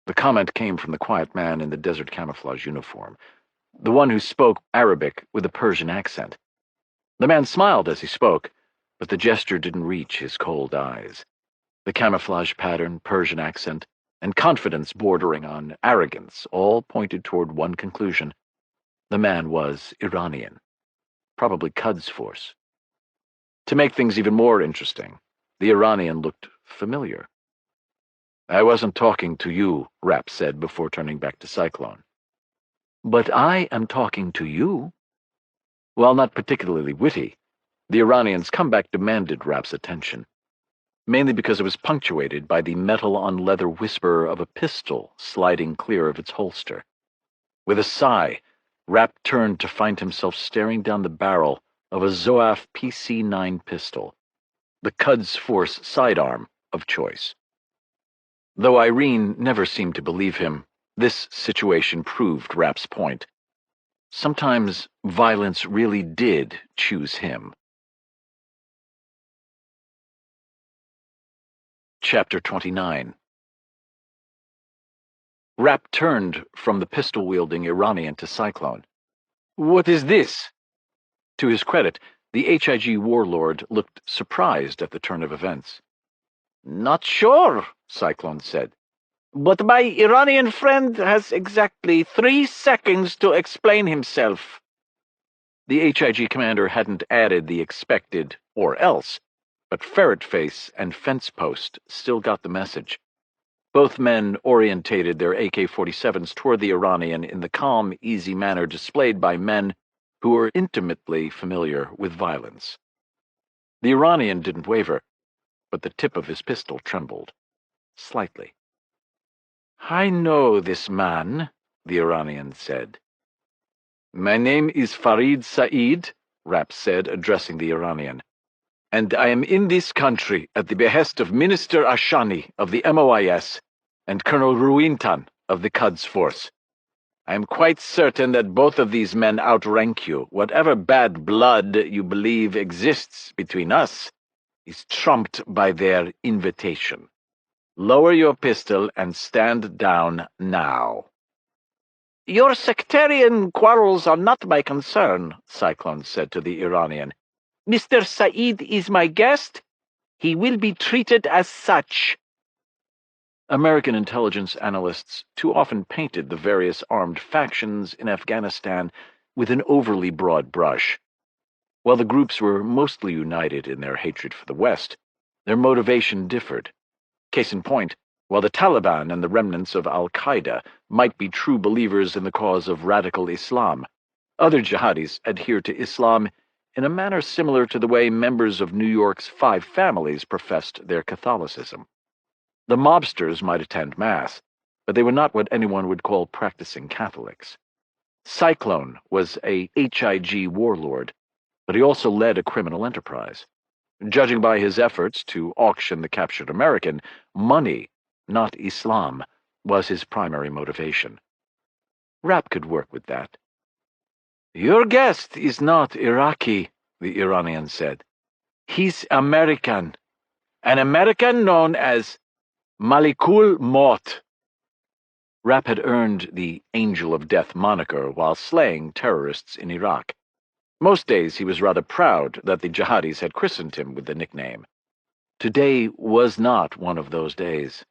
The comment came from the quiet man in the desert camouflage uniform, the one who spoke Arabic with a Persian accent. The man smiled as he spoke, but the gesture didn't reach his cold eyes. The camouflage pattern, Persian accent, and confidence bordering on arrogance all pointed toward one conclusion. The man was Iranian, probably Quds force. To make things even more interesting, the Iranian looked familiar. "I wasn't talking to you," Rapp said before turning back to Cyclone. "But I am talking to you." While not particularly witty, the Iranian's comeback demanded Rapp's attention, mainly because it was punctuated by the metal-on-leather whisper of a pistol sliding clear of its holster. With a sigh, Rapp turned to find himself staring down the barrel of a Zoaf PC-9 pistol, the Quds Force sidearm of choice. Though Irene never seemed to believe him, this situation proved Rapp's point. Sometimes violence really did choose him. Chapter 29. Rapp turned from the pistol-wielding Iranian to Cyclone. "What is this?" To his credit, the HIG warlord looked surprised at the turn of events. "Not sure," Cyclone said. "But my Iranian friend has exactly 3 seconds to explain himself." The HIG commander hadn't added the expected "or else," but Ferret Face and Fence Post still got the message. Both men orientated their AK-47s toward the Iranian in the calm, easy manner displayed by men who were intimately familiar with violence. The Iranian didn't waver, but the tip of his pistol trembled, slightly. "I know this man," the Iranian said. "My name is Farid Said," Rapp said, addressing the Iranian, "and I am in this country at the behest of Minister Ashani of the MOIS and Colonel Ruintan of the Quds Force. I am quite certain that both of these men outrank you. Whatever bad blood you believe exists between us is trumped by their invitation. Lower your pistol and stand down now." "Your sectarian quarrels are not my concern," Cyclone said to the Iranian. "Mr. Said is my guest. He will be treated as such." American intelligence analysts too often painted the various armed factions in Afghanistan with an overly broad brush. While the groups were mostly united in their hatred for the West, their motivation differed. Case in point, while the Taliban and the remnants of al-Qaeda might be true believers in the cause of radical Islam, other jihadis adhered to Islam in a manner similar to the way members of New York's 5 families professed their Catholicism. The mobsters might attend Mass, but they were not what anyone would call practicing Catholics. Cyclone was a HIG warlord, but he also led a criminal enterprise. Judging by his efforts to auction the captured American, money, not Islam, was his primary motivation. Rapp could work with that. "Your guest is not Iraqi," the Iranian said. "He's American. An American known as Malikul Maut." Rapp had earned the Angel of Death moniker while slaying terrorists in Iraq. Most days he was rather proud that the jihadis had christened him with the nickname. Today was not one of those days.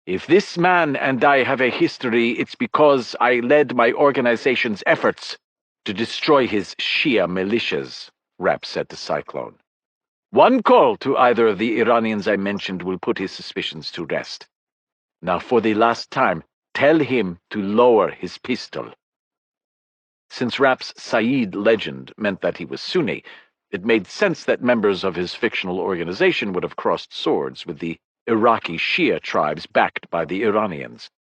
"If this man and I have a history, it's because I led my organization's efforts to destroy his Shia militias," Rapp said to Cyclone. "One call to either of the Iranians I mentioned will put his suspicions to rest. Now, for the last time, tell him to lower his pistol." Since Rapp's Saeed legend meant that he was Sunni, it made sense that members of his fictional organization would have crossed swords with the Iraqi Shia tribes backed by the Iranians.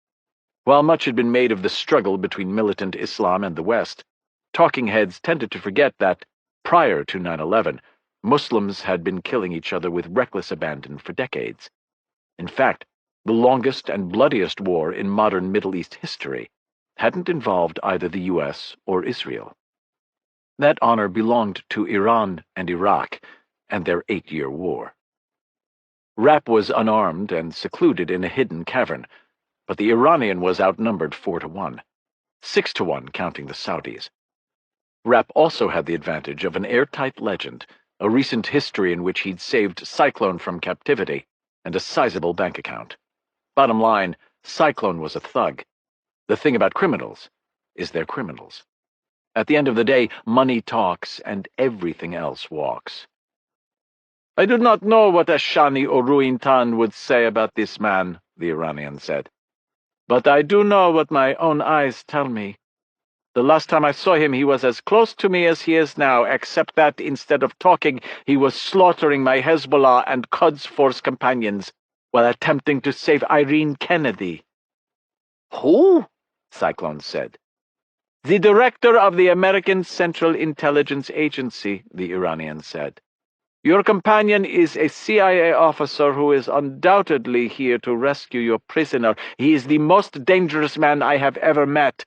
While much had been made of the struggle between militant Islam and the West, talking heads tended to forget that, prior to 9/11, Muslims had been killing each other with reckless abandon for decades. In fact, the longest and bloodiest war in modern Middle East history hadn't involved either the U.S. or Israel. That honor belonged to Iran and Iraq and their 8-year war. Rapp was unarmed and secluded in a hidden cavern, but the Iranian was outnumbered 4-1, 6-1 counting the Saudis. Rapp also had the advantage of an airtight legend, a recent history in which he'd saved Cyclone from captivity, and a sizable bank account. Bottom line, Cyclone was a thug. The thing about criminals is they're criminals. At the end of the day, money talks and everything else walks. "I do not know what Ashani or Ruintan would say about this man," the Iranian said. "But I do know what my own eyes tell me. The last time I saw him, he was as close to me as he is now, except that, instead of talking, he was slaughtering my Hezbollah and Quds Force companions while attempting to save Irene Kennedy." "Who?" Cyclone said. "The director of the American Central Intelligence Agency," the Iranian said. "Your companion is a CIA officer who is undoubtedly here to rescue your prisoner. He is the most dangerous man I have ever met.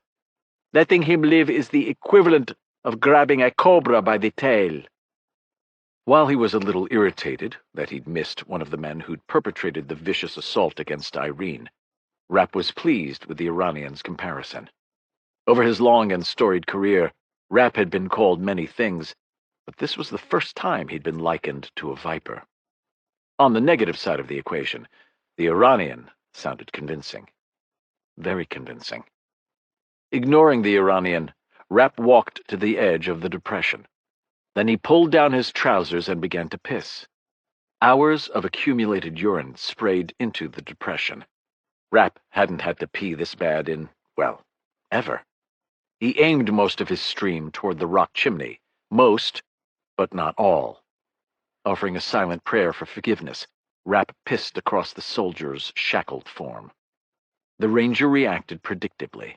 Letting him live is the equivalent of grabbing a cobra by the tail." While he was a little irritated that he'd missed one of the men who'd perpetrated the vicious assault against Irene, Rapp was pleased with the Iranian's comparison. Over his long and storied career, Rapp had been called many things, but this was the first time he'd been likened to a viper. On the negative side of the equation, the Iranian sounded convincing. Very convincing. Ignoring the Iranian, Rapp walked to the edge of the depression. Then he pulled down his trousers and began to piss. Hours of accumulated urine sprayed into the depression. Rapp hadn't had to pee this bad in, well, ever. He aimed most of his stream toward the rock chimney. Most, but not all. Offering a silent prayer for forgiveness, Rapp pissed across the soldier's shackled form. The ranger reacted predictably.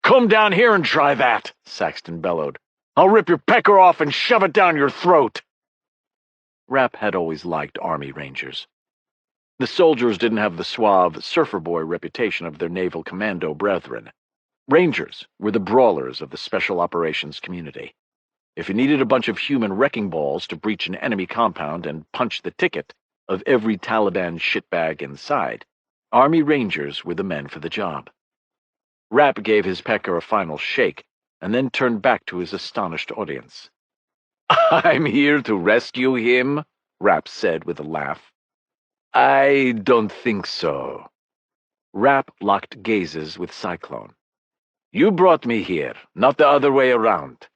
"Come down here and try that," Saxton bellowed. "I'll rip your pecker off and shove it down your throat." Rapp had always liked Army Rangers. The soldiers didn't have the suave surfer boy reputation of their naval commando brethren. Rangers were the brawlers of the special operations community. If you needed a bunch of human wrecking balls to breach an enemy compound and punch the ticket of every Taliban shitbag inside, Army Rangers were the men for the job. Rapp gave his pecker a final shake, and then turned back to his astonished audience. "I'm here to rescue him," Rapp said with a laugh. "I don't think so." Rapp locked gazes with Cyclone. "You brought me here, not the other way around.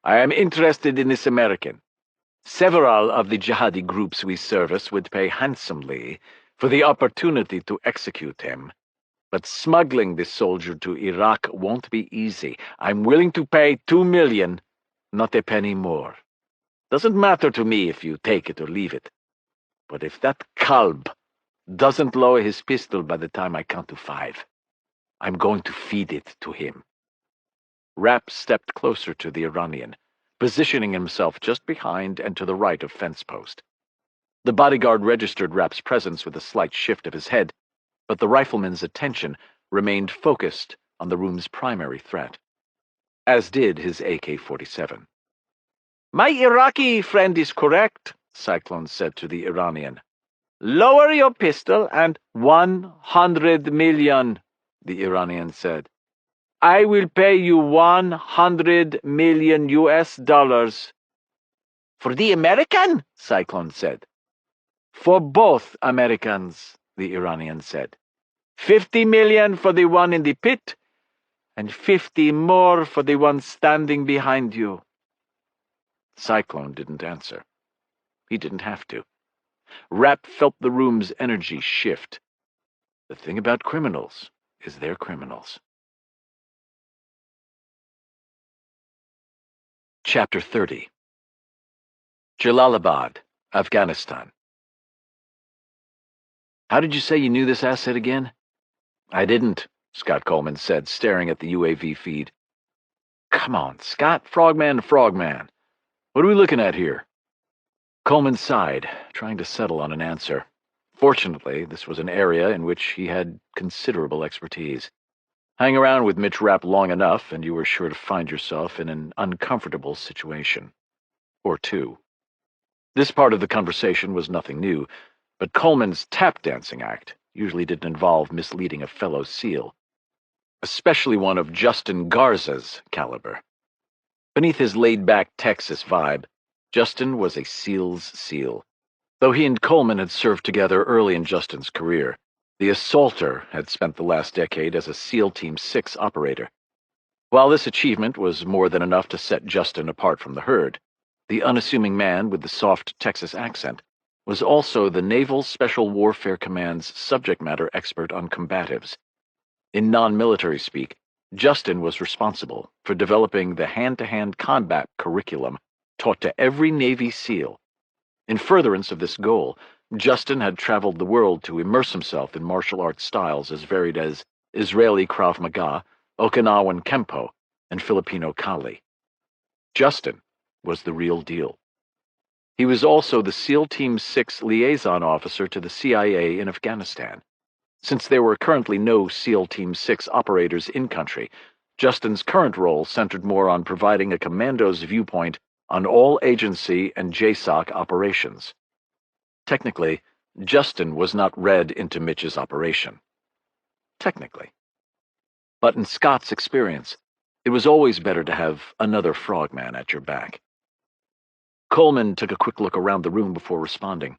I am interested in this American. Several of the jihadi groups we service would pay handsomely for the opportunity to execute him. But smuggling this soldier to Iraq won't be easy. I'm willing to pay $2 million, not a penny more. Doesn't matter to me if you take it or leave it. But if that kalb doesn't lower his pistol by the time I count to 5, I'm going to feed it to him." Rapp stepped closer to the Iranian, positioning himself just behind and to the right of fence post. The bodyguard registered Rapp's presence with a slight shift of his head, but the rifleman's attention remained focused on the room's primary threat, as did his AK-47. "My Iraqi friend is correct," Cyclone said to the Iranian. "Lower your pistol and 100 million, the Iranian said. "I will pay you 100 million US dollars. "For the American?" Cyclone said. "For both Americans," the Iranian said. 50 million for the one in the pit, and 50 more for the one standing behind you." Cyclone didn't answer. He didn't have to. Rapp felt the room's energy shift. The thing about criminals is they're criminals. Chapter 30. Jalalabad, Afghanistan. "How did you say you knew this asset again?" "I didn't," Scott Coleman said, staring at the UAV feed. "Come on, Scott, frogman to frogman. What are we looking at here?" Coleman sighed, trying to settle on an answer. Fortunately, this was an area in which he had considerable expertise. Hang around with Mitch Rapp long enough, and you were sure to find yourself in an uncomfortable situation. Or two. This part of the conversation was nothing new, but Coleman's tap-dancing act usually didn't involve misleading a fellow SEAL, especially one of Justin Garza's caliber. Beneath his laid-back Texas vibe, Justin was a SEAL's SEAL. Though he and Coleman had served together early in Justin's career, the assaulter had spent the last decade as a SEAL Team 6 operator. While this achievement was more than enough to set Justin apart from the herd, the unassuming man with the soft Texas accent was also the Naval Special Warfare Command's subject matter expert on combatives. In non-military speak, Justin was responsible for developing the hand-to-hand combat curriculum taught to every Navy SEAL. In furtherance of this goal, Justin had traveled the world to immerse himself in martial arts styles as varied as Israeli Krav Maga, Okinawan Kempo, and Filipino Kali. Justin was the real deal. He was also the SEAL Team 6 liaison officer to the CIA in Afghanistan. Since there were currently no SEAL Team 6 operators in country, Justin's current role centered more on providing a commando's viewpoint on all agency and JSOC operations. Technically, Justin was not read into Mitch's operation. Technically. But in Scott's experience, it was always better to have another frogman at your back. Coleman took a quick look around the room before responding.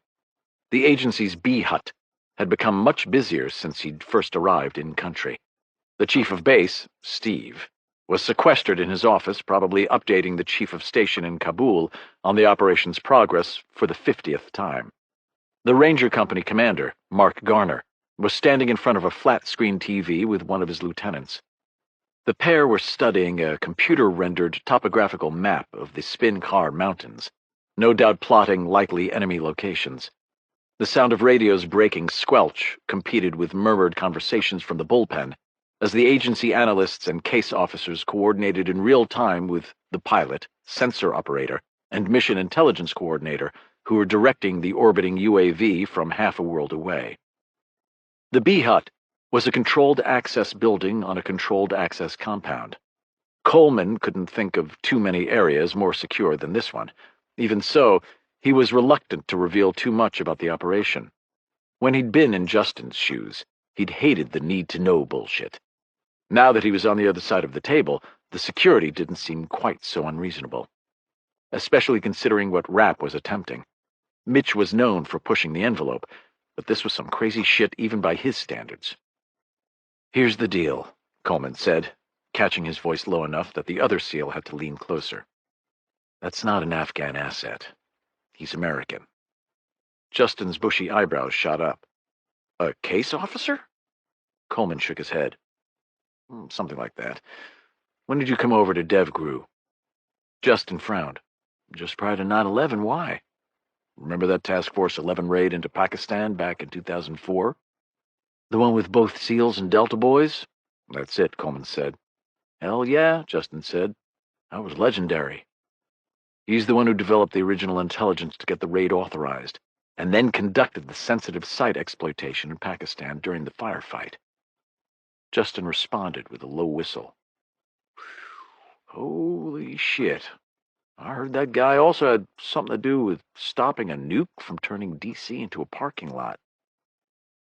The agency's B hut had become much busier since he'd first arrived in country. The chief of base, Steve, was sequestered in his office, probably updating the chief of station in Kabul on the operation's progress for the 50th time. The Ranger Company commander, Mark Garner, was standing in front of a flat-screen TV with one of his lieutenants. The pair were studying a computer-rendered topographical map of the Spin Car Mountains, no doubt plotting likely enemy locations. The sound of radios breaking squelch competed with murmured conversations from the bullpen, as the agency analysts and case officers coordinated in real time with the pilot, sensor operator, and mission intelligence coordinator who were directing the orbiting UAV from half a world away. The B hut was a controlled access building on a controlled access compound. Coleman couldn't think of too many areas more secure than this one. Even so, he was reluctant to reveal too much about the operation. When he'd been in Justin's shoes, he'd hated the need-to-know bullshit. Now that he was on the other side of the table, the security didn't seem quite so unreasonable. Especially considering what Rapp was attempting. Mitch was known for pushing the envelope, but this was some crazy shit even by his standards. "Here's the deal," Coleman said, catching his voice low enough that the other SEAL had to lean closer. "That's not an Afghan asset. He's American." Justin's bushy eyebrows shot up. "A case officer?" Coleman shook his head. "Something like that. When did you come over to DevGru?" Justin frowned. "Just prior to 9/11, why? Remember that Task Force 11 raid into Pakistan back in 2004? The one with both SEALs and Delta boys?" "That's it," Coleman said. "Hell yeah," Justin said. "That was legendary." He's the one who developed the original intelligence to get the raid authorized, and then conducted the sensitive site exploitation in Pakistan during the firefight. Justin responded with a low whistle. "Holy shit. I heard that guy also had something to do with stopping a nuke from turning D.C. into a parking lot."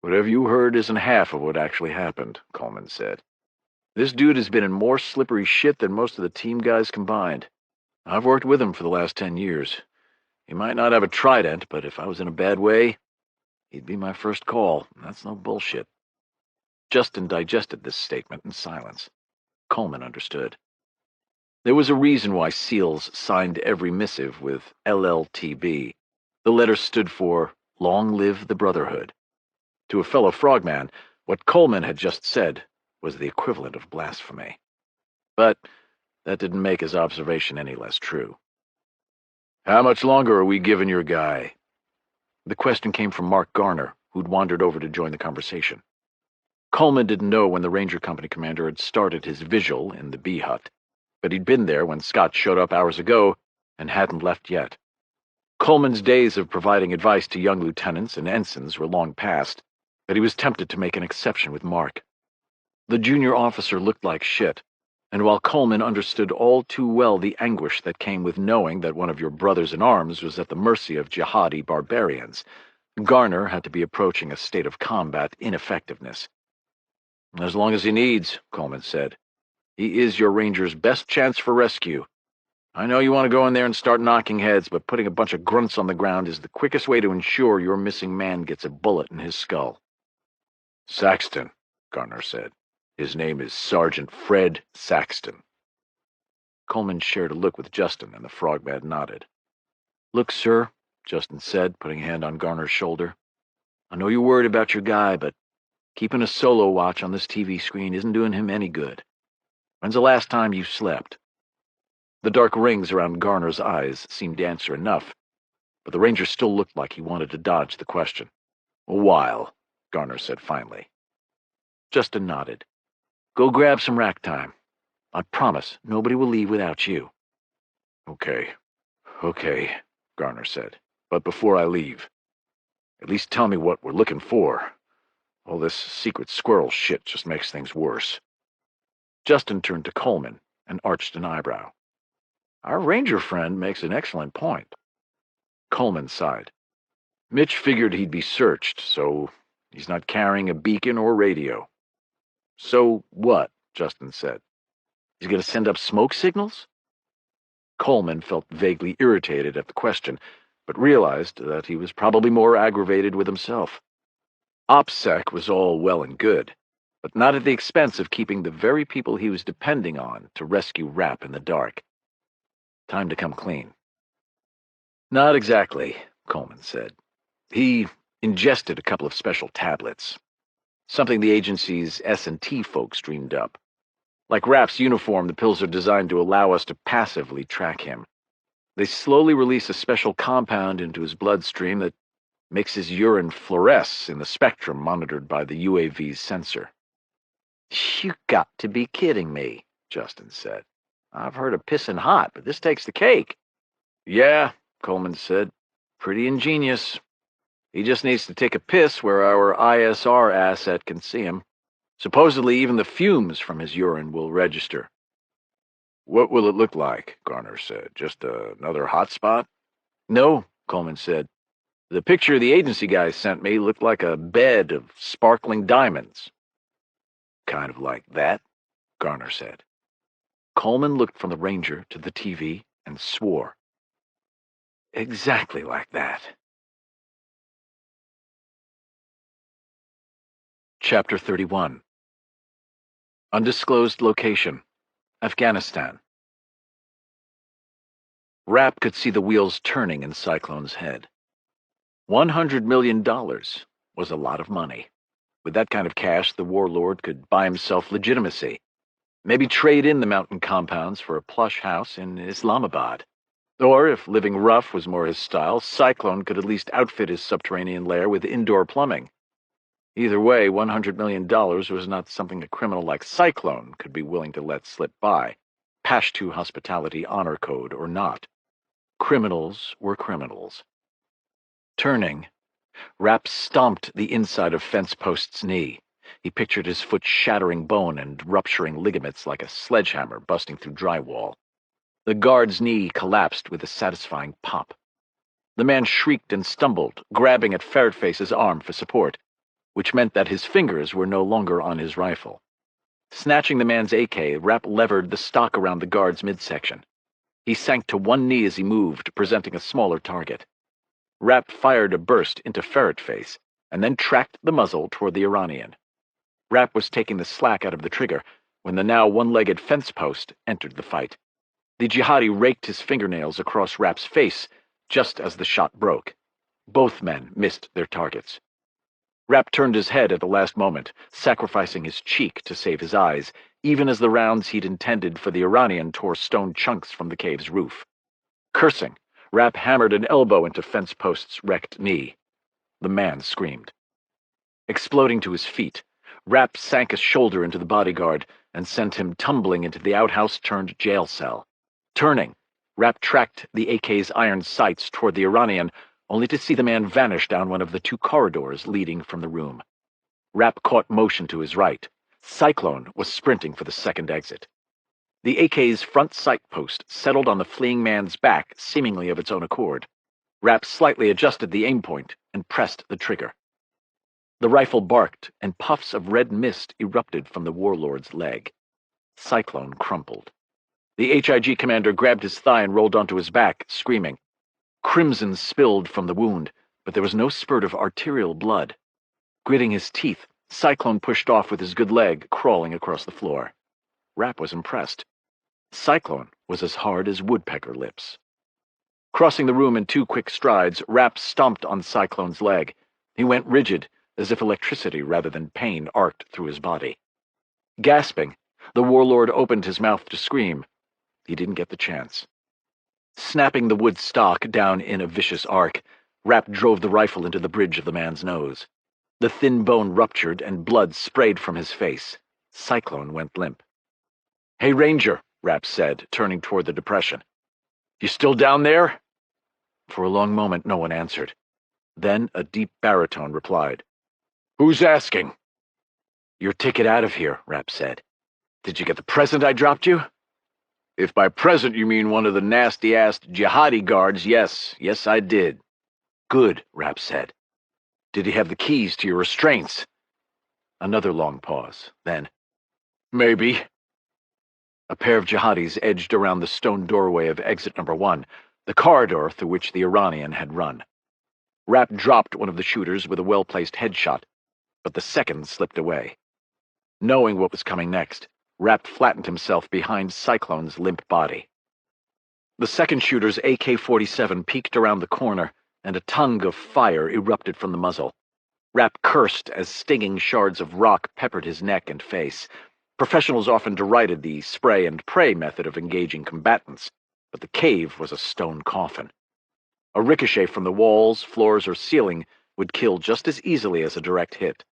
"Whatever you heard isn't half of what actually happened," Coleman said. "This dude has been in more slippery shit than most of the team guys combined. I've worked with him for the last 10 years. He might not have a trident, but if I was in a bad way, he'd be my first call. That's no bullshit." Justin digested this statement in silence. Coleman understood. There was a reason why SEALs signed every missive with LLTB. The letter stood for Long Live the Brotherhood. To a fellow frogman, what Coleman had just said was the equivalent of blasphemy. But that didn't make his observation any less true. "How much longer are we giving your guy?" The question came from Mark Garner, who'd wandered over to join the conversation. Coleman didn't know when the Ranger Company commander had started his vigil in the B hut, but he'd been there when Scott showed up hours ago and hadn't left yet. Coleman's days of providing advice to young lieutenants and ensigns were long past, but he was tempted to make an exception with Mark. The junior officer looked like shit, and while Coleman understood all too well the anguish that came with knowing that one of your brothers in arms was at the mercy of jihadi barbarians, Garner had to be approaching a state of combat ineffectiveness. "As long as he needs," Coleman said. "He is your Ranger's best chance for rescue. I know you want to go in there and start knocking heads, but putting a bunch of grunts on the ground is the quickest way to ensure your missing man gets a bullet in his skull." "Saxton," Garner said. "His name is Sergeant Fred Saxton." Coleman shared a look with Justin, and the frogman nodded. "Look, sir," Justin said, putting a hand on Garner's shoulder. "I know you're worried about your guy, but keeping a solo watch on this TV screen isn't doing him any good. When's the last time you slept? The dark rings around Garner's eyes seemed to answer enough, but the ranger still looked like he wanted to dodge the question. A while, Garner said finally. Justin nodded. Go grab some rack time. I promise nobody will leave without you. Okay, Garner said. But before I leave, at least tell me what we're looking for. All this secret squirrel shit just makes things worse. Justin turned to Coleman and arched an eyebrow. Our ranger friend makes an excellent point. Coleman sighed. Mitch figured he'd be searched, so he's not carrying a beacon or radio. So what? Justin said. He's going to send up smoke signals? Coleman felt vaguely irritated at the question, but realized that he was probably more aggravated with himself. OPSEC was all well and good, but not at the expense of keeping the very people he was depending on to rescue Rapp in the dark. Time to come clean. Not exactly, Coleman said. He ingested a couple of special tablets. Something the agency's S&T folks dreamed up. Like Rapp's uniform, the pills are designed to allow us to passively track him. They slowly release a special compound into his bloodstream that makes his urine fluoresce in the spectrum monitored by the UAV's sensor. You got to be kidding me, Justin said. I've heard of pissing hot, but this takes the cake. Yeah, Coleman said. Pretty ingenious. He just needs to take a piss where our ISR asset can see him. Supposedly, even the fumes from his urine will register. What will it look like? Garner said. Just another hot spot? No, Coleman said. The picture the agency guys sent me looked like a bed of sparkling diamonds. Kind of like that, Garner said. Coleman looked from the ranger to the TV and swore. Exactly like that. Chapter 31. Undisclosed location, Afghanistan. Rapp could see the wheels turning in Cyclone's head. $100 million was a lot of money. With that kind of cash, the warlord could buy himself legitimacy. Maybe trade in the mountain compounds for a plush house in Islamabad. Or, if living rough was more his style, Cyclone could at least outfit his subterranean lair with indoor plumbing. Either way, $100 million was not something a criminal like Cyclone could be willing to let slip by, Pashtu hospitality honor code or not. Criminals were criminals. Turning, Rapp stomped the inside of fence post's knee. He pictured his foot shattering bone and rupturing ligaments like a sledgehammer busting through drywall. The guard's knee collapsed with a satisfying pop. The man shrieked and stumbled, grabbing at Ferretface's arm for support, which meant that his fingers were no longer on his rifle. Snatching the man's AK, Rapp levered the stock around the guard's midsection. He sank to one knee as he moved, presenting a smaller target. Rapp fired a burst into Ferretface, and then tracked the muzzle toward the Iranian. Rapp was taking the slack out of the trigger when the now one-legged fence post entered the fight. The jihadi raked his fingernails across Rapp's face just as the shot broke. Both men missed their targets. Rapp turned his head at the last moment, sacrificing his cheek to save his eyes, even as the rounds he'd intended for the Iranian tore stone chunks from the cave's roof. Cursing, Rapp hammered an elbow into fence post's wrecked knee. The man screamed. Exploding to his feet, Rapp sank a shoulder into the bodyguard and sent him tumbling into the outhouse-turned-jail cell. Turning, Rapp tracked the AK's iron sights toward the Iranian, only to see the man vanish down one of the two corridors leading from the room. Rapp caught motion to his right. Cyclone was sprinting for the second exit. The AK's front sight post settled on the fleeing man's back, seemingly of its own accord. Rapp slightly adjusted the aim point and pressed the trigger. The rifle barked, and puffs of red mist erupted from the warlord's leg. Cyclone crumpled. The HIG commander grabbed his thigh and rolled onto his back, screaming. Crimson spilled from the wound, but there was no spurt of arterial blood. Gritting his teeth, Cyclone pushed off with his good leg, crawling across the floor. Rapp was impressed. Cyclone was as hard as woodpecker lips. Crossing the room in 2 quick strides, Rapp stomped on Cyclone's leg. He went rigid, as if electricity rather than pain arced through his body. Gasping, The warlord opened his mouth to scream. He didn't get the chance. Snapping the wood stock down in a vicious arc, Rapp drove the rifle into the bridge of the man's nose. The thin bone ruptured and blood sprayed from his face. Cyclone went limp. "Hey, Ranger," Rapp said, turning toward the depression. "You still down there?" For a long moment, no one answered. Then a deep baritone replied. "Who's asking?" "Your ticket out of here," Rapp said. "Did you get the present I dropped you?" "If by present you mean one of the nasty-ass jihadi guards, yes. Yes, I did." "Good," Rapp said. "Did he have the keys to your restraints?" Another long pause. Then, "Maybe." A pair of jihadis edged around the stone doorway of exit number 1, the corridor through which the Iranian had run. Rapp dropped one of the shooters with a well-placed headshot, but the second slipped away. Knowing what was coming next, Rapp flattened himself behind Cyclone's limp body. The second shooter's AK-47 peeked around the corner, and a tongue of fire erupted from the muzzle. Rapp cursed as stinging shards of rock peppered his neck and face. Professionals often derided the spray-and-pray method of engaging combatants, but the cave was a stone coffin. A ricochet from the walls, floors, or ceiling would kill just as easily as a direct hit.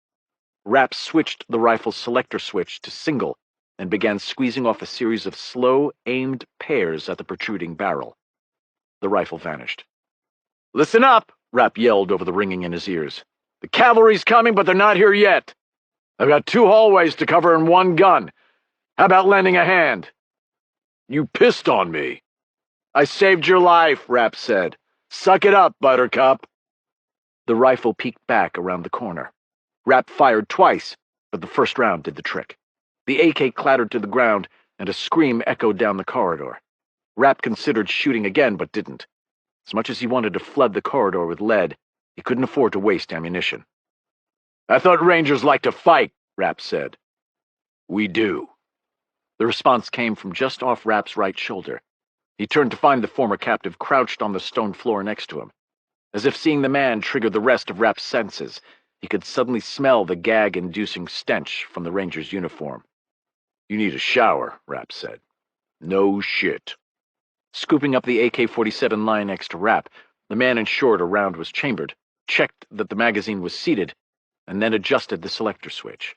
Rapp switched the rifle's selector switch to single and began squeezing off a series of slow, aimed pairs at the protruding barrel. The rifle vanished. "Listen up!" Rapp yelled over the ringing in his ears. "The cavalry's coming, but they're not here yet. I've got 2 hallways to cover and 1 gun. How about lending a hand?" "You pissed on me." "I saved your life," Rapp said. "Suck it up, Buttercup." The rifle peeked back around the corner. Rapp fired twice, but the first round did the trick. The AK clattered to the ground, and a scream echoed down the corridor. Rapp considered shooting again, but didn't. As much as he wanted to flood the corridor with lead, he couldn't afford to waste ammunition. "I thought Rangers like to fight," Rapp said. "We do." The response came from just off Rapp's right shoulder. He turned to find the former captive crouched on the stone floor next to him. As if seeing the man triggered the rest of Rapp's senses, he could suddenly smell the gag-inducing stench from the Ranger's uniform. "You need a shower," Rapp said. "No shit." Scooping up the AK-47 lying next to Rapp, the man ensured a round was chambered, checked that the magazine was seated, and then adjusted the selector switch.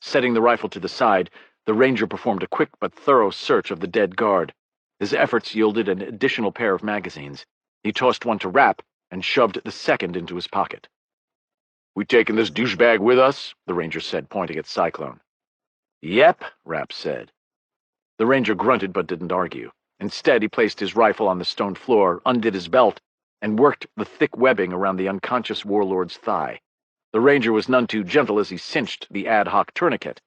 Setting the rifle to the side, the Ranger performed a quick but thorough search of the dead guard. His efforts yielded an additional pair of magazines. He tossed one to Rapp and shoved the second into his pocket. "We taking this douchebag with us?" the Ranger said, pointing at Cyclone. "Yep," Rapp said. The Ranger grunted but didn't argue. Instead, he placed his rifle on the stone floor, undid his belt, and worked the thick webbing around the unconscious warlord's thigh. The Ranger was none too gentle as he cinched the ad hoc tourniquet,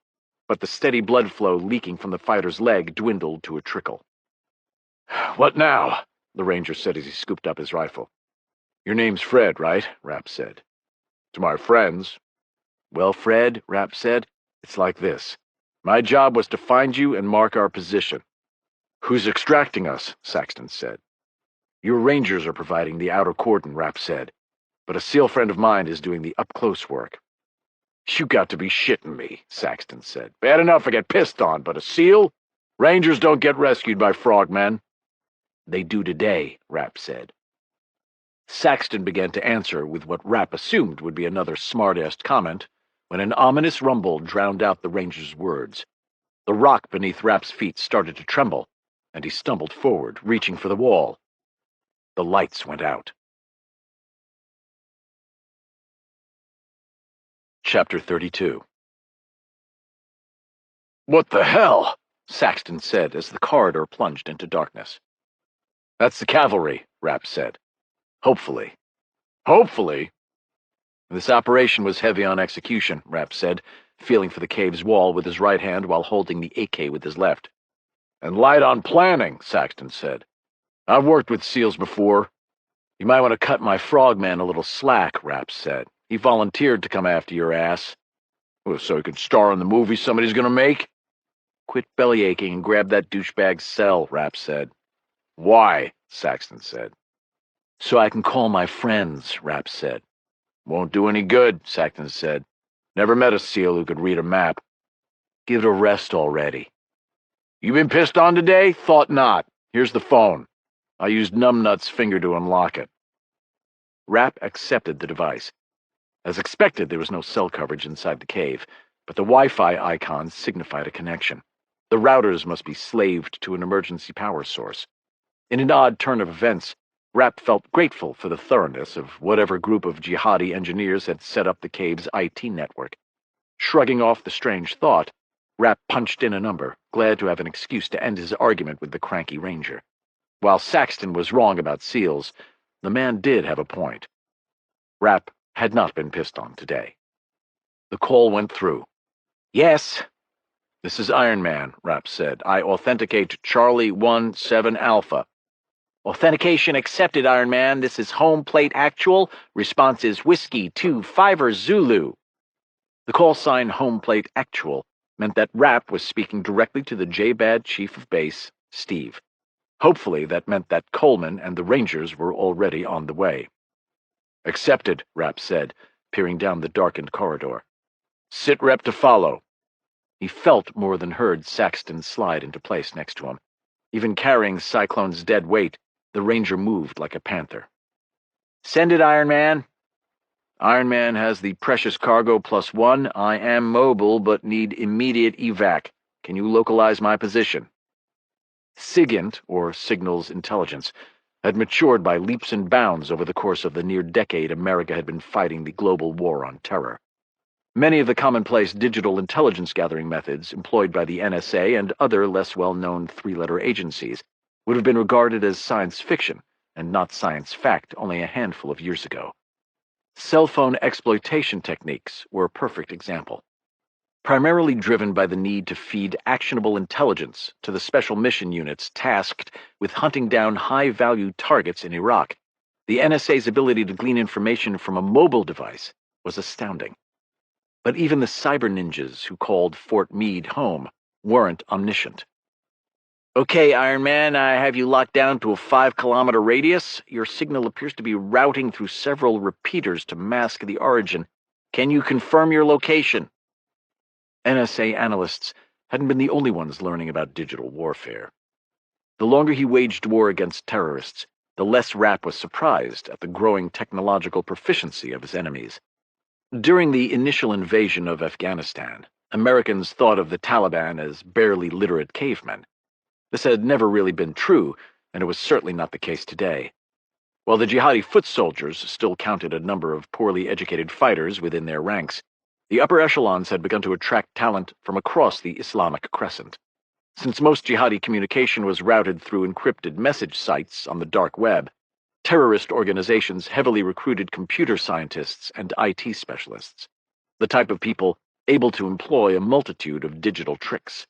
but the steady blood flow leaking from the fighter's leg dwindled to a trickle. "What now?" the Ranger said as he scooped up his rifle. "Your name's Fred, right?" Rapp said. "To my friends." "Well, Fred," Rapp said, "it's like this. My job was to find you and mark our position." "Who's extracting us?" Saxton said. "Your Rangers are providing the outer cordon," Rapp said, "but a SEAL friend of mine is doing the up-close work." "You got to be shitting me," Saxton said. "Bad enough I get pissed on, but a SEAL? Rangers don't get rescued by frogmen." "They do today," Rapp said. Saxton began to answer with what Rapp assumed would be another smart-assed comment, when an ominous rumble drowned out the Ranger's words. The rock beneath Rapp's feet started to tremble, and he stumbled forward, reaching for the wall. The lights went out. Chapter 32. "What the hell?" Saxton said as the corridor plunged into darkness. "That's the cavalry," Rapp said. "Hopefully." "Hopefully?" "This operation was heavy on execution," Rapp said, feeling for the cave's wall with his right hand while holding the AK with his left. "And light on planning," Saxton said. "I've worked with SEALs before." "You might want to cut my frogman a little slack," Rapp said. "He volunteered to come after your ass." "Well, so he could star in the movie somebody's gonna make?" "Quit bellyaching and grab that douchebag's cell," Rapp said. "Why?" Saxton said. "So I can call my friends," Rapp said. "Won't do any good," Saxton said. "Never met a SEAL who could read a map." "Give it a rest already." You been pissed on today? Thought not. Here's the phone. I used Numbnut's finger to unlock it. Rapp accepted the device. As expected, there was no cell coverage inside the cave, but the Wi-Fi icons signified a connection. The routers must be slaved to an emergency power source. In an odd turn of events, Rapp felt grateful for the thoroughness of whatever group of jihadi engineers had set up the cave's IT network. Shrugging off the strange thought, Rapp punched in a number, glad to have an excuse to end his argument with the cranky ranger. While Saxton was wrong about SEALs, the man did have a point. Rapp had not been pissed on today. The call went through. Yes. This is Iron Man, Rapp said. I authenticate Charlie 1-7 Alpha. Authentication accepted, Iron Man. This is Home Plate Actual. Response is Whiskey 2-5 Zulu. The call sign Home Plate Actual meant that Rapp was speaking directly to the J-Bad Chief of Base, Steve. Hopefully that meant that Coleman and the Rangers were already on the way. Accepted, Rapp said, peering down the darkened corridor. Sit rep to follow. He felt more than heard Saxton slide into place next to him. Even carrying Cyclone's dead weight, the Ranger moved like a panther. Send it, Iron Man. Iron Man has the precious cargo +1. I am mobile, but need immediate evac. Can you localize my position? SIGINT, or Signals Intelligence, had matured by leaps and bounds over the course of the near decade America had been fighting the global war on terror. Many of the commonplace digital intelligence gathering methods employed by the NSA and other less well-known three-letter agencies would have been regarded as science fiction and not science fact only a handful of years ago. Cell phone exploitation techniques were a perfect example. Primarily driven by the need to feed actionable intelligence to the special mission units tasked with hunting down high-value targets in Iraq, the NSA's ability to glean information from a mobile device was astounding. But even the cyber ninjas who called Fort Meade home weren't omniscient. Okay, Iron Man, I have you locked down to a 5-kilometer radius. Your signal appears to be routing through several repeaters to mask the origin. Can you confirm your location? NSA analysts hadn't been the only ones learning about digital warfare. The longer he waged war against terrorists, the less Rapp was surprised at the growing technological proficiency of his enemies. During the initial invasion of Afghanistan, Americans thought of the Taliban as barely literate cavemen. This had never really been true, and it was certainly not the case today. While the jihadi foot soldiers still counted a number of poorly educated fighters within their ranks, the upper echelons had begun to attract talent from across the Islamic crescent. Since most jihadi communication was routed through encrypted message sites on the dark web, terrorist organizations heavily recruited computer scientists and IT specialists, the type of people able to employ a multitude of digital tricks,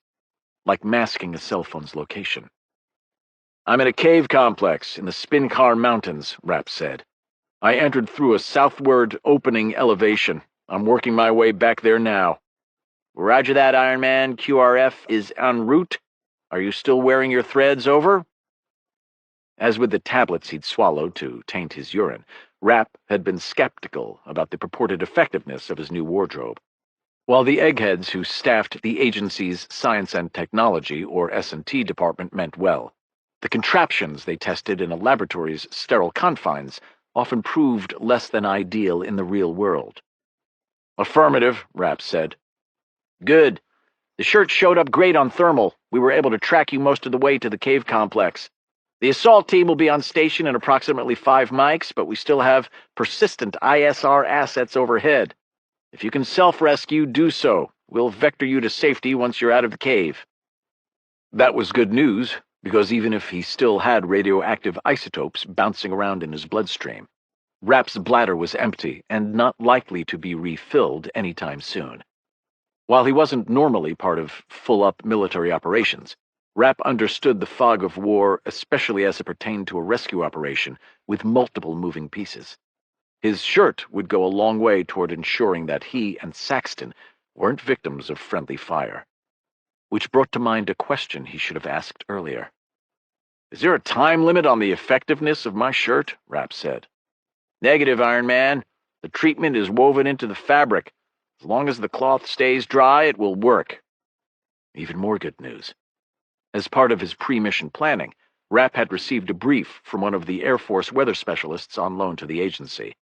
like masking a cell phone's location. I'm in a cave complex in the Spincar Mountains, Rapp said. I entered through a southward opening elevation. I'm working my way back there now. Roger that, Iron Man. QRF is en route. Are you still wearing your threads, over? As with the tablets he'd swallowed to taint his urine, Rapp had been skeptical about the purported effectiveness of his new wardrobe. While the eggheads who staffed the agency's Science and Technology, or S&T department, meant well, the contraptions they tested in a laboratory's sterile confines often proved less than ideal in the real world. Affirmative, Rapp said. Good. The shirt showed up great on thermal. We were able to track you most of the way to the cave complex. The assault team will be on station in approximately 5 mics, but we still have persistent ISR assets overhead. If you can self-rescue, do so. We'll vector you to safety once you're out of the cave. That was good news, because even if he still had radioactive isotopes bouncing around in his bloodstream, Rapp's bladder was empty and not likely to be refilled anytime soon. While he wasn't normally part of full-up military operations, Rapp understood the fog of war, especially as it pertained to a rescue operation with multiple moving pieces. His shirt would go a long way toward ensuring that he and Saxton weren't victims of friendly fire. Which brought to mind a question he should have asked earlier. Is there a time limit on the effectiveness of my shirt? Rapp said. Negative, Iron Man. The treatment is woven into the fabric. As long as the cloth stays dry, it will work. Even more good news. As part of his pre-mission planning, Rapp had received a brief from one of the Air Force weather specialists on loan to the agency.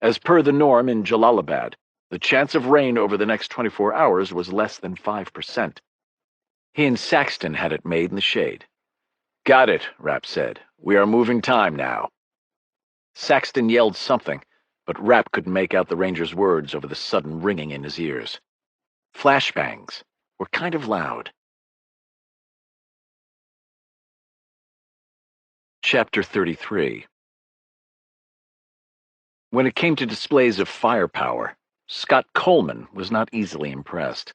As per the norm in Jalalabad, the chance of rain over the next 24 hours was less than 5%. He and Saxton had it made in the shade. "Got it," Rapp said. "We are moving time now." Saxton yelled something, but Rapp couldn't make out the ranger's words over the sudden ringing in his ears. Flashbangs were kind of loud. Chapter 33. When it came to displays of firepower, Scott Coleman was not easily impressed.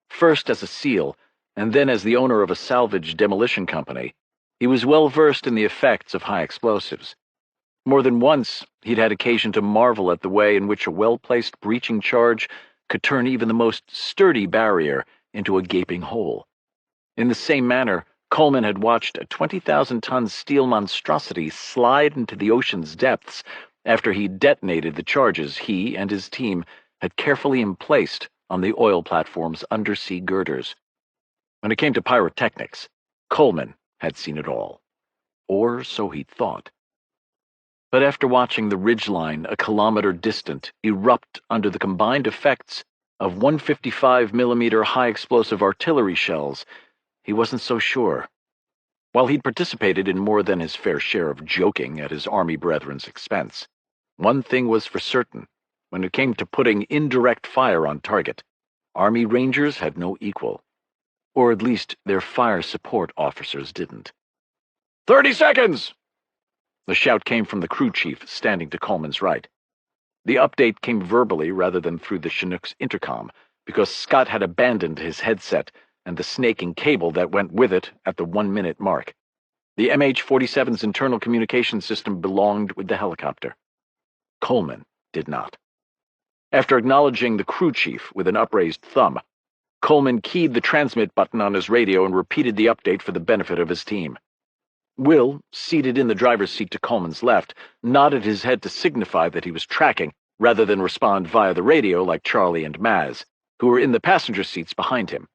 First as a SEAL, and then as the owner of a salvage demolition company, he was well versed in the effects of high explosives. More than once, he'd had occasion to marvel at the way in which a well-placed breaching charge could turn even the most sturdy barrier into a gaping hole. In the same manner, Coleman had watched a 20,000-ton steel monstrosity slide into the ocean's depths after he detonated the charges he and his team had carefully emplaced on the oil platform's undersea girders. When it came to pyrotechnics, Coleman had seen it all. Or so he thought. But after watching the ridgeline a kilometer distant erupt under the combined effects of 155mm high-explosive artillery shells, he wasn't so sure. While he'd participated in more than his fair share of joking at his Army brethren's expense, one thing was for certain: when it came to putting indirect fire on target, Army Rangers had no equal. Or at least their fire support officers didn't. 30 seconds! The shout came from the crew chief standing to Coleman's right. The update came verbally rather than through the Chinook's intercom, because Scott had abandoned his headset and the snaking cable that went with it at the 1-minute mark. The MH-47's internal communication system belonged with the helicopter. Coleman did not. After acknowledging the crew chief with an upraised thumb, Coleman keyed the transmit button on his radio and repeated the update for the benefit of his team. Will, seated in the driver's seat to Coleman's left, nodded his head to signify that he was tracking, rather than respond via the radio like Charlie and Maz, who were in the passenger seats behind him.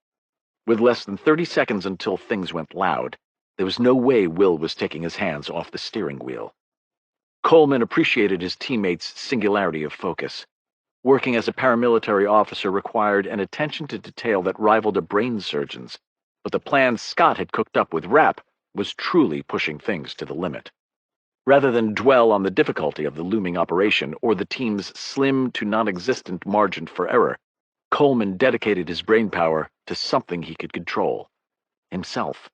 With less than 30 seconds until things went loud, there was no way Will was taking his hands off the steering wheel. Coleman appreciated his teammates' singularity of focus. Working as a paramilitary officer required an attention to detail that rivaled a brain surgeon's, but the plan Scott had cooked up with Rapp was truly pushing things to the limit. Rather than dwell on the difficulty of the looming operation or the team's slim to non-existent margin for error, Coleman dedicated his brainpower to something he could control: himself.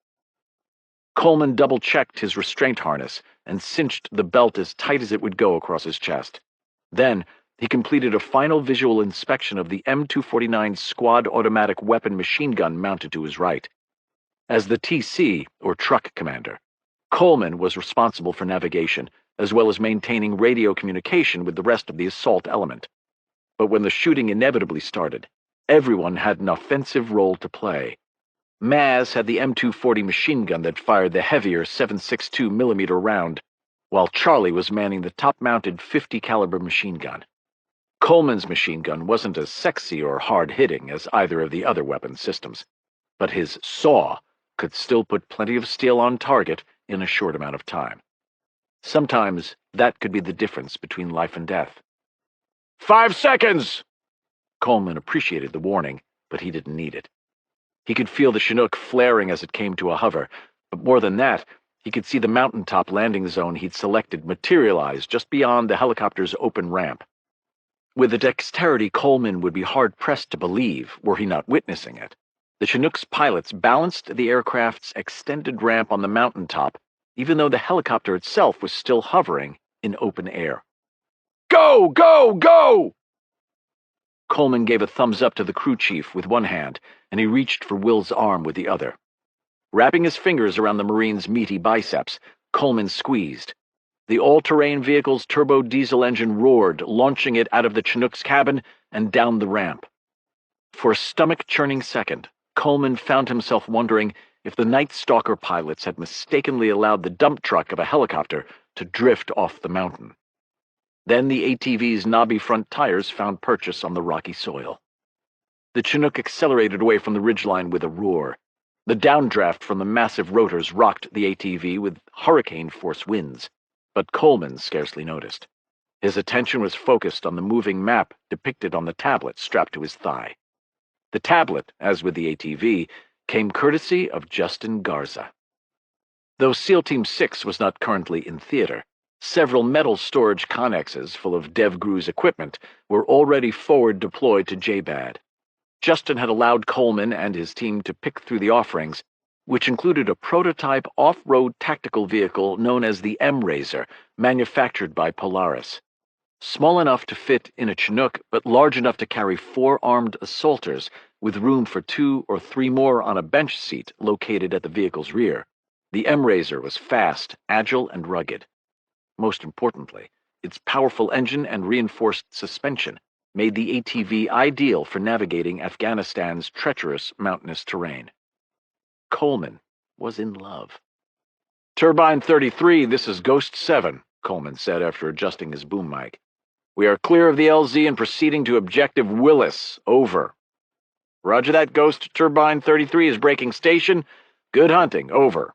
Coleman double-checked his restraint harness and cinched the belt as tight as it would go across his chest. Then, he completed a final visual inspection of the M249 squad automatic weapon machine gun mounted to his right. As the TC, or truck commander, Coleman was responsible for navigation, as well as maintaining radio communication with the rest of the assault element. But when the shooting inevitably started, everyone had an offensive role to play. Maz had the M240 machine gun that fired the heavier 7.62mm round, while Charlie was manning the top-mounted 50 caliber machine gun. Coleman's machine gun wasn't as sexy or hard-hitting as either of the other weapon systems, but his saw could still put plenty of steel on target in a short amount of time. Sometimes that could be the difference between life and death. 5 seconds! Coleman appreciated the warning, but he didn't need it. He could feel the Chinook flaring as it came to a hover, but more than that, he could see the mountaintop landing zone he'd selected materialize just beyond the helicopter's open ramp. With a dexterity Coleman would be hard-pressed to believe were he not witnessing it, the Chinook's pilots balanced the aircraft's extended ramp on the mountaintop, even though the helicopter itself was still hovering in open air. Go! Go! Go! Coleman gave a thumbs-up to the crew chief with one hand, and he reached for Will's arm with the other. Wrapping his fingers around the Marine's meaty biceps, Coleman squeezed. The all-terrain vehicle's turbo-diesel engine roared, launching it out of the Chinook's cabin and down the ramp. For a stomach-churning second, Coleman found himself wondering if the Night Stalker pilots had mistakenly allowed the dump truck of a helicopter to drift off the mountain. Then the ATV's knobby front tires found purchase on the rocky soil. The Chinook accelerated away from the ridgeline with a roar. The downdraft from the massive rotors rocked the ATV with hurricane-force winds, but Coleman scarcely noticed. His attention was focused on the moving map depicted on the tablet strapped to his thigh. The tablet, as with the ATV, came courtesy of Justin Garza. Though SEAL Team 6 was not currently in theater, several metal storage connexes full of DevGru's equipment were already forward deployed to J-Bad. Justin had allowed Coleman and his team to pick through the offerings, which included a prototype off-road tactical vehicle known as the M-Razor, manufactured by Polaris. Small enough to fit in a Chinook, but large enough to carry 4 armed assaulters, with room for 2 or 3 more on a bench seat located at the vehicle's rear. The M-Razor was fast, agile, and rugged. Most importantly, its powerful engine and reinforced suspension made the ATV ideal for navigating Afghanistan's treacherous mountainous terrain. Coleman was in love. "Turbine 33, this is Ghost 7, Coleman said after adjusting his boom mic. "We are clear of the LZ and proceeding to Objective Willis. Over." "Roger that, Ghost. Turbine 33 is breaking station. Good hunting. Over."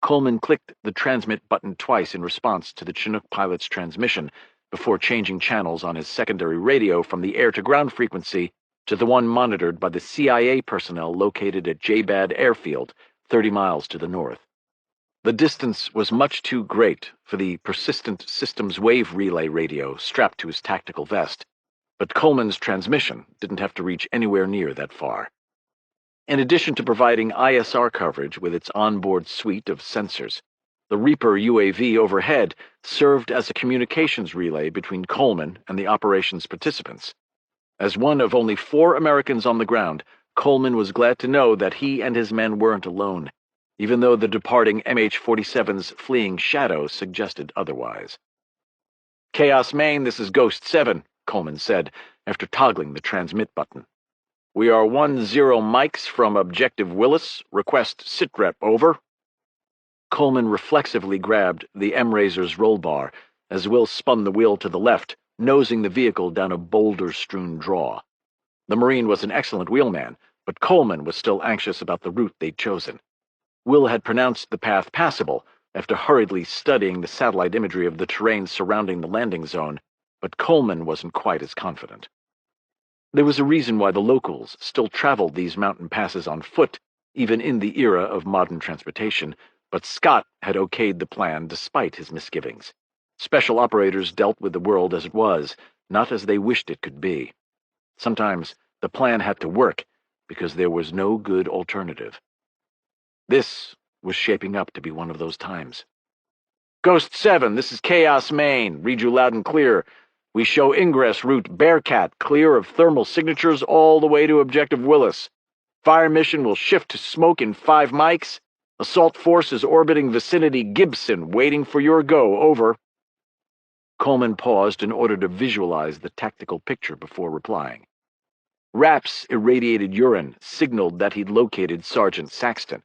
Coleman clicked the transmit button twice in response to the Chinook pilot's transmission, before changing channels on his secondary radio from the air-to-ground frequency to the one monitored by the CIA personnel located at J-Bad Airfield, 30 miles to the north. The distance was much too great for the persistent systems wave relay radio strapped to his tactical vest, but Coleman's transmission didn't have to reach anywhere near that far. In addition to providing ISR coverage with its onboard suite of sensors, the Reaper UAV overhead served as a communications relay between Coleman and the operation's participants. As one of only 4 Americans on the ground, Coleman was glad to know that he and his men weren't alone, even though the departing MH-47's fleeing shadow suggested otherwise. "Chaos Main, this is Ghost 7, Coleman said, after toggling the transmit button. "We are 10 mics from Objective Willis. Request sitrep, over." Coleman reflexively grabbed the M-Razor's roll bar as Will spun the wheel to the left, nosing the vehicle down a boulder-strewn draw. The Marine was an excellent wheelman, but Coleman was still anxious about the route they'd chosen. Will had pronounced the path passable after hurriedly studying the satellite imagery of the terrain surrounding the landing zone, but Coleman wasn't quite as confident. There was a reason why the locals still traveled these mountain passes on foot, even in the era of modern transportation, but Scott had okayed the plan despite his misgivings. Special operators dealt with the world as it was, not as they wished it could be. Sometimes the plan had to work because there was no good alternative. This was shaping up to be one of those times. "Ghost 7, this is Chaos Main. Read you loud and clear. We show ingress route Bearcat clear of thermal signatures all the way to Objective Willis. Fire mission will shift to smoke in 5 mics. Assault force is orbiting vicinity Gibson, waiting for your go, over." Coleman paused in order to visualize the tactical picture before replying. Rapp's irradiated urine signaled that he'd located Sergeant Saxton,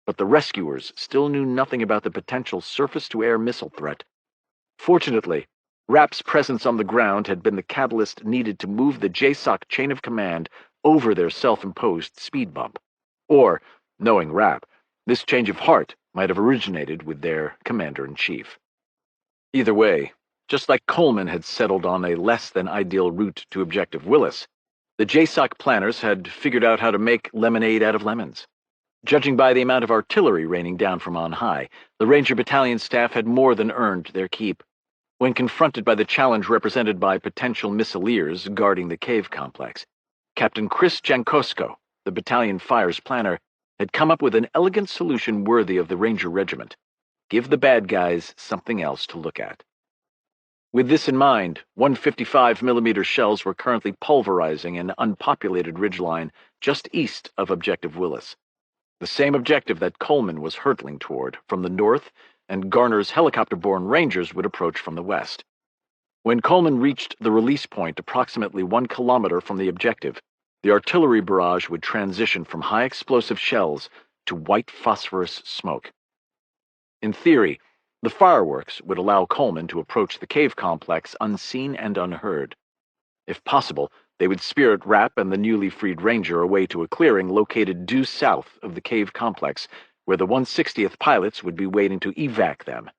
but the rescuers still knew nothing about the potential surface-to-air missile threat. Fortunately, Rapp's presence on the ground had been the catalyst needed to move the JSOC chain of command over their self-imposed speed bump. Or, knowing Rapp, this change of heart might have originated with their commander-in-chief. Either way, just like Coleman had settled on a less-than-ideal route to Objective Willis, the JSOC planners had figured out how to make lemonade out of lemons. Judging by the amount of artillery raining down from on high, the Ranger Battalion staff had more than earned their keep. When confronted by the challenge represented by potential missileers guarding the cave complex, Captain Chris Jankosko, the battalion fire's planner, had come up with an elegant solution worthy of the Ranger Regiment. Give the bad guys something else to look at. With this in mind, 155mm shells were currently pulverizing an unpopulated ridgeline just east of Objective Willis, the same objective that Coleman was hurtling toward from the north and Garner's helicopter-borne Rangers would approach from the west. When Coleman reached the release point approximately 1 kilometer from the objective, the artillery barrage would transition from high-explosive shells to white phosphorus smoke. In theory, the fireworks would allow Coleman to approach the cave complex unseen and unheard. If possible, They would spirit Rapp and the newly freed ranger away to a clearing located due south of the cave complex, where the 160th pilots would be waiting to evac them.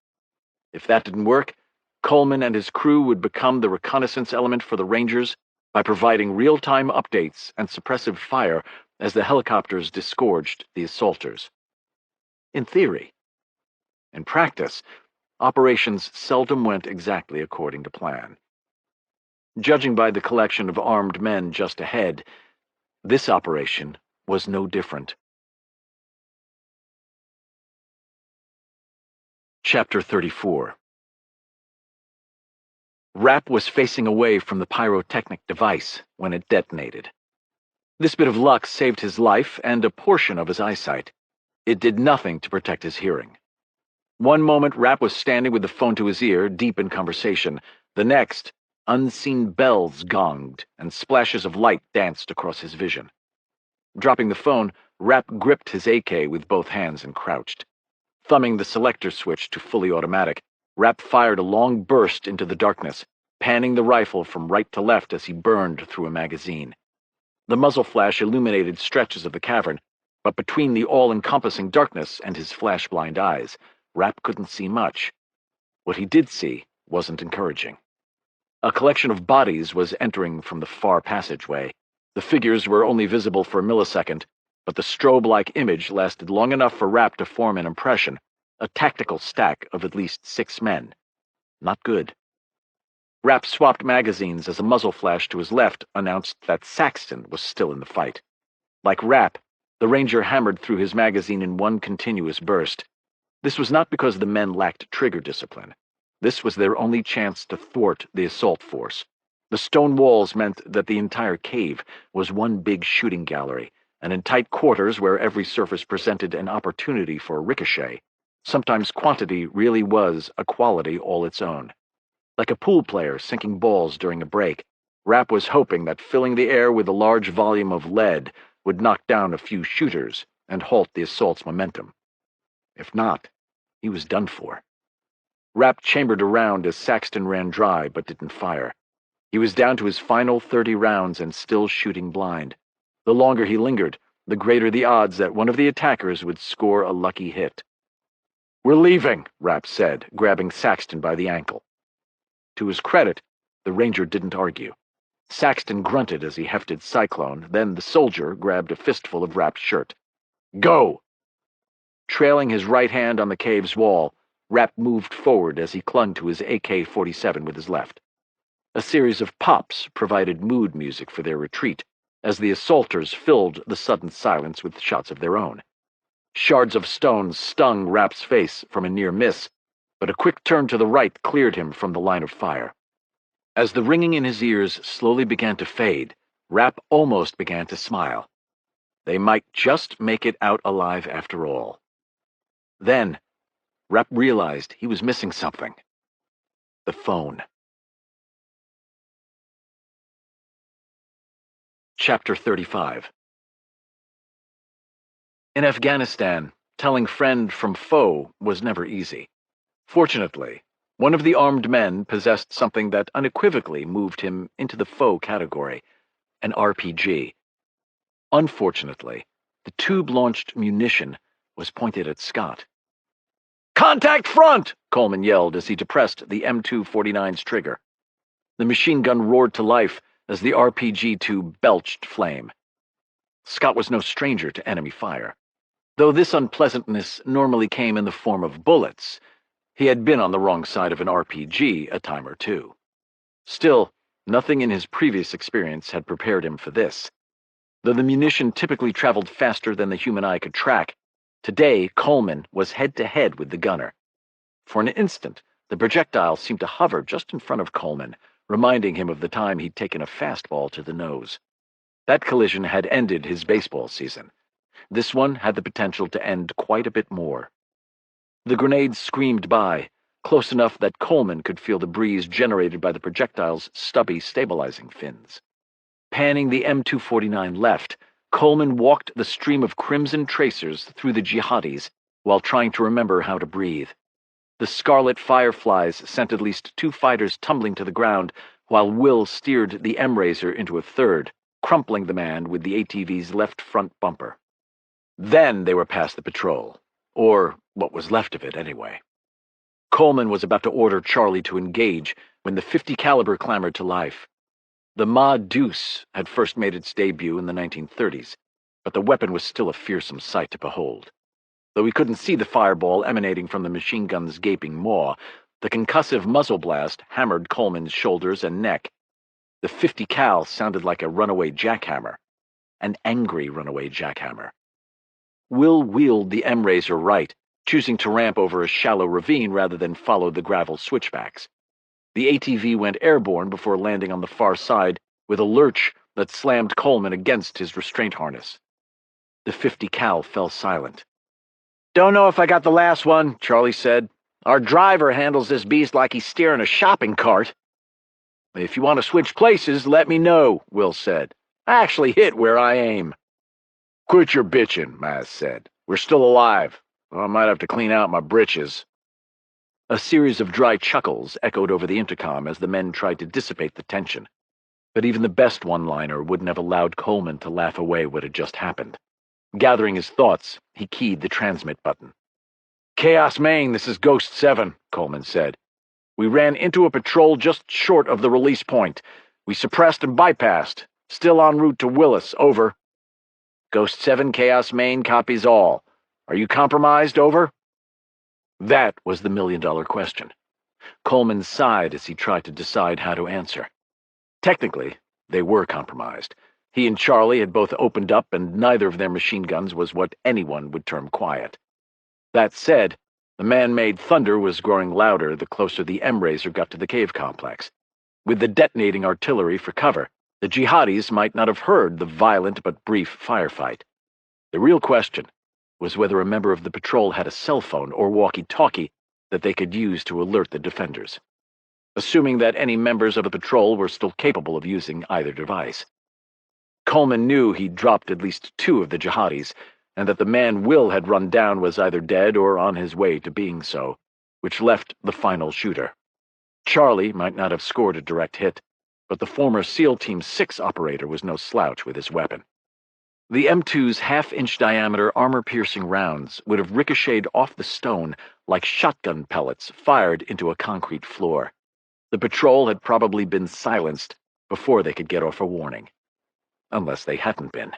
If that didn't work, Coleman and his crew would become the reconnaissance element for the Rangers by providing real-time updates and suppressive fire as the helicopters disgorged the assaulters. In theory. In practice, operations seldom went exactly according to plan. Judging by the collection of armed men just ahead, this operation was no different. Chapter 34. Rapp was facing away from the pyrotechnic device when it detonated. This bit of luck saved his life and a portion of his eyesight. It did nothing to protect his hearing. One moment, Rapp was standing with the phone to his ear, deep in conversation. The next, unseen bells gonged, and splashes of light danced across his vision. Dropping the phone, Rapp gripped his AK with both hands and crouched. Thumbing the selector switch to fully automatic, Rapp fired a long burst into the darkness, panning the rifle from right to left as he burned through a magazine. The muzzle flash illuminated stretches of the cavern, but between the all-encompassing darkness and his flash-blind eyes, Rapp couldn't see much. What he did see wasn't encouraging. A collection of bodies was entering from the far passageway. The figures were only visible for a millisecond, but the strobe-like image lasted long enough for Rapp to form an impression, a tactical stack of at least 6 men. Not good. Rapp swapped magazines as a muzzle flash to his left announced that Saxton was still in the fight. Like Rapp, the Ranger hammered through his magazine in one continuous burst. This was not because the men lacked trigger discipline. This was their only chance to thwart the assault force. The stone walls meant that the entire cave was one big shooting gallery, and in tight quarters where every surface presented an opportunity for a ricochet, sometimes quantity really was a quality all its own. Like a pool player sinking balls during a break, Rapp was hoping that filling the air with a large volume of lead would knock down a few shooters and halt the assault's momentum. If not, he was done for. Rapp chambered around as Saxton ran dry but didn't fire. He was down to his final 30 rounds and still shooting blind. The longer he lingered, the greater the odds that one of the attackers would score a lucky hit. "We're leaving," Rapp said, grabbing Saxton by the ankle. To his credit, the Ranger didn't argue. Saxton grunted as he hefted Cyclone, then the soldier grabbed a fistful of Rapp's shirt. "Go!" Trailing his right hand on the cave's wall, Rapp moved forward as he clung to his AK-47 with his left. A series of pops provided mood music for their retreat, as the assaulters filled the sudden silence with shots of their own. Shards of stone stung Rapp's face from a near miss, but a quick turn to the right cleared him from the line of fire. As the ringing in his ears slowly began to fade, Rapp almost began to smile. They might just make it out alive after all. Then, Rapp realized he was missing something. The phone. Chapter 35. In Afghanistan, telling friend from foe was never easy. Fortunately, one of the armed men possessed something that unequivocally moved him into the foe category, an RPG. Unfortunately, the tube-launched munition was pointed at Scott. "Contact front!" Coleman yelled as he depressed the M249's trigger. The machine gun roared to life as the RPG tube belched flame. Scott was no stranger to enemy fire. Though this unpleasantness normally came in the form of bullets, he had been on the wrong side of an RPG a time or two. Still, nothing in his previous experience had prepared him for this. Though the munition typically traveled faster than the human eye could track, today Coleman was head-to-head with the gunner. For an instant, the projectile seemed to hover just in front of Coleman, reminding him of the time he'd taken a fastball to the nose. That collision had ended his baseball season. This one had the potential to end quite a bit more. The grenade screamed by, close enough that Coleman could feel the breeze generated by the projectile's stubby stabilizing fins. Panning the M249 left, Coleman walked the stream of crimson tracers through the jihadis while trying to remember how to breathe. The scarlet fireflies sent at least 2 fighters tumbling to the ground while Will steered the M-Razor into a third, crumpling the man with the ATV's left front bumper. Then they were past the patrol, or what was left of it anyway. Coleman was about to order Charlie to engage when the .50 caliber clambered to life. The Ma Deuce had first made its debut in the 1930s, but the weapon was still a fearsome sight to behold. Though he couldn't see the fireball emanating from the machine gun's gaping maw, the concussive muzzle blast hammered Coleman's shoulders and neck. The .50 cal sounded like a runaway jackhammer, an angry runaway jackhammer. Will wheeled the M-Razor right, choosing to ramp over a shallow ravine rather than follow the gravel switchbacks. The ATV went airborne before landing on the far side with a lurch that slammed Coleman against his restraint harness. The .50 cal fell silent. "Don't know if I got the last one," Charlie said. "Our driver handles this beast like he's steering a shopping cart." "If you want to switch places, let me know," Will said. "I actually hit where I aim." "Quit your bitching," Maz said. "We're still alive. Well, I might have to clean out my britches." A series of dry chuckles echoed over the intercom as the men tried to dissipate the tension. But even the best one-liner wouldn't have allowed Coleman to laugh away what had just happened. Gathering his thoughts, he keyed the transmit button. "Chaos Main, this is Ghost 7, Coleman said. "We ran into a patrol just short of the release point. We suppressed and bypassed. Still en route to Willis, over." "Ghost 7, Chaos Main, copies all. Are you compromised, over?" That was the million-dollar question. Coleman sighed as he tried to decide how to answer. Technically, they were compromised. He and Charlie had both opened up, and neither of their machine guns was what anyone would term quiet. That said, the man-made thunder was growing louder the closer the M-Razor got to the cave complex. With the detonating artillery for cover, the jihadis might not have heard the violent but brief firefight. The real question was whether a member of the patrol had a cell phone or walkie-talkie that they could use to alert the defenders, assuming that any members of the patrol were still capable of using either device. Coleman knew he'd dropped at least 2 of the jihadis, and that the man Will had run down was either dead or on his way to being so, which left the final shooter. Charlie might not have scored a direct hit, but the former SEAL Team 6 operator was no slouch with his weapon. The M2's half-inch diameter armor-piercing rounds would have ricocheted off the stone like shotgun pellets fired into a concrete floor. The patrol had probably been silenced before they could get off a warning. Unless they hadn't been.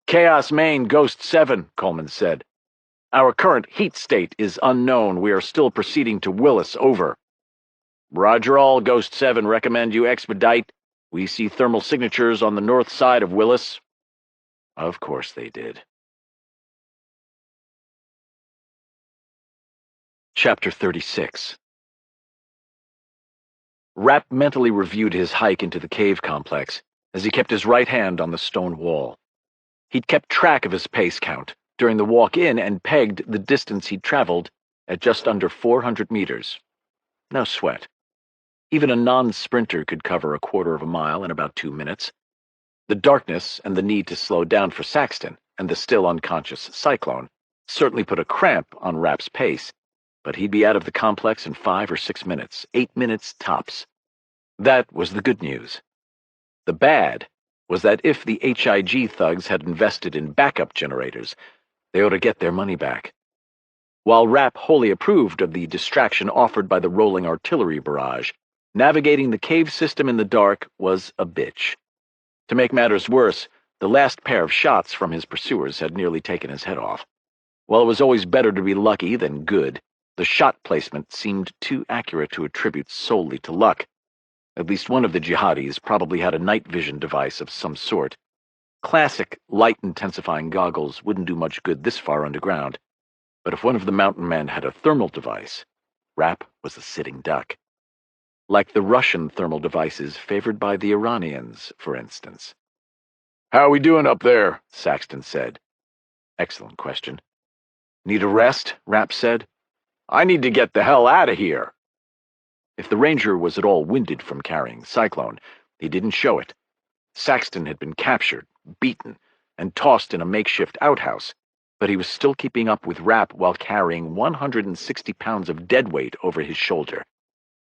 "Chaos Main, Ghost 7, Coleman said. "Our current heat state is unknown. We are still proceeding to Willis, over." "Roger all, Ghost 7, recommend you expedite. We see thermal signatures on the north side of Willis." Of course they did. Chapter 36. Rapp mentally reviewed his hike into the cave complex as he kept his right hand on the stone wall. He'd kept track of his pace count during the walk-in and pegged the distance he'd traveled at just under 400 meters. No sweat. Even a non-sprinter could cover a quarter of a mile in about 2 minutes. The darkness and the need to slow down for Saxton and the still unconscious Cyclone certainly put a cramp on Rapp's pace, but he'd be out of the complex in 5 or 6 minutes, 8 minutes tops. That was the good news. The bad was that if the HIG thugs had invested in backup generators, they ought to get their money back. While Rapp wholly approved of the distraction offered by the rolling artillery barrage, navigating the cave system in the dark was a bitch. To make matters worse, the last pair of shots from his pursuers had nearly taken his head off. While it was always better to be lucky than good, the shot placement seemed too accurate to attribute solely to luck. At least one of the jihadis probably had a night vision device of some sort. Classic light-intensifying goggles wouldn't do much good this far underground, but if one of the mountain men had a thermal device, Rapp was a sitting duck. Like the Russian thermal devices favored by the Iranians, for instance. "How are we doing up there?" Saxton said. Excellent question. "Need a rest?" Rapp said. "I need to get the hell out of here." If the ranger was at all winded from carrying Cyclone, he didn't show it. Saxton had been captured, beaten, and tossed in a makeshift outhouse, but he was still keeping up with Rapp while carrying 160 pounds of deadweight over his shoulder.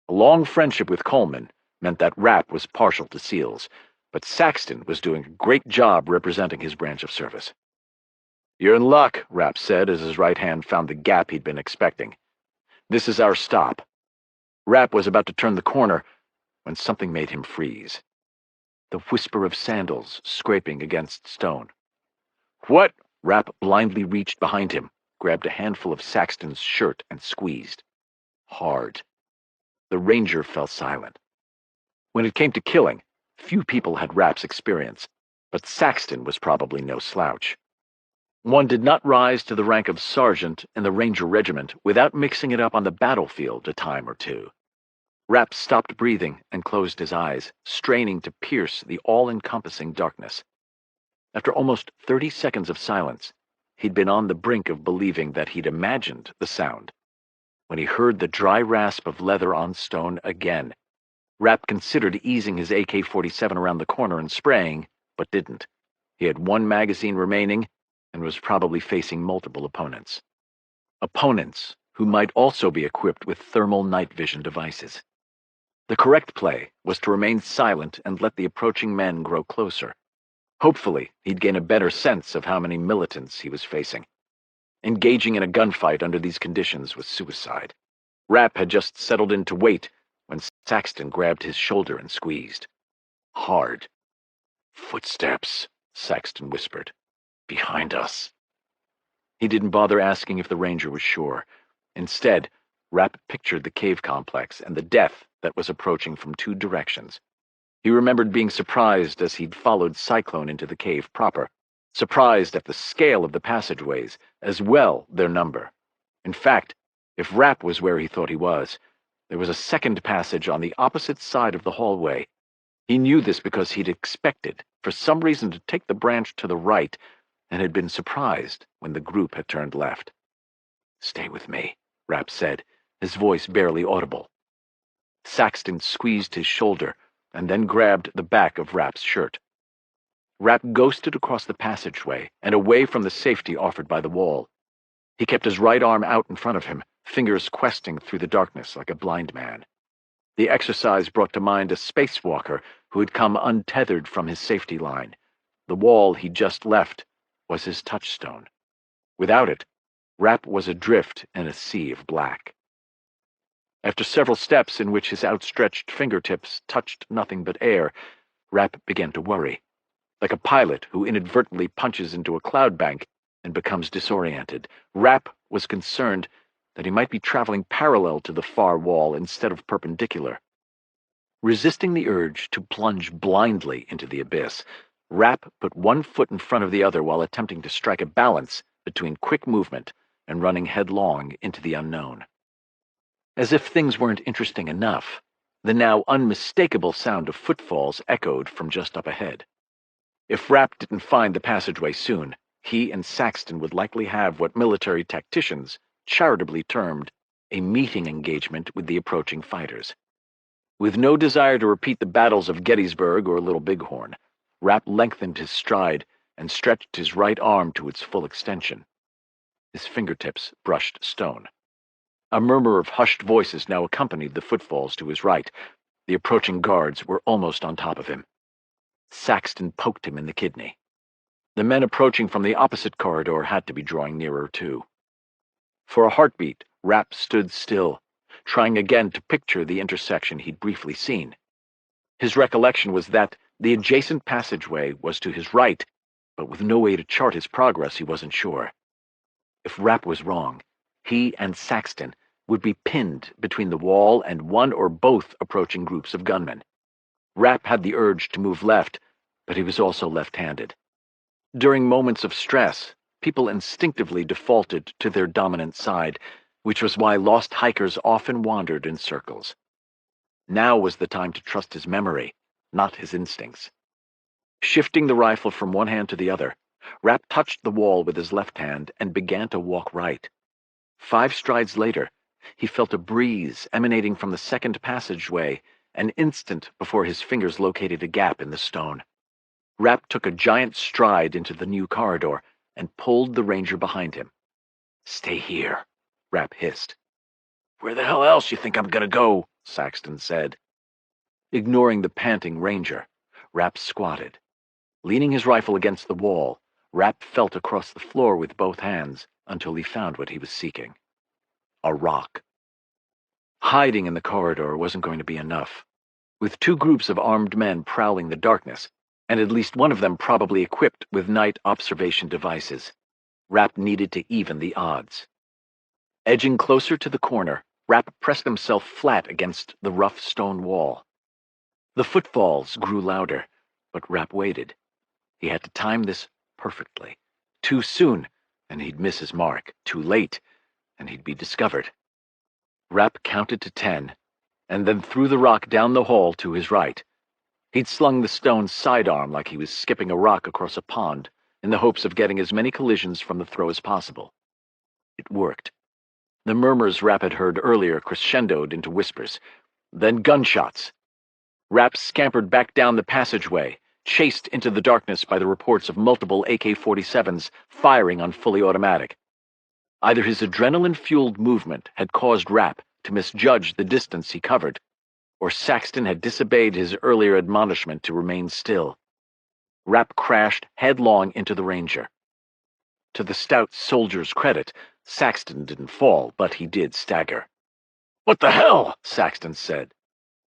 A long friendship with Coleman, meant that Rapp was partial to SEALs, but Saxton was doing a great job representing his branch of service. "You're in luck," Rapp said as his right hand found the gap he'd been expecting. "This is our stop." Rapp was about to turn the corner when something made him freeze. The whisper of sandals scraping against stone. "What?" Rapp blindly reached behind him, grabbed a handful of Saxton's shirt and squeezed. Hard. The ranger fell silent. When it came to killing, few people had Rapp's experience, but Saxton was probably no slouch. One did not rise to the rank of sergeant in the ranger regiment without mixing it up on the battlefield a time or two. Rapp stopped breathing and closed his eyes, straining to pierce the all-encompassing darkness. After almost 30 seconds of silence, he'd been on the brink of believing that he'd imagined the sound. When he heard the dry rasp of leather on stone again, Rapp considered easing his AK-47 around the corner and spraying, but didn't. He had one magazine remaining and was probably facing multiple opponents. Opponents who might also be equipped with thermal night vision devices. The correct play was to remain silent and let the approaching men grow closer. Hopefully, he'd gain a better sense of how many militants he was facing. Engaging in a gunfight under these conditions was suicide. Rapp had just settled in to wait when Saxton grabbed his shoulder and squeezed. Hard. "Footsteps," Saxton whispered. "Behind us." He didn't bother asking if the ranger was sure. Instead, Rapp pictured the cave complex and the death that was approaching from two directions. He remembered being surprised as he'd followed Cyclone into the cave proper, surprised at the scale of the passageways, as well their number. In fact, if Rapp was where he thought he was, there was a second passage on the opposite side of the hallway. He knew this because he'd expected, for some reason, to take the branch to the right, and had been surprised when the group had turned left. "Stay with me," Rapp said, his voice barely audible. Saxton squeezed his shoulder, and then grabbed the back of Rapp's shirt. Rapp ghosted across the passageway and away from the safety offered by the wall. He kept his right arm out in front of him, fingers questing through the darkness like a blind man. The exercise brought to mind a spacewalker who had come untethered from his safety line. The wall he'd just left was his touchstone. Without it, Rapp was adrift in a sea of black. After several steps in which his outstretched fingertips touched nothing but air, Rapp began to worry, like a pilot who inadvertently punches into a cloud bank and becomes disoriented. Rapp was concerned that he might be traveling parallel to the far wall instead of perpendicular. Resisting the urge to plunge blindly into the abyss, Rapp put one foot in front of the other while attempting to strike a balance between quick movement and running headlong into the unknown. As if things weren't interesting enough, the now unmistakable sound of footfalls echoed from just up ahead. If Rapp didn't find the passageway soon, he and Saxton would likely have what military tacticians charitably termed a meeting engagement with the approaching fighters. With no desire to repeat the battles of Gettysburg or Little Bighorn, Rapp lengthened his stride and stretched his right arm to its full extension. His fingertips brushed stone. A murmur of hushed voices now accompanied the footfalls to his right. The approaching guards were almost on top of him. Saxton poked him in the kidney. The men approaching from the opposite corridor had to be drawing nearer too. For a heartbeat, Rapp stood still, trying again to picture the intersection he'd briefly seen. His recollection was that the adjacent passageway was to his right, but with no way to chart his progress, he wasn't sure. If Rapp was wrong, he and Saxton would be pinned between the wall and one or both approaching groups of gunmen. Rapp had the urge to move left, but he was also left-handed. During moments of stress, people instinctively defaulted to their dominant side, which was why lost hikers often wandered in circles. Now was the time to trust his memory, not his instincts. Shifting the rifle from one hand to the other, Rapp touched the wall with his left hand and began to walk right. 5 strides later, he felt a breeze emanating from the second passageway, an instant before his fingers located a gap in the stone. Rapp took a giant stride into the new corridor and pulled the ranger behind him. "Stay here," Rapp hissed. "Where the hell else you think I'm gonna go?" Saxton said. Ignoring the panting ranger, Rapp squatted. Leaning his rifle against the wall, Rapp felt across the floor with both hands until he found what he was seeking. A rock. Hiding in the corridor wasn't going to be enough. With two groups of armed men prowling the darkness, and at least one of them probably equipped with night observation devices, Rapp needed to even the odds. Edging closer to the corner, Rapp pressed himself flat against the rough stone wall. The footfalls grew louder, but Rapp waited. He had to time this perfectly. Too soon, and he'd miss his mark. Too late, and he'd be discovered. Rapp counted to 10, and then threw the rock down the hall to his right. He'd slung the stone's sidearm like he was skipping a rock across a pond, in the hopes of getting as many collisions from the throw as possible. It worked. The murmurs Rapp had heard earlier crescendoed into whispers, then gunshots. Rapp scampered back down the passageway, chased into the darkness by the reports of multiple AK-47s firing on fully automatic. Either his adrenaline-fueled movement had caused Rapp to misjudge the distance he covered, or Saxton had disobeyed his earlier admonishment to remain still. Rapp crashed headlong into the ranger. To the stout soldier's credit, Saxton didn't fall, but he did stagger. "What the hell?" Saxton said.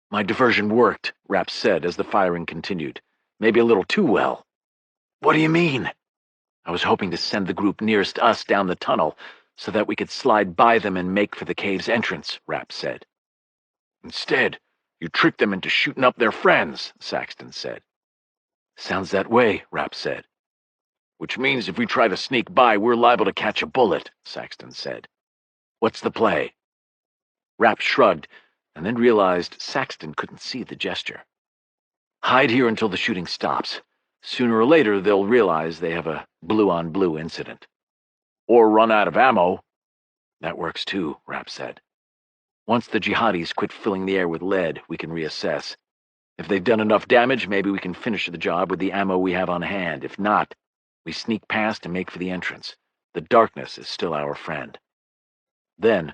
"My diversion worked," Rapp said as the firing continued. "Maybe a little too well." "What do you mean?" "I was hoping to send the group nearest us down the tunnel so that we could slide by them and make for the cave's entrance," Rapp said. "Instead, you tricked them into shooting up their friends," Saxton said. "Sounds that way," Rapp said. "Which means if we try to sneak by, we're liable to catch a bullet," Saxton said. "What's the play?" Rapp shrugged, and then realized Saxton couldn't see the gesture. "Hide here until the shooting stops. Sooner or later, they'll realize they have a blue-on-blue incident." "Or run out of ammo." "That works too," Rapp said. "Once the jihadis quit filling the air with lead, we can reassess. If they've done enough damage, maybe we can finish the job with the ammo we have on hand. If not, we sneak past and make for the entrance. The darkness is still our friend." Then,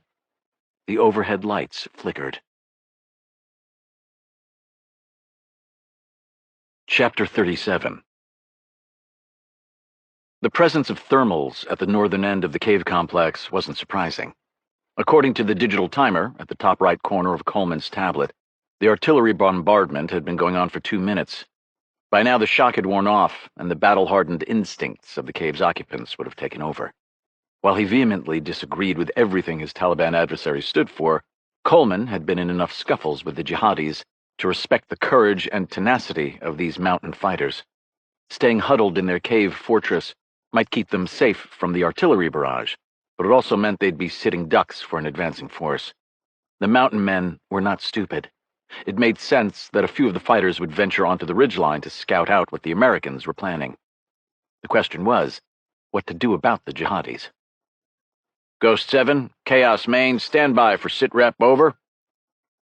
the overhead lights flickered. Chapter 37. The presence of thermals at the northern end of the cave complex wasn't surprising. According to the digital timer at the top right corner of Coleman's tablet, the artillery bombardment had been going on for 2 minutes. By now the shock had worn off, and the battle-hardened instincts of the cave's occupants would have taken over. While he vehemently disagreed with everything his Taliban adversary stood for, Coleman had been in enough scuffles with the jihadis to respect the courage and tenacity of these mountain fighters. Staying huddled in their cave fortress might keep them safe from the artillery barrage, but it also meant they'd be sitting ducks for an advancing force. The mountain men were not stupid. It made sense that a few of the fighters would venture onto the ridgeline to scout out what the Americans were planning. The question was, what to do about the jihadis. "Ghost 7, Chaos Main, stand by for sit rep, over."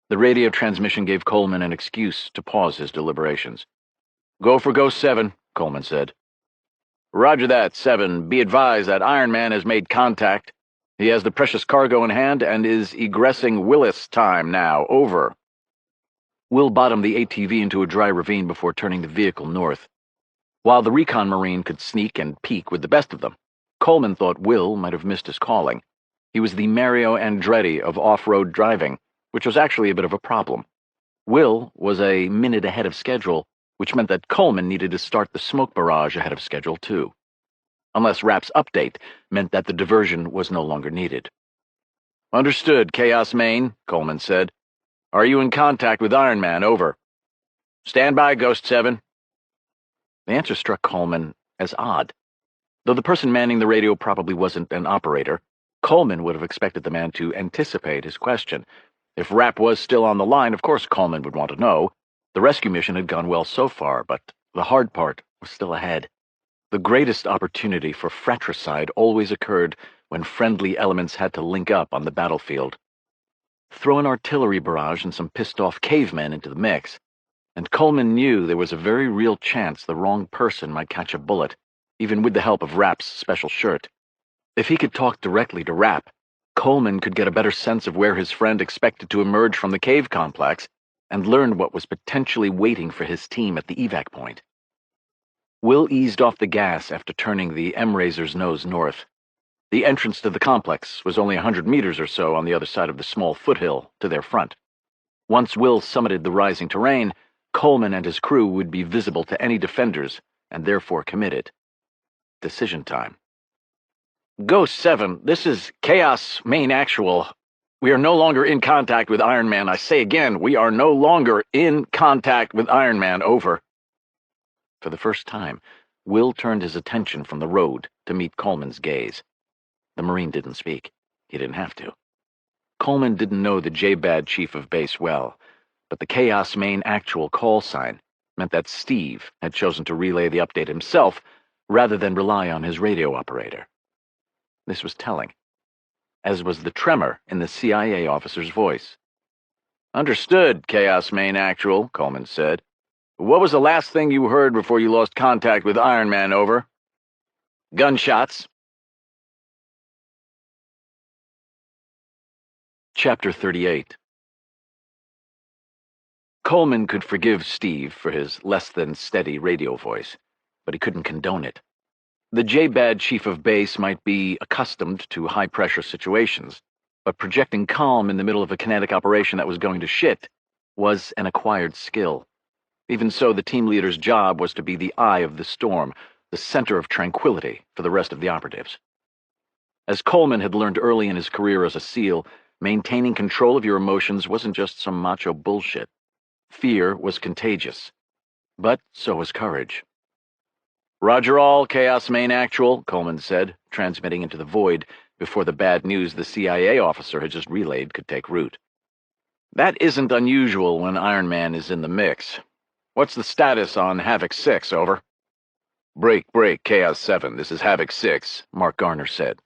The radio transmission gave Coleman an excuse to pause his deliberations. "Go for Ghost 7, Coleman said. "Roger that, 7. Be advised that Iron Man has made contact. He has the precious cargo in hand and is egressing Willis time now, over." Will bottomed the ATV into a dry ravine before turning the vehicle north. While the recon Marine could sneak and peek with the best of them, Coleman thought Will might have missed his calling. He was the Mario Andretti of off-road driving, which was actually a bit of a problem. Will was a minute ahead of schedule, which meant that Coleman needed to start the smoke barrage ahead of schedule, too. Unless Rapp's update meant that the diversion was no longer needed. "Understood, Chaos Main," Coleman said. "Are you in contact with Iron Man, over?" "Stand by, Ghost 7. The answer struck Coleman as odd. Though the person manning the radio probably wasn't an operator, Coleman would have expected the man to anticipate his question. If Rapp was still on the line, of course Coleman would want to know. The rescue mission had gone well so far, but the hard part was still ahead. The greatest opportunity for fratricide always occurred when friendly elements had to link up on the battlefield. Throw an artillery barrage and some pissed-off cavemen into the mix, and Coleman knew there was a very real chance the wrong person might catch a bullet, even with the help of Rapp's special shirt. If he could talk directly to Rapp, Coleman could get a better sense of where his friend expected to emerge from the cave complex, and learned what was potentially waiting for his team at the evac point. Will eased off the gas after turning the M-Razor's nose north. The entrance to the complex was only 100 meters or so on the other side of the small foothill to their front. Once Will summited the rising terrain, Coleman and his crew would be visible to any defenders, and therefore committed. Decision time. Ghost 7, this is Chaos Main Actual. We are no longer in contact with Iron Man. I say again, we are no longer in contact with Iron Man. Over. For the first time, Will turned his attention from the road to meet Coleman's gaze. The Marine didn't speak. He didn't have to. Coleman didn't know the J-Bad chief of base well, but the Chaos Main Actual call sign meant that Steve had chosen to relay the update himself rather than rely on his radio operator. This was telling, as was the tremor in the CIA officer's voice. Understood, Chaos Main Actual, Coleman said. What was the last thing you heard before you lost contact with Iron Man? Over. Gunshots. Chapter 38. Coleman could forgive Steve for his less-than-steady radio voice, but he couldn't condone it. The J-Bad chief of base might be accustomed to high-pressure situations, but projecting calm in the middle of a kinetic operation that was going to shit was an acquired skill. Even so, the team leader's job was to be the eye of the storm, the center of tranquility for the rest of the operatives. As Coleman had learned early in his career as a SEAL, maintaining control of your emotions wasn't just some macho bullshit. Fear was contagious, but so was courage. Roger all, Chaos Main Actual, Coleman said, transmitting into the void before the bad news the CIA officer had just relayed could take root. That isn't unusual when Iron Man is in the mix. What's the status on Havoc 6, over? Break, Chaos 7, this is Havoc 6, Mark Garner said.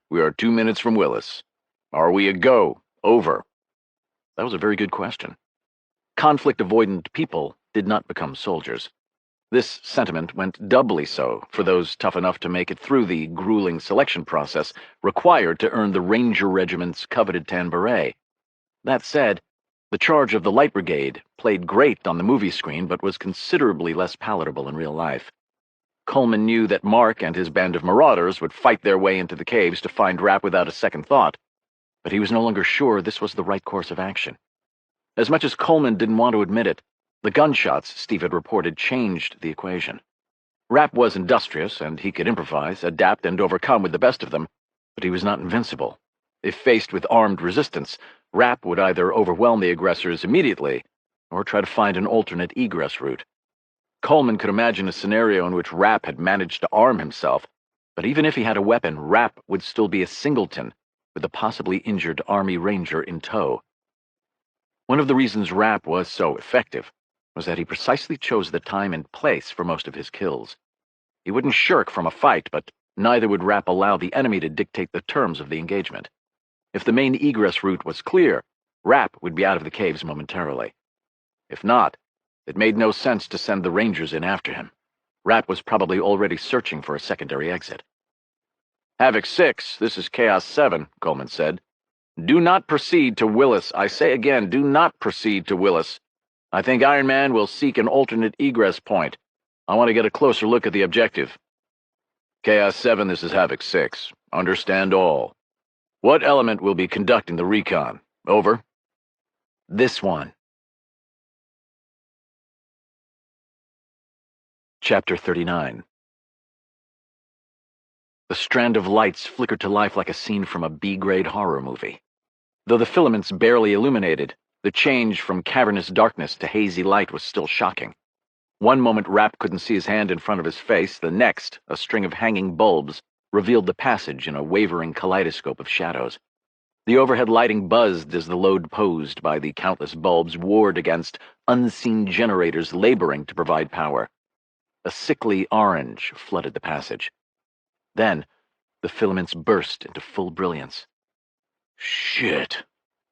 We are 2 minutes from Willis. Are we a go? Over. That was a very good question. Conflict-avoidant people did not become soldiers. This sentiment went doubly so for those tough enough to make it through the grueling selection process required to earn the Ranger Regiment's coveted tan beret. That said, the charge of the Light Brigade played great on the movie screen but was considerably less palatable in real life. Coleman knew that Mark and his band of marauders would fight their way into the caves to find Rapp without a second thought, but he was no longer sure this was the right course of action. As much as Coleman didn't want to admit it, the gunshots Steve had reported changed the equation. Rapp was industrious, and he could improvise, adapt, and overcome with the best of them, but he was not invincible. If faced with armed resistance, Rapp would either overwhelm the aggressors immediately, or try to find an alternate egress route. Coleman could imagine a scenario in which Rapp had managed to arm himself, but even if he had a weapon, Rapp would still be a singleton, with a possibly injured Army Ranger in tow. One of the reasons Rapp was so effective was that he precisely chose the time and place for most of his kills. He wouldn't shirk from a fight, but neither would Rapp allow the enemy to dictate the terms of the engagement. If the main egress route was clear, Rapp would be out of the caves momentarily. If not, it made no sense to send the Rangers in after him. Rapp was probably already searching for a secondary exit. Havoc 6, this is Chaos 7, Coleman said. Do not proceed to Willis. I say again, do not proceed to Willis. I think Iron Man will seek an alternate egress point. I want to get a closer look at the objective. Chaos 7, this is Havoc 6. Understand all. What element will be conducting the recon? Over. This one. Chapter 39. The strand of lights flickered to life like a scene from a B-grade horror movie. Though the filaments barely illuminated, the change from cavernous darkness to hazy light was still shocking. One moment Rapp couldn't see his hand in front of his face, the next, a string of hanging bulbs revealed the passage in a wavering kaleidoscope of shadows. The overhead lighting buzzed as the load posed by the countless bulbs warred against unseen generators laboring to provide power. A sickly orange flooded the passage. Then, the filaments burst into full brilliance. "Shit,"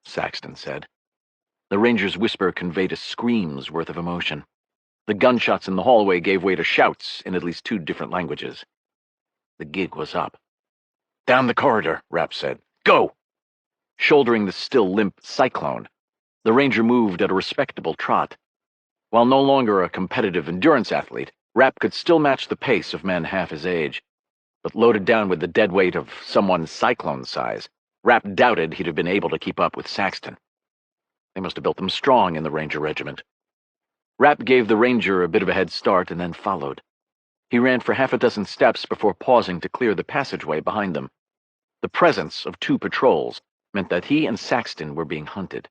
Saxton said. The Ranger's whisper conveyed a scream's worth of emotion. The gunshots in the hallway gave way to shouts in at least 2 different languages. The gig was up. "Down the corridor," Rapp said. "Go!" Shouldering the still limp Cyclone, The ranger moved at a respectable trot. While no longer a competitive endurance athlete, Rapp could still match the pace of men half his age. But loaded down with the dead weight of someone cyclone size, Rapp doubted he'd have been able to keep up with Saxton. They must have built them strong in the Ranger Regiment. Rapp gave the Ranger a bit of a head start and then followed. He ran for half a dozen steps before pausing to clear the passageway behind them. The presence of 2 patrols meant that he and Saxton were being hunted.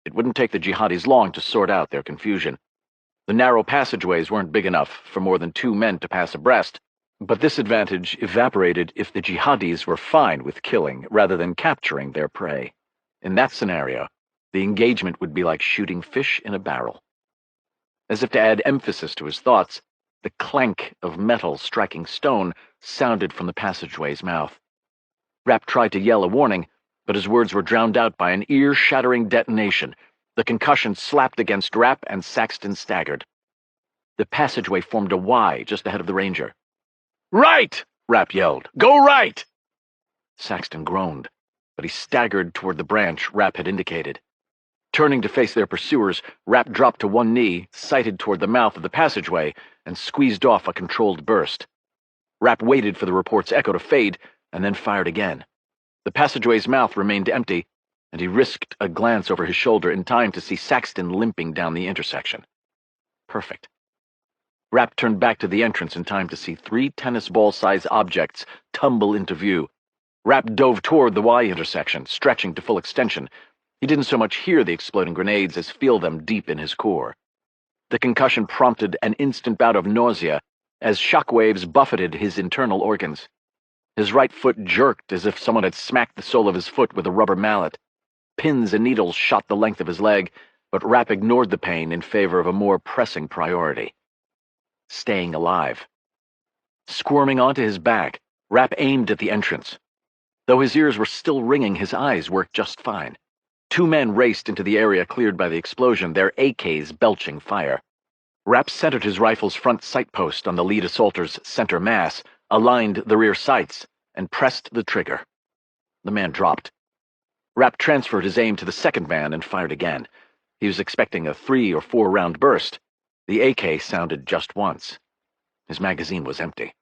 It wouldn't take the jihadis long to sort out their confusion. The narrow passageways weren't big enough for more than 2 men to pass abreast, but this advantage evaporated if the jihadis were fine with killing rather than capturing their prey. In that scenario, the engagement would be like shooting fish in a barrel. As if to add emphasis to his thoughts, the clank of metal striking stone sounded from the passageway's mouth. Rapp tried to yell a warning, but his words were drowned out by an ear-shattering detonation. The concussion slapped against Rapp, and Saxton staggered. The passageway formed a Y just ahead of the Ranger. "Right!" Rapp yelled. "Go right!" Saxton groaned, but he staggered toward the branch Rapp had indicated. Turning to face their pursuers, Rapp dropped to one knee, sighted toward the mouth of the passageway, and squeezed off a controlled burst. Rapp waited for the report's echo to fade, and then fired again. The passageway's mouth remained empty, and he risked a glance over his shoulder in time to see Saxton limping down the intersection. Perfect. Rapp turned back to the entrance in time to see 3 tennis-ball-sized objects tumble into view. Rapp dove toward the Y intersection, stretching to full extension. He didn't so much hear the exploding grenades as feel them deep in his core. The concussion prompted an instant bout of nausea as shockwaves buffeted his internal organs. His right foot jerked as if someone had smacked the sole of his foot with a rubber mallet. Pins and needles shot the length of his leg, but Rapp ignored the pain in favor of a more pressing priority: staying alive. Squirming onto his back, Rapp aimed at the entrance. Though his ears were still ringing, his eyes worked just fine. 2 men raced into the area cleared by the explosion, their AKs belching fire. Rapp centered his rifle's front sight post on the lead assaulter's center mass, aligned the rear sights, and pressed the trigger. The man dropped. Rapp transferred his aim to the second man and fired again. He was expecting a 3 or 4 round burst. The AK sounded just once. His magazine was empty.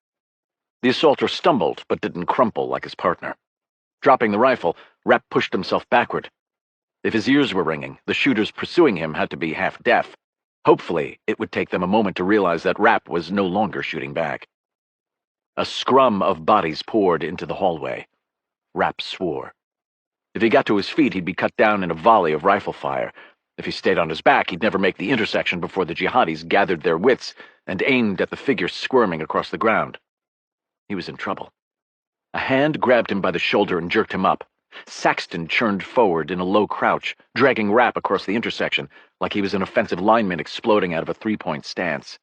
The assaulter stumbled, but didn't crumple like his partner. Dropping the rifle, Rapp pushed himself backward. If his ears were ringing, the shooters pursuing him had to be half-deaf. Hopefully, it would take them a moment to realize that Rapp was no longer shooting back. A scrum of bodies poured into the hallway. Rapp swore. If he got to his feet, he'd be cut down in a volley of rifle fire. If he stayed on his back, he'd never make the intersection before the jihadis gathered their wits and aimed at the figure squirming across the ground. He was in trouble. A hand grabbed him by the shoulder and jerked him up. Saxton churned forward in a low crouch, dragging Rapp across the intersection like he was an offensive lineman exploding out of a 3-point stance.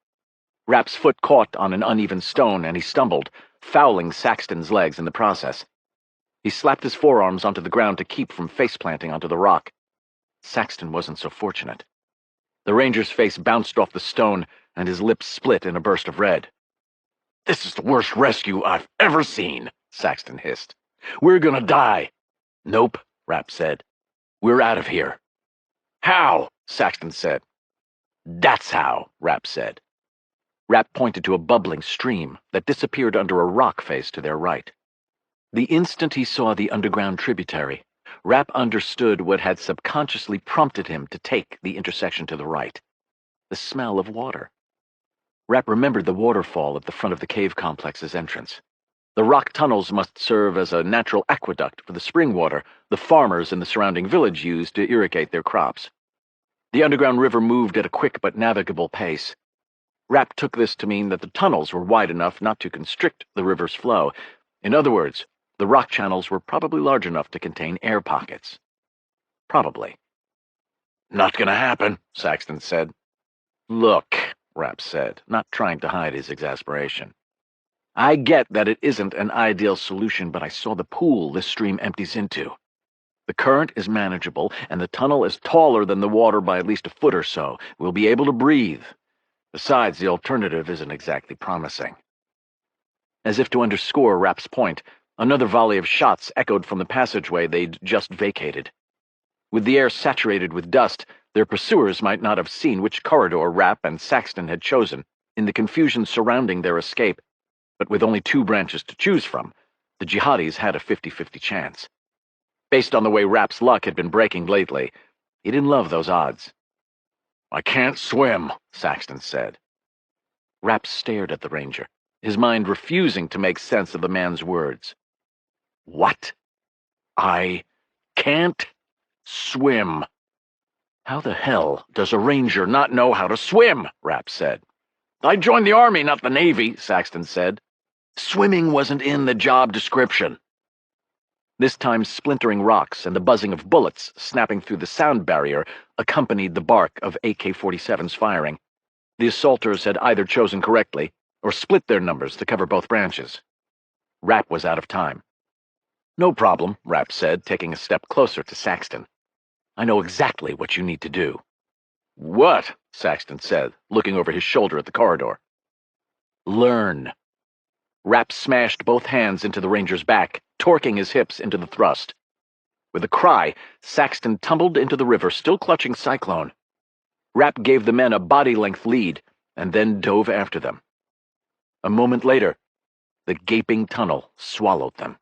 Rapp's foot caught on an uneven stone and he stumbled, fouling Saxton's legs in the process. He slapped his forearms onto the ground to keep from face-planting onto the rock. Saxton wasn't so fortunate. The ranger's face bounced off the stone and his lips split in a burst of red. "This is the worst rescue I've ever seen," Saxton hissed. "We're gonna die." "Nope," Rapp said. "We're out of here." "How?" Saxton said. "That's how," Rapp said. Rapp pointed to a bubbling stream that disappeared under a rock face to their right. The instant he saw the underground tributary, Rapp understood what had subconsciously prompted him to take the intersection to the right: the smell of water. Rapp remembered the waterfall at the front of the cave complex's entrance. The rock tunnels must serve as a natural aqueduct for the spring water the farmers in the surrounding village used to irrigate their crops. The underground river moved at a quick but navigable pace. Rapp took this to mean that the tunnels were wide enough not to constrict the river's flow. In other words, the rock channels were probably large enough to contain air pockets. Probably. "Not gonna happen," Saxton said. "Look," Rapp said, not trying to hide his exasperation. "I get that it isn't an ideal solution, but I saw the pool this stream empties into. The current is manageable, and the tunnel is taller than the water by at least a foot or so. We'll be able to breathe. Besides, the alternative isn't exactly promising." As if to underscore Rapp's point, another volley of shots echoed from the passageway they'd just vacated. With the air saturated with dust, their pursuers might not have seen which corridor Rapp and Saxton had chosen in the confusion surrounding their escape, but with only 2 branches to choose from, the jihadis had a 50-50 chance. Based on the way Rapp's luck had been breaking lately, he didn't love those odds. "I can't swim," Saxton said. Rapp stared at the ranger, his mind refusing to make sense of the man's words. "What? I can't swim." "How the hell does a ranger not know how to swim?" Rapp said. "I joined the Army, not the Navy," Saxton said. "Swimming wasn't in the job description." This time splintering rocks and the buzzing of bullets snapping through the sound barrier accompanied the bark of AK-47's firing. The assaulters had either chosen correctly or split their numbers to cover both branches. Rapp was out of time. "No problem," Rapp said, taking a step closer to Saxton. "I know exactly what you need to do." "What?" Saxton said, looking over his shoulder at the corridor. "Learn." Rapp smashed both hands into the ranger's back, torquing his hips into the thrust. With a cry, Saxton tumbled into the river, still clutching Cyclone. Rapp gave the men a body-length lead, and then dove after them. A moment later, the gaping tunnel swallowed them.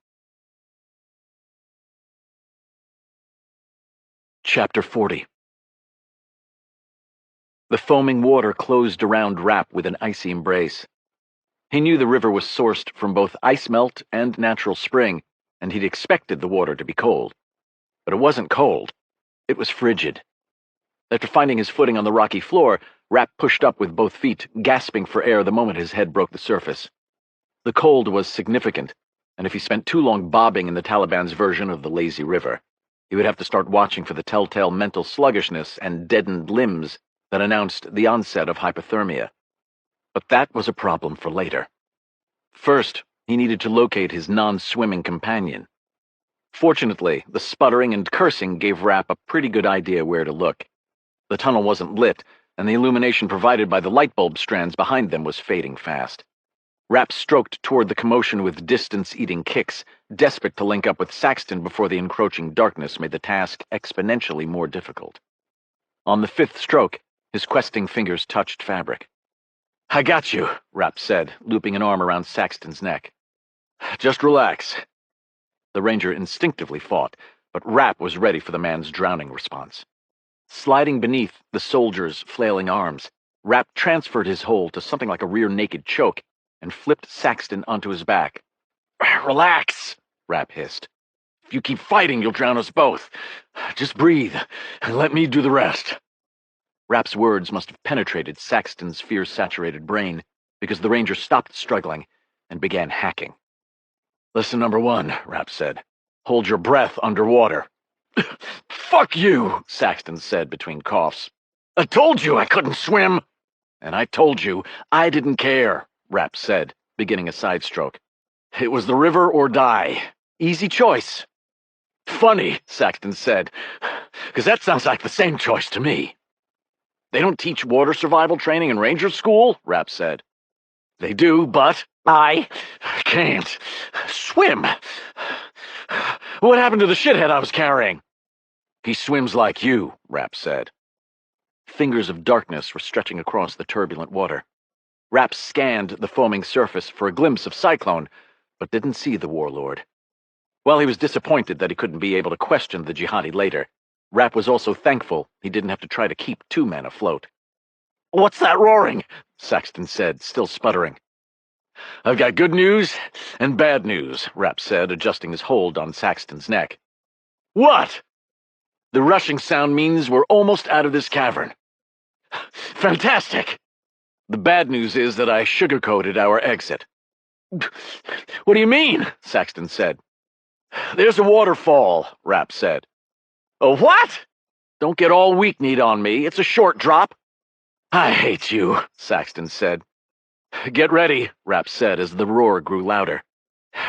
Chapter 40. The foaming water closed around Rapp with an icy embrace. He knew the river was sourced from both ice melt and natural spring, and he'd expected the water to be cold. But it wasn't cold. It was frigid. After finding his footing on the rocky floor, Rapp pushed up with both feet, gasping for air the moment his head broke the surface. The cold was significant, and if he spent too long bobbing in the Taliban's version of the lazy river, he would have to start watching for the telltale mental sluggishness and deadened limbs that announced the onset of hypothermia. But that was a problem for later. First, he needed to locate his non-swimming companion. Fortunately, the sputtering and cursing gave Rapp a pretty good idea where to look. The tunnel wasn't lit, and the illumination provided by the light bulb strands behind them was fading fast. Rapp stroked toward the commotion with distance-eating kicks, desperate to link up with Saxton before the encroaching darkness made the task exponentially more difficult. On the 5th stroke, his questing fingers touched fabric. "I got you," Rapp said, looping an arm around Saxton's neck. "Just relax." The ranger instinctively fought, but Rapp was ready for the man's drowning response. Sliding beneath the soldier's flailing arms, Rapp transferred his hold to something like a rear-naked choke and flipped Saxton onto his back. "Relax," Rapp hissed. "If you keep fighting, you'll drown us both. Just breathe, and let me do the rest." Rapp's words must have penetrated Saxton's fear-saturated brain, because the ranger stopped struggling and began hacking. "Lesson number 1, Rapp said. Hold your breath underwater." "Fuck you," Saxton said between coughs. "I told you I couldn't swim." "And I told you I didn't care," Rapp said, beginning a side stroke. "It was the river or die. Easy choice." "Funny," Saxton said, "because that sounds like the same choice to me." "They don't teach water survival training in ranger school?" Rapp said. "They do, but I can't swim. What happened to the shithead I was carrying?" "He swims like you," Rapp said. Fingers of darkness were stretching across the turbulent water. Rapp scanned the foaming surface for a glimpse of Cyclone, but didn't see the warlord. While he was disappointed that he couldn't be able to question the jihadi later, Rapp was also thankful he didn't have to try to keep 2 men afloat. "What's that roaring?" Saxton said, still sputtering. "I've got good news and bad news," Rapp said, adjusting his hold on Saxton's neck. "What?" "The rushing sound means we're almost out of this cavern." "Fantastic!" "The bad news is that I sugarcoated our exit." "What do you mean?" Saxton said. "There's a waterfall," Rapp said. "A what?" "Don't get all weak-kneed on me. It's a short drop." "I hate you," Saxton said. "Get ready," Rapp said as the roar grew louder.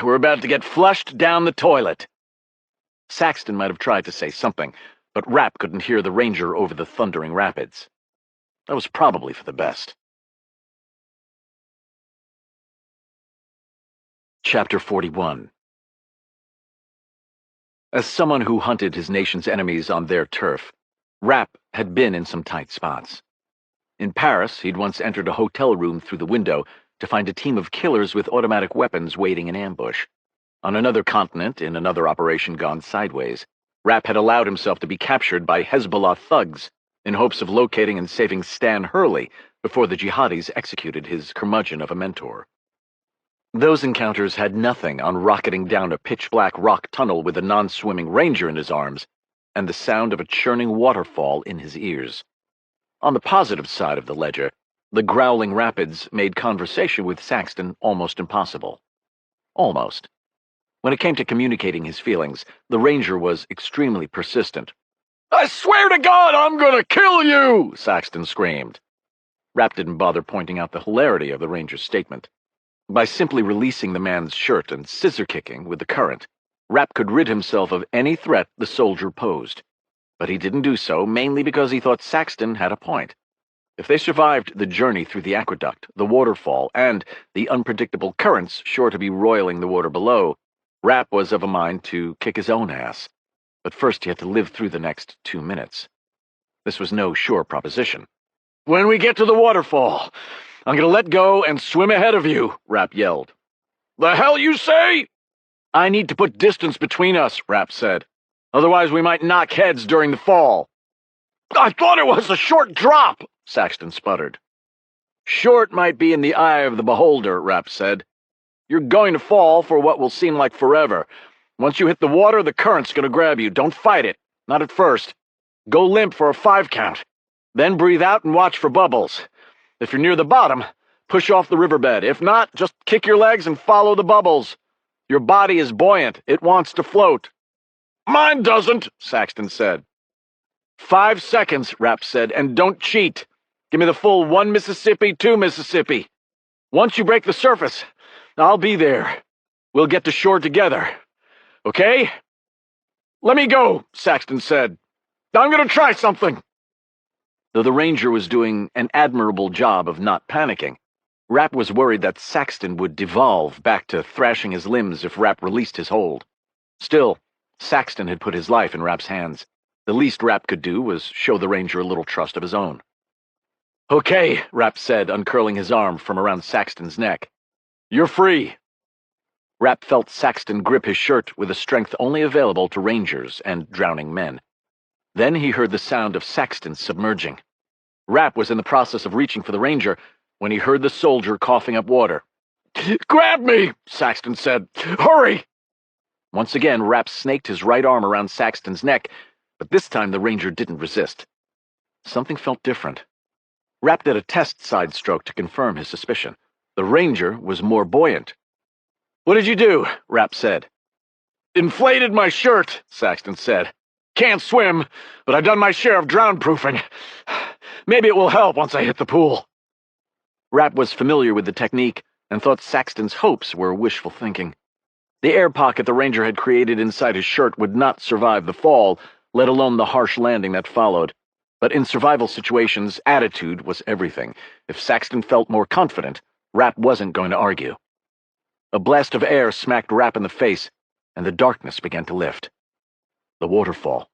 "We're about to get flushed down the toilet." Saxton might have tried to say something, but Rapp couldn't hear the ranger over the thundering rapids. That was probably for the best. Chapter 41. As someone who hunted his nation's enemies on their turf, Rapp had been in some tight spots. In Paris, he'd once entered a hotel room through the window to find a team of killers with automatic weapons waiting in ambush. On another continent, in another operation gone sideways, Rapp had allowed himself to be captured by Hezbollah thugs in hopes of locating and saving Stan Hurley before the jihadis executed his curmudgeon of a mentor. Those encounters had nothing on rocketing down a pitch-black rock tunnel with a non-swimming ranger in his arms and the sound of a churning waterfall in his ears. On the positive side of the ledger, the growling rapids made conversation with Saxton almost impossible. Almost. When it came to communicating his feelings, the ranger was extremely persistent. "I swear to God I'm gonna kill you!" Saxton screamed. Rapp didn't bother pointing out the hilarity of the ranger's statement. By simply releasing the man's shirt and scissor-kicking with the current, Rapp could rid himself of any threat the soldier posed. But he didn't do so, mainly because he thought Saxton had a point. If they survived the journey through the aqueduct, the waterfall, and the unpredictable currents sure to be roiling the water below, Rapp was of a mind to kick his own ass. But first he had to live through the next 2 minutes. This was no sure proposition. "When we get to the waterfall, I'm gonna let go and swim ahead of you," Rapp yelled. "The hell you say?" "I need to put distance between us," Rapp said. "Otherwise we might knock heads during the fall." "I thought it was a short drop," Saxton sputtered. "Short might be in the eye of the beholder," Rapp said. "You're going to fall for what will seem like forever. Once you hit the water, the current's gonna grab you. Don't fight it. Not at first. Go limp for a 5 count. Then breathe out and watch for bubbles. If you're near the bottom, push off the riverbed. If not, just kick your legs and follow the bubbles. Your body is buoyant. It wants to float." "Mine doesn't," Saxton said. 5 seconds, Rapp said, "and don't cheat. Give me the full 1 Mississippi, 2 Mississippi. Once you break the surface, I'll be there. We'll get to shore together. Okay?" "Let me go," Saxton said. "I'm gonna try something." Though the ranger was doing an admirable job of not panicking, Rapp was worried that Saxton would devolve back to thrashing his limbs if Rapp released his hold. Still, Saxton had put his life in Rapp's hands. The least Rapp could do was show the ranger a little trust of his own. "Okay," Rapp said, uncurling his arm from around Saxton's neck. "You're free." Rapp felt Saxton grip his shirt with a strength only available to rangers and drowning men. Then he heard the sound of Saxton submerging. Rapp was in the process of reaching for the ranger when he heard the soldier coughing up water. "Grab me," Saxton said. "Hurry!" Once again, Rapp snaked his right arm around Saxton's neck, but this time the ranger didn't resist. Something felt different. Rapp did a test side stroke to confirm his suspicion. The ranger was more buoyant. "What did you do?" Rapp said. "Inflated my shirt," Saxton said. "Can't swim, but I've done my share of drown-proofing. Maybe it will help once I hit the pool." Rapp was familiar with the technique and thought Saxton's hopes were wishful thinking. The air pocket the ranger had created inside his shirt would not survive the fall, let alone the harsh landing that followed. But in survival situations, attitude was everything. If Saxton felt more confident, Rapp wasn't going to argue. A blast of air smacked Rapp in the face, and the darkness began to lift. The waterfall.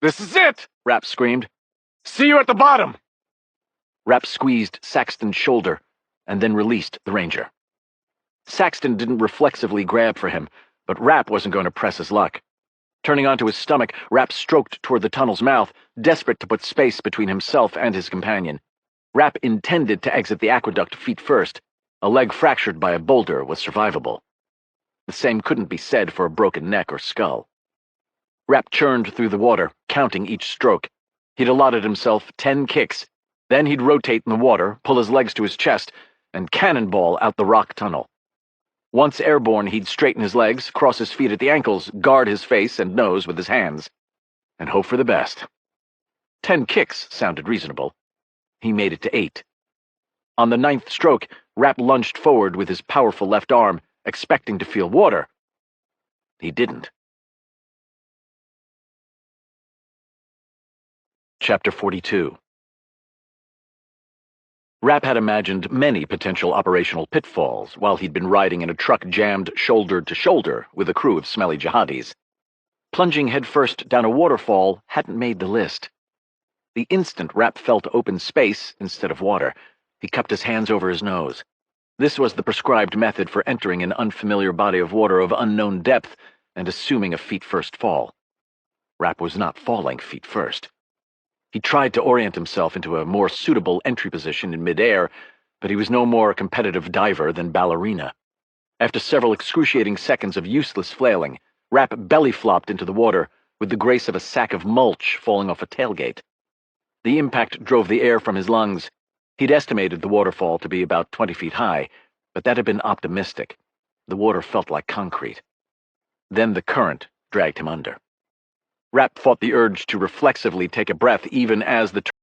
"This is it!" Rapp screamed. "See you at the bottom!" Rapp squeezed Saxton's shoulder, and then released the ranger. Saxton didn't reflexively grab for him, but Rapp wasn't going to press his luck. Turning onto his stomach, Rapp stroked toward the tunnel's mouth, desperate to put space between himself and his companion. Rapp intended to exit the aqueduct feet first. A leg fractured by a boulder was survivable. The same couldn't be said for a broken neck or skull. Rapp churned through the water, counting each stroke. He'd allotted himself 10 kicks. Then he'd rotate in the water, pull his legs to his chest, and cannonball out the rock tunnel. Once airborne, he'd straighten his legs, cross his feet at the ankles, guard his face and nose with his hands, and hope for the best. 10 kicks sounded reasonable. He made it to 8. On the 9th stroke, Rapp lunged forward with his powerful left arm, expecting to feel water. He didn't. Chapter 42. Rapp had imagined many potential operational pitfalls while he'd been riding in a truck jammed shoulder to shoulder with a crew of smelly jihadis. Plunging headfirst down a waterfall hadn't made the list. The instant Rapp felt open space instead of water, he cupped his hands over his nose. This was the prescribed method for entering an unfamiliar body of water of unknown depth and assuming a feet-first fall. Rapp was not falling feet first. He tried to orient himself into a more suitable entry position in midair, but he was no more a competitive diver than ballerina. After several excruciating seconds of useless flailing, Rapp belly-flopped into the water with the grace of a sack of mulch falling off a tailgate. The impact drove the air from his lungs. He'd estimated the waterfall to be about 20 feet high, but that had been optimistic. The water felt like concrete. Then the current dragged him under. Rapp fought the urge to reflexively take a breath even as the